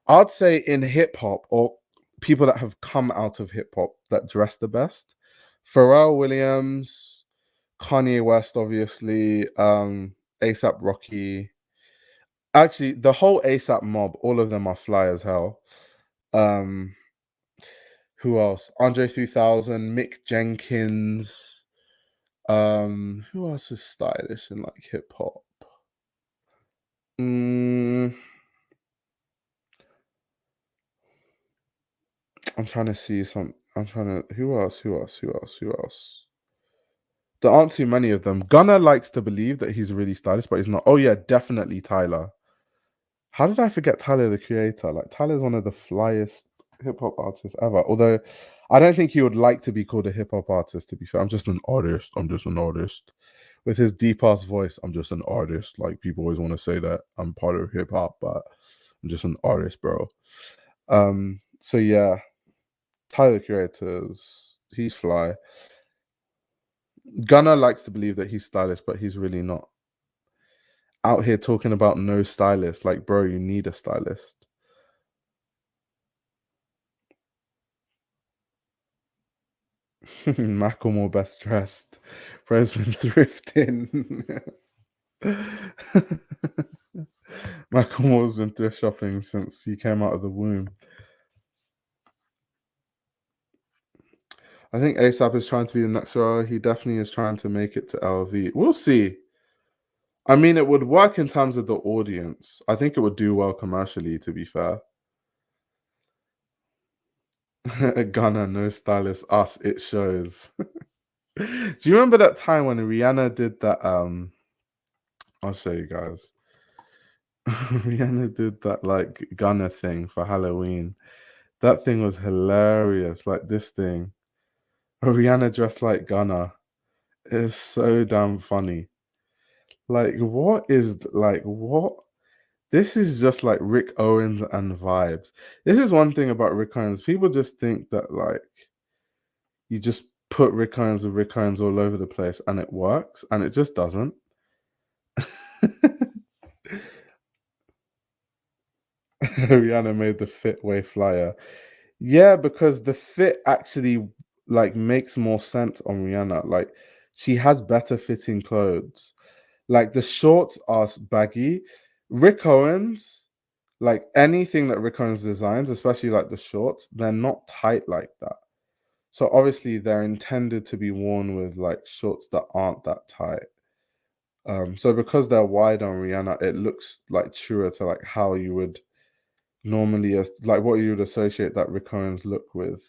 I'd say in hip hop, or people that have come out of hip hop that dress the best, Pharrell Williams, Kanye West, obviously, ASAP Rocky. Actually, the whole ASAP mob, all of them are fly as hell. Um, who else? Andre 3000, Mick Jenkins. Who else is stylish in like hip hop? Mm, I'm trying to see some. I'm trying to. Who else? Who else? Who else? Who else? There aren't too many of them. Gunna likes to believe that he's really stylish, but he's not. Oh yeah, definitely Tyler. How did I forget Tyler the Creator? Like Tyler's one of the flyest hip hop artists ever. Although I don't think he would like to be called a hip hop artist. To be fair, I'm just an artist. I'm just an artist. With his deep ass voice, I'm just an artist. Like people always want to say that I'm part of hip hop, but I'm just an artist, bro. So yeah, Tyler Creators, he's fly. Gunnar likes to believe that he's stylish, but he's really not. Out here talking about no stylist. Like, bro, you need a stylist. Macklemore best dressed. Bro's been thrifting. Macklemore's been thrift shopping since he came out of the womb. I think ASAP is trying to be the next Roy. He definitely is trying to make it to LV. We'll see. I mean, it would work in terms of the audience. I think it would do well commercially, to be fair. Gunner, no stylist, us, it shows. Do you remember that time when Rihanna did that? I'll show you guys. Rihanna did that like Gunner thing for Halloween. That thing was hilarious. Like this thing. Rihanna dressed like Gunner. It's so damn funny. Like, what is like what? This is just like Rick Owens and vibes. This is one thing about Rick Owens. People just think that like you just put Rick Owens and Rick Owens all over the place and it works, and it just doesn't. Rihanna made the fit way flyer. Yeah, because the fit actually like makes more sense on Rihanna. Like she has better fitting clothes. Like the shorts are baggy. Rick Owens, like anything that Rick Owens designs, especially like the shorts, they're not tight like that. So obviously they're intended to be worn with like shorts that aren't that tight. So because they're wide on Rihanna, it looks like truer to like how you would normally like what you would associate that Rick Owens look with.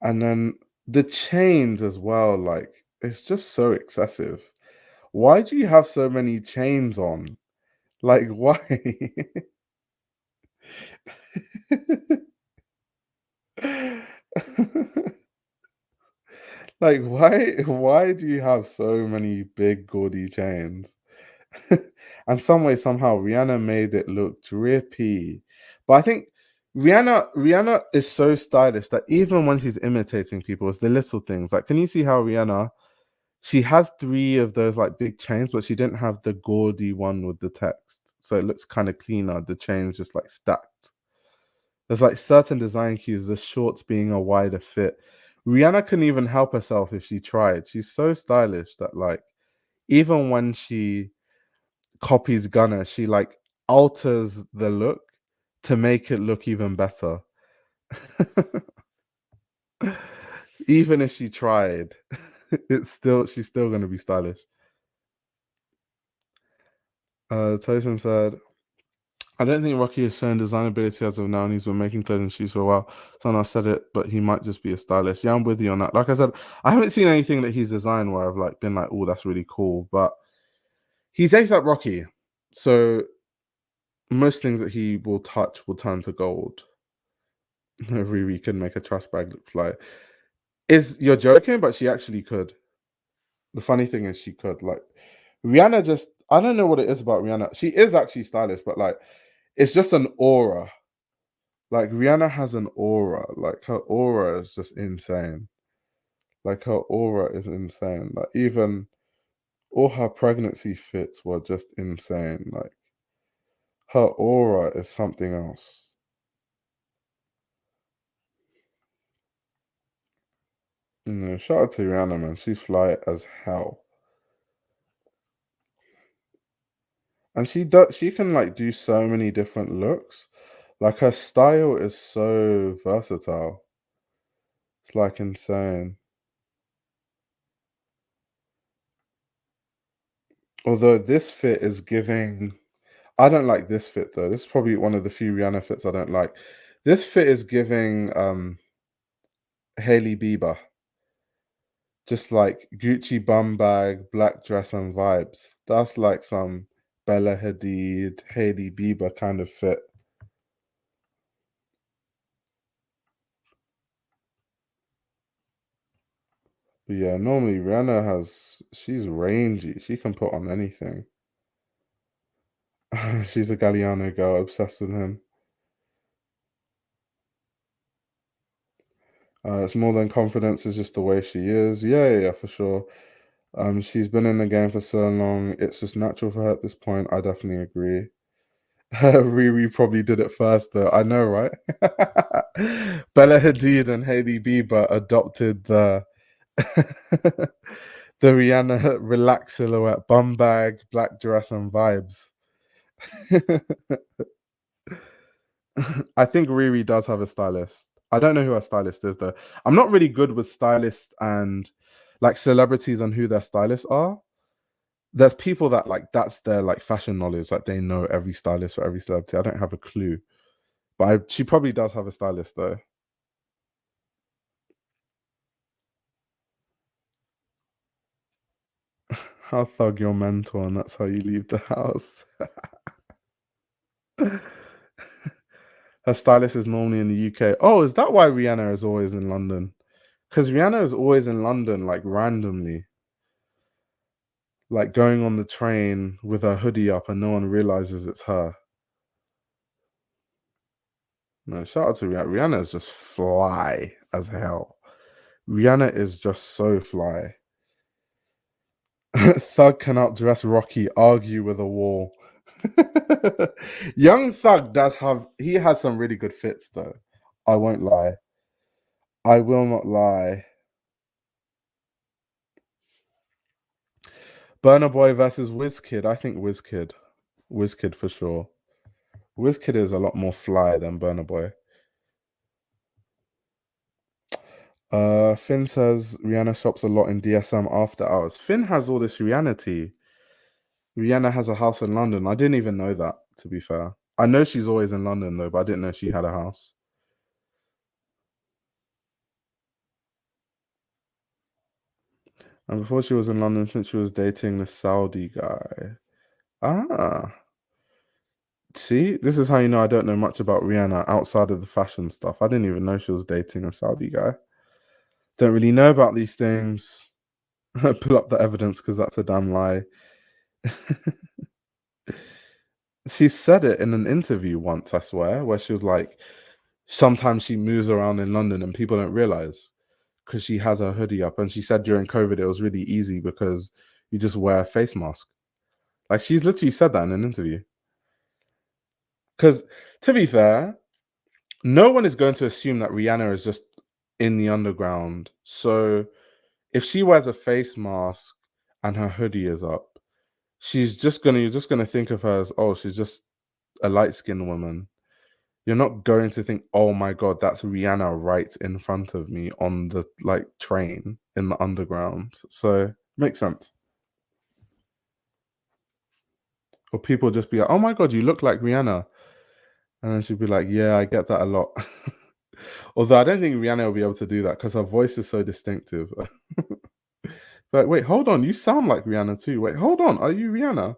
And then the chains as well, like it's just so excessive. Why do you have so many chains on? Like why? Like why do you have so many big gaudy chains? And some way somehow Rihanna made it look drippy. But I think Rihanna is so stylish that even when she's imitating people, it's the little things. Like, can you see how Rihanna she has three of those like big chains, but she didn't have the gaudy one with the text. So it looks kind of cleaner. The chains just like stacked. There's like certain design cues, the shorts being a wider fit. Rihanna couldn't even help herself if she tried. She's so stylish that like even when she copies Gunner, she like alters the look to make it look even better. Even if she tried, she's still gonna be stylish. Tyson said, I don't think Rocky has shown design ability as of now, and he's been making clothes and shoes for a while. Someone else said it, but he might just be a stylist. Yeah, I'm with you on that. Like I said, I haven't seen anything that he's designed where I've like been like, oh, that's really cool. But he's ASAP Rocky, so most things that he will touch will turn to gold. Riri could make a trash bag look fly. You're joking, but she actually could. The funny thing is she could. Like Rihanna just I don't know what it is about Rihanna. She is actually stylish, but like it's just an aura. Like Rihanna has an aura. Like her aura is just insane. Like her aura is insane. Like even all her pregnancy fits were just insane. Like her aura is something else. You know, shout out to Rihanna, man. She's fly as hell. And she can like do so many different looks. Like her style is so versatile. It's like insane. Although this fit is giving I don't like this fit though. This is probably one of the few Rihanna fits I don't like. This fit is giving Hailey Bieber. Just like Gucci bum bag, black dress and vibes. That's like some Bella Hadid, Hailey Bieber kind of fit. But yeah, normally she's rangy. She can put on anything. She's a Galliano girl, obsessed with him. It's more than confidence, it's just the way she is. Yeah, yeah, yeah, for sure. She's been in the game for so long, it's just natural for her at this point. I definitely agree. Riri probably did it first, though. I know, right? Bella Hadid and Hailey Bieber adopted the the Rihanna relaxed silhouette, bum bag, black dress, and vibes. I think Riri does have a stylist. I don't know who her stylist is though. I'm not really good with stylists and like celebrities and who their stylists are. there's people that like that's their like fashion knowledge, like they know every stylist for every celebrity. I don't have a clue, but she probably does have a stylist though. How thug your mentor, and that's how you leave the house. Her stylist is normally in the UK. Oh, is that why Rihanna is always in London? Because Rihanna is always in London, like randomly, like going on the train with her hoodie up and no one realizes it's her. No, shout out to Rihanna. Rihanna is just fly as hell. Rihanna is just so fly. Thug can outdress Rocky, argue with a wall. Young Thug he has some really good fits though. I won't lie. I will not lie. Burna Boy versus Wizkid. I think Wizkid. Wizkid for sure. Wizkid is a lot more fly than Burna Boy. Finn says Rihanna shops a lot in DSM after hours. Finn has all this Rihanna tea. Rihanna has a house in London. I didn't even know that, to be fair. I know she's always in London though, but I didn't know she had a house. And before she was in London, since she was dating the Saudi guy. Ah. See, this is how you know I don't know much about Rihanna outside of the fashion stuff. I didn't even know she was dating a Saudi guy. Don't really know about these things. Pull up the evidence because that's a damn lie. She said it in an interview once, I swear, where she was like, sometimes she moves around in London and people don't realize because she has her hoodie up. And she said during COVID, it was really easy because you just wear a face mask. Like she's literally said that in an interview. Because to be fair, no one is going to assume that Rihanna is just in the underground. So if she wears a face mask and her hoodie is up, you're just gonna think of her as, oh, she's just a light-skinned woman. You're not going to think, oh my god, that's Rihanna right in front of me on the like train in the underground. So makes sense. Or people just be like, oh my god, you look like Rihanna. And then she'd be like, yeah, I get that a lot. Although I don't think Rihanna will be able to do that because her voice is so distinctive. But wait, hold on, you sound like Rihanna too. Wait, hold on, are you Rihanna?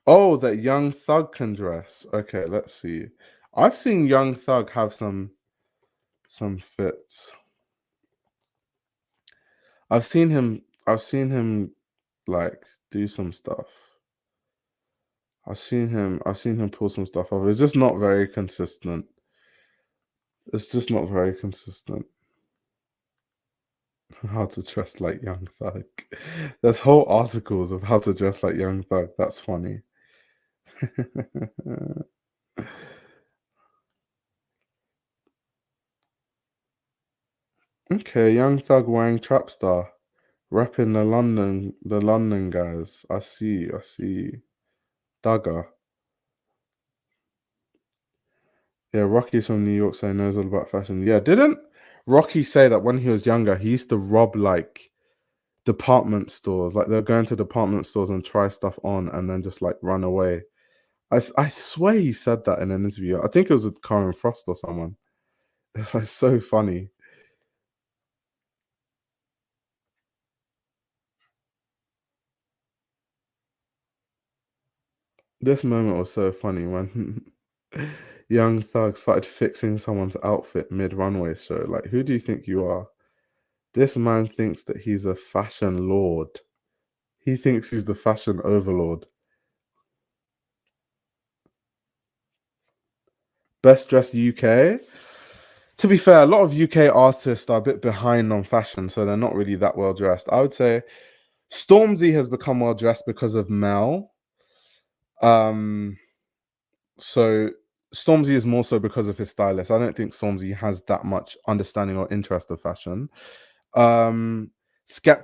Oh, that Young Thug can dress. Okay, let's see. I've seen Young Thug have some fits. I've seen him like do some stuff. I've seen him pull some stuff off. It's just not very consistent. It's just not very consistent. How to dress like Young Thug. There's whole articles of how to dress like Young Thug. That's funny. Okay, Young Thug wearing trap star, repping the London guys. I see. Dagger. Yeah, Rocky's from New York, so he knows all about fashion. Yeah, didn't Rocky say that when he was younger, he used to rob like department stores, like they're going to department stores and try stuff on and then just like run away. I swear he said that in an interview. I think it was with Karen Frost or someone. It's like so funny. This moment was so funny when Young Thug started fixing someone's outfit mid runway show. Like, who do you think you are? This man thinks that he's a fashion lord. He thinks he's the fashion overlord. Best dressed UK. To be fair, a lot of UK artists are a bit behind on fashion, so they're not really that well dressed. I would say Stormzy has become well dressed because of Mel. Um, so Stormzy is more so because of his stylist. I don't think Stormzy has that much understanding or interest of fashion. Skepta,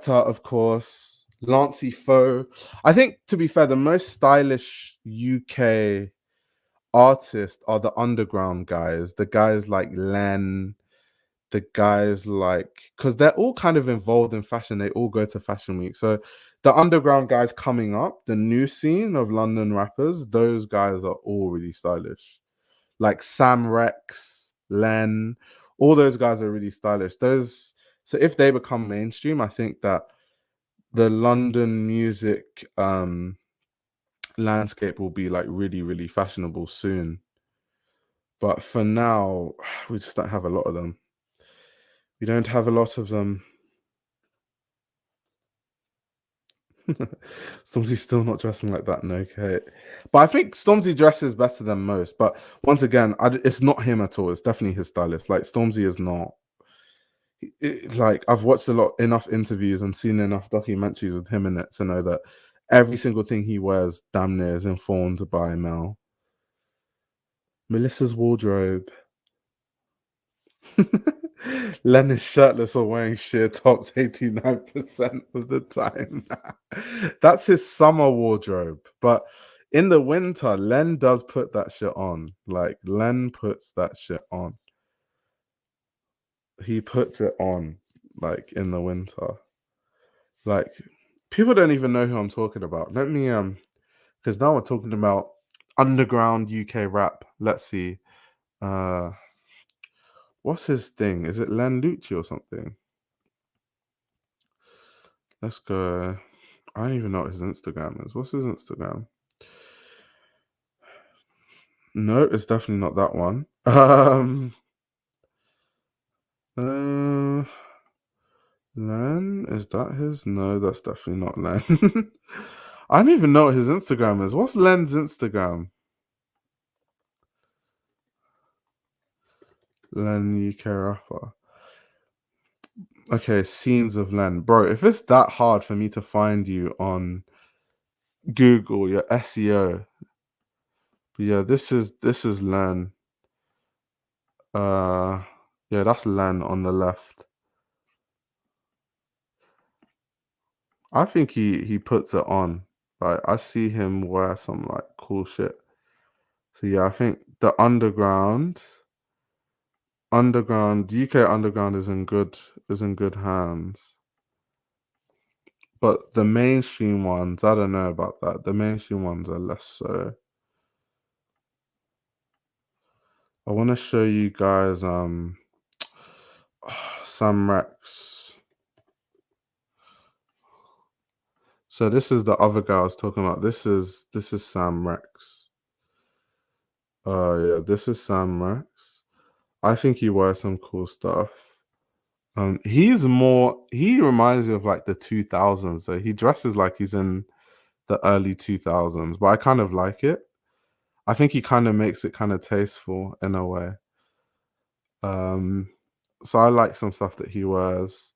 of course, Lancey Foe. I think, to be fair, the most stylish UK artists are the underground guys, the guys like Len, the guys like, because they're all kind of involved in fashion. They all go to fashion week. So the underground guys coming up, the new scene of London rappers, those guys are all really stylish. Like Sam Rex, Len, all those guys are really stylish. Those, so if they become mainstream, I think that the London music landscape will be like really, really fashionable soon. But for now, we just don't have a lot of them. We don't have a lot of them. Stormzy's still not dressing like that, no, okay. But I think Stormzy dresses better than most. But once again, it's not him at all. It's definitely his stylist. Like Stormzy is not. Like I've watched enough interviews and seen enough documentaries with him in it to know that every single thing he wears damn near is informed by Mel. Melissa's wardrobe. Len is shirtless or wearing sheer tops 89% of the time. That's his summer wardrobe. But in the winter, Len does put that shit on. Like, Len puts that shit on. He puts it on, like, in the winter. Like, people don't even know who I'm talking about. Let me, because now we're talking about underground UK rap. Let's see. What's his thing? Is it Len Lucci or something? Let's go. I don't even know what his Instagram is. What's his Instagram? No, it's definitely not that one. Len, is that his? No, that's definitely not Len. I don't even know what his Instagram is. What's Len's Instagram? Len UK rapper. Okay, scenes of Len. Bro, if it's that hard for me to find you on Google, your SEO. But yeah, this is Len. Yeah, that's Len on the left. I think he puts it on. Like I see him wear some like cool shit. So yeah, I think the UK underground is in good hands. But the mainstream ones, I don't know about that. The mainstream ones are less so. I want to show you guys Sam Rex. So this is the other guy I was talking about. This is Sam Rex. Yeah, this is Sam Rex. I think he wears some cool stuff. He reminds me of like the 2000s. So he dresses like he's in the early 2000s, but I kind of like it. I think he kind of makes it kind of tasteful in a way. So I like some stuff that he wears.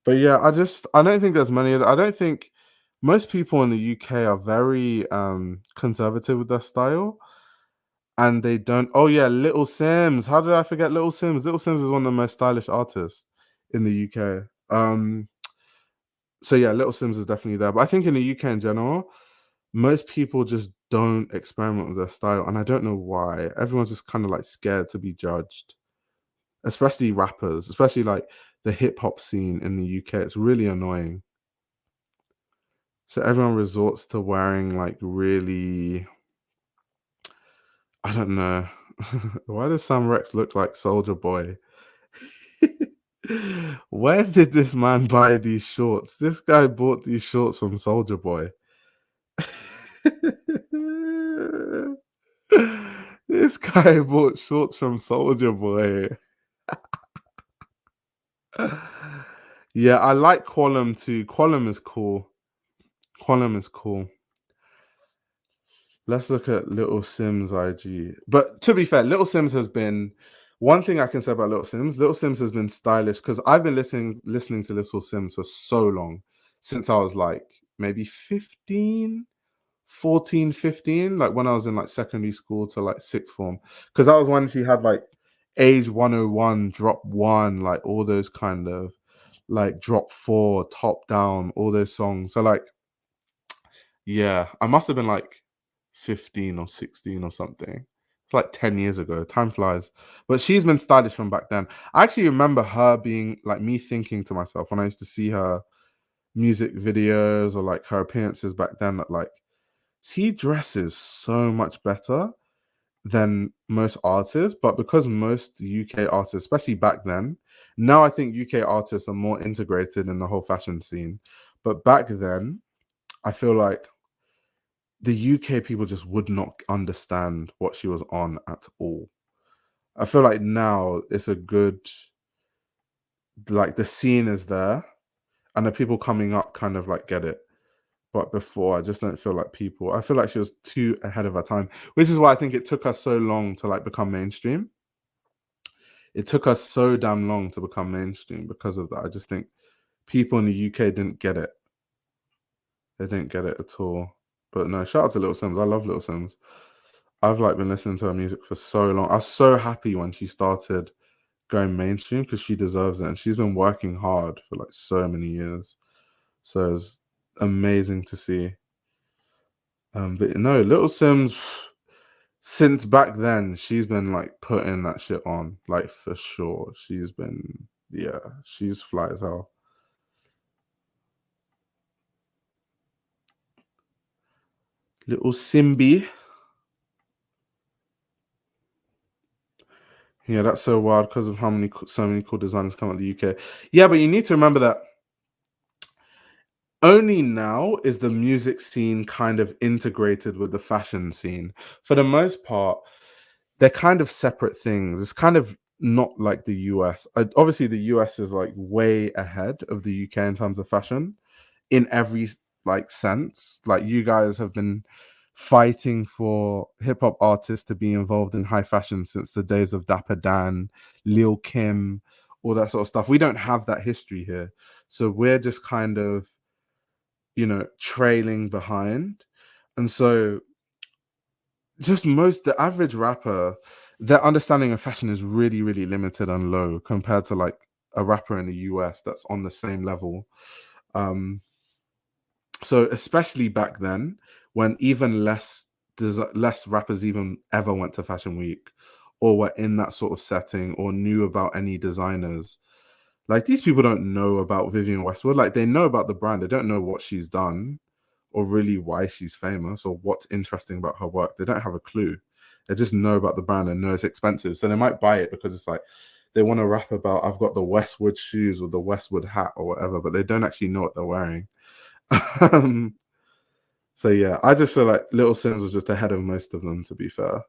But yeah, I don't think there's many. I don't think most people in the UK are very conservative with their style. And they don't. Oh yeah, Little Sims. How did I forget Little Sims? Little Sims is one of the most stylish artists in the UK. So yeah, Little Sims is definitely there. But I think in the UK in general, most people just don't experiment with their style, and I don't know why. Everyone's just kind of like scared to be judged, especially rappers, especially like the hip hop scene in the UK. It's really annoying. So everyone resorts to wearing like really, I don't know. Why does Sam Rex look like Soldier Boy? Where did this man buy these shorts? This guy bought these shorts from Soldier Boy. This guy bought shorts from Soldier Boy. Yeah, I like Qualum too. Qualum is cool. Qualum is cool. Let's look at Little Sims IG. But to be fair, Little Sims has been one thing I can say about Little Sims. Little Sims has been stylish because I've been listening to Little Sims for so long, since I was like maybe 15, 14, 15, like when I was in like secondary school to like sixth form. Because that was when she had like Age 101, Drop One, like all those kind of like Drop Four, Top Down, all those songs. So like, yeah, I must have been like 15 or 16 or something. like 10 years ago. Time flies. But she's been stylish from back then. I actually remember her being like me thinking to myself when I used to see her music videos or like her appearances back then that like she dresses so much better than most artists, but because most UK artists, especially back then, now I think UK artists are more integrated in the whole fashion scene. But back then, I feel like the UK people just would not understand what she was on at all. I feel like now it's a good, like the scene is there and the people coming up kind of like get it. But before, I just don't feel like people, I feel like she was too ahead of her time, which is why I think it took us so long to like become mainstream. It took us so damn long to become mainstream because of that. I just think people in the UK didn't get it. They didn't get it at all. But no, shout out to Little Sims. I love Little Sims. I've like been listening to her music for so long. I was so happy when she started going mainstream because she deserves it. And she's been working hard for like so many years. So it's amazing to see. But no, Little Sims, since back then, she's been like putting that shit on, like for sure. She's been, yeah, she's fly as hell. Little Simbi. Yeah, that's so wild because of how many so many cool designers come out of the UK. Yeah, but you need to remember that only now is the music scene kind of integrated with the fashion scene. For the most part, they're kind of separate things. It's kind of not like the US. Obviously, the US is like way ahead of the UK in terms of fashion in every like sense. Like you guys have been fighting for hip hop artists to be involved in high fashion since the days of Dapper Dan, Lil Kim, all that sort of stuff. We don't have that history here. So we're just kind of, you know, trailing behind. And so just the average rapper, their understanding of fashion is really, really limited and low compared to like a rapper in the US that's on the same level. So especially back then, when even less rappers even ever went to Fashion Week or were in that sort of setting or knew about any designers. Like these people don't know about Vivienne Westwood. Like they know about the brand. They don't know what she's done or really why she's famous or what's interesting about her work. They don't have a clue. They just know about the brand and know it's expensive. So they might buy it because it's like they want to rap about I've got the Westwood shoes or the Westwood hat or whatever, but they don't actually know what they're wearing. So yeah, I just feel like Little Sims was just ahead of most of them, to be fair.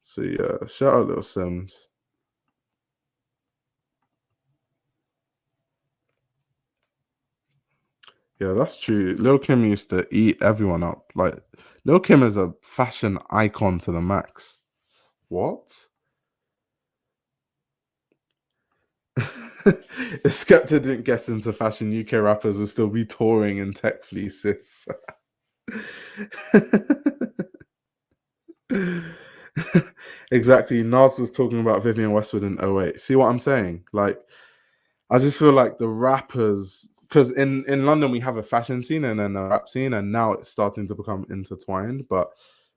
So yeah, shout out Little Sims. Yeah, that's true. Lil Kim used to eat everyone up. Like Lil Kim is a fashion icon to the max. What? If Skepta didn't get into fashion, UK rappers would still be touring in tech fleeces. Exactly. Nas was talking about Vivienne Westwood in '08. See what I'm saying? Like, I just feel like the rappers, because in London we have a fashion scene and then a rap scene, and now it's starting to become intertwined. But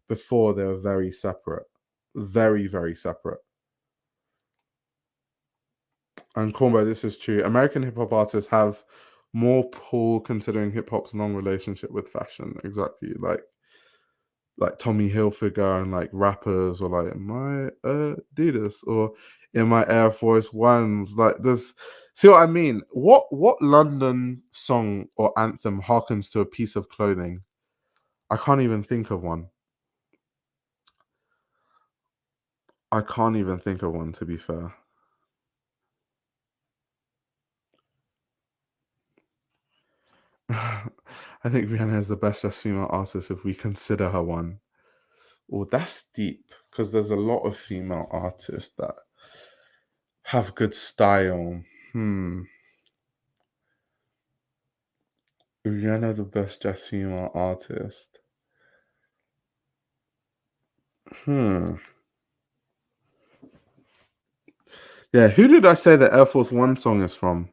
before they were very separate, very very separate. And Cornbo, this is true. American hip hop artists have more pull considering hip hop's long relationship with fashion. Exactly, like Tommy Hilfiger and like rappers or like my Adidas or in my Air Force Ones. Like this, see what I mean? What London song or anthem harkens to a piece of clothing? I can't even think of one. I can't even think of one, to be fair. I think Rihanna is the best dressed female artist if we consider her one. Oh, that's deep because there's a lot of female artists that have good style. Rihanna, the best dressed female artist. Hmm. Yeah, who did I say the Air Force One song is from?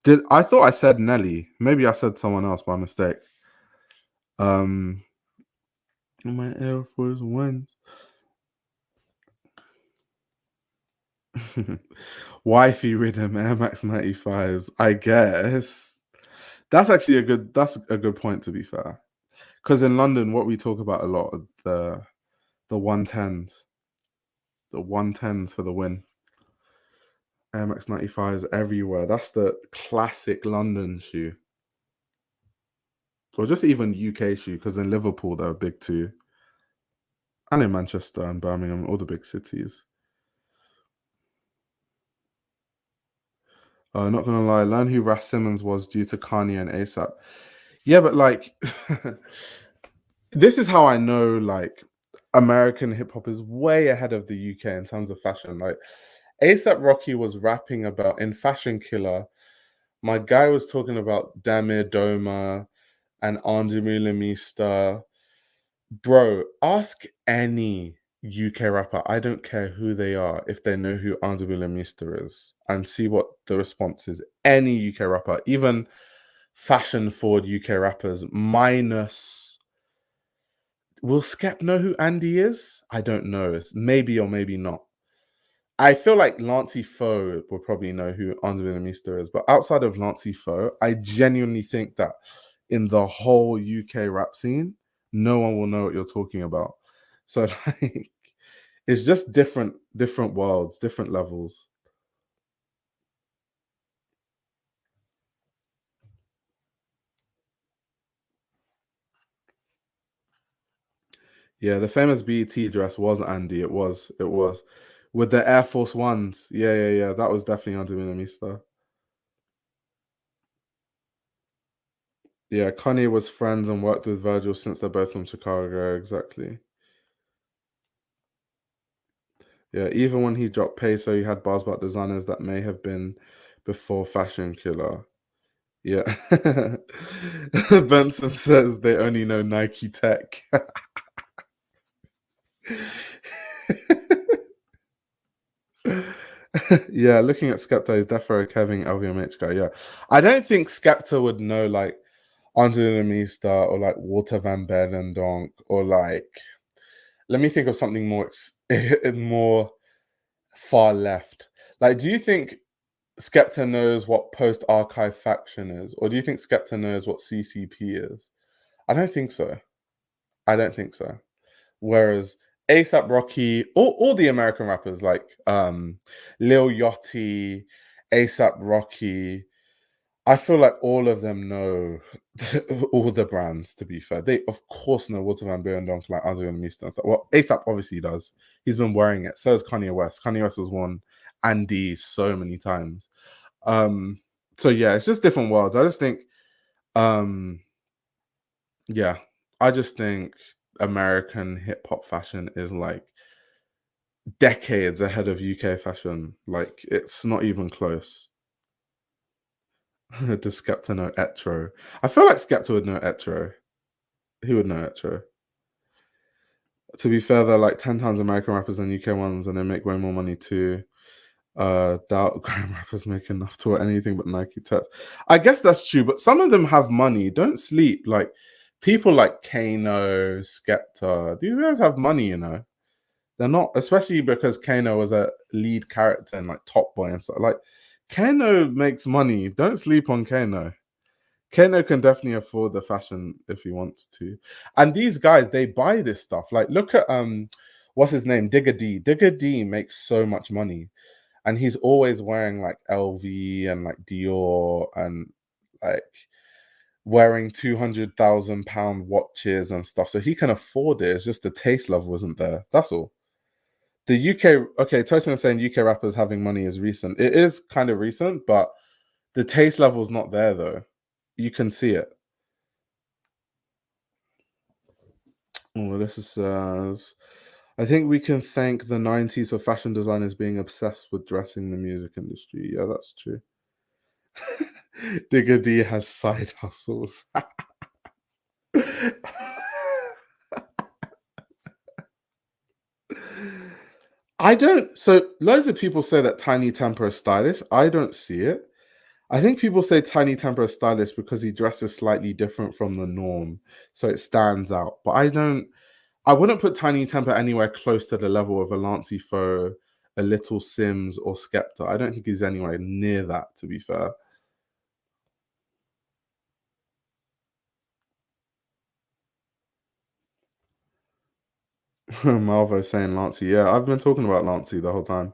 Did I thought I said Nelly? Maybe I said someone else by mistake. Um, My Air Force Ones. Wifey rhythm Air Max 95s. I guess that's a good point, to be fair. Because in London, what we talk about a lot are the 110s. The 110s for the win. Air Max 95s everywhere. That's the classic London shoe. Or just even UK shoe, because in Liverpool they're big too. And in Manchester and Birmingham, all the big cities. Not gonna lie, learn who Ras Simmons was due to Kanye and ASAP. Yeah, but like this is how I know like American hip hop is way ahead of the UK in terms of fashion. Like ASAP Rocky was rapping about in Fashion Killer. My guy was talking about Damir Doma and Andy Mista. Bro, ask any UK rapper, I don't care who they are, if they know who Andy Mista is, and see what the response is. Any UK rapper, even fashion forward UK rappers, minus. Will Skep know who Andy is? I don't know. It's maybe or maybe not. I feel like Lancey Foe will probably know who Andre Mista is, but outside of Lancey Foe, I genuinely think that in the whole UK rap scene, no one will know what you're talking about. So like, it's just different worlds, different levels. Yeah, the famous BET dress was Andy. It was with the Air Force Ones. Yeah. That was definitely Andre Mista. Yeah, Kanye was friends and worked with Virgil since they're both from Chicago. Exactly. Yeah, even when he dropped Peso, he had bars about designers that may have been before Fashion Killer. Yeah. Benson says they only know Nike Tech. Yeah, looking at Skepta, is Defo Kevin LVMH guy. Yeah. I don't think Skepta would know like Angelina Mista or like Walter Van Beirendonck or like, let me think of something more more far left. Like, do you think Skepta knows what post archive faction is, or do you think Skepta knows what CCP is? I don't think so. I don't think so. Whereas ASAP Rocky, all the American rappers like Lil Yachty, ASAP Rocky, I feel like all of them know all the brands. To be fair, they of course know Walter Van Beirendonck, like Andre Mista and stuff. Well, ASAP obviously does. He's been wearing it. So has Kanye West. Kanye West has worn Andy so many times. Um, so yeah, it's just different worlds. I just think, um, yeah, I just think American hip hop fashion is like decades ahead of UK fashion. Like it's not even close. Does Skepta know Etro? I feel like Skepta would know Etro. He would know Etro. To be fair, they're like 10 times American rappers than UK ones, and they make way more money too. Doubt grime rappers make enough to wear anything but Nike tats. I guess that's true, but some of them have money. Don't sleep. Like people like Kano, Skepta, these guys have money, you know. They're not, especially because Kano was a lead character in like Top Boy and stuff. Like Kano makes money. Don't sleep on Kano. Kano can definitely afford the fashion if he wants to. And these guys, they buy this stuff. Like look at what's his name? Digger D. Digger D makes so much money. And he's always wearing like LV and like Dior and like wearing £200,000 watches and stuff. So he can afford it. It's just the taste level isn't there. That's all. The UK, okay, Tosin is saying UK rappers having money is recent. It is kind of recent, but the taste level's not there though. You can see it. Oh, this is I think we can thank the 90s for fashion designers being obsessed with dressing the music industry. Yeah, that's true. Digger D has side hustles. I don't. So loads of people say that Tiny Temper is stylish. I don't see it. I think people say Tiny Temper is stylish because he dresses slightly different from the norm, so it stands out. But I don't. I wouldn't put Tiny Temper anywhere close to the level of a Lancey Foe, a Little Sims, or Skepta. I don't think he's anywhere near that, to be fair. Malvo saying Lancey. Yeah, I've been talking about Lancey the whole time.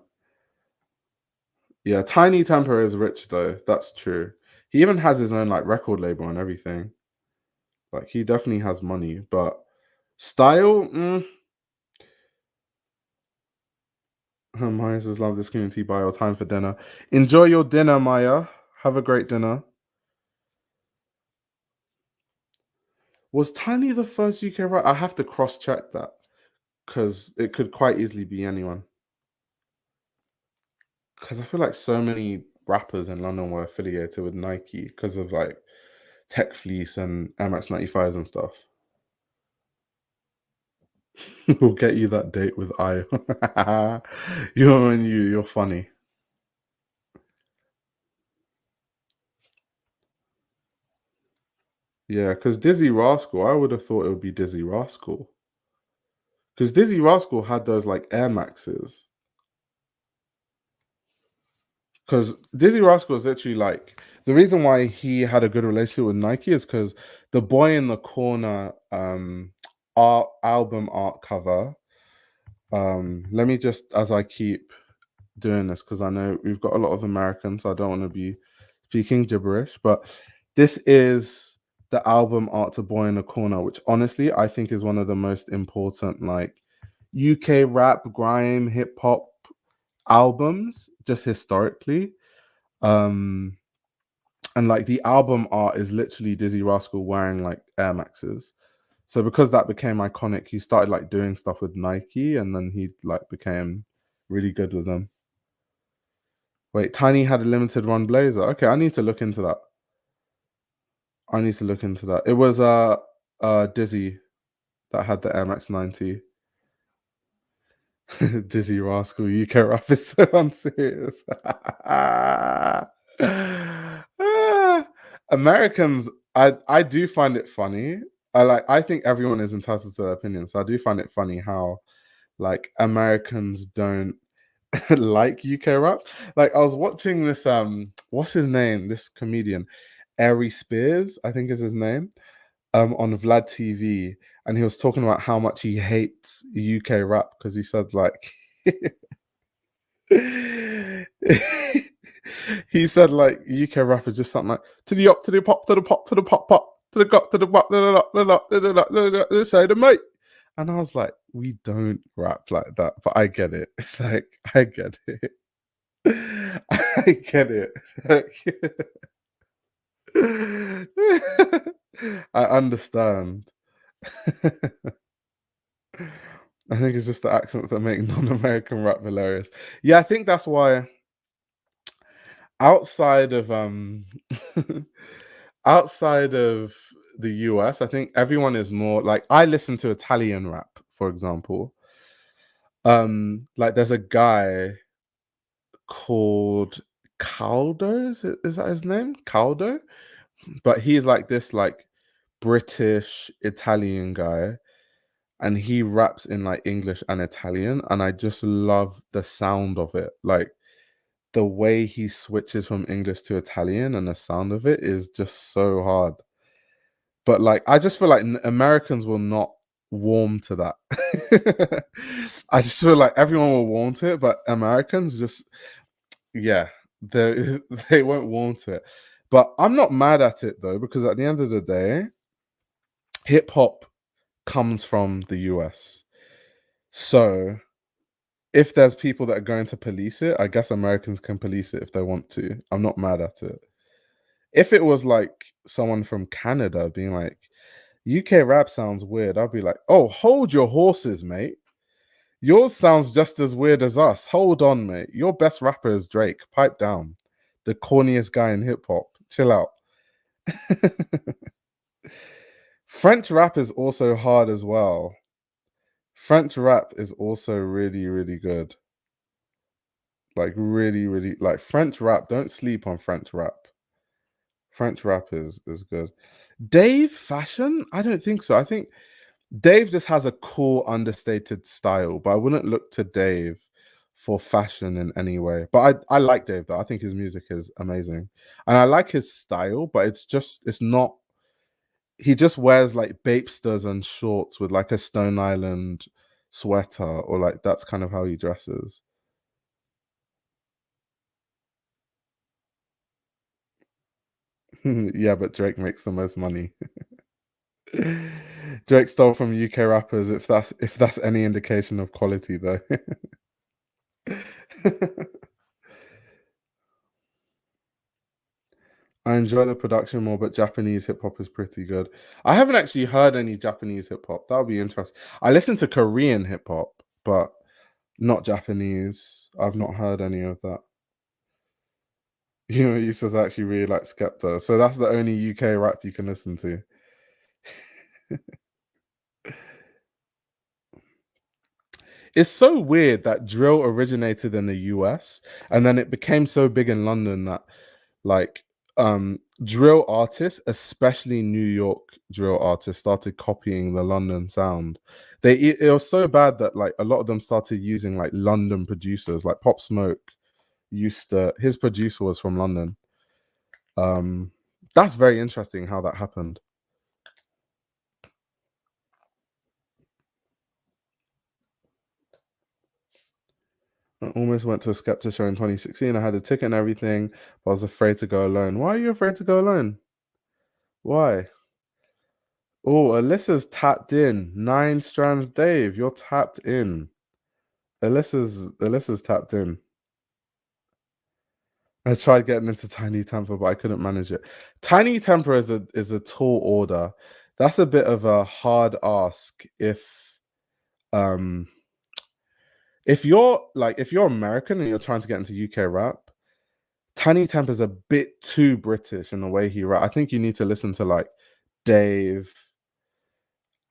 Yeah, Tiny Temper is rich though. That's true. He even has his own like record label and everything. Like he definitely has money, but style. Maya says, "Love this community. Buy your time for dinner. Enjoy your dinner, Maya. Have a great dinner." Was Tiny the first UK rapper? I have to cross check that because it could quite easily be anyone. Because I feel like so many rappers in London were affiliated with Nike because of like Tech Fleece and MX95s and stuff. We'll get you that date with I. You're funny. Yeah, because Dizzy Rascal, I would have thought it would be Dizzy Rascal. Because Dizzy Rascal had those like Air Maxes. Because Dizzy Rascal is literally like the reason why he had a good relationship with Nike is because the Boy in the Corner art album art cover. Let me just as I keep doing this because I know we've got a lot of Americans, so I don't want to be speaking gibberish, but this is the album art to Boy in the Corner, which honestly I think is one of the most important like UK rap, grime, hip hop albums just historically. Um and like the album art is literally Dizzy Rascal wearing like Air Maxes. So because that became iconic, he started like doing stuff with Nike and then he like became really good with them. Wait, Tiny had a limited run blazer. Okay, I need to look into that. I need to look into that. It was Dizzy that had the Air Max 90. Dizzy Rascal, UK rap is so unserious. Americans, I do find it funny. I think everyone is entitled to their opinion. So I do find it funny how like Americans don't like UK rap. Like I was watching this what's his name? This comedian, Ari Spears, I think is his name, on Vlad TV, and he was talking about how much he hates UK rap because he said like he said like UK rap is just something like to the up, to the pop, to the pop, to the pop pop, to the got, to the pop, to the up, to the up, to the up, to the side of mate. And I was like, we don't rap like that, but I get it. Like, I get it. I get it. I understand. I think it's just the accents that make non-American rap hilarious. Yeah, I think that's why outside of outside of the US, I think everyone is more like I listen to Italian rap, for example. Like there's a guy called Caldo, is that his name? Caldo? But he's like this like British Italian guy and he raps in like English and Italian and I just love the sound of it. Like the way he switches from English to Italian and the sound of it is just so hard. But like I just feel like Americans will not warm to that. I just feel like everyone will warm to it, but Americans just yeah, they they won't warm to it. But I'm not mad at it though, because at the end of the day, hip hop comes from the US. So if there's people that are going to police it, I guess Americans can police it if they want to. I'm not mad at it. If it was like someone from Canada being like, UK rap sounds weird, I'd be like, oh, hold your horses, mate. Yours sounds just as weird as us. Hold on, mate. Your best rapper is Drake. Pipe down. The corniest guy in hip hop. Chill out. French rap is also hard as well. French rap is also really, really good. Like really, really like French rap. Don't sleep on French rap. French rap is good. Dave fashion? I don't think so. I think Dave just has a cool, understated style, but I wouldn't look to Dave for fashion in any way. But I like Dave though. I think his music is amazing. And I like his style, but it's not he just wears like Bapesters and shorts with like a Stone Island sweater, or like that's kind of how he dresses. Yeah, but Drake makes the most money. Drake stole from UK rappers, if that's any indication of quality though. I enjoy the production more, but Japanese hip hop is pretty good. I haven't actually heard any Japanese hip hop. That would be interesting. I listen to Korean hip hop, but not Japanese. I've not heard any of that. You know, Yusuf actually really like Skepta. So that's the only UK rap you can listen to. It's so weird that drill originated in the US and then it became so big in London that like drill artists, especially New York drill artists, started copying the London sound. It was so bad that like a lot of them started using like London producers, like Pop Smoke used to his producer was from London. Um that's very interesting how that happened. I almost went to a Skepta show in 2016. I had a ticket and everything, but I was afraid to go alone. Why are you afraid to go alone? Why? Oh, Alyssa's tapped in. 9 strands, Dave. You're tapped in. Alyssa's tapped in. I tried getting into Tiny Temper, but I couldn't manage it. Tiny Temper is a tall order. That's a bit of a hard ask um if you're American and you're trying to get into UK rap, Tiny Temper's a bit too British in the way he rap. I think you need to listen to like Dave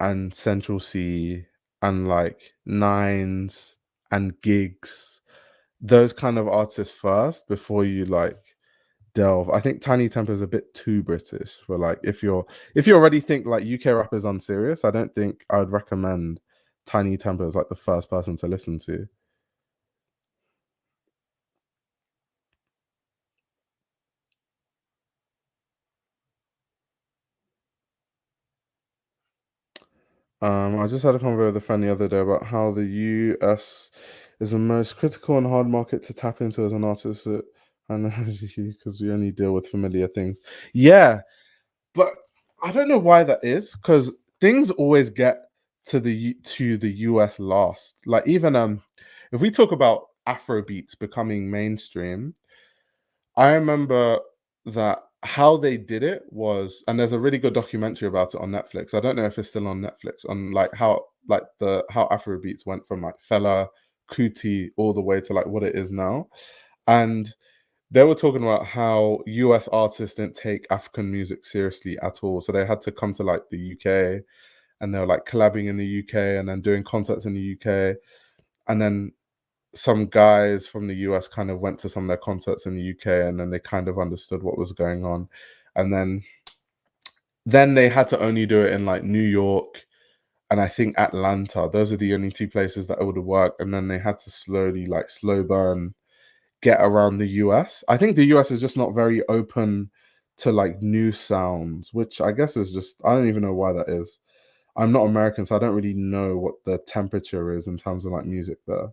and Central C and like Nines and Gigs, those kind of artists first before you like delve. I think Tiny Temper is a bit too British for like if you already think like UK rap is unserious, I don't think I would recommend Tiny Temper as like the first person to listen to. I just had a convo with a friend the other day about how the US is the most critical and hard market to tap into as an artist. I know because we only deal with familiar things. Yeah, but I don't know why that is because things always get to the US last. Like even if we talk about Afro beats becoming mainstream, I remember that how they did it was, and there's a really good documentary about it on Netflix. I don't know if it's still on Netflix, on like how Afrobeats went from like Fela Kuti all the way to like what it is now. And they were talking about how US artists didn't take African music seriously at all. So they had to come to like the UK and they were like collabing in the UK and then doing concerts in the UK. And then some guys from the US kind of went to some of their concerts in the UK and then they kind of understood what was going on. And then they had to only do it in like New York and I think Atlanta. Those are the only two places that it would have worked. And then they had to slowly like slow burn get around the US. I think the US is just not very open to like new sounds, which I guess is just I don't even know why that is. I'm not American, so I don't really know what the temperature is in terms of like music there.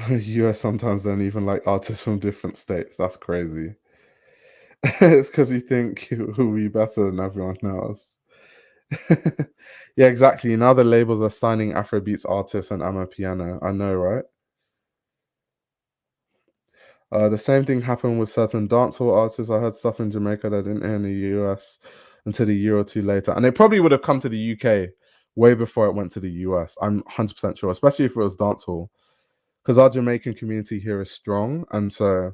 US sometimes don't even like artists from different states. That's crazy. It's because you think who be better than everyone else. Yeah, exactly. Now the labels are signing Afrobeats artists and I'm a piano. I know, right? The same thing happened with certain dancehall artists. I heard stuff in Jamaica that I didn't hear in the US until a year or two later. And it probably would have come to the UK way before it went to the US. I'm 100% sure, especially if it was dancehall. Because our Jamaican community here is strong. And so,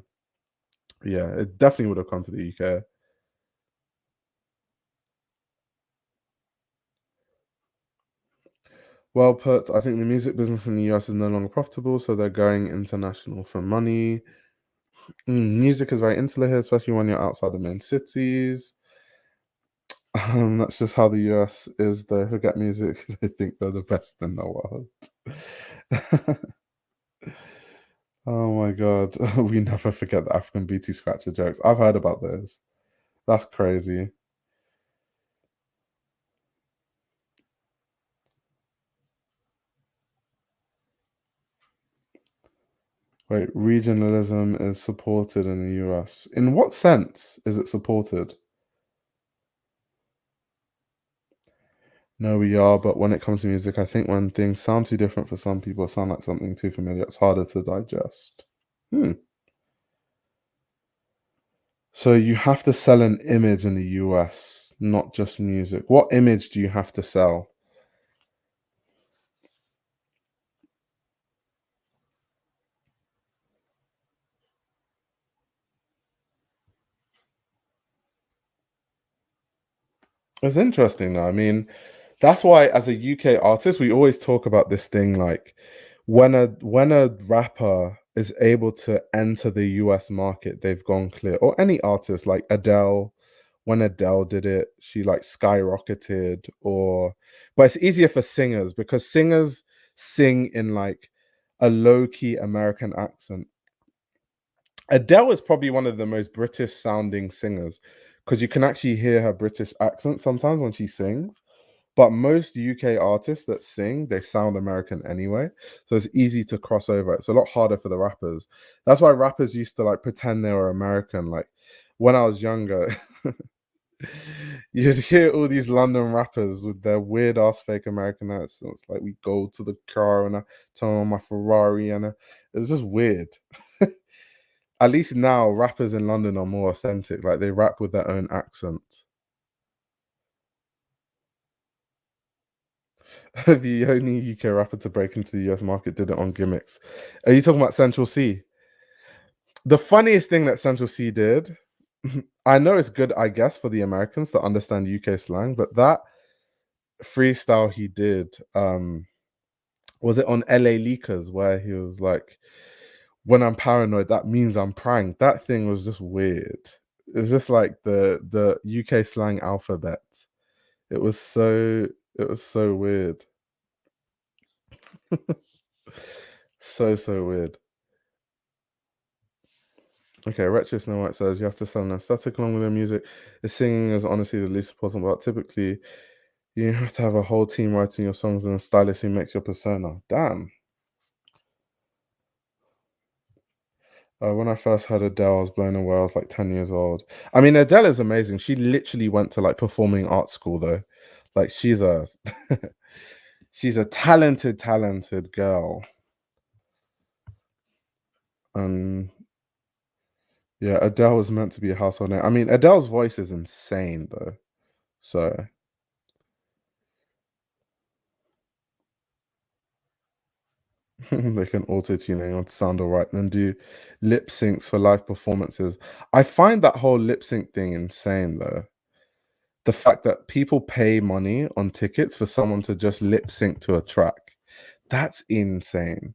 yeah, it definitely would have come to the UK. Well put. I think the music business in the US is no longer profitable, so they're going international for money. Music is very insular here, especially when you're outside the main cities. That's just how the US is. They forget music. They think they're the best in the world. Oh my god, we never forget the African beauty scratcher jokes. I've heard about those. That's crazy. Wait, regionalism is supported in the US. In what sense is it supported? No, we are, but when it comes to music, I think when things sound too different for some people, sound like something too familiar, it's harder to digest. Hmm. So you have to sell an image in the US, not just music. What image do you have to sell? It's interesting though. I mean, that's why as a UK artist, we always talk about this thing like when a rapper is able to enter the US market, they've gone clear. Or any artist like Adele, when Adele did it, she like skyrocketed. Or but it's easier for singers because singers sing in like a low-key American accent. Adele is probably one of the most British sounding singers because you can actually hear her British accent sometimes when she sings. But most UK artists that sing, they sound American anyway. So it's easy to cross over. It's a lot harder for the rappers. That's why rappers used to like pretend they were American. Like when I was younger, you'd hear all these London rappers with their weird ass fake American accents. Like we go to the car and I turn on my Ferrari and it's just weird. At least now rappers in London are more authentic. Like they rap with their own accent. The only UK rapper to break into the US market did it on gimmicks. Are you talking about Central C? The funniest thing that Central C did, I know it's good, I guess, for the Americans to understand UK slang, but that freestyle he did, was it on LA Leakers where he was like, when I'm paranoid, that means I'm pranked. That thing was just weird. It's just like the UK slang alphabet. It was so it was so weird. So weird. Okay, Retro Snow White says you have to sound aesthetic along with the music. The singing is honestly the least important, but typically you have to have a whole team writing your songs and a stylist who makes your persona. Damn. When I first heard Adele, I was blown away. I was like 10 years old. I mean, Adele is amazing. She literally went to like performing arts school though. Like she's a she's a talented girl. And yeah, Adele was meant to be a household name. I mean, Adele's voice is insane though. So they can auto tune anyone to sound all right and then do lip syncs for live performances. I find that whole lip sync thing insane though. The fact that people pay money on tickets for someone to just lip sync to a track. That's insane.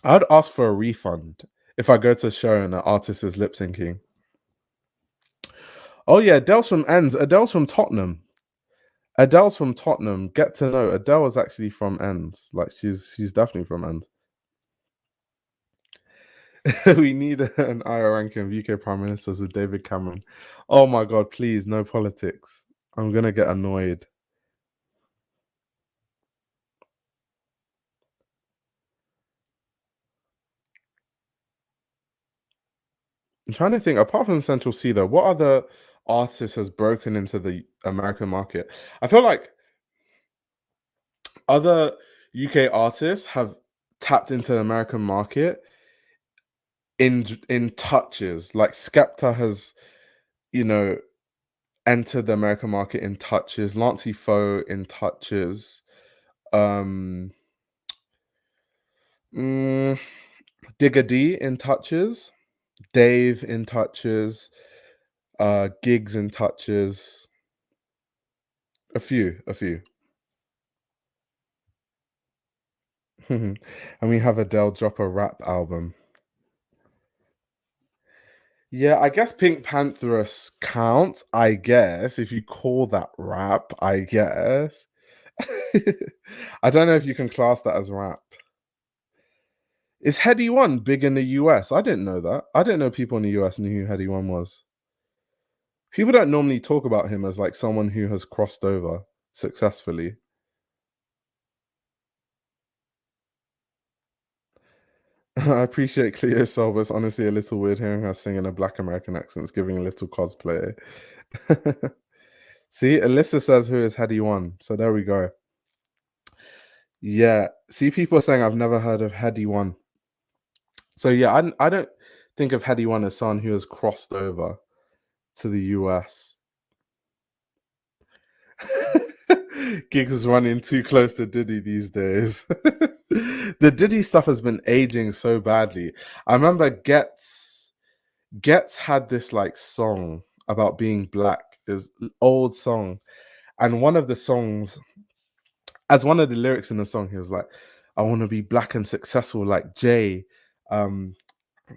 I'd ask for a refund if I go to a show and an artist is lip syncing. Oh yeah, Adele's from Ends. Adele's from Tottenham. Adele's from Tottenham. Get to know. Adele is actually from Ends. Like she's definitely from Ends. We need an IR ranking of UK Prime Ministers with David Cameron. Oh my god, please, no politics. I'm gonna get annoyed. I'm trying to think, apart from Central C though, what other artist has broken into the American market? I feel like other UK artists have tapped into the American market in touches. Like Skepta has, you know, entered the American market in touches, Lancey Foe in touches, um mm, Digga D in touches, Dave in touches, Gigs in touches, a few. And we have Adele drop a rap album. Yeah, I guess Pink Pantheress counts, I guess, if you call that rap, I guess. I don't know if you can class that as rap. Is Heady One big in the US? I didn't know that. I didn't know people in the US knew who Heady One was. People don't normally talk about him as like someone who has crossed over successfully. I appreciate Cleo's soul, but it's honestly a little weird hearing her sing in a Black American accent. It's giving a little cosplay. See, Alyssa says who is Heady One. So there we go. Yeah. See, people are saying I've never heard of Heady One. So yeah, I don't think of Heady One as someone who has crossed over to the US. Gigs is running too close to Diddy these days. The Diddy stuff has been aging so badly. I remember Gets had this like song about being black, is old song, and one of the songs, as one of the lyrics in the song, he was like, "I want to be black and successful like Jay." Um,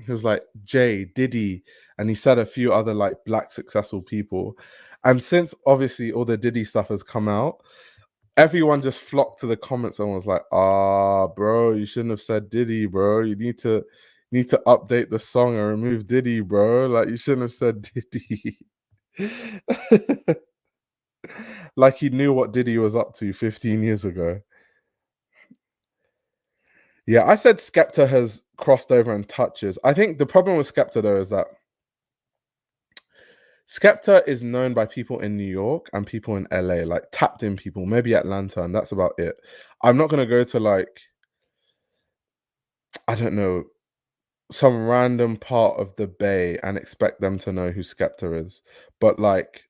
he was like Jay Diddy, and he said a few other like black successful people. And since obviously all the Diddy stuff has come out, everyone just flocked to the comments and was like, "Ah, bro, you shouldn't have said Diddy, bro. You need to update the song and remove Diddy, bro. Like you shouldn't have said Diddy." Like he knew what Diddy was up to 15 years ago. Yeah, I said Skepta has crossed over and touches. I think the problem with Skepta though is that Skepta is known by people in New York and people in LA, like tapped in people, maybe Atlanta, and that's about it. I'm not gonna go to like, I don't know, some random part of the Bay and expect them to know who Skepta is. But like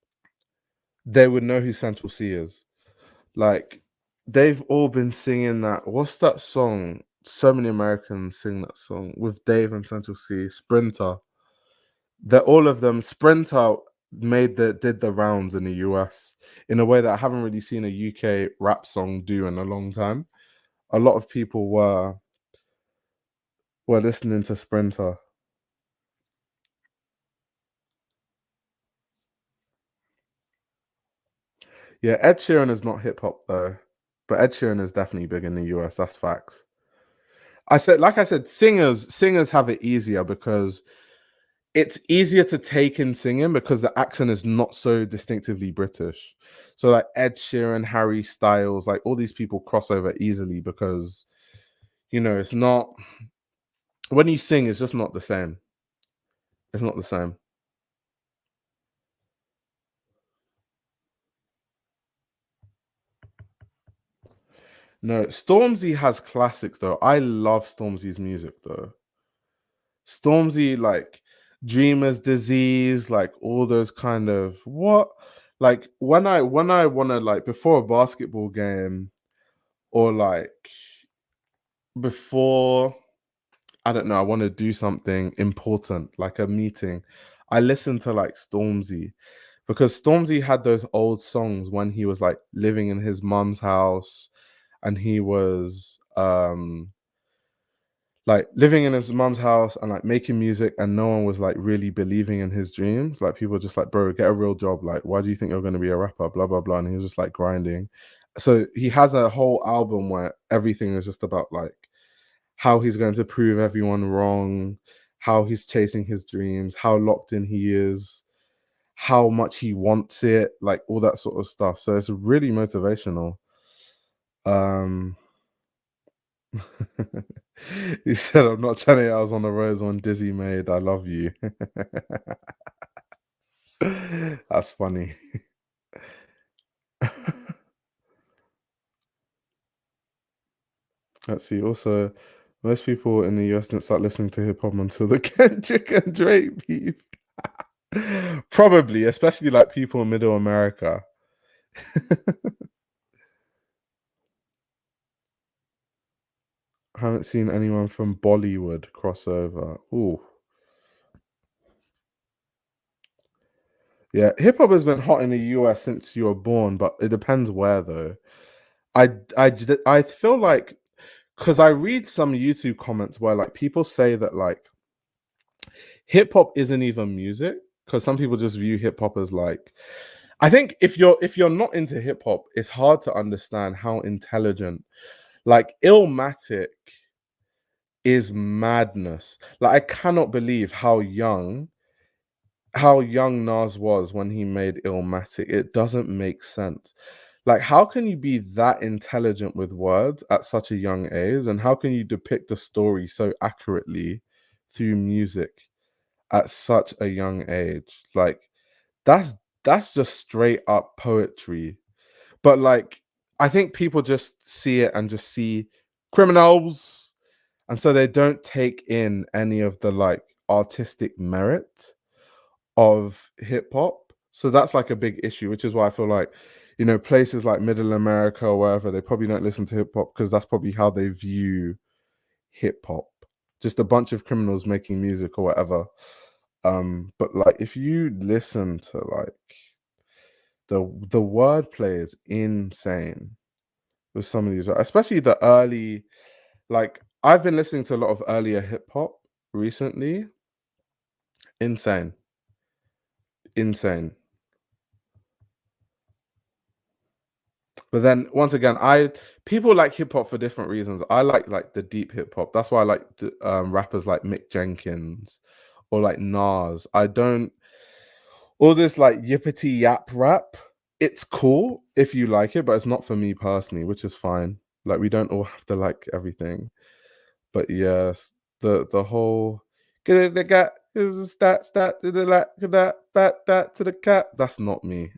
they would know who Central C is. Like they've all been singing that. What's that song? So many Americans sing that song with Dave and Central C. Sprinter. That all of them. Sprinter did the rounds in the US in a way that I haven't really seen a UK rap song do in a long time. A lot of people were listening to Sprinter. Yeah, Ed Sheeran is not hip hop though, but Ed Sheeran is definitely big in the US. That's facts. Like I said, singers have it easier because it's easier to take in singing because the accent is not so distinctively British. So like Ed Sheeran, Harry Styles, like all these people cross over easily because it's not, when you sing, it's just not the same. It's not the same. No, Stormzy has classics though. I love Stormzy's music though. Stormzy, like Dreamer's Disease, like all those kind of what, like when I wanna like before a basketball game or like before, I don't know, I want to do something important like a meeting, I listen to like Stormzy because Stormzy had those old songs when he was like living in his mum's house and he was like living in his mum's house and like making music and no one was like really believing in his dreams. Like people were just like, bro, get a real job. Like, why do you think you're going to be a rapper? Blah, blah, blah. And he was just like grinding. So he has a whole album where everything is just about like how he's going to prove everyone wrong, how he's chasing his dreams, how locked in he is, how much he wants it, like all that sort of stuff. So it's really motivational. Um He said, I'm not 20 hours on the roads on Dizzy made. I love you. That's funny. Let's see. Also, most people in the US didn't start listening to hip hop until the Kendrick and Drake beef. Probably, especially like people in middle America. I haven't seen anyone from Bollywood crossover. Ooh. Yeah, hip hop has been hot in the US since you were born, but it depends where though. I feel like because I read some YouTube comments where like people say that like hip hop isn't even music, because some people just view hip hop as like, I think if you're not into hip hop, it's hard to understand how intelligent, like Illmatic is madness. Like I cannot believe how young Nas was when he made Illmatic. It doesn't make sense. Like, how can you be that intelligent with words at such a young age? And how can you depict a story so accurately through music at such a young age? Like, that's that's just straight up poetry. But like, I think people just see it and just see criminals, and so they don't take in any of the like artistic merit of hip hop. So that's like a big issue, which is why I feel like, you know, places like Middle America or wherever, they probably don't listen to hip hop because that's probably how they view hip hop. Just a bunch of criminals making music or whatever. But like if you listen to like the wordplay is insane with some of these, especially the early, like I've been listening to a lot of earlier hip hop recently. Insane. Insane. But then once again, I people like hip hop for different reasons. I like the deep hip hop. That's why I like the, rappers like Mick Jenkins or like Nas. I don't all this like yippity yap rap. It's cool if you like it, but it's not for me personally, which is fine. Like we don't all have to like everything. But yes, the whole get it the cat is a stat to the lat to that bat that to the cat. That's not me.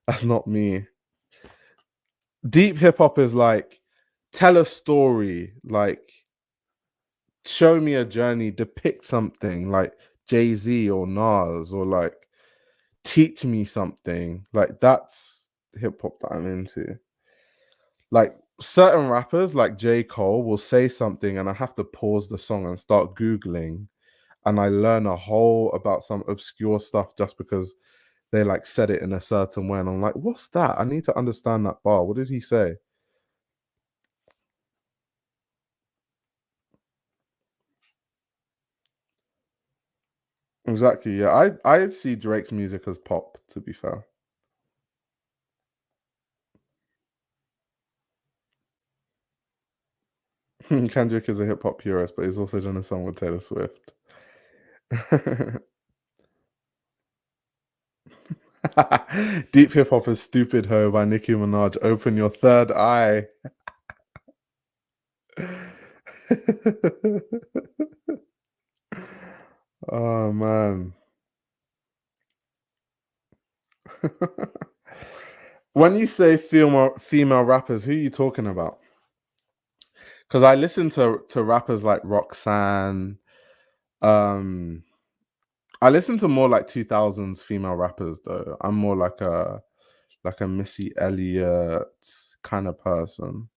That's not me. Deep hip hop is like tell a story, like show me a journey, depict something like Jay-Z or Nas, or like teach me something. Like that's hip hop that I'm into. Like certain rappers like J. Cole will say something and I have to pause the song and start Googling, and I learn a whole about some obscure stuff just because they like said it in a certain way. And I'm like, what's that? I need to understand that bar. What did he say? Exactly. Yeah, I see Drake's music as pop. To be fair, Kendrick is a hip hop purist, but he's also done a song with Taylor Swift. Deep hip hop is "Stupid Ho" by Nicki Minaj. Open your third eye. Oh man. When you say female rappers, who are you talking about? Because I listen to rappers like Roxanne. Um, I listen to more like 2000s female rappers though. I'm more like a Missy Elliott kind of person.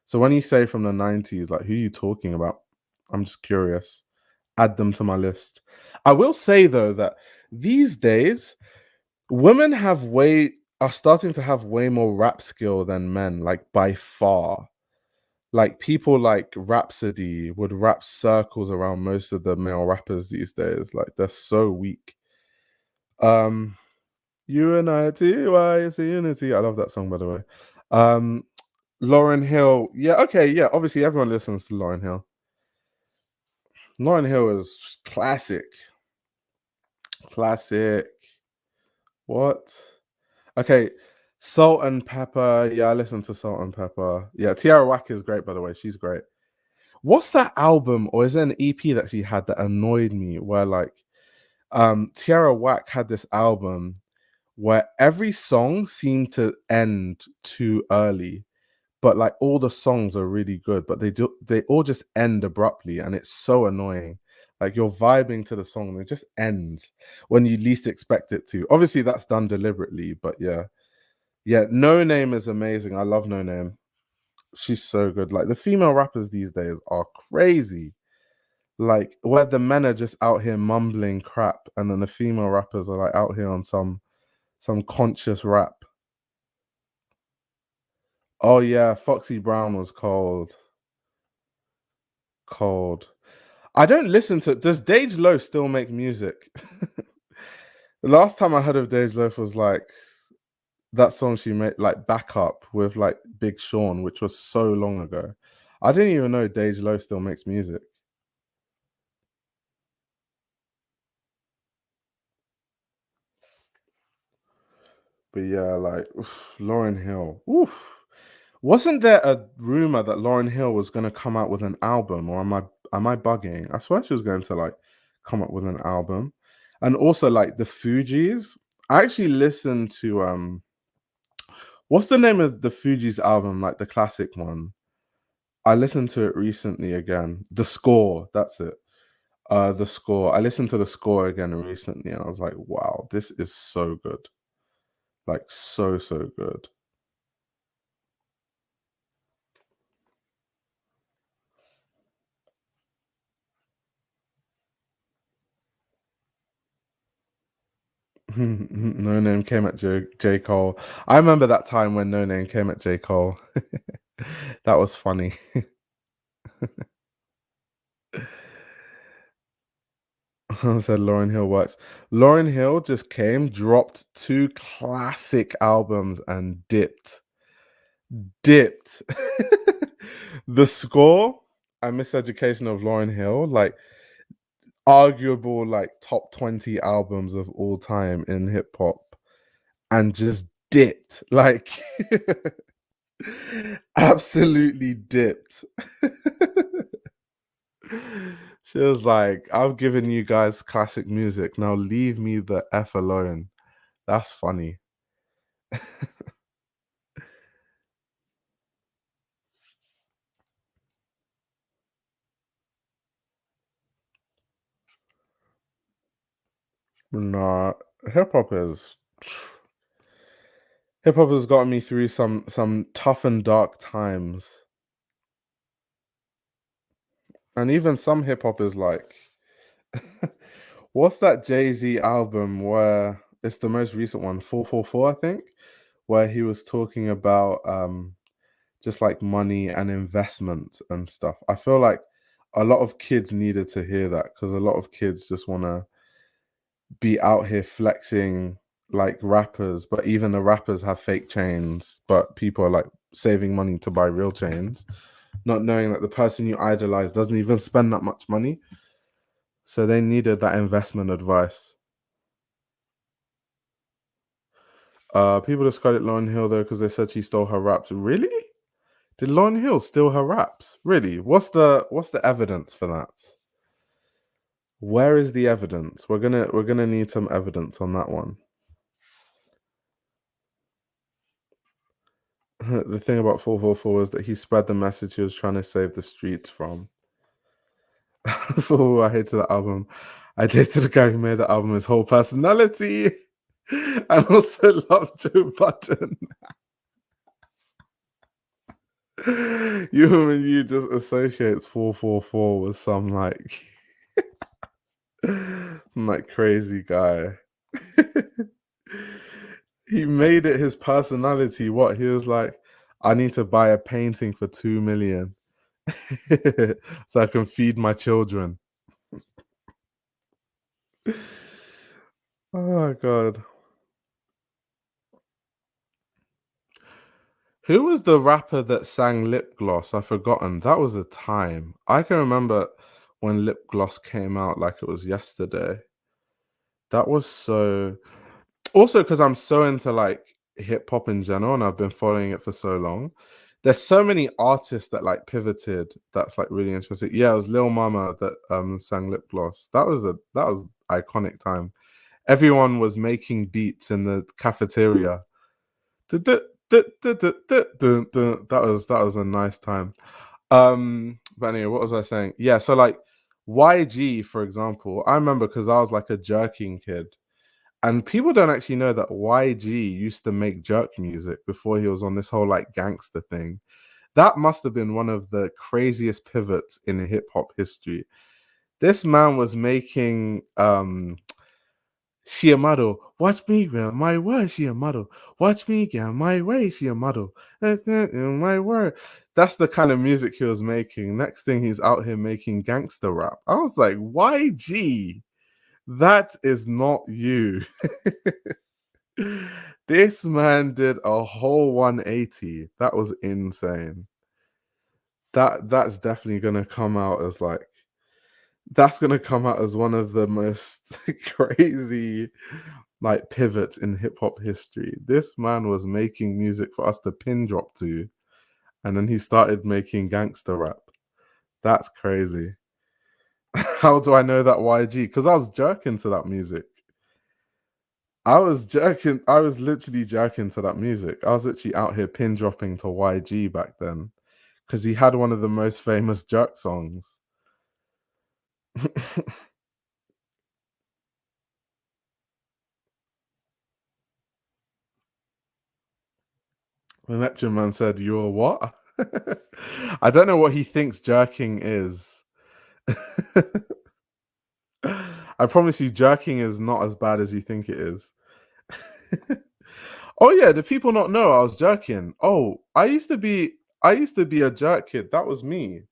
So when you say from the 90s, like who are you talking about? I'm just curious. Add them to my list. I will say though that these days women are starting to have way more rap skill than men, like by far. Like people like Rhapsody would rap circles around most of the male rappers these days. Like they're so weak. Um Unity, is a unity. I love that song by the way. Um Lauren Hill. Yeah, okay, yeah. Obviously everyone listens to Lauren Hill. Lauren Hill is classic. Classic. What? Okay. Salt and Pepper. Yeah, I listen to Salt and Pepper. Yeah, Tiara Wack is great, by the way. She's great. What's that album, or is there an EP that she had that annoyed me? Where like Tiara Wack had this album where every song seemed to end too early, but like all the songs are really good, but they all just end abruptly, and it's so annoying. Like you're vibing to the song and it just ends when you least expect it to. Obviously that's done deliberately, but yeah. Yeah, No Name is amazing. I love No Name. She's so good. Like the female rappers these days are crazy. Like where the men are just out here mumbling crap, and then the female rappers are like out here on some conscious rap. Oh yeah, Foxy Brown was cold. Cold. I don't listen to. Does Dage Loaf still make music? The last time I heard of Dage Loaf was like that song she made, like Backup with like Big Sean, which was so long ago. I didn't even know Dage Loaf still makes music. But yeah, like Lauryn Hill. Oof. Wasn't there a rumor that Lauryn Hill was gonna come out with an album, or am I bugging? I swear she was going to like come up with an album. And also like the Fugees. I actually listened to what's the name of the Fugees album, like the classic one? I listened to it recently again. The Score, that's it. The Score. I listened to The Score again recently and I was like, wow, this is so good. Like so good. No Name came at J. Cole. I remember that time when No Name came at J. Cole. That was funny. I said Lauryn Hill works. Lauryn Hill just came, dropped two classic albums and dipped. Dipped. The Score and Miseducation of Lauryn Hill, like arguable like top 20 albums of all time in hip hop, and just dipped. Like absolutely dipped. She was like, I've given you guys classic music. Now leave me the F alone. That's funny. Nah, hip hop is hip hop has gotten me through some tough and dark times. And even some hip hop is like what's that Jay-Z album where it's the most recent one, 444, I think, where he was talking about just like money and investment and stuff. I feel like a lot of kids needed to hear that because a lot of kids just want to be out here flexing like rappers, but even the rappers have fake chains, but people are like saving money to buy real chains, not knowing that the person you idolize doesn't even spend that much money. So they needed that investment advice. People discredit Lauryn Hill though because they said she stole her raps. Really? Did Lauryn Hill steal her raps? Really? What's the evidence for that? Where is the evidence? We're gonna need some evidence on that one. The thing about 444 is that he spread the message he was trying to save the streets from. Oh, I hated the album. I dated the guy who made the album his whole personality. And also love Joe Button. You just associates 444 with some like crazy guy. He made it his personality. What he was like, I need to buy a painting for 2 million so I can feed my children. Oh my god. Who was the rapper that sang Lip Gloss? I've forgotten. That was a time. I can remember when Lip Gloss came out like it was yesterday. That was so also because I'm so into like hip hop in general and I've been following it for so long. There's so many artists that like pivoted that's like really interesting. Yeah, it was Lil Mama that sang Lip Gloss. That was iconic time. Everyone was making beats in the cafeteria. That was a nice time. But anyway, what was I saying? Yeah, so like YG, for example, I remember because I was like a jerking kid. And people don't actually know that YG used to make jerk music before he was on this whole like gangster thing. That must have been one of the craziest pivots in hip hop history. This man was making Shiamado, Watch me get my word, she a model. Watch me get my way, she a model. My word. That's the kind of music he was making. Next thing, he's out here making gangster rap. I was like, YG, that is not you. This man did a whole 180. That was insane. That's definitely gonna come out as like that's gonna come out as one of the most crazy like pivots in hip hop history. This man was making music for us to pin drop to, and then he started making gangster rap. That's crazy. How do I know that YG? Because I was jerking to that music. I was jerking. I was literally jerking to that music. I was literally out here pin dropping to YG back then because he had one of the most famous jerk songs. The lecture man said, "You're what?" I don't know what he thinks jerking is. I promise you, jerking is not as bad as you think it is. Oh yeah, do people not know I was jerking? Oh, I used to be a jerk kid. That was me.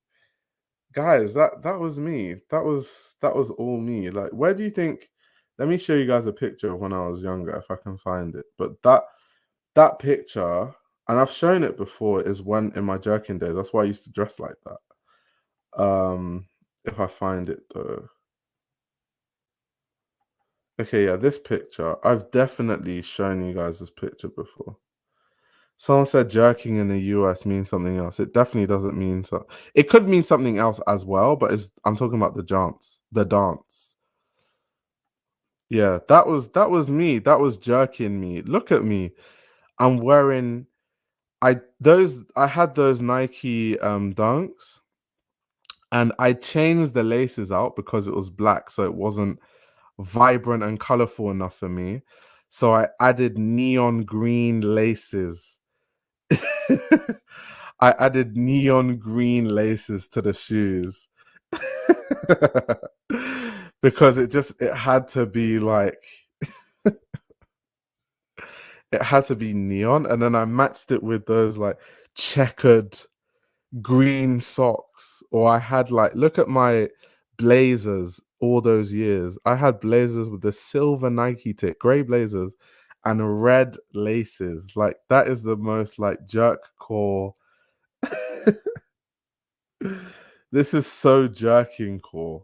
Guys, that was me. That was all me. Like, where do you think let me show you guys a picture of when I was younger if I can find it. But that picture, and I've shown it before, is when in my jerking days. That's why I used to dress like that. If I find it though. Okay, yeah, this picture. I've definitely shown you guys this picture before. Someone said jerking in the US means something else. It definitely doesn't mean so. It could mean something else as well, but I'm talking about the dance. The dance. Yeah, that was me. That was jerking me. Look at me. I'm wearing I had those Nike dunks, and I changed the laces out because it was black, so it wasn't vibrant and colorful enough for me. So I added neon green laces. I added neon green laces to the shoes. Because it had to be like it had to be neon, and then I matched it with those like checkered green socks. Or I had like look at my blazers all those years. I had blazers with the silver Nike tick, grey blazers and red laces. Like that is the most like jerk core. This is so jerking core.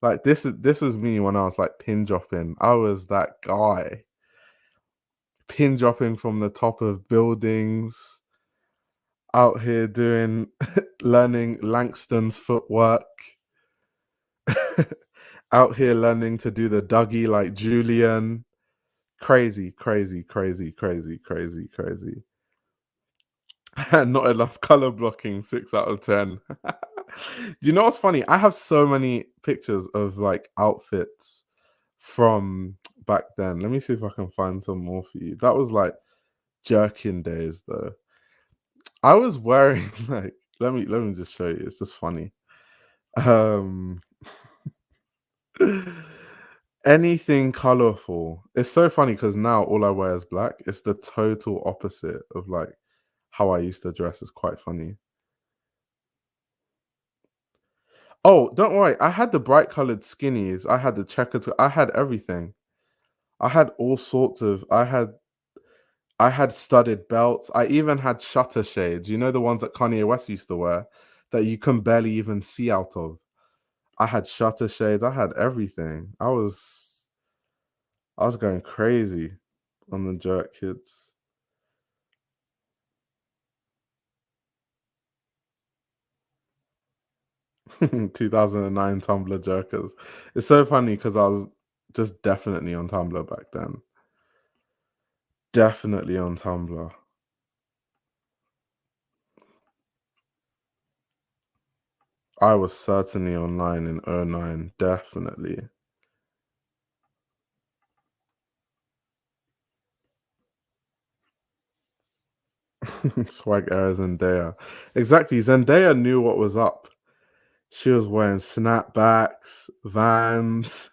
Like this is me when I was like pin dropping. I was that guy. Pin dropping from the top of buildings, out here doing learning Langston's footwork, out here learning to do the Dougie like Julian. Crazy, crazy, crazy, crazy, crazy, crazy. And not enough color blocking, 6 out of 10. You know what's funny? I have so many pictures of like outfits from back then. Let me see if I can find some more for you. That was like jerkin days though. I was wearing like let me just show you. It's just funny. Um anything colorful. It's so funny because now all I wear is black. It's the total opposite of like how I used to dress. It's quite funny. Oh, don't worry. I had the bright colored skinnies. I had the checkered. I had everything. I had all sorts of. I had studded belts. I even had shutter shades. You know the ones that Kanye West used to wear that you can barely even see out of. I had shutter shades. I had everything. I was going crazy on the jerk kids. 2009 Tumblr jerkers. It's so funny because I was just definitely on Tumblr back then. Definitely on Tumblr. I was certainly online in '09. Definitely. Swag era Zendaya. Exactly. Zendaya knew what was up. She was wearing snapbacks, Vans.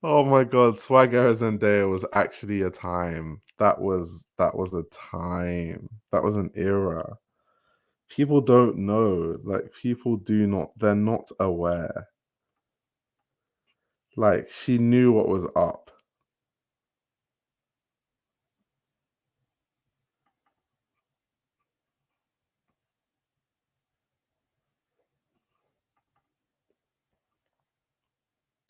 Oh my god, Swagger Zendaya was actually a time. That was a time. That was an era. People don't know. Like people do not they're not aware. Like she knew what was up.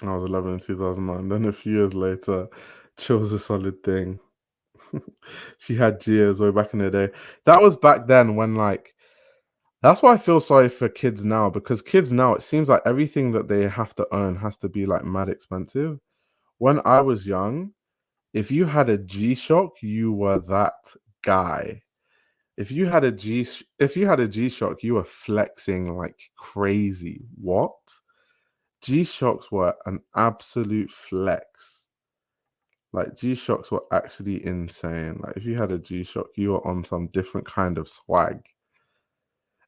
I was 11 in 2009. Then a few years later, Chill's a Solid Thing. She had Gears way back in the day. That was back then when like that's why I feel sorry for kids now because kids now it seems like everything that they have to own has to be like mad expensive. When I was young, if you had a G-Shock, you were that guy. If you had a G-Shock, you were flexing like crazy. What? G-Shocks were an absolute flex. Like G-Shocks were actually insane. Like if you had a G-Shock, you were on some different kind of swag.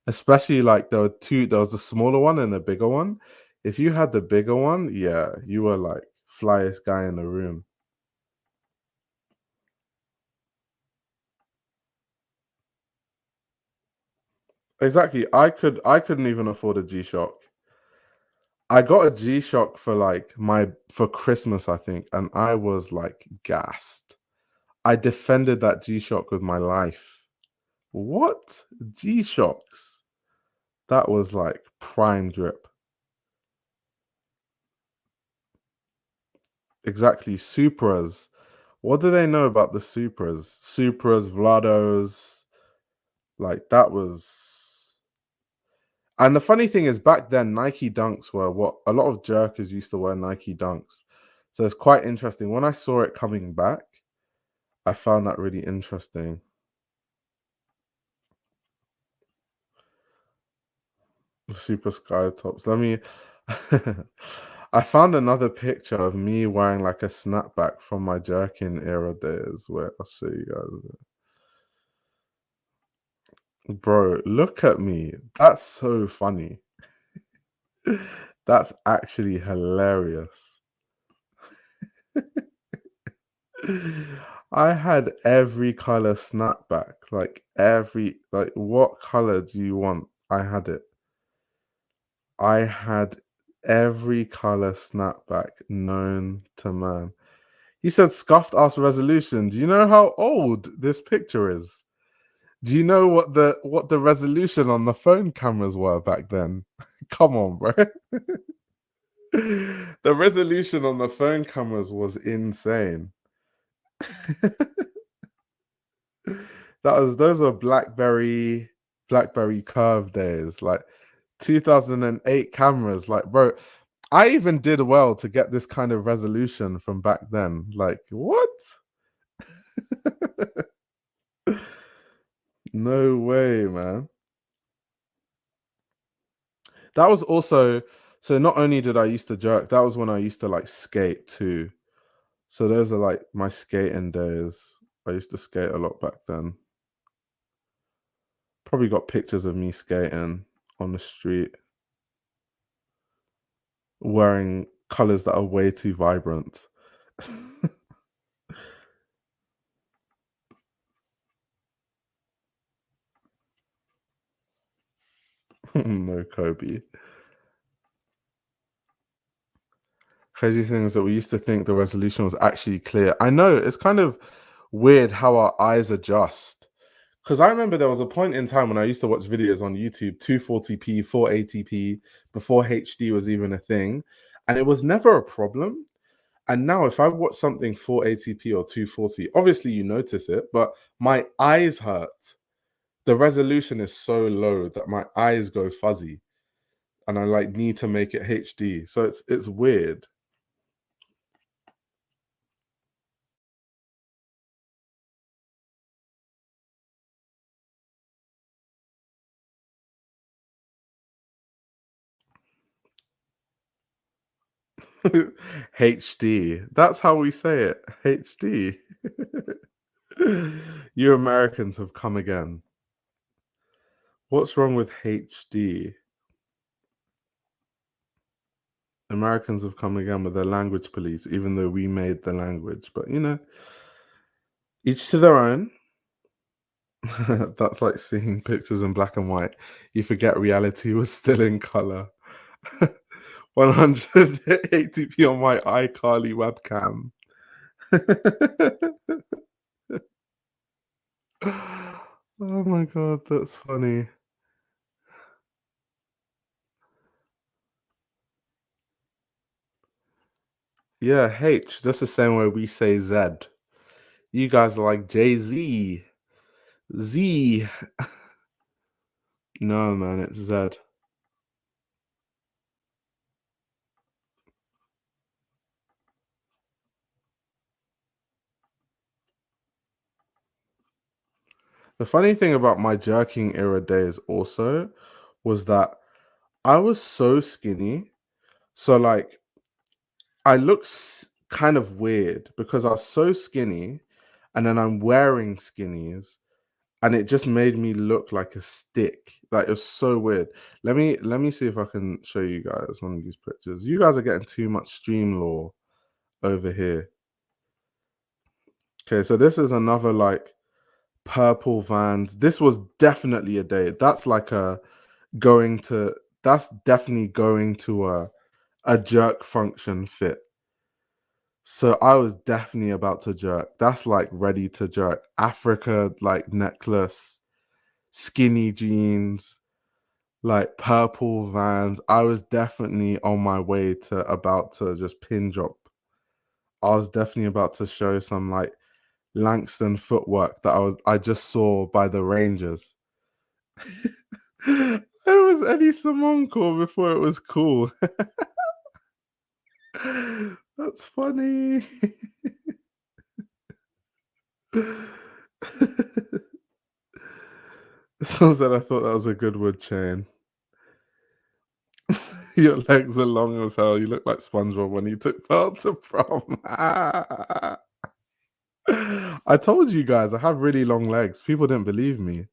Especially like there was the smaller one and the bigger one. If you had the bigger one, yeah, you were like flyest guy in the room. Exactly. I couldn't even afford a G-Shock. I got a G-Shock for like my for Christmas, I think, and I was like gassed. I defended that G-Shock with my life. What? G-Shocks? That was like prime drip. Exactly. Supras. What do they know about the Supras? Supras, Vlados. Like that was. And the funny thing is, back then, Nike Dunks were what a lot of jerkers used to wear Nike Dunks. So it's quite interesting. When I saw it coming back, I found that really interesting. The Super Sky Tops. Let me. I found another picture of me wearing like a snapback from my jerkin era days. Where I'll show you guys. Bro, look at me. That's so funny. That's actually hilarious. I had every color snapback, like what color do you want? I had it. I had every color snapback known to man. He said scuffed ass resolution. Do you know how old this picture is? Do you know what the resolution on the phone cameras were back then? Come on, bro. The resolution on the phone cameras was insane. That was those were BlackBerry curve days, like 2008 cameras. Like, bro, I even did well to get this kind of resolution from back then. Like, what? No way, man. That was also so not only did I used to jerk, that was when I used to like skate too. So those are like my skating days. I used to skate a lot back then. Probably got pictures of me skating on the street wearing colors that are way too vibrant. No Kobe. Crazy thing is that we used to think the resolution was actually clear. I know it's kind of weird how our eyes adjust. Because I remember there was a point in time when I used to watch videos on YouTube, 240p, 480p, before HD was even a thing, and it was never a problem. And now, if I watch something 480p or 240, obviously you notice it, but my eyes hurt. The resolution is so low that my eyes go fuzzy, and I like need to make it HD. So it's weird. HD. That's how we say it. HD. You Americans have come again. What's wrong with HD? Americans have come again with their language police, even though we made the language. But each to their own. That's like seeing pictures in black and white. You forget reality was still in color. 180p on my iCarly webcam. Oh my god, that's funny. Yeah, H, just the same way we say Z. You guys are like Jay-Z. Z. No, man, it's Z. The funny thing about my jerking era days also was that I was so skinny. So, like, I look kind of weird because I was so skinny and then I'm wearing skinnies and it just made me look like a stick. Like, it was so weird. Let me see if I can show you guys one of these pictures. You guys are getting too much stream law over here. Okay, so this is another like purple Vans. This was definitely a date. That's like a going to that's definitely going to a jerk function fit. So I was definitely about to jerk. That's like ready to jerk. Africa like necklace, skinny jeans, like purple Vans. I was definitely on my way to about to just pin drop. I was definitely about to show some like Langston footwork that I just saw by the Rangers. It was Eddie Simonko before it was cool. That's funny. Someone said I thought that was a good wood chain. Your legs are long as hell. You look like SpongeBob when he took Pearl to prom. I told you guys I have really long legs. People didn't believe me.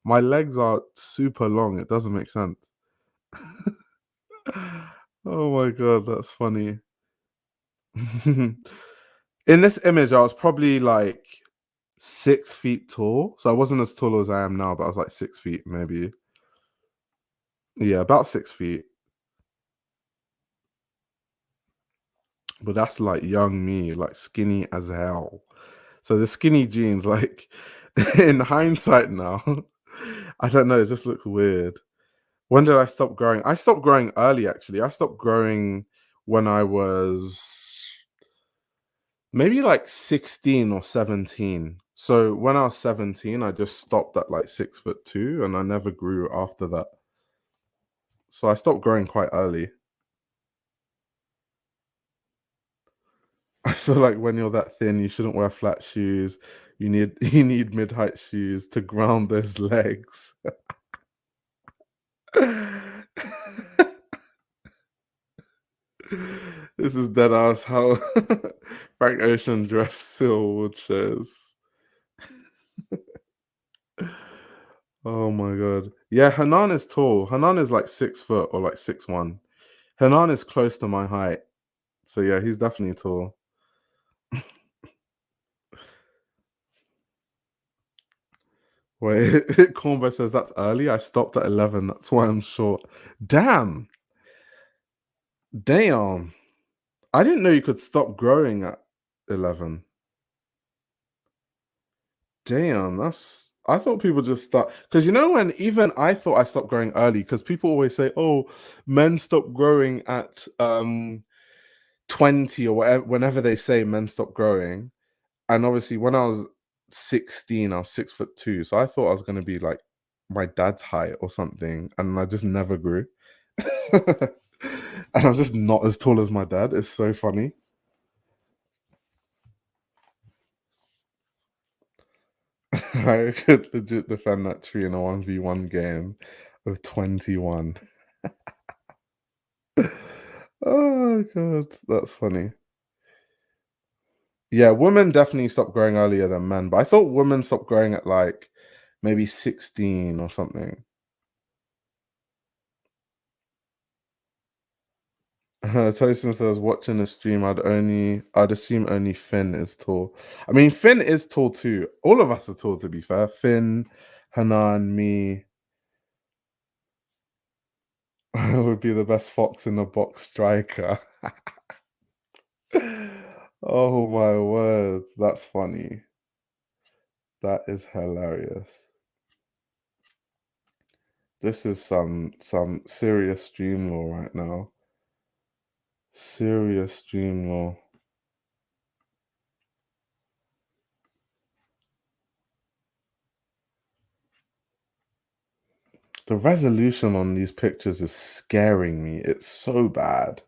My legs are super long. It doesn't make sense. Oh my god, that's funny. In this image, I was probably like 6 feet tall. So I wasn't as tall as I am now, but I was like 6 feet, maybe. Yeah, about 6 feet. But that's like young me, like skinny as hell. So the skinny jeans, like in hindsight now, I don't know, it just looks weird. When did I stop growing? I stopped growing early, actually. I stopped growing when I was maybe like 16 or 17. So when I was 17, I just stopped at like 6'2" and I never grew after that. So I stopped growing quite early. I feel like when you're that thin, you shouldn't wear flat shoes. You need mid-height shoes to ground those legs. This is dead ass how Frank Ocean dressed Silwood shows. Oh my god. Yeah, Hanan is tall. Hanan is like 6 foot or like 6'1". Hanan is close to my height. So yeah, he's definitely tall. Wait, Cornbo says that's early. I stopped at 11. That's why I'm short. Damn. Damn. I didn't know you could stop growing at 11. Damn, I thought people just start because when even I thought I stopped growing early because people always say, "Oh, men stop growing at 20 or whatever." Whenever they say men stop growing, and obviously when I was 16, I was 6'2", so I thought I was gonna be like my dad's height or something, and I just never grew. And I'm just not as tall as my dad. It's so funny. I could legit defend that tree in a 1v1 game of 21. Oh god, that's funny. Yeah, women definitely stop growing earlier than men, but I thought women stopped growing at like maybe 16 or something. Tosin says, watching the stream, I'd assume only Finn is tall. I mean, Finn is tall too. All of us are tall, to be fair. Finn, Hanan, me would be the best fox in the box striker. Oh my word, that's funny. That is hilarious. This is some serious stream law right now. Serious stream law. The resolution on these pictures is scaring me. It's so bad.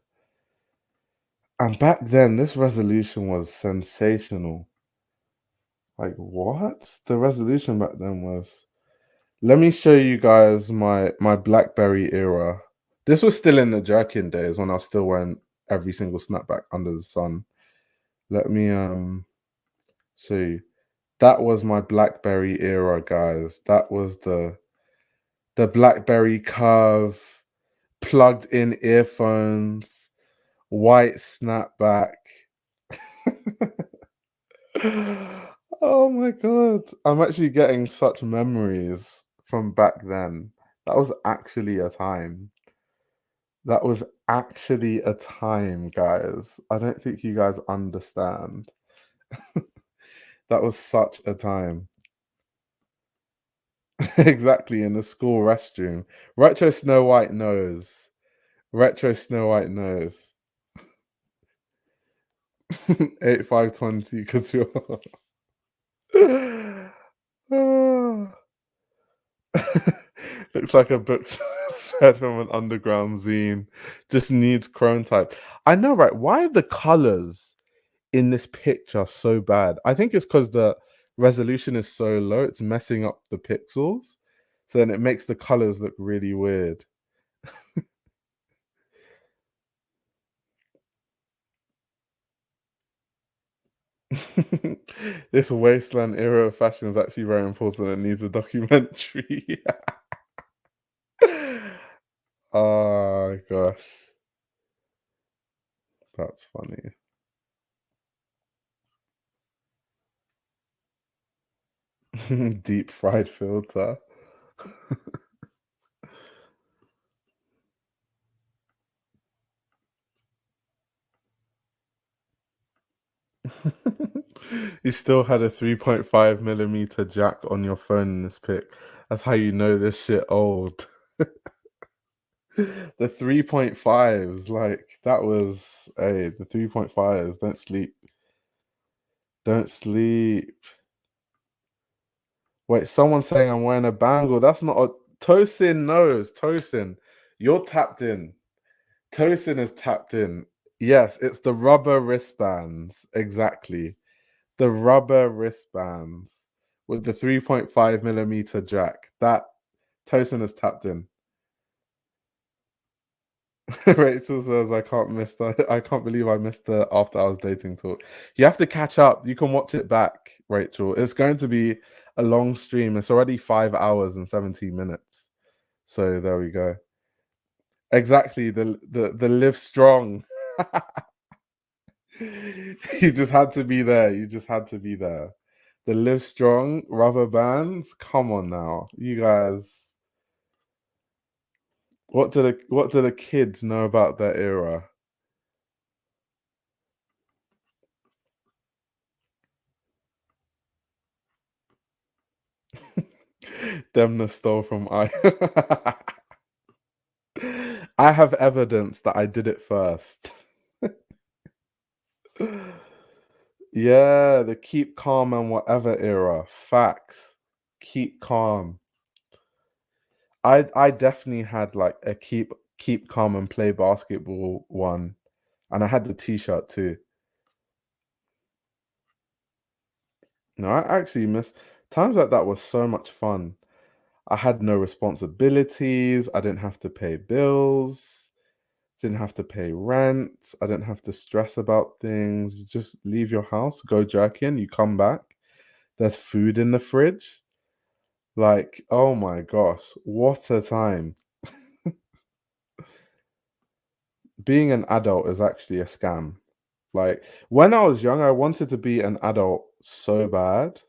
And back then, this resolution was sensational. Like, what? The resolution back then was... Let me show you guys my BlackBerry era. This was still in the jerkin days when I was still wearing every single snapback under the sun. Let me show you. That was my BlackBerry era, guys. That was the BlackBerry Curve, plugged in earphones, white snapback. Oh my god. I'm actually getting such memories from back then. That was actually a time. That was actually a time, guys. I don't think you guys understand. That was such a time. Exactly, in the school restroom. Retro Snow White knows. Retro Snow White knows. 8520 because you're... Looks like a book spread from an underground zine. Just needs chrome type. I know, right? Why are the colors in this picture so bad? I think it's because the resolution is so low, it's messing up the pixels. So then it makes the colors look really weird. This wasteland era of fashion is actually very important and needs a documentary. Oh gosh, that's funny. Deep fried filter. You still had a 3.5 millimeter jack on your phone in this pic. That's how you know this shit old. The 3.5s, like that was the 3.5s. Don't sleep. Don't sleep. Wait, someone's saying I'm wearing a bangle. That's not a... Tosin knows. Tosin, you're tapped in. Tosin is tapped in. Yes, it's the rubber wristbands. Exactly. The rubber wristbands with the 3.5 millimeter jack. That Tosin is tapped in. Rachel says, I can't believe I missed the after hours dating talk. You have to catch up. You can watch it back, Rachel. It's going to be a long stream. It's already 5 hours and 17 minutes. So there we go. Exactly. The live strong. You just had to be there. You just had to be there. The live strong rubber bands. Come on now. You guys. What do the kids know about that era? Demna stole from I. I have evidence that I did it first. Yeah, the keep calm and whatever era. Facts. Keep calm. I definitely had like a keep calm and play basketball one. And I had the t-shirt too. No, I actually miss times like that was so much fun. I had no responsibilities. I didn't have to pay bills. Didn't have to pay rent. I didn't have to stress about things. You just leave your house, go jerking, you come back. There's food in the fridge. Like, oh my gosh, what a time. being an adult is actually a scam. Like when I was young, I wanted to be an adult so bad,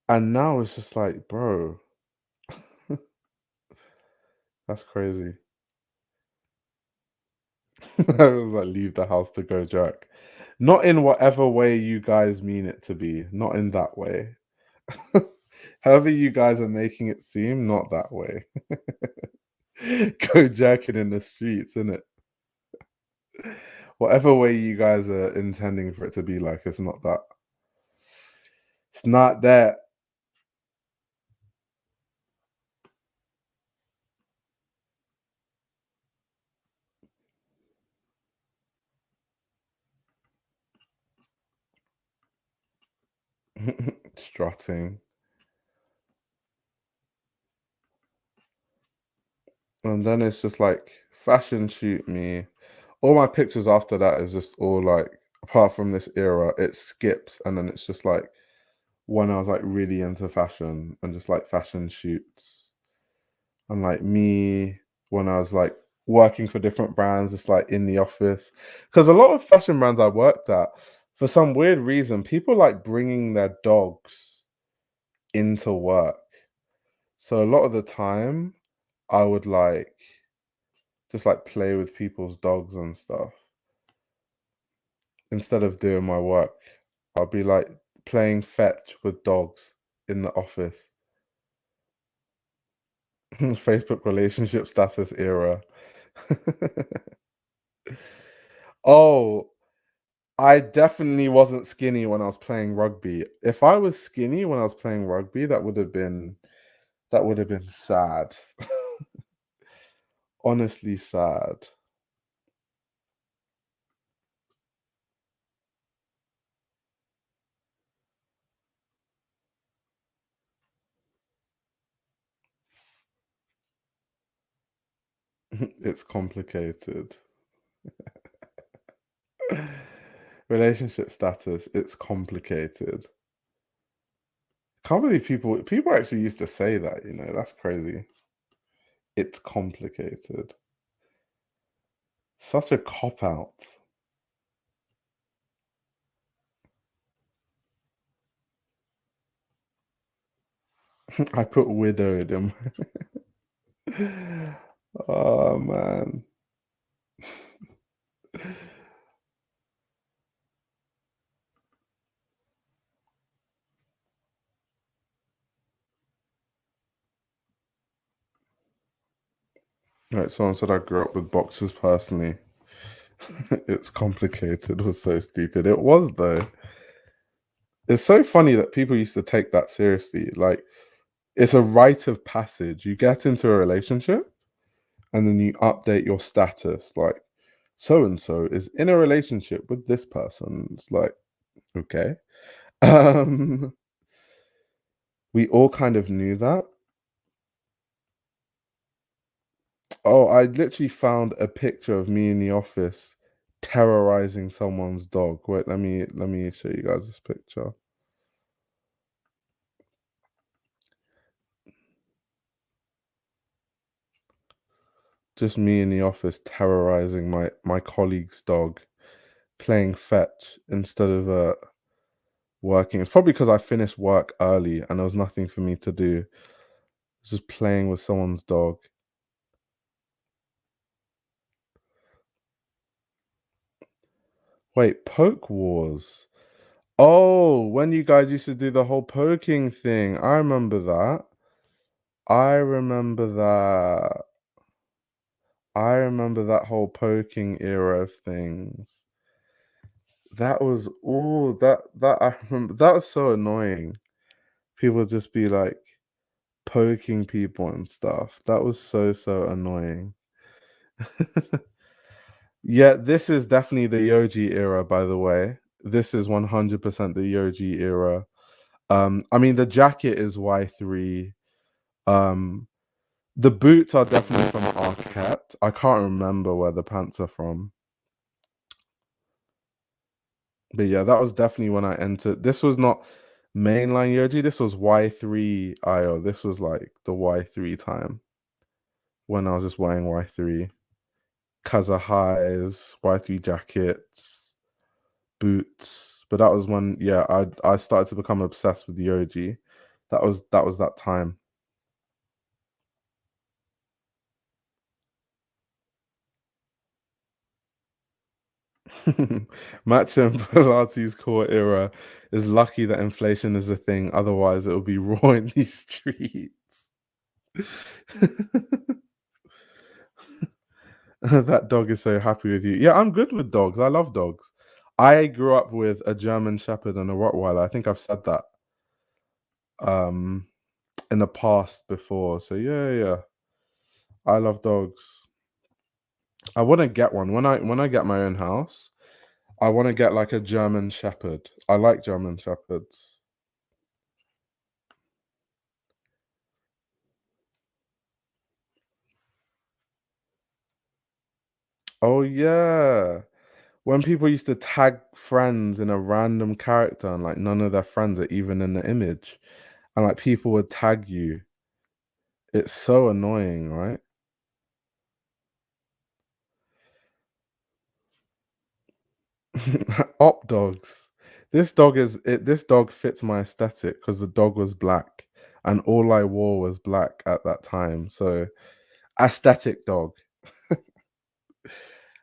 and now it's just like, bro, that's crazy. I was like, leave the house to go jerk. Not in whatever way you guys mean it to be. Not in that way. However you guys are making it seem, not that way. Go jerking in the streets, innit? Whatever way you guys are intending for it to be like, it's not that. It's not that. Strutting. And then it's just like fashion shoot me. All my pictures after that is just all like, apart from this era, it skips and then it's just like when I was like really into fashion and just like fashion shoots. And like me when I was like working for different brands, it's like in the office. Because a lot of fashion brands I worked at, for some weird reason, people like bringing their dogs into work. So a lot of the time, I would like just like play with people's dogs and stuff instead of doing my work. I'll be like playing fetch with dogs in the office. Facebook relationship status era. Oh, I definitely wasn't skinny when I was playing rugby. If I was skinny when I was playing rugby, that would have been sad. Honestly sad. It's complicated. Relationship status, it's complicated. Can't believe people actually used to say that, that's crazy. It's complicated. Such a cop out. I put widowed in Oh man. Right, someone said I grew up with boxers personally. It's complicated was so stupid. It was though. It's so funny that people used to take that seriously. Like it's a rite of passage. You get into a relationship and then you update your status like so and so is in a relationship with this person. It's like, okay. Um we all kind of knew that. Oh, I literally found a picture of me in the office terrorizing someone's dog. Wait, let me show you guys this picture. Just me in the office terrorizing my colleague's dog, playing fetch instead of working. It's probably because I finished work early and there was nothing for me to do. Just playing with someone's dog. Wait, poke wars. Oh, when you guys used to do the whole poking thing. I remember that. I remember that. I remember that whole poking era of things. That was all that I remember. That was so annoying. People just be like poking people and stuff. That was so annoying. Yeah, this is definitely the Yoji era, by the way. This is 100% the Yoji era. I mean the jacket is Y3. Um, the boots are definitely from Arket. I can't remember where the pants are from. But yeah, that was definitely when I entered. This was not mainline Yoji. This was Y3 IO. This was like the Y3 time when I was just wearing Y3. Kaza highs, Y3 jackets, boots. But that was when, yeah, I started to become obsessed with the OG. That was that time. Matcha and Pilates core era is lucky that inflation is a thing. Otherwise, it would be raw in these streets. That dog is so happy with you. Yeah, I'm good with dogs. I love dogs. I grew up with a German Shepherd and a Rottweiler. I think I've said that um in the past before. So yeah, yeah, I love dogs. I want to get one when I get my own house. I want to get like a German Shepherd. I like German Shepherds. Oh yeah. When people used to tag friends in a random character and like none of their friends are even in the image, and like people would tag you. It's so annoying, right? Op dogs. This dog fits my aesthetic because the dog was black and all I wore was black at that time. So aesthetic dog.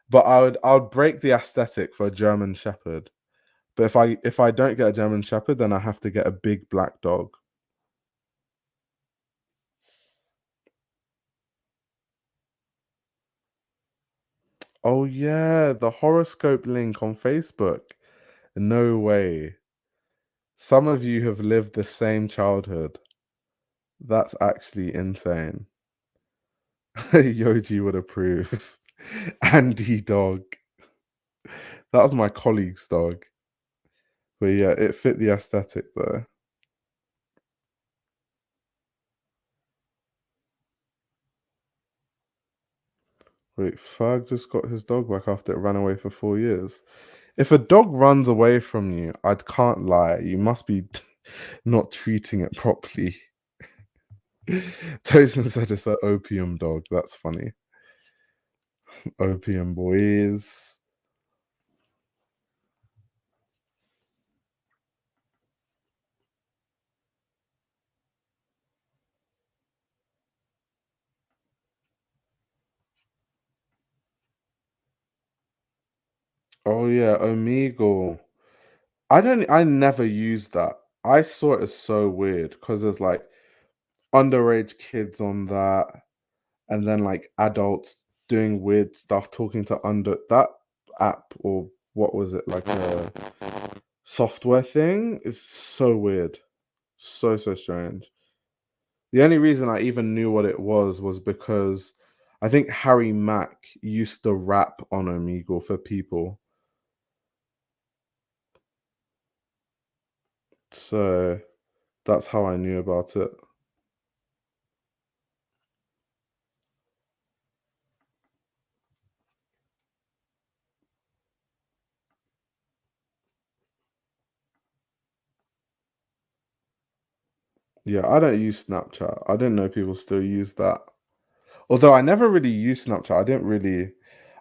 But I would break the aesthetic for a German Shepherd. But if I don't get a German Shepherd, then I have to get a big black dog. Oh yeah, the horoscope link on Facebook. No way. Some of you have lived the same childhood. That's actually insane. Yoji would approve. Andy dog. That was my colleague's dog. But yeah, it fit the aesthetic though. Wait, Ferg just got his dog back after it ran away for 4 years. If a dog runs away from you, I can't lie. You must be not treating it properly. Tosin said it's an opium dog. That's funny. Opium boys. Oh yeah, Omegle. I never used that. I saw it as so weird because there's like underage kids on that, and then like adults doing weird stuff, talking to under that app or what was it, like a software thing is so weird. So strange. The only reason I even knew what it was because I think Harry Mack used to rap on Omegle for people. So that's how I knew about it. Yeah, I don't use Snapchat. I didn't know people still use that. Although I never really used Snapchat.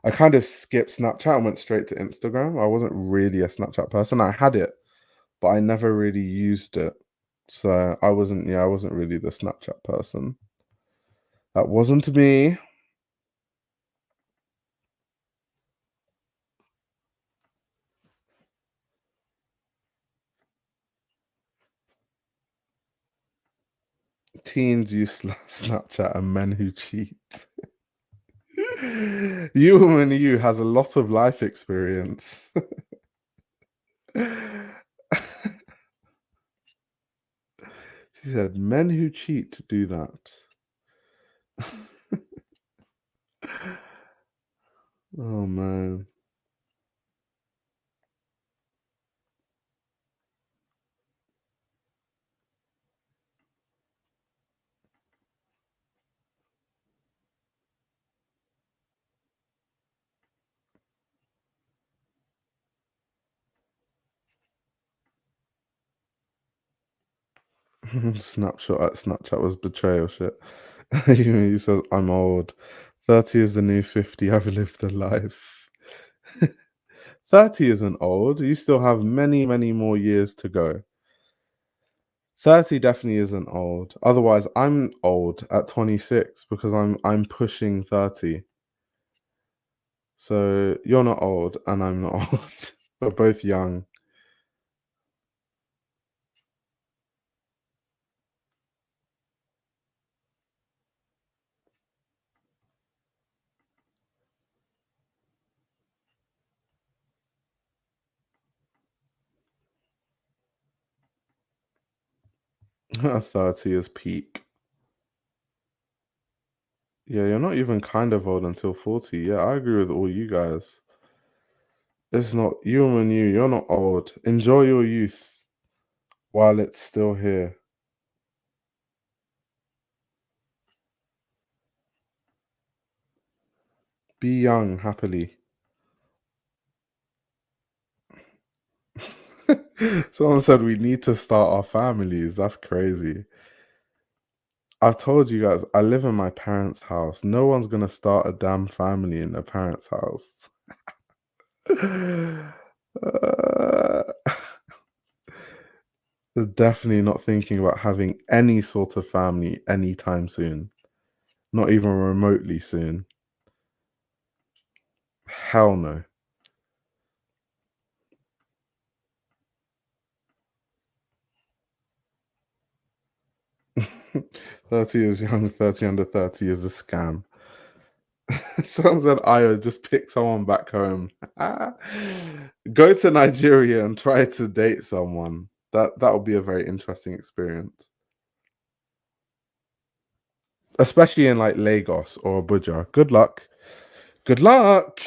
I kind of skipped Snapchat and went straight to Instagram. I wasn't really a Snapchat person. I had it, but I never really used it. So I wasn't really the Snapchat person. That wasn't me. Teens use Snapchat and men who cheat. You woman you has a lot of life experience. She said men who cheat do that. Oh man. Snapshot at Snapchat was betrayal shit. He says I'm old. 30 is the new 50. I've lived the life. 30 isn't old. You still have many, many more years to go. 30 definitely isn't old. Otherwise, I'm old at 26 because I'm pushing 30. So you're not old and I'm not old. We're both young. 30 is peak. Yeah, you're not even kind of old until 40. Yeah, I agree with all you guys. It's not you and you. You're not old. Enjoy your youth while it's still here. Be young happily. Someone said we need to start our families. That's crazy. I've told you guys, I live in my parents' house. No one's gonna start a damn family in their parents' house. Uh, they're definitely not thinking about having any sort of family anytime soon. Not even remotely soon. Hell no. 30 is young, 30 under 30 is a scam. Someone said, Io, just pick someone back home. Go to Nigeria and try to date someone. That would be a very interesting experience. Especially in like Lagos or Abuja. Good luck. Good luck.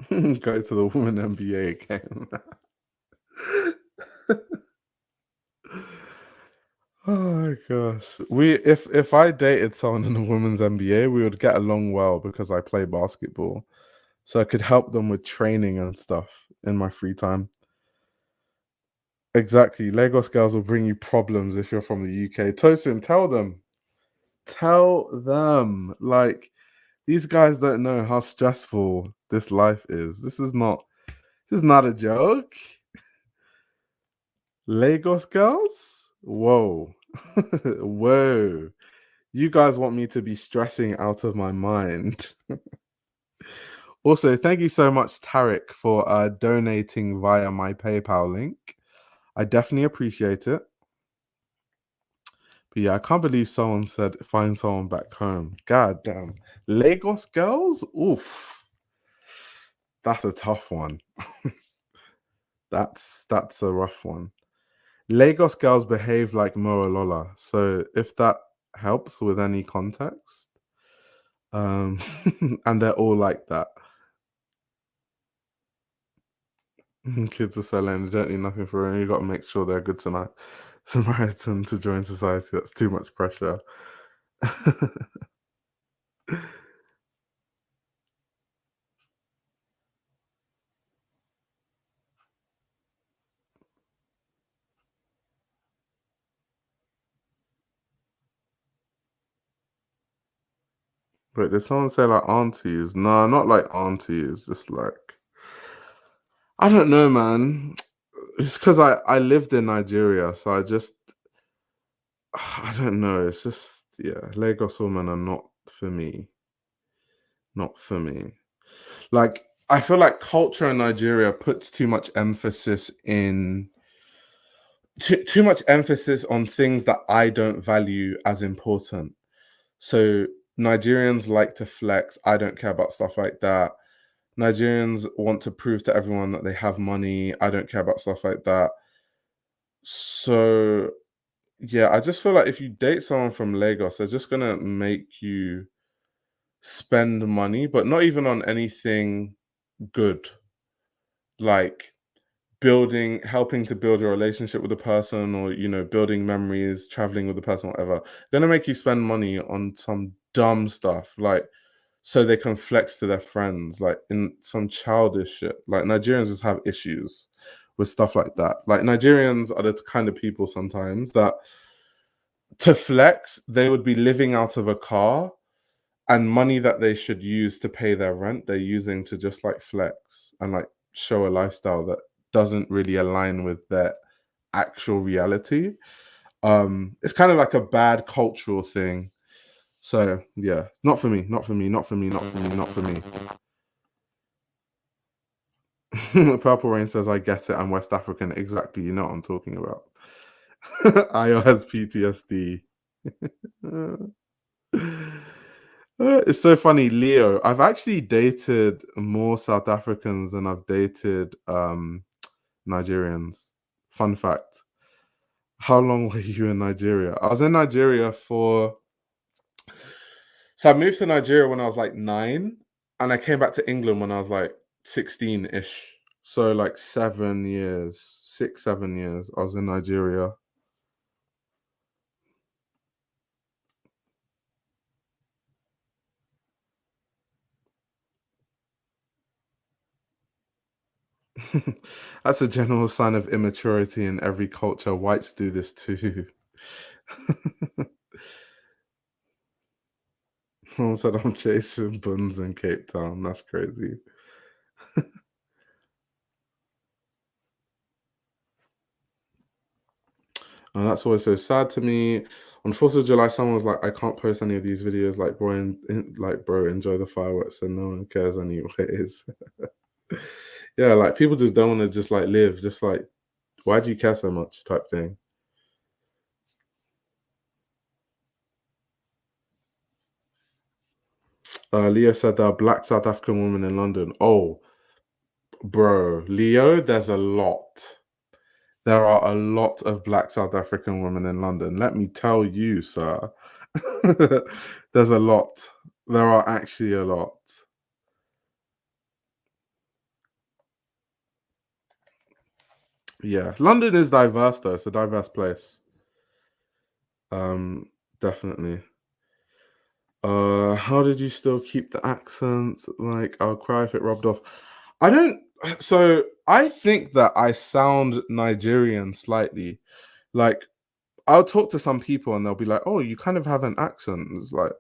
Go to the women NBA game. Oh my gosh. If I dated someone in the women's NBA, we would get along well because I play basketball. So I could help them with training and stuff in my free time. Exactly. Lagos girls will bring you problems if you're from the UK. Tosin, tell them. Tell them. Like, these guys don't know how stressful this life is. This is not a joke. Lagos girls? Whoa. Whoa. You guys want me to be stressing out of my mind. Also, thank you so much, Tarek, for donating via my PayPal link. I definitely appreciate it. But yeah, I can't believe someone said find someone back home. God damn. Lagos girls? Oof. That's a tough one. That's a rough one. Lagos girls behave like Lola. So if that helps with any context, um, and they're all like that. Kids are selling, they don't need nothing for it. You got to make sure they're good tonight. Samaritan to join society. That's too much pressure. Wait, did someone say like aunties? No, not like aunties. Just like I don't know, man. It's because I lived in Nigeria, so I don't know. It's just yeah, Lagos women are not for me. Not for me. Like I feel like culture in Nigeria puts too much emphasis on things that I don't value as important. So Nigerians like to flex. I don't care about stuff like that. Nigerians want to prove to everyone that they have money. I don't care about stuff like that. So yeah, I just feel like if you date someone from Lagos, they're just gonna make you spend money, but not even on anything good. Like helping to build a relationship with a person or, building memories, traveling with the person, whatever. They're gonna make you spend money on some dumb stuff, like so they can flex to their friends, like in some childish shit. Like Nigerians just have issues with stuff like that. Like Nigerians are the kind of people sometimes that to flex, they would be living out of a car, and money that they should use to pay their rent, they're using to just like flex and like show a lifestyle that doesn't really align with their actual reality. It's kind of like a bad cultural thing. So yeah, not for me, not for me, not for me, not for me, not for me. Purple Rain says, I get it, I'm West African. Exactly, you know what I'm talking about. Ayo has PTSD. It's so funny, Leo. I've actually dated more South Africans than I've dated Nigerians. Fun fact. How long were you in Nigeria? I was in Nigeria so I moved to Nigeria when I was like 9, and I came back to England when I was like 16-ish. So like 7 years, 6, 7 years, I was in Nigeria. That's a general sign of immaturity in every culture. Whites do this too. Someone said I'm chasing buns in Cape Town. That's crazy. And that's always so sad to me. On 4th of July, someone was like, I can't post any of these videos. Like, bro, like, bro, enjoy the fireworks and no one cares anyways. Yeah, like people just don't want to just like live. Just like, why do you care so much type thing. Leo said there are black South African women in London. Oh, bro, Leo, there's a lot. There are a lot of black South African women in London. Let me tell you, sir. There's a lot. There are actually a lot. Yeah. London is diverse though. It's a diverse place. Um, definitely. How did you still keep the accent? Like, I'll cry if it rubbed off. I don't so I think that I sound Nigerian slightly. Like I'll talk to some people and they'll be like, "Oh, you kind of have an accent." It's like,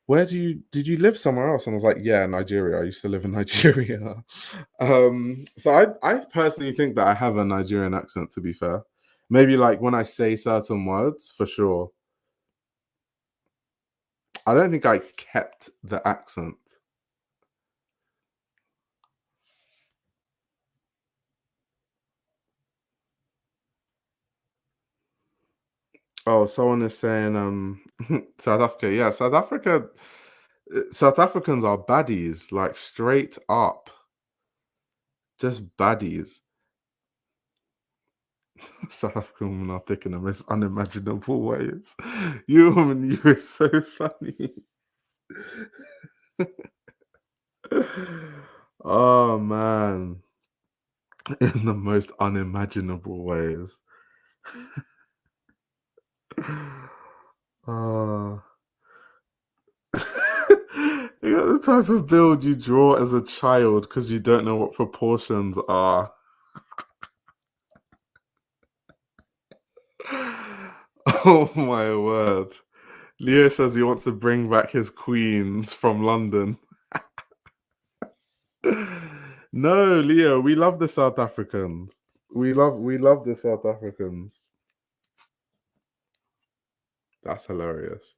"Where did you live somewhere else?" And I was like, "Yeah, Nigeria. I used to live in Nigeria." So I personally think that I have a Nigerian accent. To be fair, maybe like when I say certain words, for sure. I don't think I kept the accent. Oh, someone is saying South Africa. Yeah, South Africa. South Africans are baddies, like straight up, just baddies. South African women are thick in the most unimaginable ways. You woman, you are so funny. Oh man, in the most unimaginable ways. Oh. You got the type of build you draw as a child because you don't know what proportions are. Oh my word. Leo says he wants to bring back his queens from London. No, Leo, we love the South Africans. We love the South Africans. That's hilarious.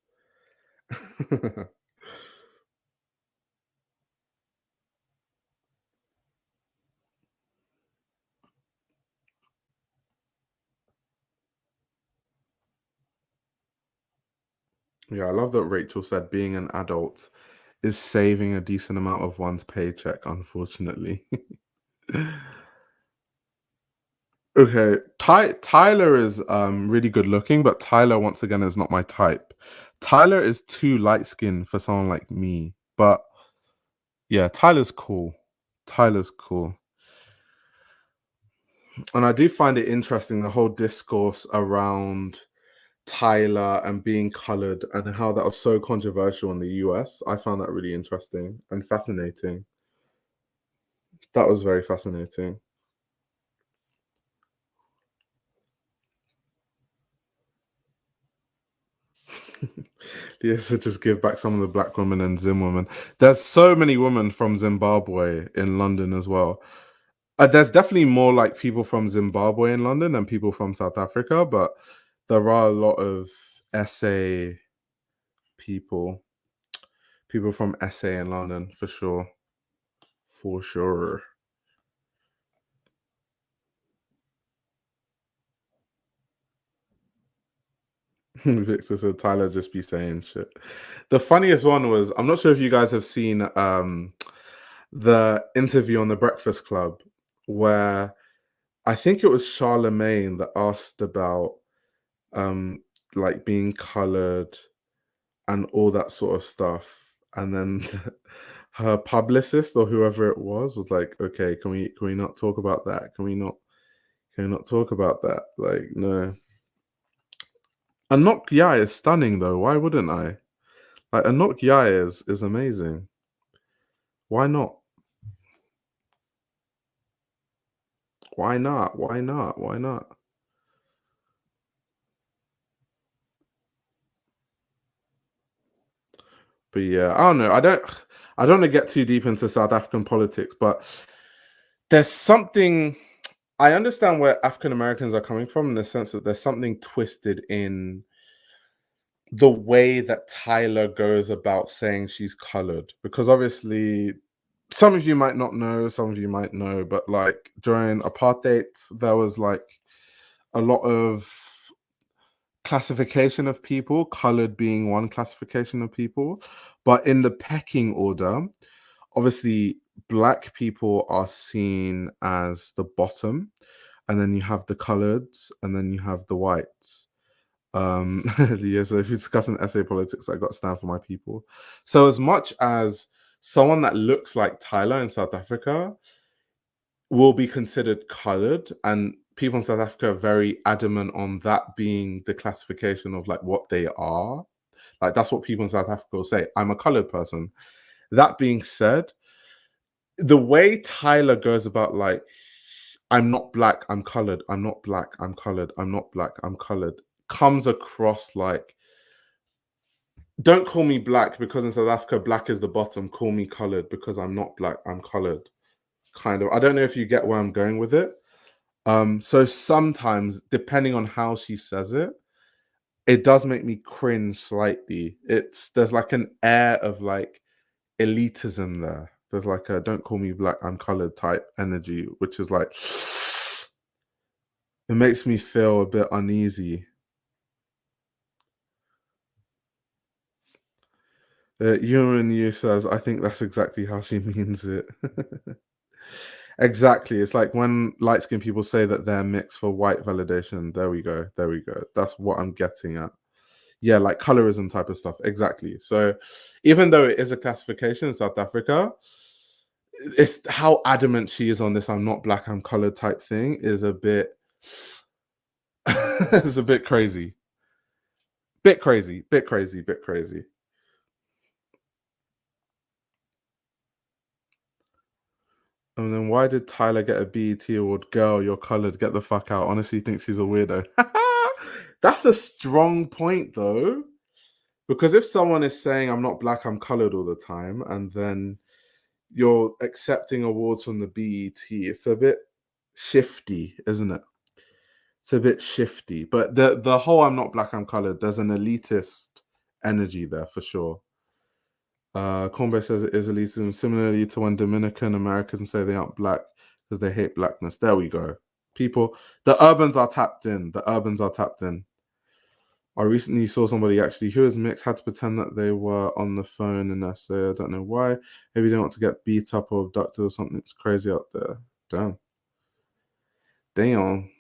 Yeah, I love that Rachel said being an adult is saving a decent amount of one's paycheck, unfortunately. Okay, Tyler is really good looking, but Tyler once again is not my type. Tyler is too light skinned for someone like me, but yeah, Tyler's cool. Tyler's cool. And I do find it interesting the whole discourse around Tyler and being colored and how that was so controversial in the US. I found that really interesting and fascinating. That was very fascinating. Yes, to just give back some of the black women and Zim women. There's so many women from Zimbabwe in London as well. There's definitely more like people from Zimbabwe in London than people from South Africa, but there are a lot of SA people, people from SA in London for sure, for sure. Victor said Tyler just be saying shit. The funniest one was, I'm not sure if you guys have seen the interview on the Breakfast Club where I think it was Charlemagne that asked about um like being colored and all that sort of stuff. And then her publicist or whoever it was like, okay, can we not talk about that? Can we not talk about that? Like, no. Anok Yai is stunning though. Why wouldn't I? Like Anok Yai is amazing. Why not? Why not? Why not? Why not? But yeah, I don't know. I don't want to get too deep into South African politics, but there's something I understand where African Americans are coming from in the sense that there's something twisted in the way that Tyler goes about saying she's colored. Because obviously, some of you might not know, some of you might know, but like during apartheid, there was like a lot of classification of people, colored being one classification of people. But in the pecking order, obviously, black people are seen as the bottom, and then you have the coloreds, and then you have the whites. Yeah, so if you're discussing essay politics, I got to stand for my people. So as much as someone that looks like Tyler in South Africa will be considered colored, and people in South Africa are very adamant on that being the classification of like what they are. Like that's what people in South Africa will say. I'm a colored person. That being said, the way Tyler goes about like, I'm not black, I'm colored, I'm not black, I'm colored, I'm not black, I'm colored, comes across like, don't call me black because in South Africa, black is the bottom. Call me colored because I'm not black, I'm colored. Kind of. I don't know if you get where I'm going with it. So sometimes, depending on how she says it, it does make me cringe slightly. There's like an air of like elitism there. There's like a don't call me black, I'm colored type energy, which is like it makes me feel a bit uneasy. Human you says, I think that's exactly how she means it. Exactly. It's like when light skinned people say that they're mixed for white validation. There we go. There we go. That's what I'm getting at. Yeah, like colorism type of stuff. Exactly. So even though it is a classification in South Africa, it's how adamant she is on this I'm not black, I'm colored type thing is a bit it's a bit crazy. Bit crazy, bit crazy, bit crazy. And then why did Tyler get a BET award? Girl, you're colored. Get the fuck out. Honestly, thinks he's a weirdo. That's a strong point, though, because if someone is saying I'm not black, I'm colored all the time, and then you're accepting awards from the BET, it's a bit shifty, isn't it? It's a bit shifty. But the whole I'm not black, I'm colored. There's an elitist energy there for sure. Cornbread says it is elitism, similarly to when Dominican Americans say they aren't black because they hate blackness. There we go. People, the urbans are tapped in. The urbans are tapped in. I recently saw somebody actually who was mixed had to pretend that they were on the phone and I say I don't know why. Maybe they want to get beat up or abducted or something. It's crazy out there. Damn. Damn.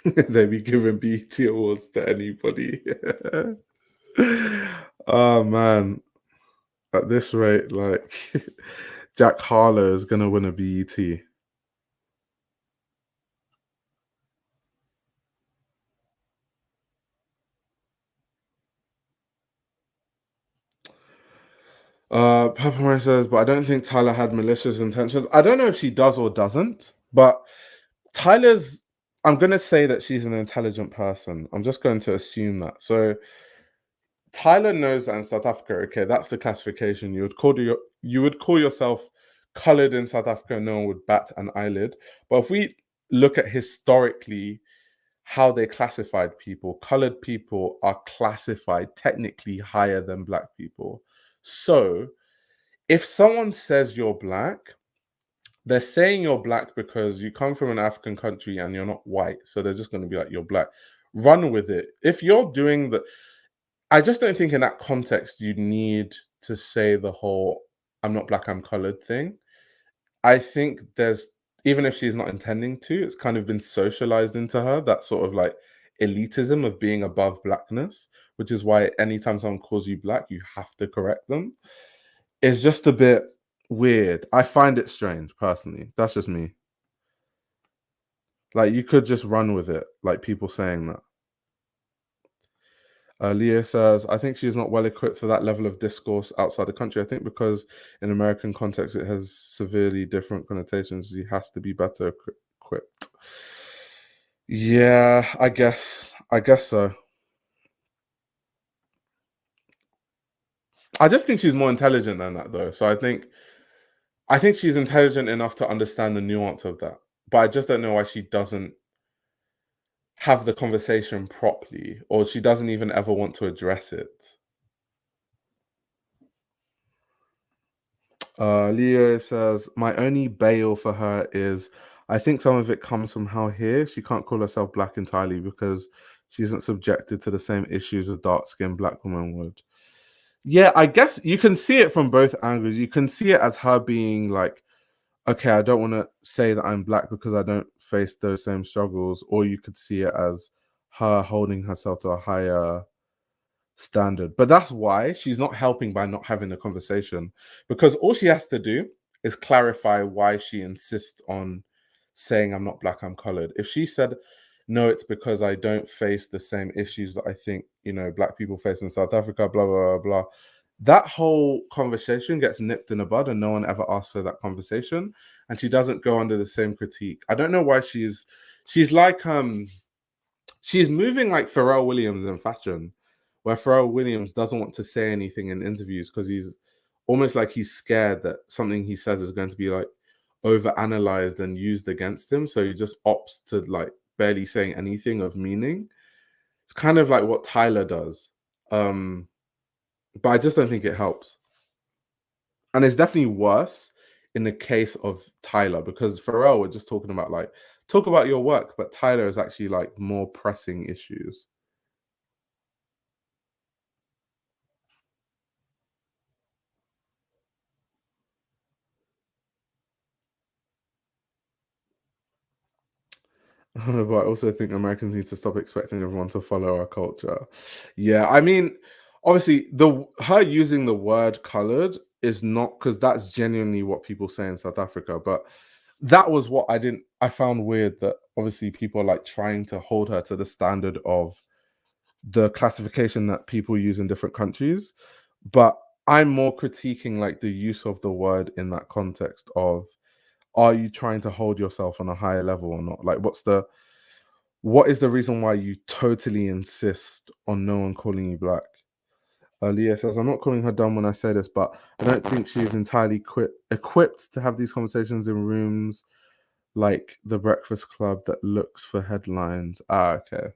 They be giving BT awards to anybody. Oh man. At this rate, like Jack Harlow is gonna win a BET. Papa Mary says, but I don't think Tyler had malicious intentions. I don't know if she does or doesn't, but Tyler's I'm going to say that she's an intelligent person. I'm just going to assume that. So Tyler knows that in South Africa, okay, that's the classification. You would call yourself colored in South Africa, no one would bat an eyelid. But if we look at historically how they classified people, colored people are classified technically higher than black people. So if someone says you're black, they're saying you're black because you come from an African country and you're not white. So they're just going to be like, you're black. Run with it. If you're doing the, I just don't think in that context you need to say the whole "I'm not black, I'm colored" thing. I think there's, even if she's not intending to, it's kind of been socialized into her, that sort of like elitism of being above blackness, which is why anytime someone calls you black, you have to correct them. It's just a bit weird. I find it strange personally. That's just me. Like you could just run with it, like people saying that. Leo says, I think she's not well equipped for that level of discourse outside the country. I think because in American context it has severely different connotations. She has to be better equipped. Yeah, I guess. I guess so. I just think she's more intelligent than that though. So I think she's intelligent enough to understand the nuance of that. But I just don't know why she doesn't have the conversation properly, or she doesn't even ever want to address it. Leo says, my only bail for her is I think some of it comes from how here she can't call herself black entirely because she isn't subjected to the same issues a dark skinned black woman would. Yeah, I guess you can see it from both angles. You can see it as her being like, okay, I don't want to say that I'm black because I don't face those same struggles, or you could see it as her holding herself to a higher standard. But that's why she's not helping by not having the conversation, because all she has to do is clarify why she insists on saying I'm not black, I'm colored. If she said no, it's because I don't face the same issues that I think black people face in South Africa, blah blah blah blah, that whole conversation gets nipped in the bud and no one ever asks her that conversation, and she doesn't go under the same critique. I don't know why she's like she's moving like Pharrell Williams in fashion, where Pharrell Williams doesn't want to say anything in interviews because he's almost like he's scared that something he says is going to be like over analyzed and used against him. So he just opts to like barely saying anything of meaning. It's kind of like what Tyler does. But I just don't think it helps. And it's definitely worse in the case of Tyler, because Pharrell, we're just talking about like, talk about your work, but Tyler is actually like more pressing issues. But I also think Americans need to stop expecting everyone to follow our culture. Yeah, I mean, obviously, the her using the word colored is not, because that's genuinely what people say in South Africa. But that was what I found weird, that obviously people are like trying to hold her to the standard of the classification that people use in different countries. But I'm more critiquing like the use of the word in that context of, are you trying to hold yourself on a higher level or not? Like, what is the reason why you totally insist on no one calling you black? Leah says, I'm not calling her dumb when I say this, but I don't think she's entirely equipped to have these conversations in rooms like the Breakfast Club that looks for headlines. Okay.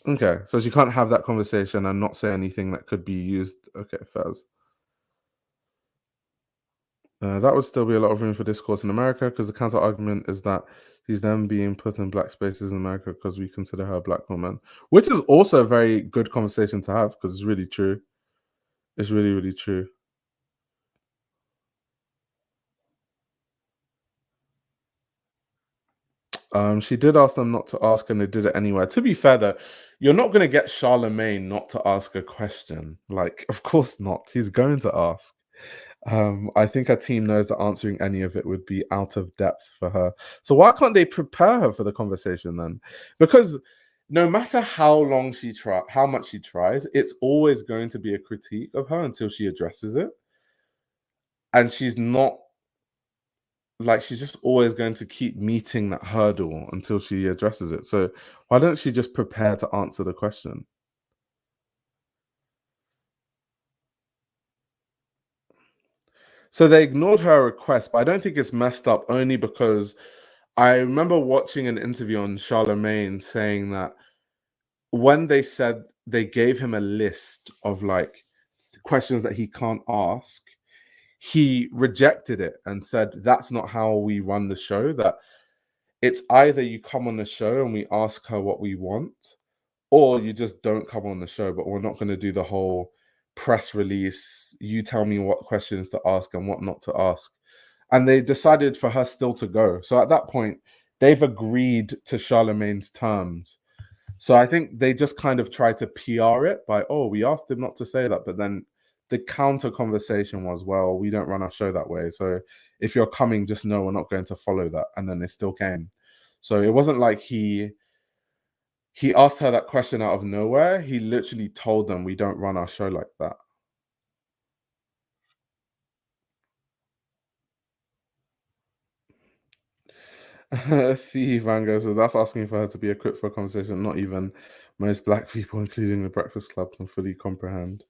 Okay. So she can't have that conversation and not say anything that could be used. Okay, Faz. That would still be a lot of room for discourse in America, because the counter argument is that she's then being put in black spaces in America because we consider her a black woman, which is also a very good conversation to have because it's really true. It's really, really true. She did ask them not to ask, and they did it anyway. To be fair, though, you're not going to get Charlemagne not to ask a question. Like, of course not. He's going to ask. I think her team knows that answering any of it would be out of depth for her. So why can't they prepare her for the conversation then? Because no matter how much she tries, it's always going to be a critique of her until she addresses it. And she's not. like she's just always going to keep meeting that hurdle until she addresses it. So why don't she just prepare to answer the question? So they ignored her request, but I don't think it's messed up only because I remember watching an interview on Charlemagne saying that when they said they gave him a list of like questions that he can't ask, he rejected it and said, "That's not how we run the show. That it's either you come on the show and we ask her what we want, or you just don't come on the show, but we're not going to do the whole press release. You tell me what questions to ask and what not to ask." And they decided for her still to go. So at that point, they've agreed to Charlemagne's terms. So I think they just kind of tried to PR it by, oh, we asked him not to say that. But then the counter conversation was, well, we don't run our show that way. So if you're coming, just know we're not going to follow that. And then they still came. So it wasn't like he asked her that question out of nowhere. He literally told them we don't run our show like that. Fee Van Gogh, so that's asking for her to be equipped for a conversation not even most black people, including the Breakfast Club, can fully comprehend.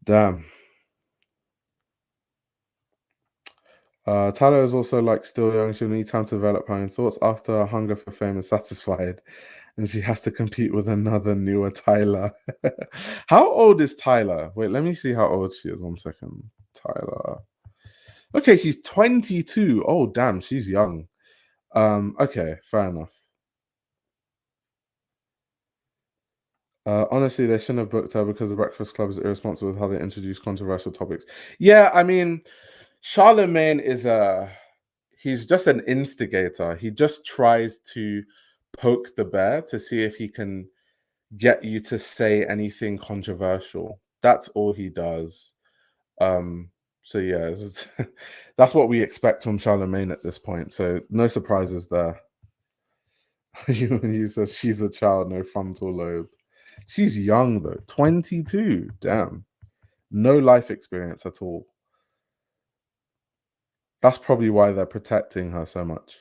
Damn. Tyler is also like still young. She'll need time to develop her own thoughts after her hunger for fame is satisfied, and she has to compete with another newer Tyler. How old is Tyler? Wait, let me see how old she is. 1 second. Tyler. Okay, she's 22. Oh, damn, she's young. Okay, fair enough. Honestly, they shouldn't have booked her because the Breakfast Club is irresponsible with how they introduce controversial topics. Yeah, I mean, Charlemagne is he's just an instigator. He just tries to poke the bear to see if he can get you to say anything controversial. That's all he does. Um, so yeah, that's what we expect from Charlemagne at this point. So no surprises there. You says she's a child, no frontal lobe. She's young though, 22. Damn, no life experience at all. That's probably why they're protecting her so much.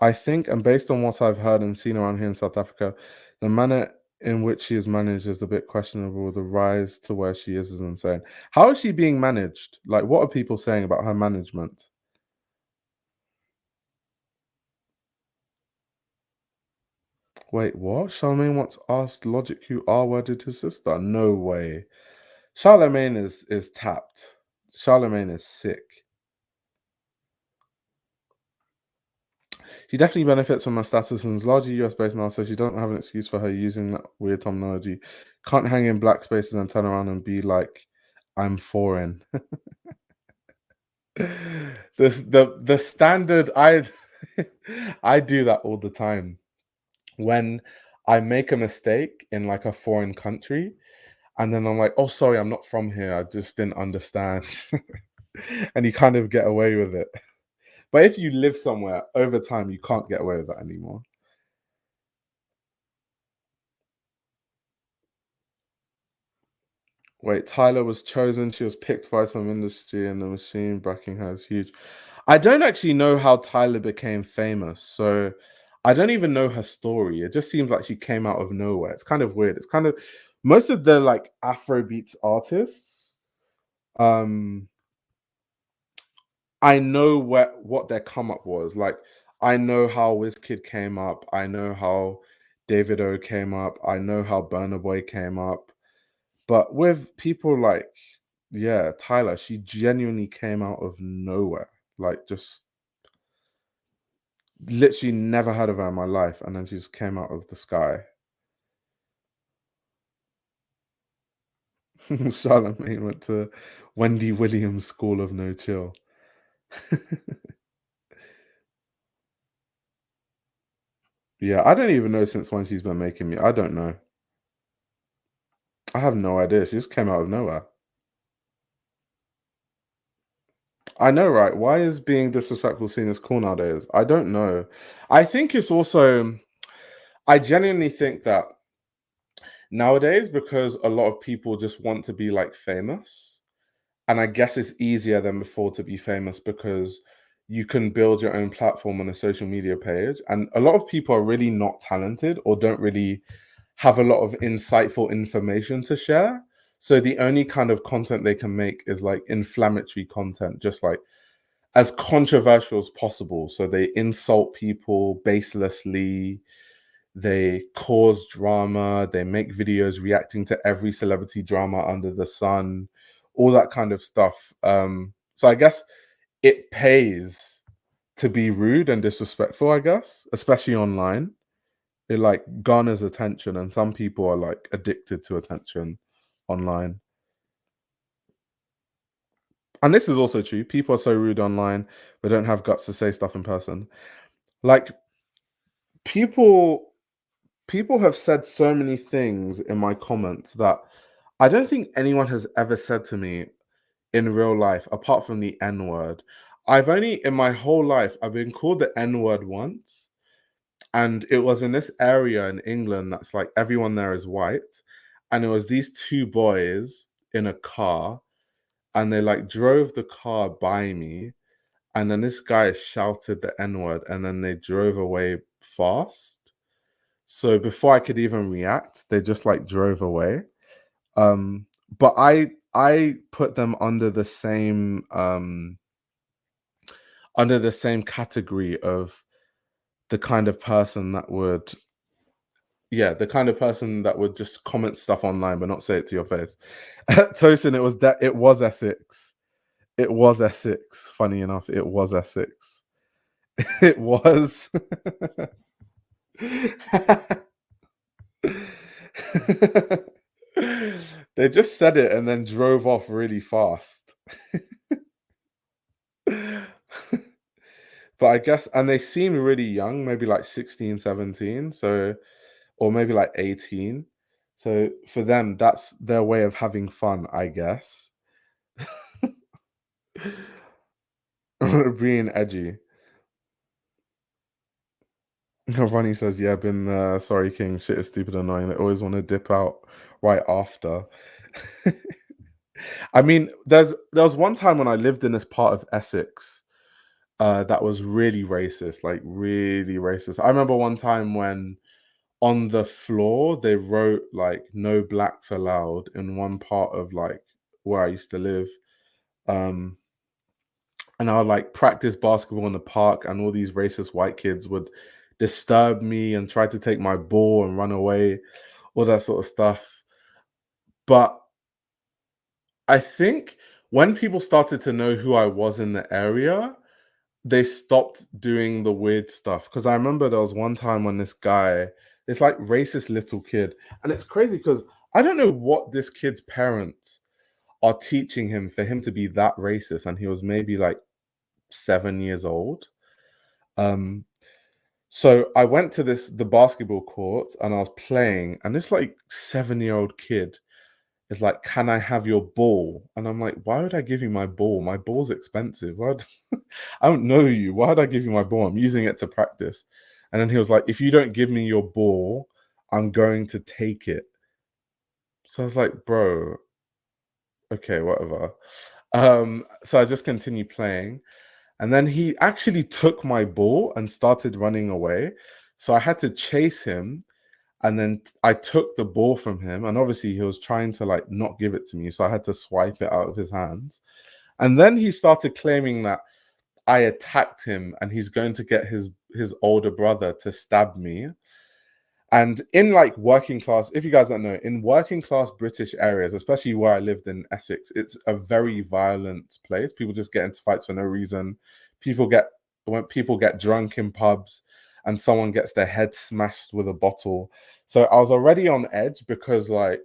I think, and based on what I've heard and seen around here in South Africa, the manner in which she is managed is a bit questionable. The rise to where she is insane. How is she being managed? Like, what are people saying about her management? Wait, what? Charlemagne once asked Logic who R-worded his sister. No way. Charlemagne is tapped. Charlemagne is sick. She definitely benefits from her status and is largely US based now, so she doesn't have an excuse for her using that weird terminology. Can't hang in black spaces and turn around and be like, I'm foreign. The standard I do that all the time. When I make a mistake in like a foreign country, and then I'm like, oh sorry, I'm not from here. I just didn't understand. And you kind of get away with it. But if you live somewhere over time, you can't get away with that anymore. Wait, Tyler was chosen. She was picked by some industry, and the machine backing her is huge. I don't actually know how Tyler became famous, so I don't even know her story. It just seems like she came out of nowhere. It's kind of weird. It's kind of most of the like Afrobeats artists. Um, I know what their come up was. Like, I know how Wizkid came up. I know how Davido came up. I know how Burna Boy came up. But with people like, yeah, Tyler, she genuinely came out of nowhere. Like, just literally never heard of her in my life. And then she just came out of the sky. Charlamagne went to Wendy Williams School of No Chill. Yeah, I don't even know since when she's been making me. I don't know. I have no idea. She just came out of nowhere. I know, right? Why is being disrespectful seen as cool nowadays? I don't know. I think it's also, I genuinely think that nowadays, because a lot of people just want to be like famous, And I guess it's easier than before to be famous because you can build your own platform on a social media page. And a lot of people are really not talented or don't really have a lot of insightful information to share. So the only kind of content they can make is like inflammatory content, just like as controversial as possible. So they insult people baselessly, they cause drama, they make videos reacting to every celebrity drama under the sun, all that kind of stuff. So I guess it pays to be rude and disrespectful, I guess, especially online. It like garners attention, and some people are like addicted to attention online. And this is also true. People are so rude online, but don't have guts to say stuff in person. Like people people have said so many things in my comments that I don't think anyone has ever said to me in real life apart from the N word. I've only in my whole life I've been called the N word once, and it was in this area in England that's like everyone there is white, and it was these two boys in a car, and they like drove the car by me, and then this guy shouted the N word, and then they drove away fast. So before I could even react, they just like drove away. Um, but I put them under the same category of the kind of person that would the kind of person that would just comment stuff online but not say it to your face. Tosin, it was Essex. It was Essex. Funny enough, it was Essex. It was. They just said it and then drove off really fast. But I guess, and they seem really young, maybe like 16, 17, so, or maybe like 18. So for them, that's their way of having fun, I guess. Being edgy. Ronnie says, yeah, been sorry, King. Shit is stupid annoying. They always want to dip out right after. I mean, there was one time when I lived in this part of Essex that was really racist, like really racist. I remember one time when on the floor they wrote like "No blacks allowed" in one part of like where I used to live. Um, and I would like practice basketball in the park, and all these racist white kids would disturb me and try to take my ball and run away, all that sort of stuff. But I think when people started to know who I was in the area, they stopped doing the weird stuff. Because I remember there was one time when this like racist little kid, and it's crazy because I don't know what this kid's parents are teaching him for him to be that racist, and he was maybe like 7 years old. Um, so I went to the basketball court and I was playing, and this like 7-year-old kid is like, "Can I have your ball?" And I'm like, "Why would I give you my ball? My ball's expensive. I don't know you. Why would I give you my ball? I'm using it to practice." And then he was like, "If you don't give me your ball, I'm going to take it." So I was like, "Bro, okay, whatever." So I just continued playing. And then he actually took my ball and started running away. So I had to chase him, and then I took the ball from him, and obviously he was trying to like not give it to me, so I had to swipe it out of his hands. And then he started claiming that I attacked him and he's going to get his older brother to stab me. And in like working class, if you guys don't know, in working class British areas, especially where I lived in Essex, it's a very violent place. People just get into fights for no reason. People get when people get drunk in pubs and someone gets their head smashed with a bottle. So I was already on edge because like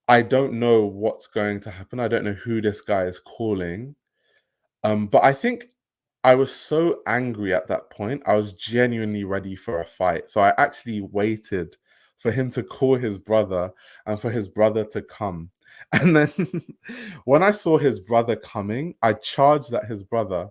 I don't know what's going to happen. I don't know who this guy is calling. But I think I was so angry at that point. I was genuinely ready for a fight. So I actually waited for him to call his brother and for his brother to come. And then when I saw his brother coming, I charged at his brother.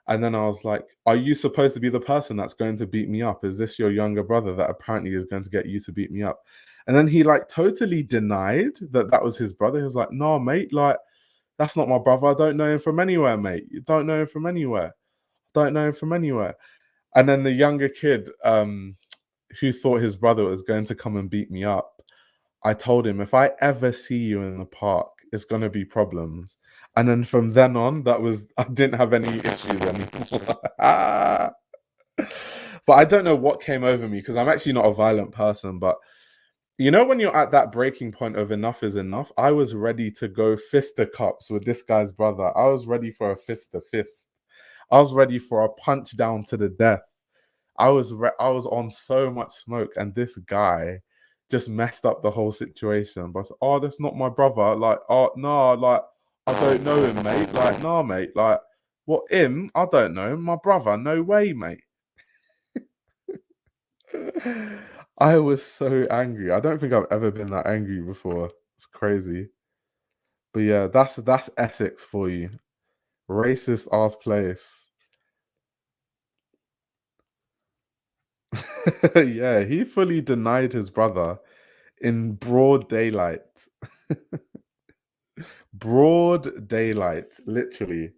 And then I was like, "Are you supposed to be the person that's going to beat me up? Is this your younger brother that apparently is going to get you to beat me up?" And then he like totally denied that that was his brother. He was like, "No, mate, like, That's not my brother. I don't know him from anywhere, mate. You don't know him from anywhere. Don't know him from anywhere. And then the younger kid, who thought his brother was going to come and beat me up, I told him, if I ever see you in the park, it's gonna be problems. And then from then on, I didn't have any issues anymore. But I don't know what came over me because I'm actually not a violent person. But you know, when you're at that breaking point of enough is enough, I was ready to go fisticuffs with this guy's brother. I was ready for a fist to fist. I was ready for a punch down to the death. I was on so much smoke, and this guy just messed up the whole situation. But I said, oh, that's not my brother. Like, oh no, like I don't know him, mate. Like, nah, mate. Like, what him? I don't know him. My brother? No way, mate. I was so angry. I don't think I've ever been that angry before. It's crazy. But yeah, that's Essex for you. Racist ass place. Yeah, he fully denied his brother in broad daylight. Broad daylight, literally.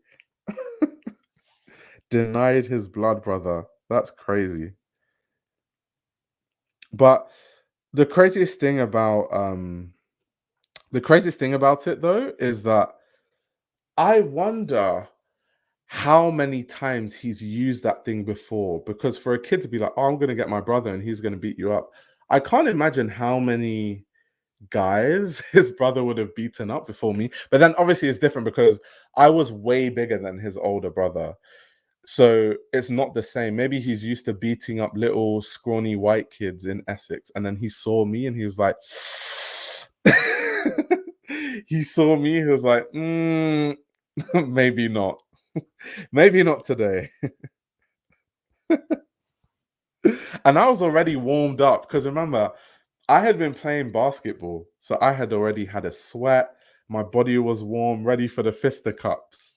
Denied his blood brother. That's crazy. But the craziest thing about it though is that I wonder how many times he's used that thing before. Because for a kid to be like, oh, I'm gonna get my brother and he's gonna beat you up. I can't imagine how many guys his brother would have beaten up before me. But then obviously it's different because I was way bigger than his older brother. So it's not the same. Maybe he's used to beating up little scrawny white kids in Essex, and then he saw me and he was like, he saw me, he was like, maybe not. Maybe not today. And I was already warmed up because remember, I had been playing basketball. So I had already had a sweat. My body was warm, ready for the fisticuffs.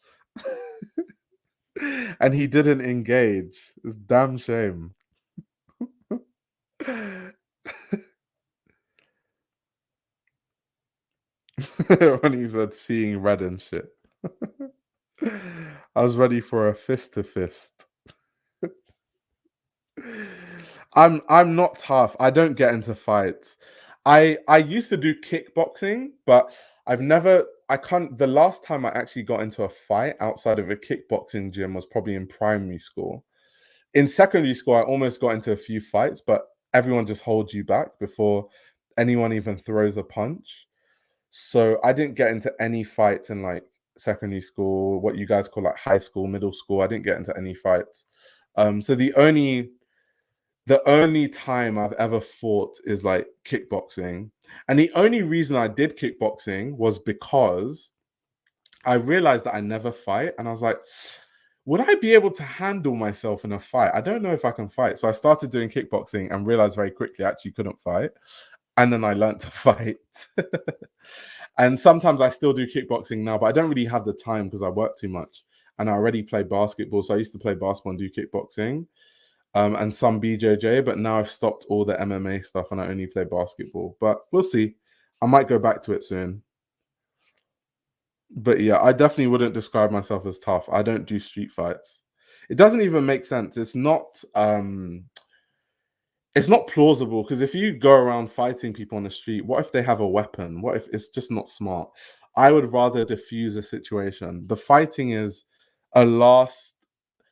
And he didn't engage. It's damn shame. When he said seeing red and shit. I was ready for a fist to fist. I'm not tough. I don't get into fights. I used to do kickboxing, but I can't the last time I actually got into a fight outside of a kickboxing gym was probably in primary school. In secondary school, I almost got into a few fights, but everyone just holds you back before anyone even throws a punch. So I didn't get into any fights in like secondary school, what you guys call like high school, middle school. I didn't get into any fights. So the only time I've ever fought is like kickboxing. And the only reason I did kickboxing was because I realized that I never fight. And I was like, would I be able to handle myself in a fight? I don't know if I can fight. So I started doing kickboxing and realized very quickly I actually couldn't fight. And then I learned to fight. And sometimes I still do kickboxing now, but I don't really have the time because I work too much. And I already play basketball. So I used to play basketball and do kickboxing and some BJJ, but now I've stopped all the MMA stuff and I only play basketball. But we'll see. I might go back to it soon. But yeah, I definitely wouldn't describe myself as tough. I don't do street fights. It doesn't even make sense. It's not plausible because if you go around fighting people on the street, what if they have a weapon? What if it's just not smart? I would rather diffuse a situation. The fighting is a last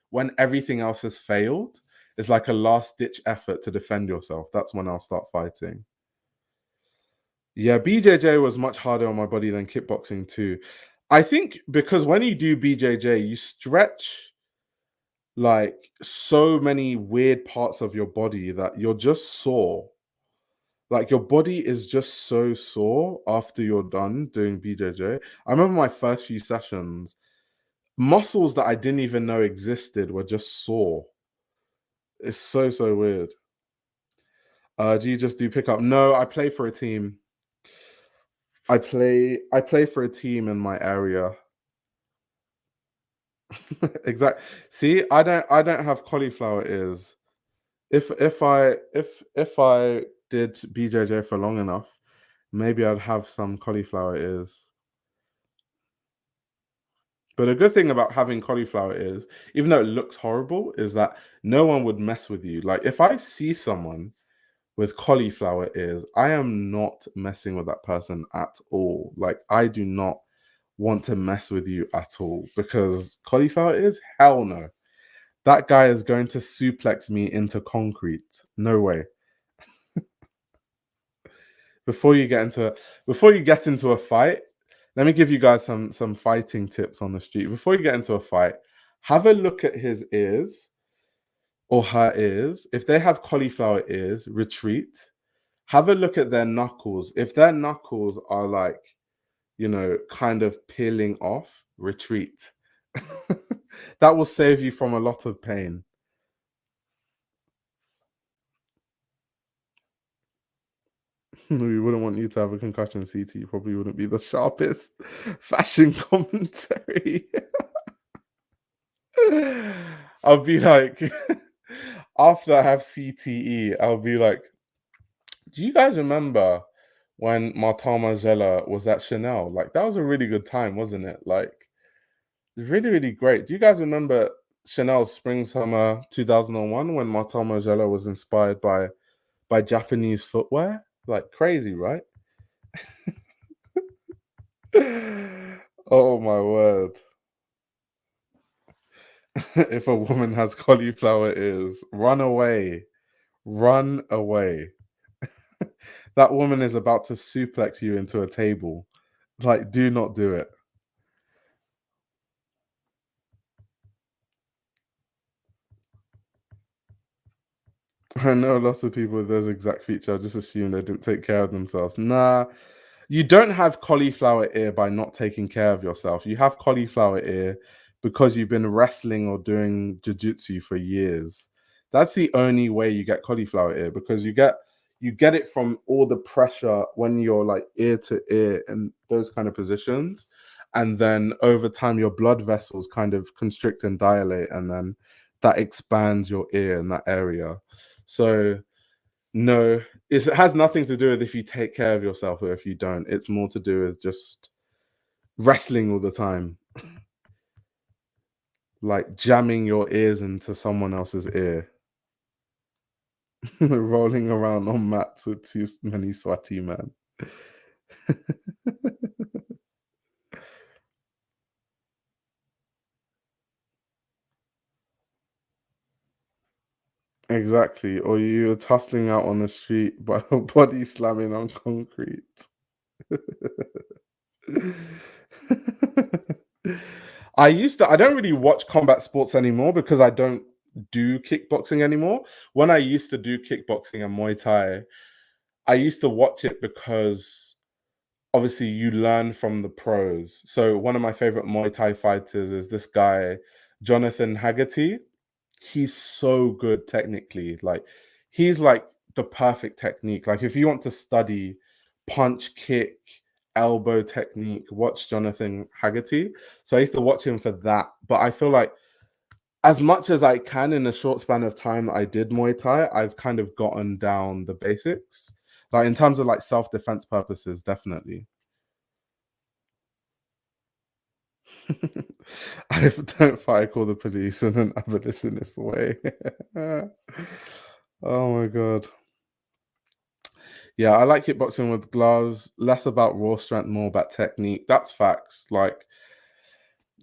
when everything else has failed, it's like a last ditch effort to defend yourself. That's when I'll start fighting. Yeah, BJJ was much harder on my body than kickboxing too. I think because when you do BJJ, you stretch like so many weird parts of your body that you're just sore. Like your body is just so sore after you're done doing BJJ. I remember my first few sessions, muscles that I didn't even know existed were just sore. It's so weird. Do you just do pickup? No, I play for a team. I play for a team in my area. Exactly. See, I don't have cauliflower ears. If I did BJJ for long enough, maybe I'd have some cauliflower ears. But a good thing about having cauliflower ears, even though it looks horrible, is that no one would mess with you. Like if I see someone with cauliflower ears, I am not messing with that person at all. Like I do not want to mess with you at all because cauliflower ears, hell no. That guy is going to suplex me into concrete. No way. Before you get into a fight, let me give you guys some fighting tips on the street. Before you get into a fight, have a look at his ears or her ears. If they have cauliflower ears, retreat. Have a look at their knuckles. If their knuckles are like, kind of peeling off, retreat. That will save you from a lot of pain. We wouldn't want you to have a concussion, CT. You probably wouldn't be the sharpest fashion commentary. I'll be like, after I have CTE, I'll be like, do you guys remember when Martin Margiela was at Chanel? Like, that was a really good time, wasn't it? Like, really, really great. Do you guys remember Chanel's Spring Summer 2001 when Martin Margiela was inspired by Japanese footwear? Like, crazy, right? Oh my word. If a woman has cauliflower ears, run away. Run away. That woman is about to suplex you into a table. Like, do not do it. I know lots of people with those exact feature. I just assume they didn't take care of themselves. Nah, you don't have cauliflower ear by not taking care of yourself. You have cauliflower ear because you've been wrestling or doing jiu-jitsu for years. That's the only way you get cauliflower ear, because you get it from all the pressure when you're like ear to ear and those kind of positions. And then over time your blood vessels kind of constrict and dilate, and then that expands your ear in that area. So no, it has nothing to do with if you take care of yourself or if you don't. It's more to do with just wrestling all the time, like jamming your ears into someone else's ear, rolling around on mats with too many sweaty men. Exactly. Or you're tussling out on the street by your body slamming on concrete. I don't really watch combat sports anymore because I don't do kickboxing anymore. When I used to do kickboxing and Muay Thai, I used to watch it because obviously you learn from the pros. So one of my favorite Muay Thai fighters is this guy, Jonathan Haggerty. He's so good technically. Like he's like the perfect technique. Like if you want to study punch, kick, elbow technique, watch Jonathan Haggerty. So I used to watch him for that. But I feel like as much as I can in a short span of time that I did Muay Thai, I've kind of gotten down the basics. Like in terms of like self-defense purposes, definitely. I don't fight, I call the police in an abolitionist way. Oh my god. Yeah, I like kickboxing with gloves, less about raw strength, more about technique. That's facts. Like,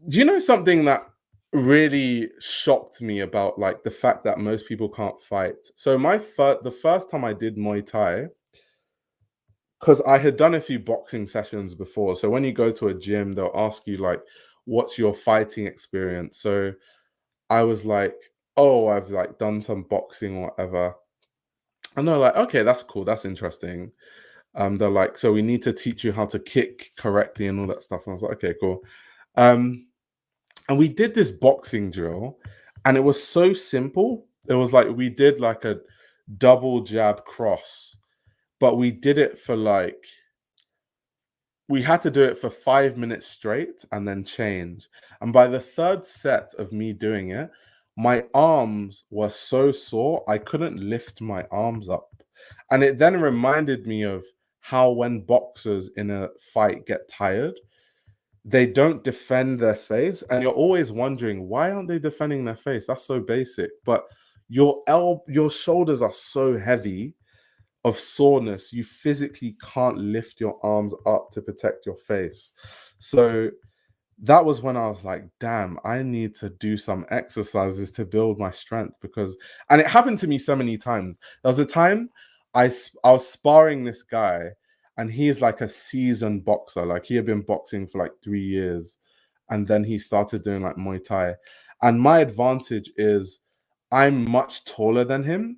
do you know something that really shocked me about like the fact that most people can't fight? So the first time I did Muay Thai, because I had done a few boxing sessions before. So when you go to a gym, they'll ask you like, what's your fighting experience? So I was like, oh, I've like done some boxing or whatever. And they're like, okay, that's cool, that's interesting. They're like, so we need to teach you how to kick correctly and all that stuff. And I was like, okay, cool. Um, and we did this boxing drill, and it was so simple. It was like we did like a double jab cross, but we did it for like we had to do it for 5 minutes straight and then change. And by the third set of me doing it, my arms were so sore, I couldn't lift my arms up. And it then reminded me of how when boxers in a fight get tired, they don't defend their face, and you're always wondering, why aren't they defending their face? That's so basic. But your shoulders are so heavy of soreness, you physically can't lift your arms up to protect your face. So that was when I was like, damn, I need to do some exercises to build my strength. Because, and it happened to me so many times. There was a time I was sparring this guy, and he's like a seasoned boxer. Like, he had been boxing for like 3 years, and then he started doing like Muay Thai. And my advantage is I'm much taller than him.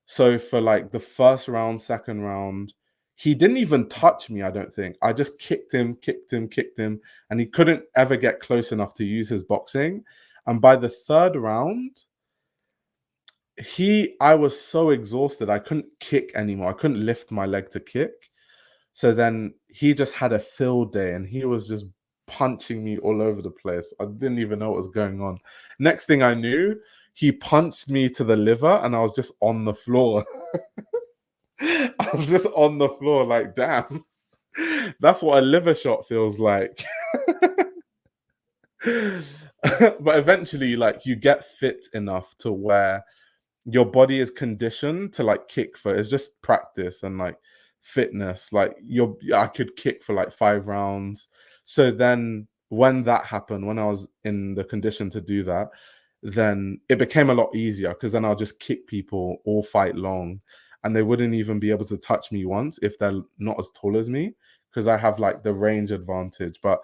So for like the first round, second round, he didn't even touch me, I don't think. I just kicked him, kicked him, kicked him, and he couldn't ever get close enough to use his boxing. And by the third round, I was so exhausted, I couldn't kick anymore. I couldn't lift my leg to kick. So then he just had a field day, and he was just punching me all over the place. I didn't even know what was going on. Next thing I knew, he punched me to the liver, and I was just on the floor. I was just on the floor, like, damn, that's what a liver shot feels like. But eventually, like, you get fit enough to where your body is conditioned to like kick for it's just practice and like fitness. Like, I could kick for like 5 rounds. So then when that happened, when I was in the condition to do that, then it became a lot easier, because then I'll just kick people all fight long, and they wouldn't even be able to touch me once if they're not as tall as me, because I have like the range advantage. But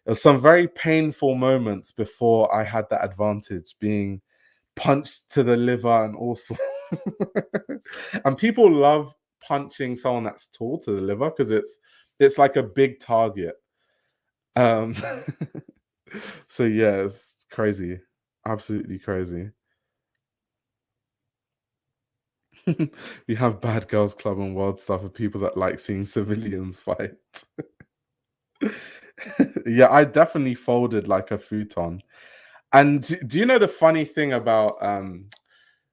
there's some very painful moments before I had that advantage, being punched to the liver and also and people love punching someone that's tall to the liver, because it's like a big target. um so yeah, it's crazy, absolutely crazy. We have Bad Girls Club and World Stuff for people that like seeing civilians fight. Yeah, I definitely folded like a futon. And do you know the funny thing about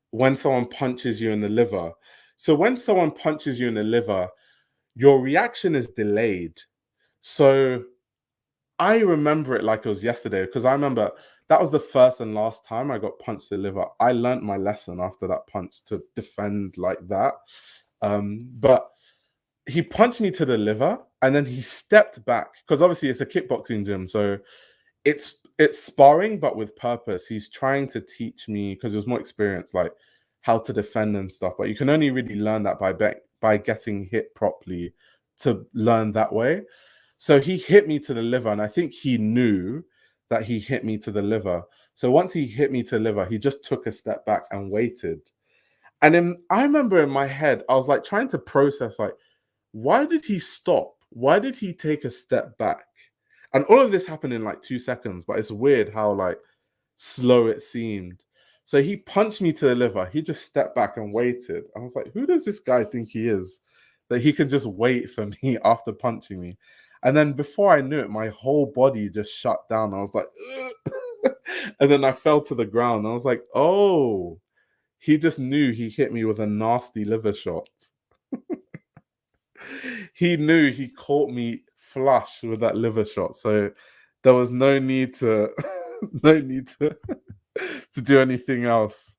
when someone punches you in the liver? So when someone punches you in the liver, your reaction is delayed. So I remember it like it was yesterday, because I remember that was the first and last time I got punched in the liver. I learned my lesson after that punch to defend like that. But he punched me to the liver, and then he stepped back, because obviously it's a kickboxing gym, so it's sparring but with purpose. He's trying to teach me, because there's more experience, like how to defend and stuff. But you can only really learn that by getting hit properly, to learn that way. So he hit me to the liver, and I think he knew that he hit me to the liver. So once he hit me to the liver, he just took a step back and waited. And then I remember in my head, I was like trying to process, like, why did he stop? Why did he take a step back? And all of this happened in like 2 seconds, but it's weird how like slow it seemed. So he punched me to the liver. He just stepped back and waited. I was like, who does this guy think he is, that he can just wait for me after punching me? And then before I knew it, my whole body just shut down. I was like, ugh. And then I fell to the ground. I was like, oh, he just knew he hit me with a nasty liver shot. He knew he caught me flush with that liver shot. So there was no need to no need to to do anything else.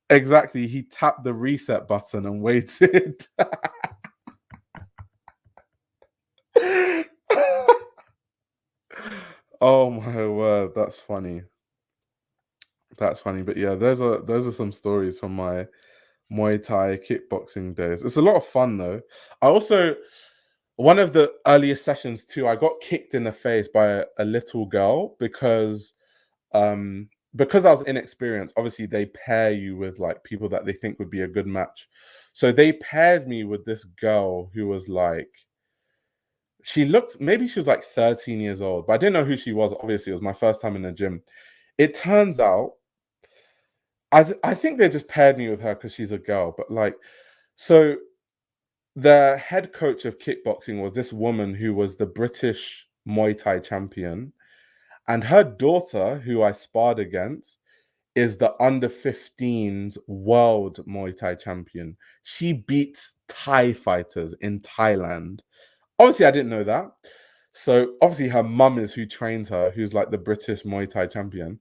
Exactly. He tapped the reset button and waited. Oh my word, that's funny. That's funny. But yeah, those are some stories from my Muay Thai kickboxing days. It's a lot of fun though. I also, one of the earliest sessions too, I got kicked in the face by a little girl, because I was inexperienced. Obviously they pair you with like people that they think would be a good match. So they paired me with this girl who was like, maybe she was like 13 years old, but I didn't know who she was. Obviously it was my first time in the gym. It turns out I think they just paired me with her because she's a girl, but like, so the head coach of kickboxing was this woman who was the British Muay Thai champion, and her daughter, who I sparred against, is the under 15s world Muay Thai champion. She beats Thai fighters in Thailand. Obviously, I didn't know that. So obviously her mum is who trains her, who's like the British Muay Thai champion,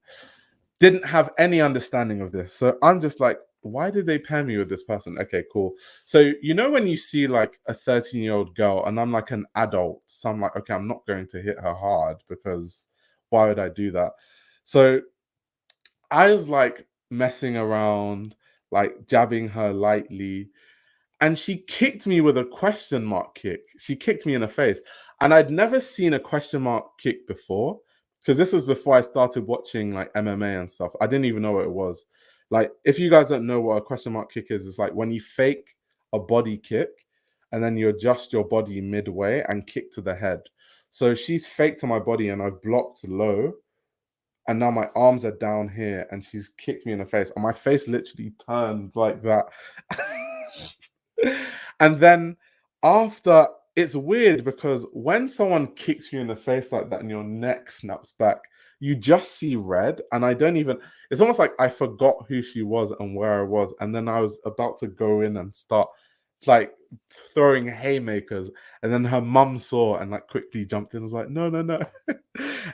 didn't have any understanding of this. So I'm just like, why did they pair me with this person? Okay, cool. So you know when you see like a 13-year-old girl and I'm like an adult, so I'm like, okay, I'm not going to hit her hard because why would I do that? So I was like messing around, like jabbing her lightly, and she kicked me with a question mark kick. She kicked me in the face. And I'd never seen a question mark kick before because this was before I started watching like MMA and stuff. I didn't even know what it was. Like, if you guys don't know what a question mark kick is, it's like when you fake a body kick and then you adjust your body midway and kick to the head. So she's faked to my body and I've blocked low. And now my arms are down here and she's kicked me in the face. And my face literally turned like that. And then after, it's weird because when someone kicks you in the face like that and your neck snaps back, you just see red. And I don't even, it's almost like I forgot who she was and where I was. And then I was about to go in and start like throwing haymakers. And then her mum saw and like quickly jumped in and was like, no, no, no.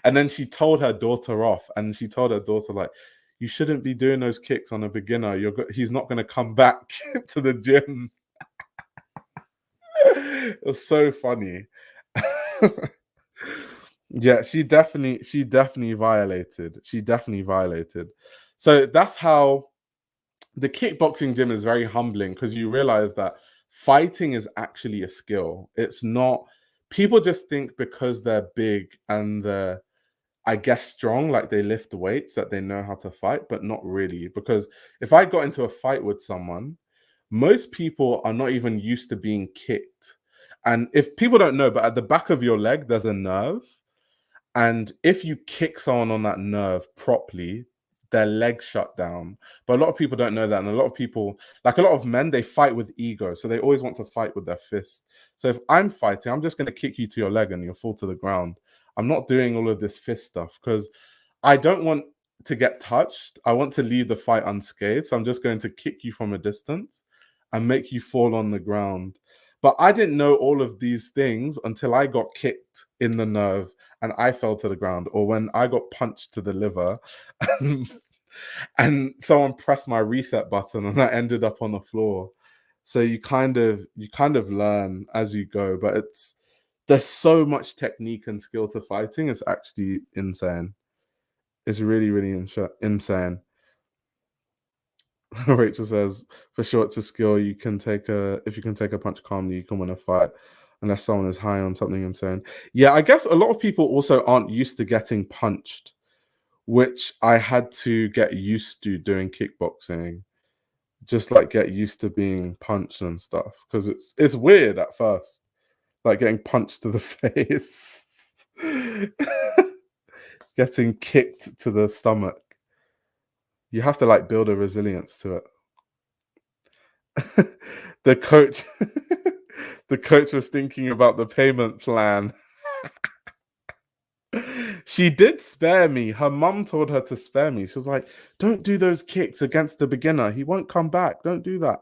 And then she told her daughter off and she told her daughter, like, you shouldn't be doing those kicks on a beginner. He's not going to come back to the gym. It was so funny. Yeah, she definitely violated. She definitely violated. So that's how the kickboxing gym is very humbling because you realize that fighting is actually a skill. It's not, people just think because they're big and they're, I guess, strong, like they lift weights, that they know how to fight, but not really. Because if I got into a fight with someone, most people are not even used to being kicked. And if people don't know, but at the back of your leg, there's a nerve. And if you kick someone on that nerve properly, their legs shut down. But a lot of people don't know that. And a lot of people, like a lot of men, they fight with ego. So they always want to fight with their fist. So if I'm fighting, I'm just going to kick you to your leg and you'll fall to the ground. I'm not doing all of this fist stuff because I don't want to get touched. I want to leave the fight unscathed. So I'm just going to kick you from a distance and make you fall on the ground. But I didn't know all of these things until I got kicked in the nerve and I fell to the ground, or when I got punched to the liver and someone pressed my reset button and I ended up on the floor. So you kind of learn as you go, but there's so much technique and skill to fighting. It's actually insane. It's really, really insane. Rachel says, for sure, it's a skill. If you can take a punch calmly, you can win a fight, unless someone is high on something insane. Yeah, I guess a lot of people also aren't used to getting punched, which I had to get used to doing kickboxing. Just like get used to being punched and stuff, because it's weird at first, like getting punched to the face, getting kicked to the stomach. You have to like build a resilience to it. The coach the coach was thinking about the payment plan. She did spare me. Her mum told her to spare me. She was like, don't do those kicks against the beginner. He won't come back. Don't do that.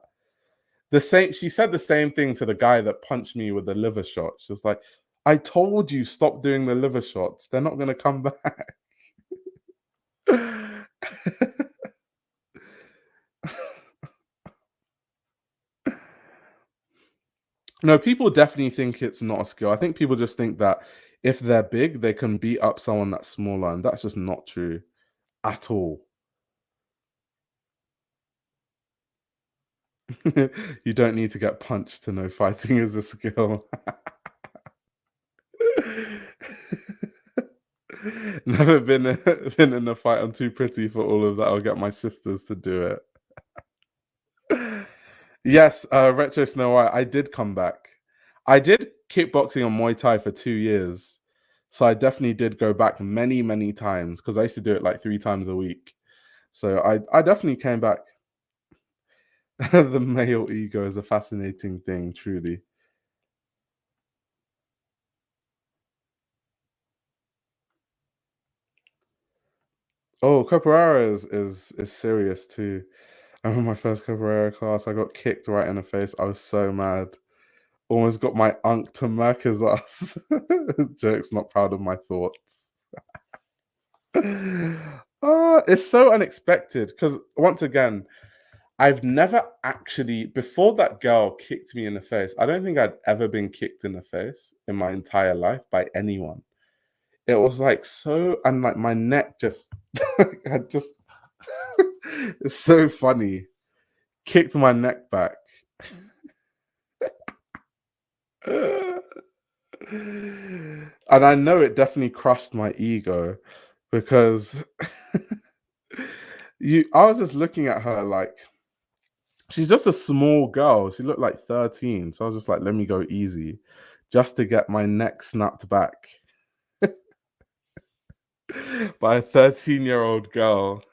She said the same thing to the guy that punched me with the liver shot. She was like, I told you stop doing the liver shots. They're not gonna come back. No, people definitely think it's not a skill. I think people just think that if they're big, they can beat up someone that's smaller, and that's just not true at all. You don't need to get punched to know fighting is a skill. Never been in a fight. I'm too pretty for all of that. I'll get my sisters to do it. Yes, Retro Snow White. I did come back. I did kickboxing and Muay Thai for 2 years, so I definitely did go back many, many times because I used to do it like 3 times a week. So I definitely came back. The male ego is a fascinating thing, truly. Oh, capoeira is serious too. I remember my first capoeira class. I got kicked right in the face. I was so mad. Almost got my unk to murk his ass. Joke's not proud of my thoughts. It's so unexpected because once again, I've never actually, before that girl kicked me in the face, I don't think I'd ever been kicked in the face in my entire life by anyone. It was like so, and like my neck just, had just, it's so funny. Kicked my neck back. And I know it definitely crushed my ego because I was just looking at her like, she's just a small girl. She looked like 13. So I was just like, let me go easy just to get my neck snapped back by a 13-year-old girl.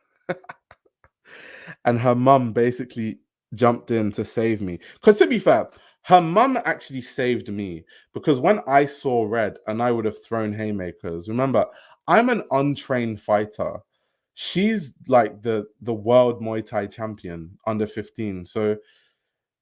And her mum basically jumped in to save me. Because to be fair, her mum actually saved me because when I saw red and I would have thrown haymakers, remember, I'm an untrained fighter. She's like the world Muay Thai champion under 15. So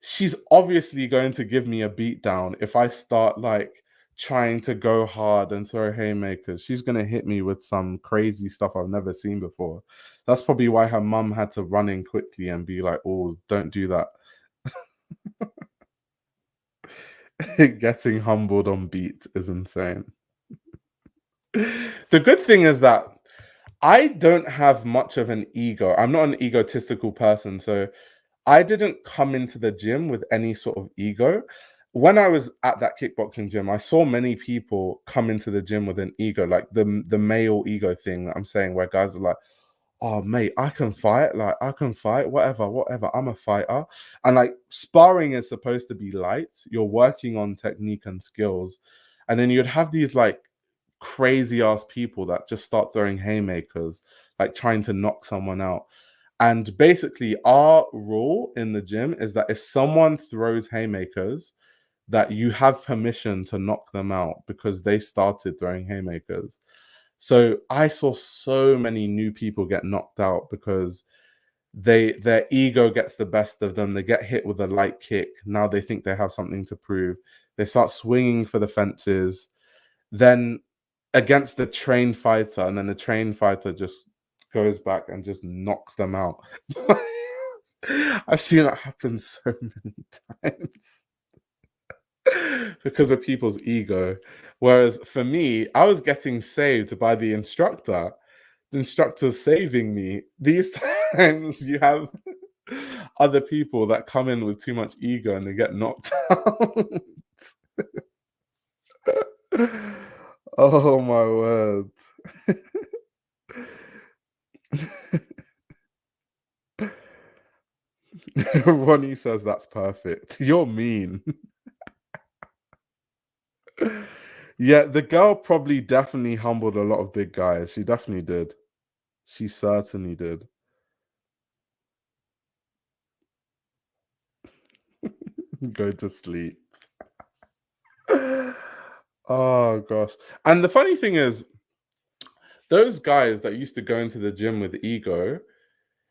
she's obviously going to give me a beat down if I start like trying to go hard and throw haymakers. She's going to hit me with some crazy stuff I've never seen before. That's probably why her mum had to run in quickly and be like, oh, don't do that. Getting humbled on beat is insane. The good thing is that I don't have much of an ego. I'm not an egotistical person. So I didn't come into the gym with any sort of ego. When I was at that kickboxing gym, I saw many people come into the gym with an ego, like the male ego thing that I'm saying, where guys are like, "Oh, mate, I can fight. Like, I can fight. Whatever, whatever. I'm a fighter." And like sparring is supposed to be light. You're working on technique and skills, and then you'd have these like crazy ass people that just start throwing haymakers, like trying to knock someone out. And basically, our rule in the gym is that if someone throws haymakers, that you have permission to knock them out because they started throwing haymakers. So I saw so many new people get knocked out because their ego gets the best of them. They get hit with a light kick. Now they think they have something to prove. They start swinging for the fences. Then against the trained fighter, and then the trained fighter just goes back and just knocks them out. I've seen that happen so many times because of people's ego. Whereas for me, I was getting saved by the instructor. The instructor's saving me. These times you have other people that come in with too much ego and they get knocked out. Oh my word. Ronnie says that's perfect. You're mean. Yeah, the girl probably definitely humbled a lot of big guys. She definitely did. She certainly did. Go to sleep. Oh gosh. And the funny thing is, those guys that used to go into the gym with ego,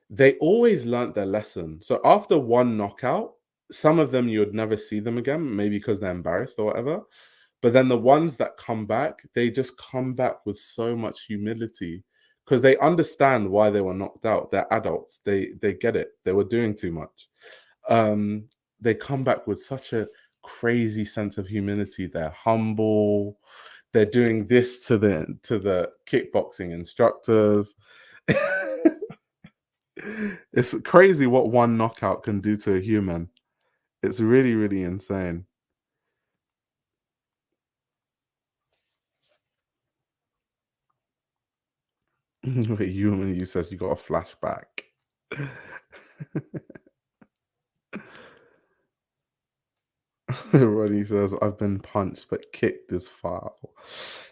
they always learnt their lesson. So after one knockout, some of them you would never see them again, maybe because they're embarrassed or whatever. But then the ones that come back, they just come back with so much humility because they understand why they were knocked out. They're adults. They get it. They were doing too much. They come back with such a crazy sense of humility. They're humble. They're doing this to the kickboxing instructors. It's crazy what one knockout can do to a human. It's really, really insane. Wait, human, you says you got a flashback. Ronnie says, I've been punched but kicked is foul.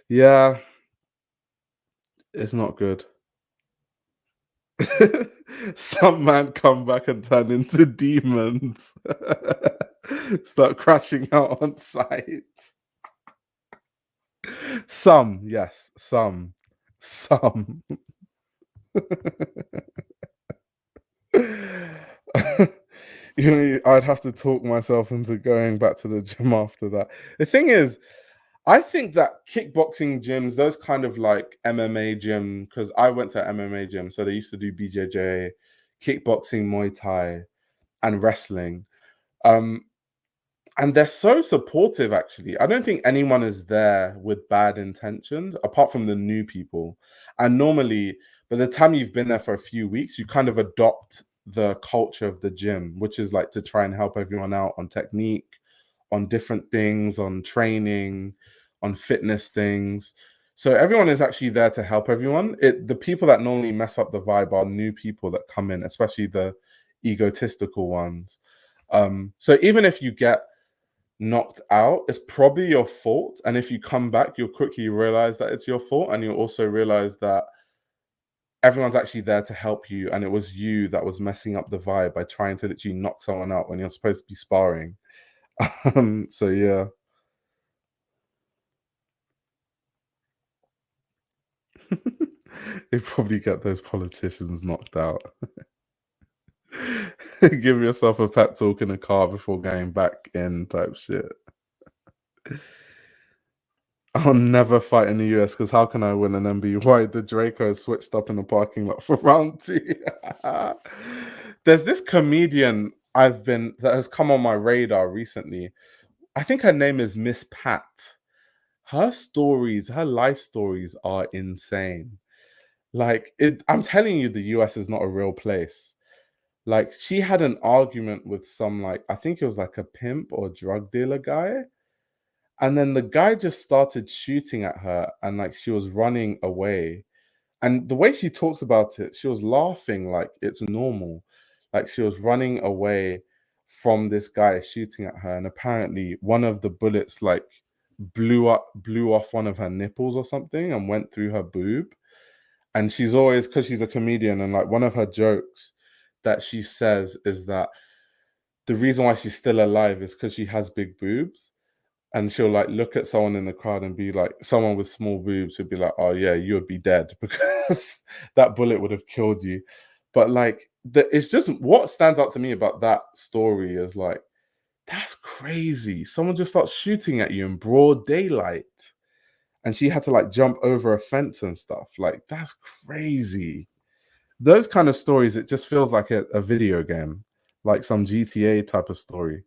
Yeah, it's not good. Some man come back and turn into demons. Start crashing out on sight. Some, yes, some. Some. I'd have to talk myself into going back to the gym after that. The thing is, I think that kickboxing gyms, those kind of like MMA gym, because I went to MMA gym, so they used to do BJJ, kickboxing, Muay Thai, and wrestling. Um, and they're so supportive, actually. I don't think anyone is there with bad intentions, apart from the new people. And normally, by the time you've been there for a few weeks, you kind of adopt the culture of the gym, which is like to try and help everyone out on technique, on different things, on training, on fitness things. So everyone is actually there to help everyone. The people that normally mess up the vibe are new people that come in, especially the egotistical ones. So even if you get knocked out, it's probably your fault. And if you come back, you'll quickly realize that it's your fault. And you'll also realize that everyone's actually there to help you. And it was you that was messing up the vibe by trying to literally knock someone out when you're supposed to be sparring. So yeah. They probably get those politicians knocked out. Give yourself a pep talk in a car before going back in type shit. I'll never fight in the US because how can I win an MBY? The Draco switched up in the parking lot for round two. There's this comedian that has come on my radar recently. I think her name is Miss Pat. Her life stories are insane. I'm telling you, the US is not a real place. Like, she had an argument with some, like, I think it was like a pimp or drug dealer guy. And then the guy just started shooting at her and like she was running away. And the way she talks about it, she was laughing like it's normal. Like she was running away from this guy shooting at her. And apparently one of the bullets like blew off one of her nipples or something and went through her boob. And she's always, because she's a comedian, and like one of her jokes that she says is that the reason why she's still alive is because she has big boobs, and she'll like look at someone in the crowd and be like, someone with small boobs would be like, oh yeah, you would be dead because that bullet would have killed you. But like it's just what stands out to me about that story is like, that's crazy. Someone just starts shooting at you in broad daylight and she had to like jump over a fence and stuff. Like, that's crazy. Those kind of stories, it just feels like a video game, like some GTA type of story.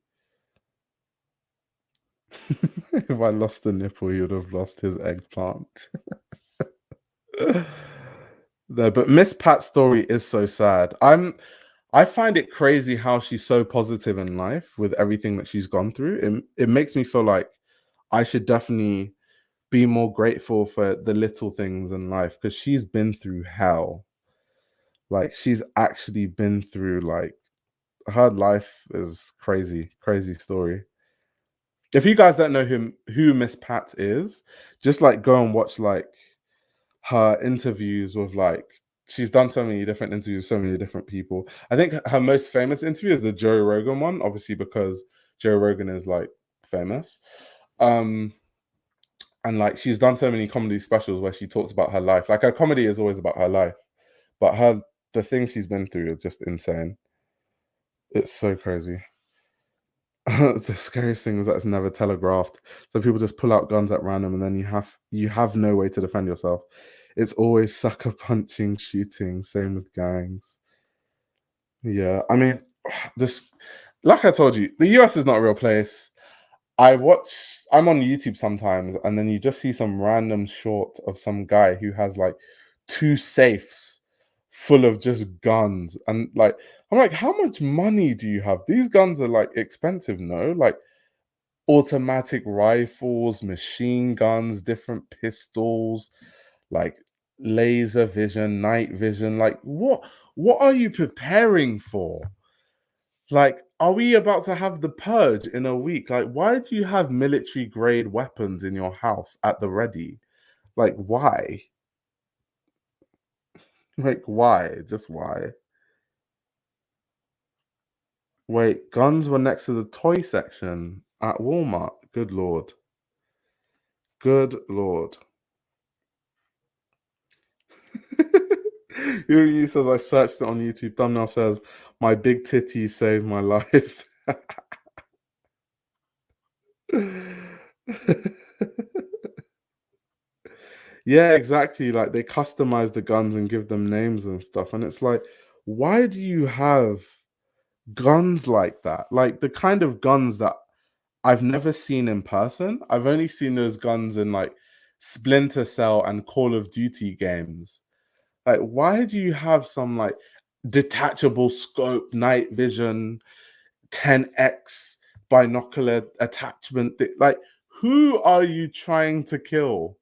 If I lost the nipple, he would have lost his eggplant. No, but Miss Pat's story is so sad. I find it crazy how she's so positive in life with everything that she's gone through. It makes me feel like I should definitely be more grateful for the little things in life because she's been through hell. Like, she's actually been through, like, her life is crazy, crazy story. If you guys don't know who Miss Pat is, just like go and watch like her interviews with like, she's done so many different interviews with so many different people. I think her most famous interview is the Joe Rogan one, obviously because Joe Rogan is like famous. Um and like she's done so many comedy specials where she talks about her life. Like, her comedy is always about her life, but the things she's been through are just insane. It's so crazy. The scariest thing is that it's never telegraphed. So people just pull out guns at random and then you have no way to defend yourself. It's always sucker punching, shooting, same with gangs. Yeah. I mean, this, like I told you, the US is not a real place. I'm on YouTube sometimes and then you just see some random short of some guy who has like two safes full of just guns. And like, I'm like, how much money do you have? These guns are like expensive, no? Like, automatic rifles, machine guns, different pistols, like laser vision, night vision. Like, what are you preparing for? Like, are we about to have the purge in a week? Like, why do you have military grade weapons in your house at the ready? Like, why? Like, why? Just why? Wait, guns were next to the toy section at Walmart. Good lord. Good lord. You says I searched it on YouTube. Thumbnail says my big titties saved my life. Yeah, exactly. Like they customize the guns and give them names and stuff. And it's like, why do you have guns like that? Like the kind of guns that I've never seen in person. I've only seen those guns in like Splinter Cell and Call of Duty games. Like, why do you have some like detachable scope, night vision, 10x binocular attachment? Like, who are you trying to kill?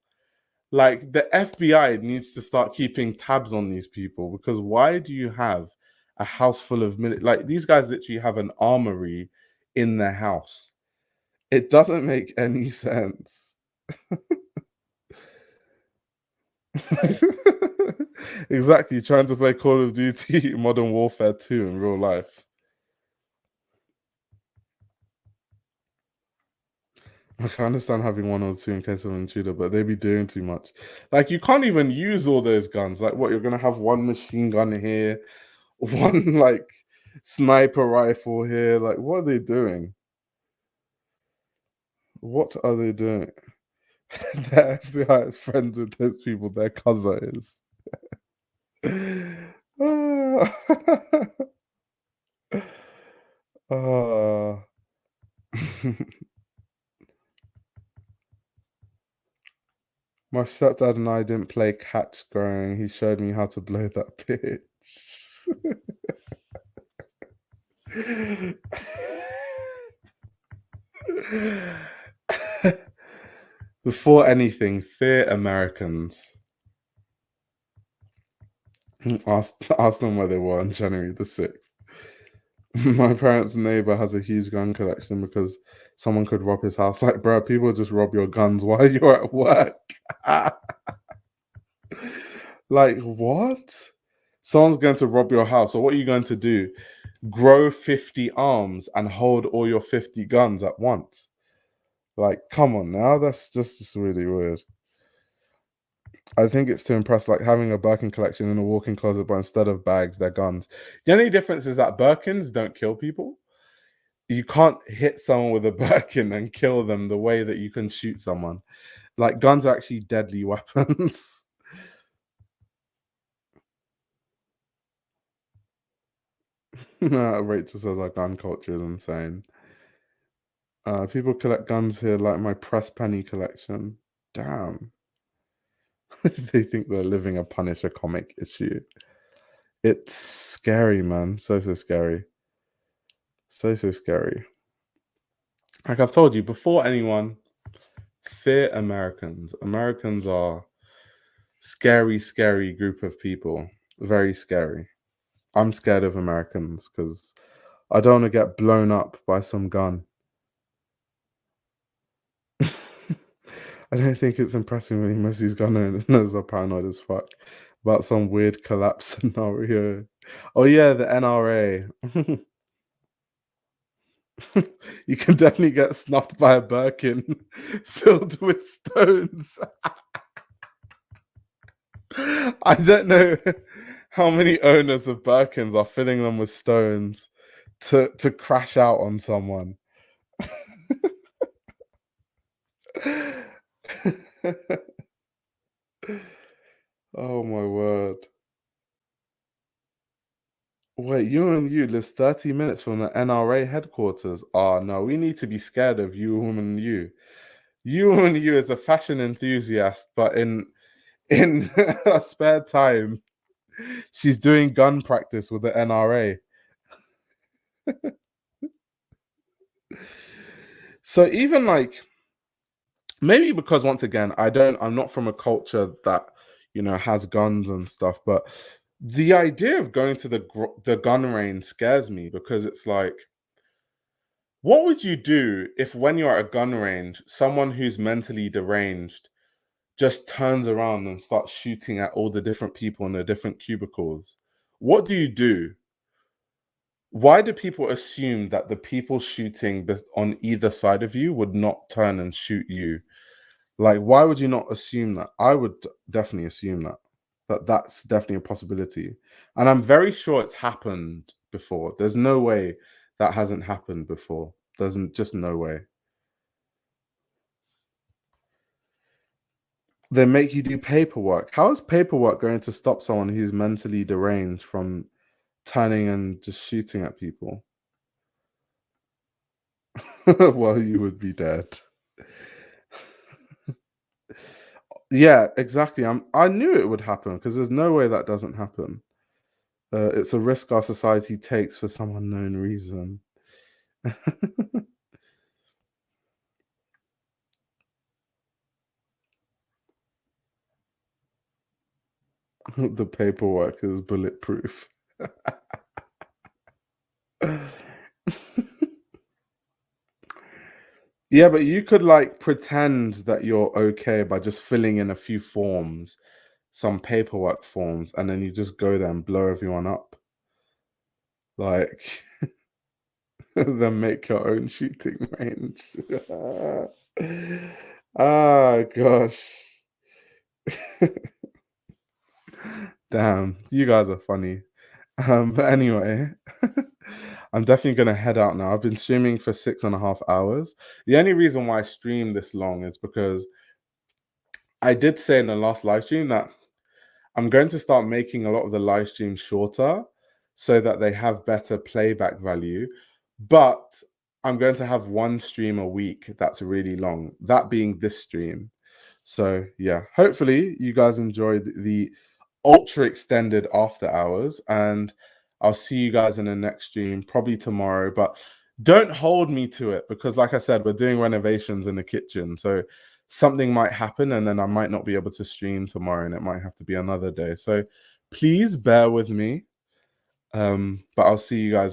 Like, the FBI needs to start keeping tabs on these people because why do you have a house full of like these guys literally have an armory in their house? It doesn't make any sense. Exactly, trying to play Call of Duty Modern Warfare 2 in real life. I can understand having one or two in case of an intruder, but they be doing too much. Like, you can't even use all those guns. Like, what, you're gonna have one machine gun here, one like sniper rifle here. Like, what are they doing? What are they doing? The FBI is friends with those people, their cousins. Ah. My stepdad and I didn't play catch growing. He showed me how to blow that pitch. Before anything, fear Americans. Ask them where they were on January the 6th. My parents' neighbor has a huge gun collection because someone could rob his house. Like, bro, people just rob your guns while you're at work. Like, what? Someone's going to rob your house. So what are you going to do? Grow 50 arms and hold all your 50 guns at once? Like, come on now. That's just really weird. I think it's to impress, like having a Birkin collection in a walk-in closet, but instead of bags, they're guns. The only difference is that Birkins don't kill people. You can't hit someone with a Birkin and kill them the way that you can shoot someone. Like, guns are actually deadly weapons. Rachel says our gun culture is insane. People collect guns here like my press penny collection. Damn. They think they're living a Punisher comic issue. It's scary, man. So scary. So scary. Like I've told you before, anyone, fear Americans. Americans are scary, scary group of people. Very scary. I'm scared of Americans because I don't want to get blown up by some gun. I don't think it's impressive when most of these gun owners are paranoid as fuck about some weird collapse scenario. Oh yeah, the NRA. You can definitely get snuffed by a Birkin filled with stones. I don't know how many owners of Birkins are filling them with stones to crash out on someone. Oh my word. Wait, you lives 30 minutes from the NRA headquarters. Oh no, we need to be scared of you, woman, you. You, woman, you is a fashion enthusiast, but in her spare time, she's doing gun practice with the NRA. So even like maybe because once again, I'm not from a culture that has guns and stuff, but the idea of going to the gun range scares me because it's like, what would you do if when you're at a gun range, someone who's mentally deranged just turns around and starts shooting at all the different people in the different cubicles? What do you do? Why do people assume that the people shooting on either side of you would not turn and shoot you? Like, why would you not assume that? I would definitely assume that. But that's definitely a possibility. And I'm very sure it's happened before. There's no way that hasn't happened before. There's just no way. They make you do paperwork. How is paperwork going to stop someone who's mentally deranged from turning and just shooting at people? Well, you would be dead. Yeah, exactly. I knew it would happen because there's no way that doesn't happen. It's a risk our society takes for some unknown reason. The paperwork is bulletproof. Yeah, but you could like pretend that you're okay by just filling in a few forms, some paperwork forms, and then you just go there and blow everyone up. Like, then make your own shooting range. Ah, gosh. Damn, you guys are funny. But anyway, I'm definitely gonna head out now. I've been streaming for 6.5 hours. The only reason why I stream this long is because I did say in the last live stream that I'm going to start making a lot of the live streams shorter so that they have better playback value. But I'm going to have one stream a week that's really long, that being this stream. So yeah, hopefully you guys enjoyed the ultra extended after hours, and I'll see you guys in the next stream, probably tomorrow. But don't hold me to it because, like I said, we're doing renovations in the kitchen. So something might happen and then I might not be able to stream tomorrow and it might have to be another day. So please bear with me. But I'll see you guys when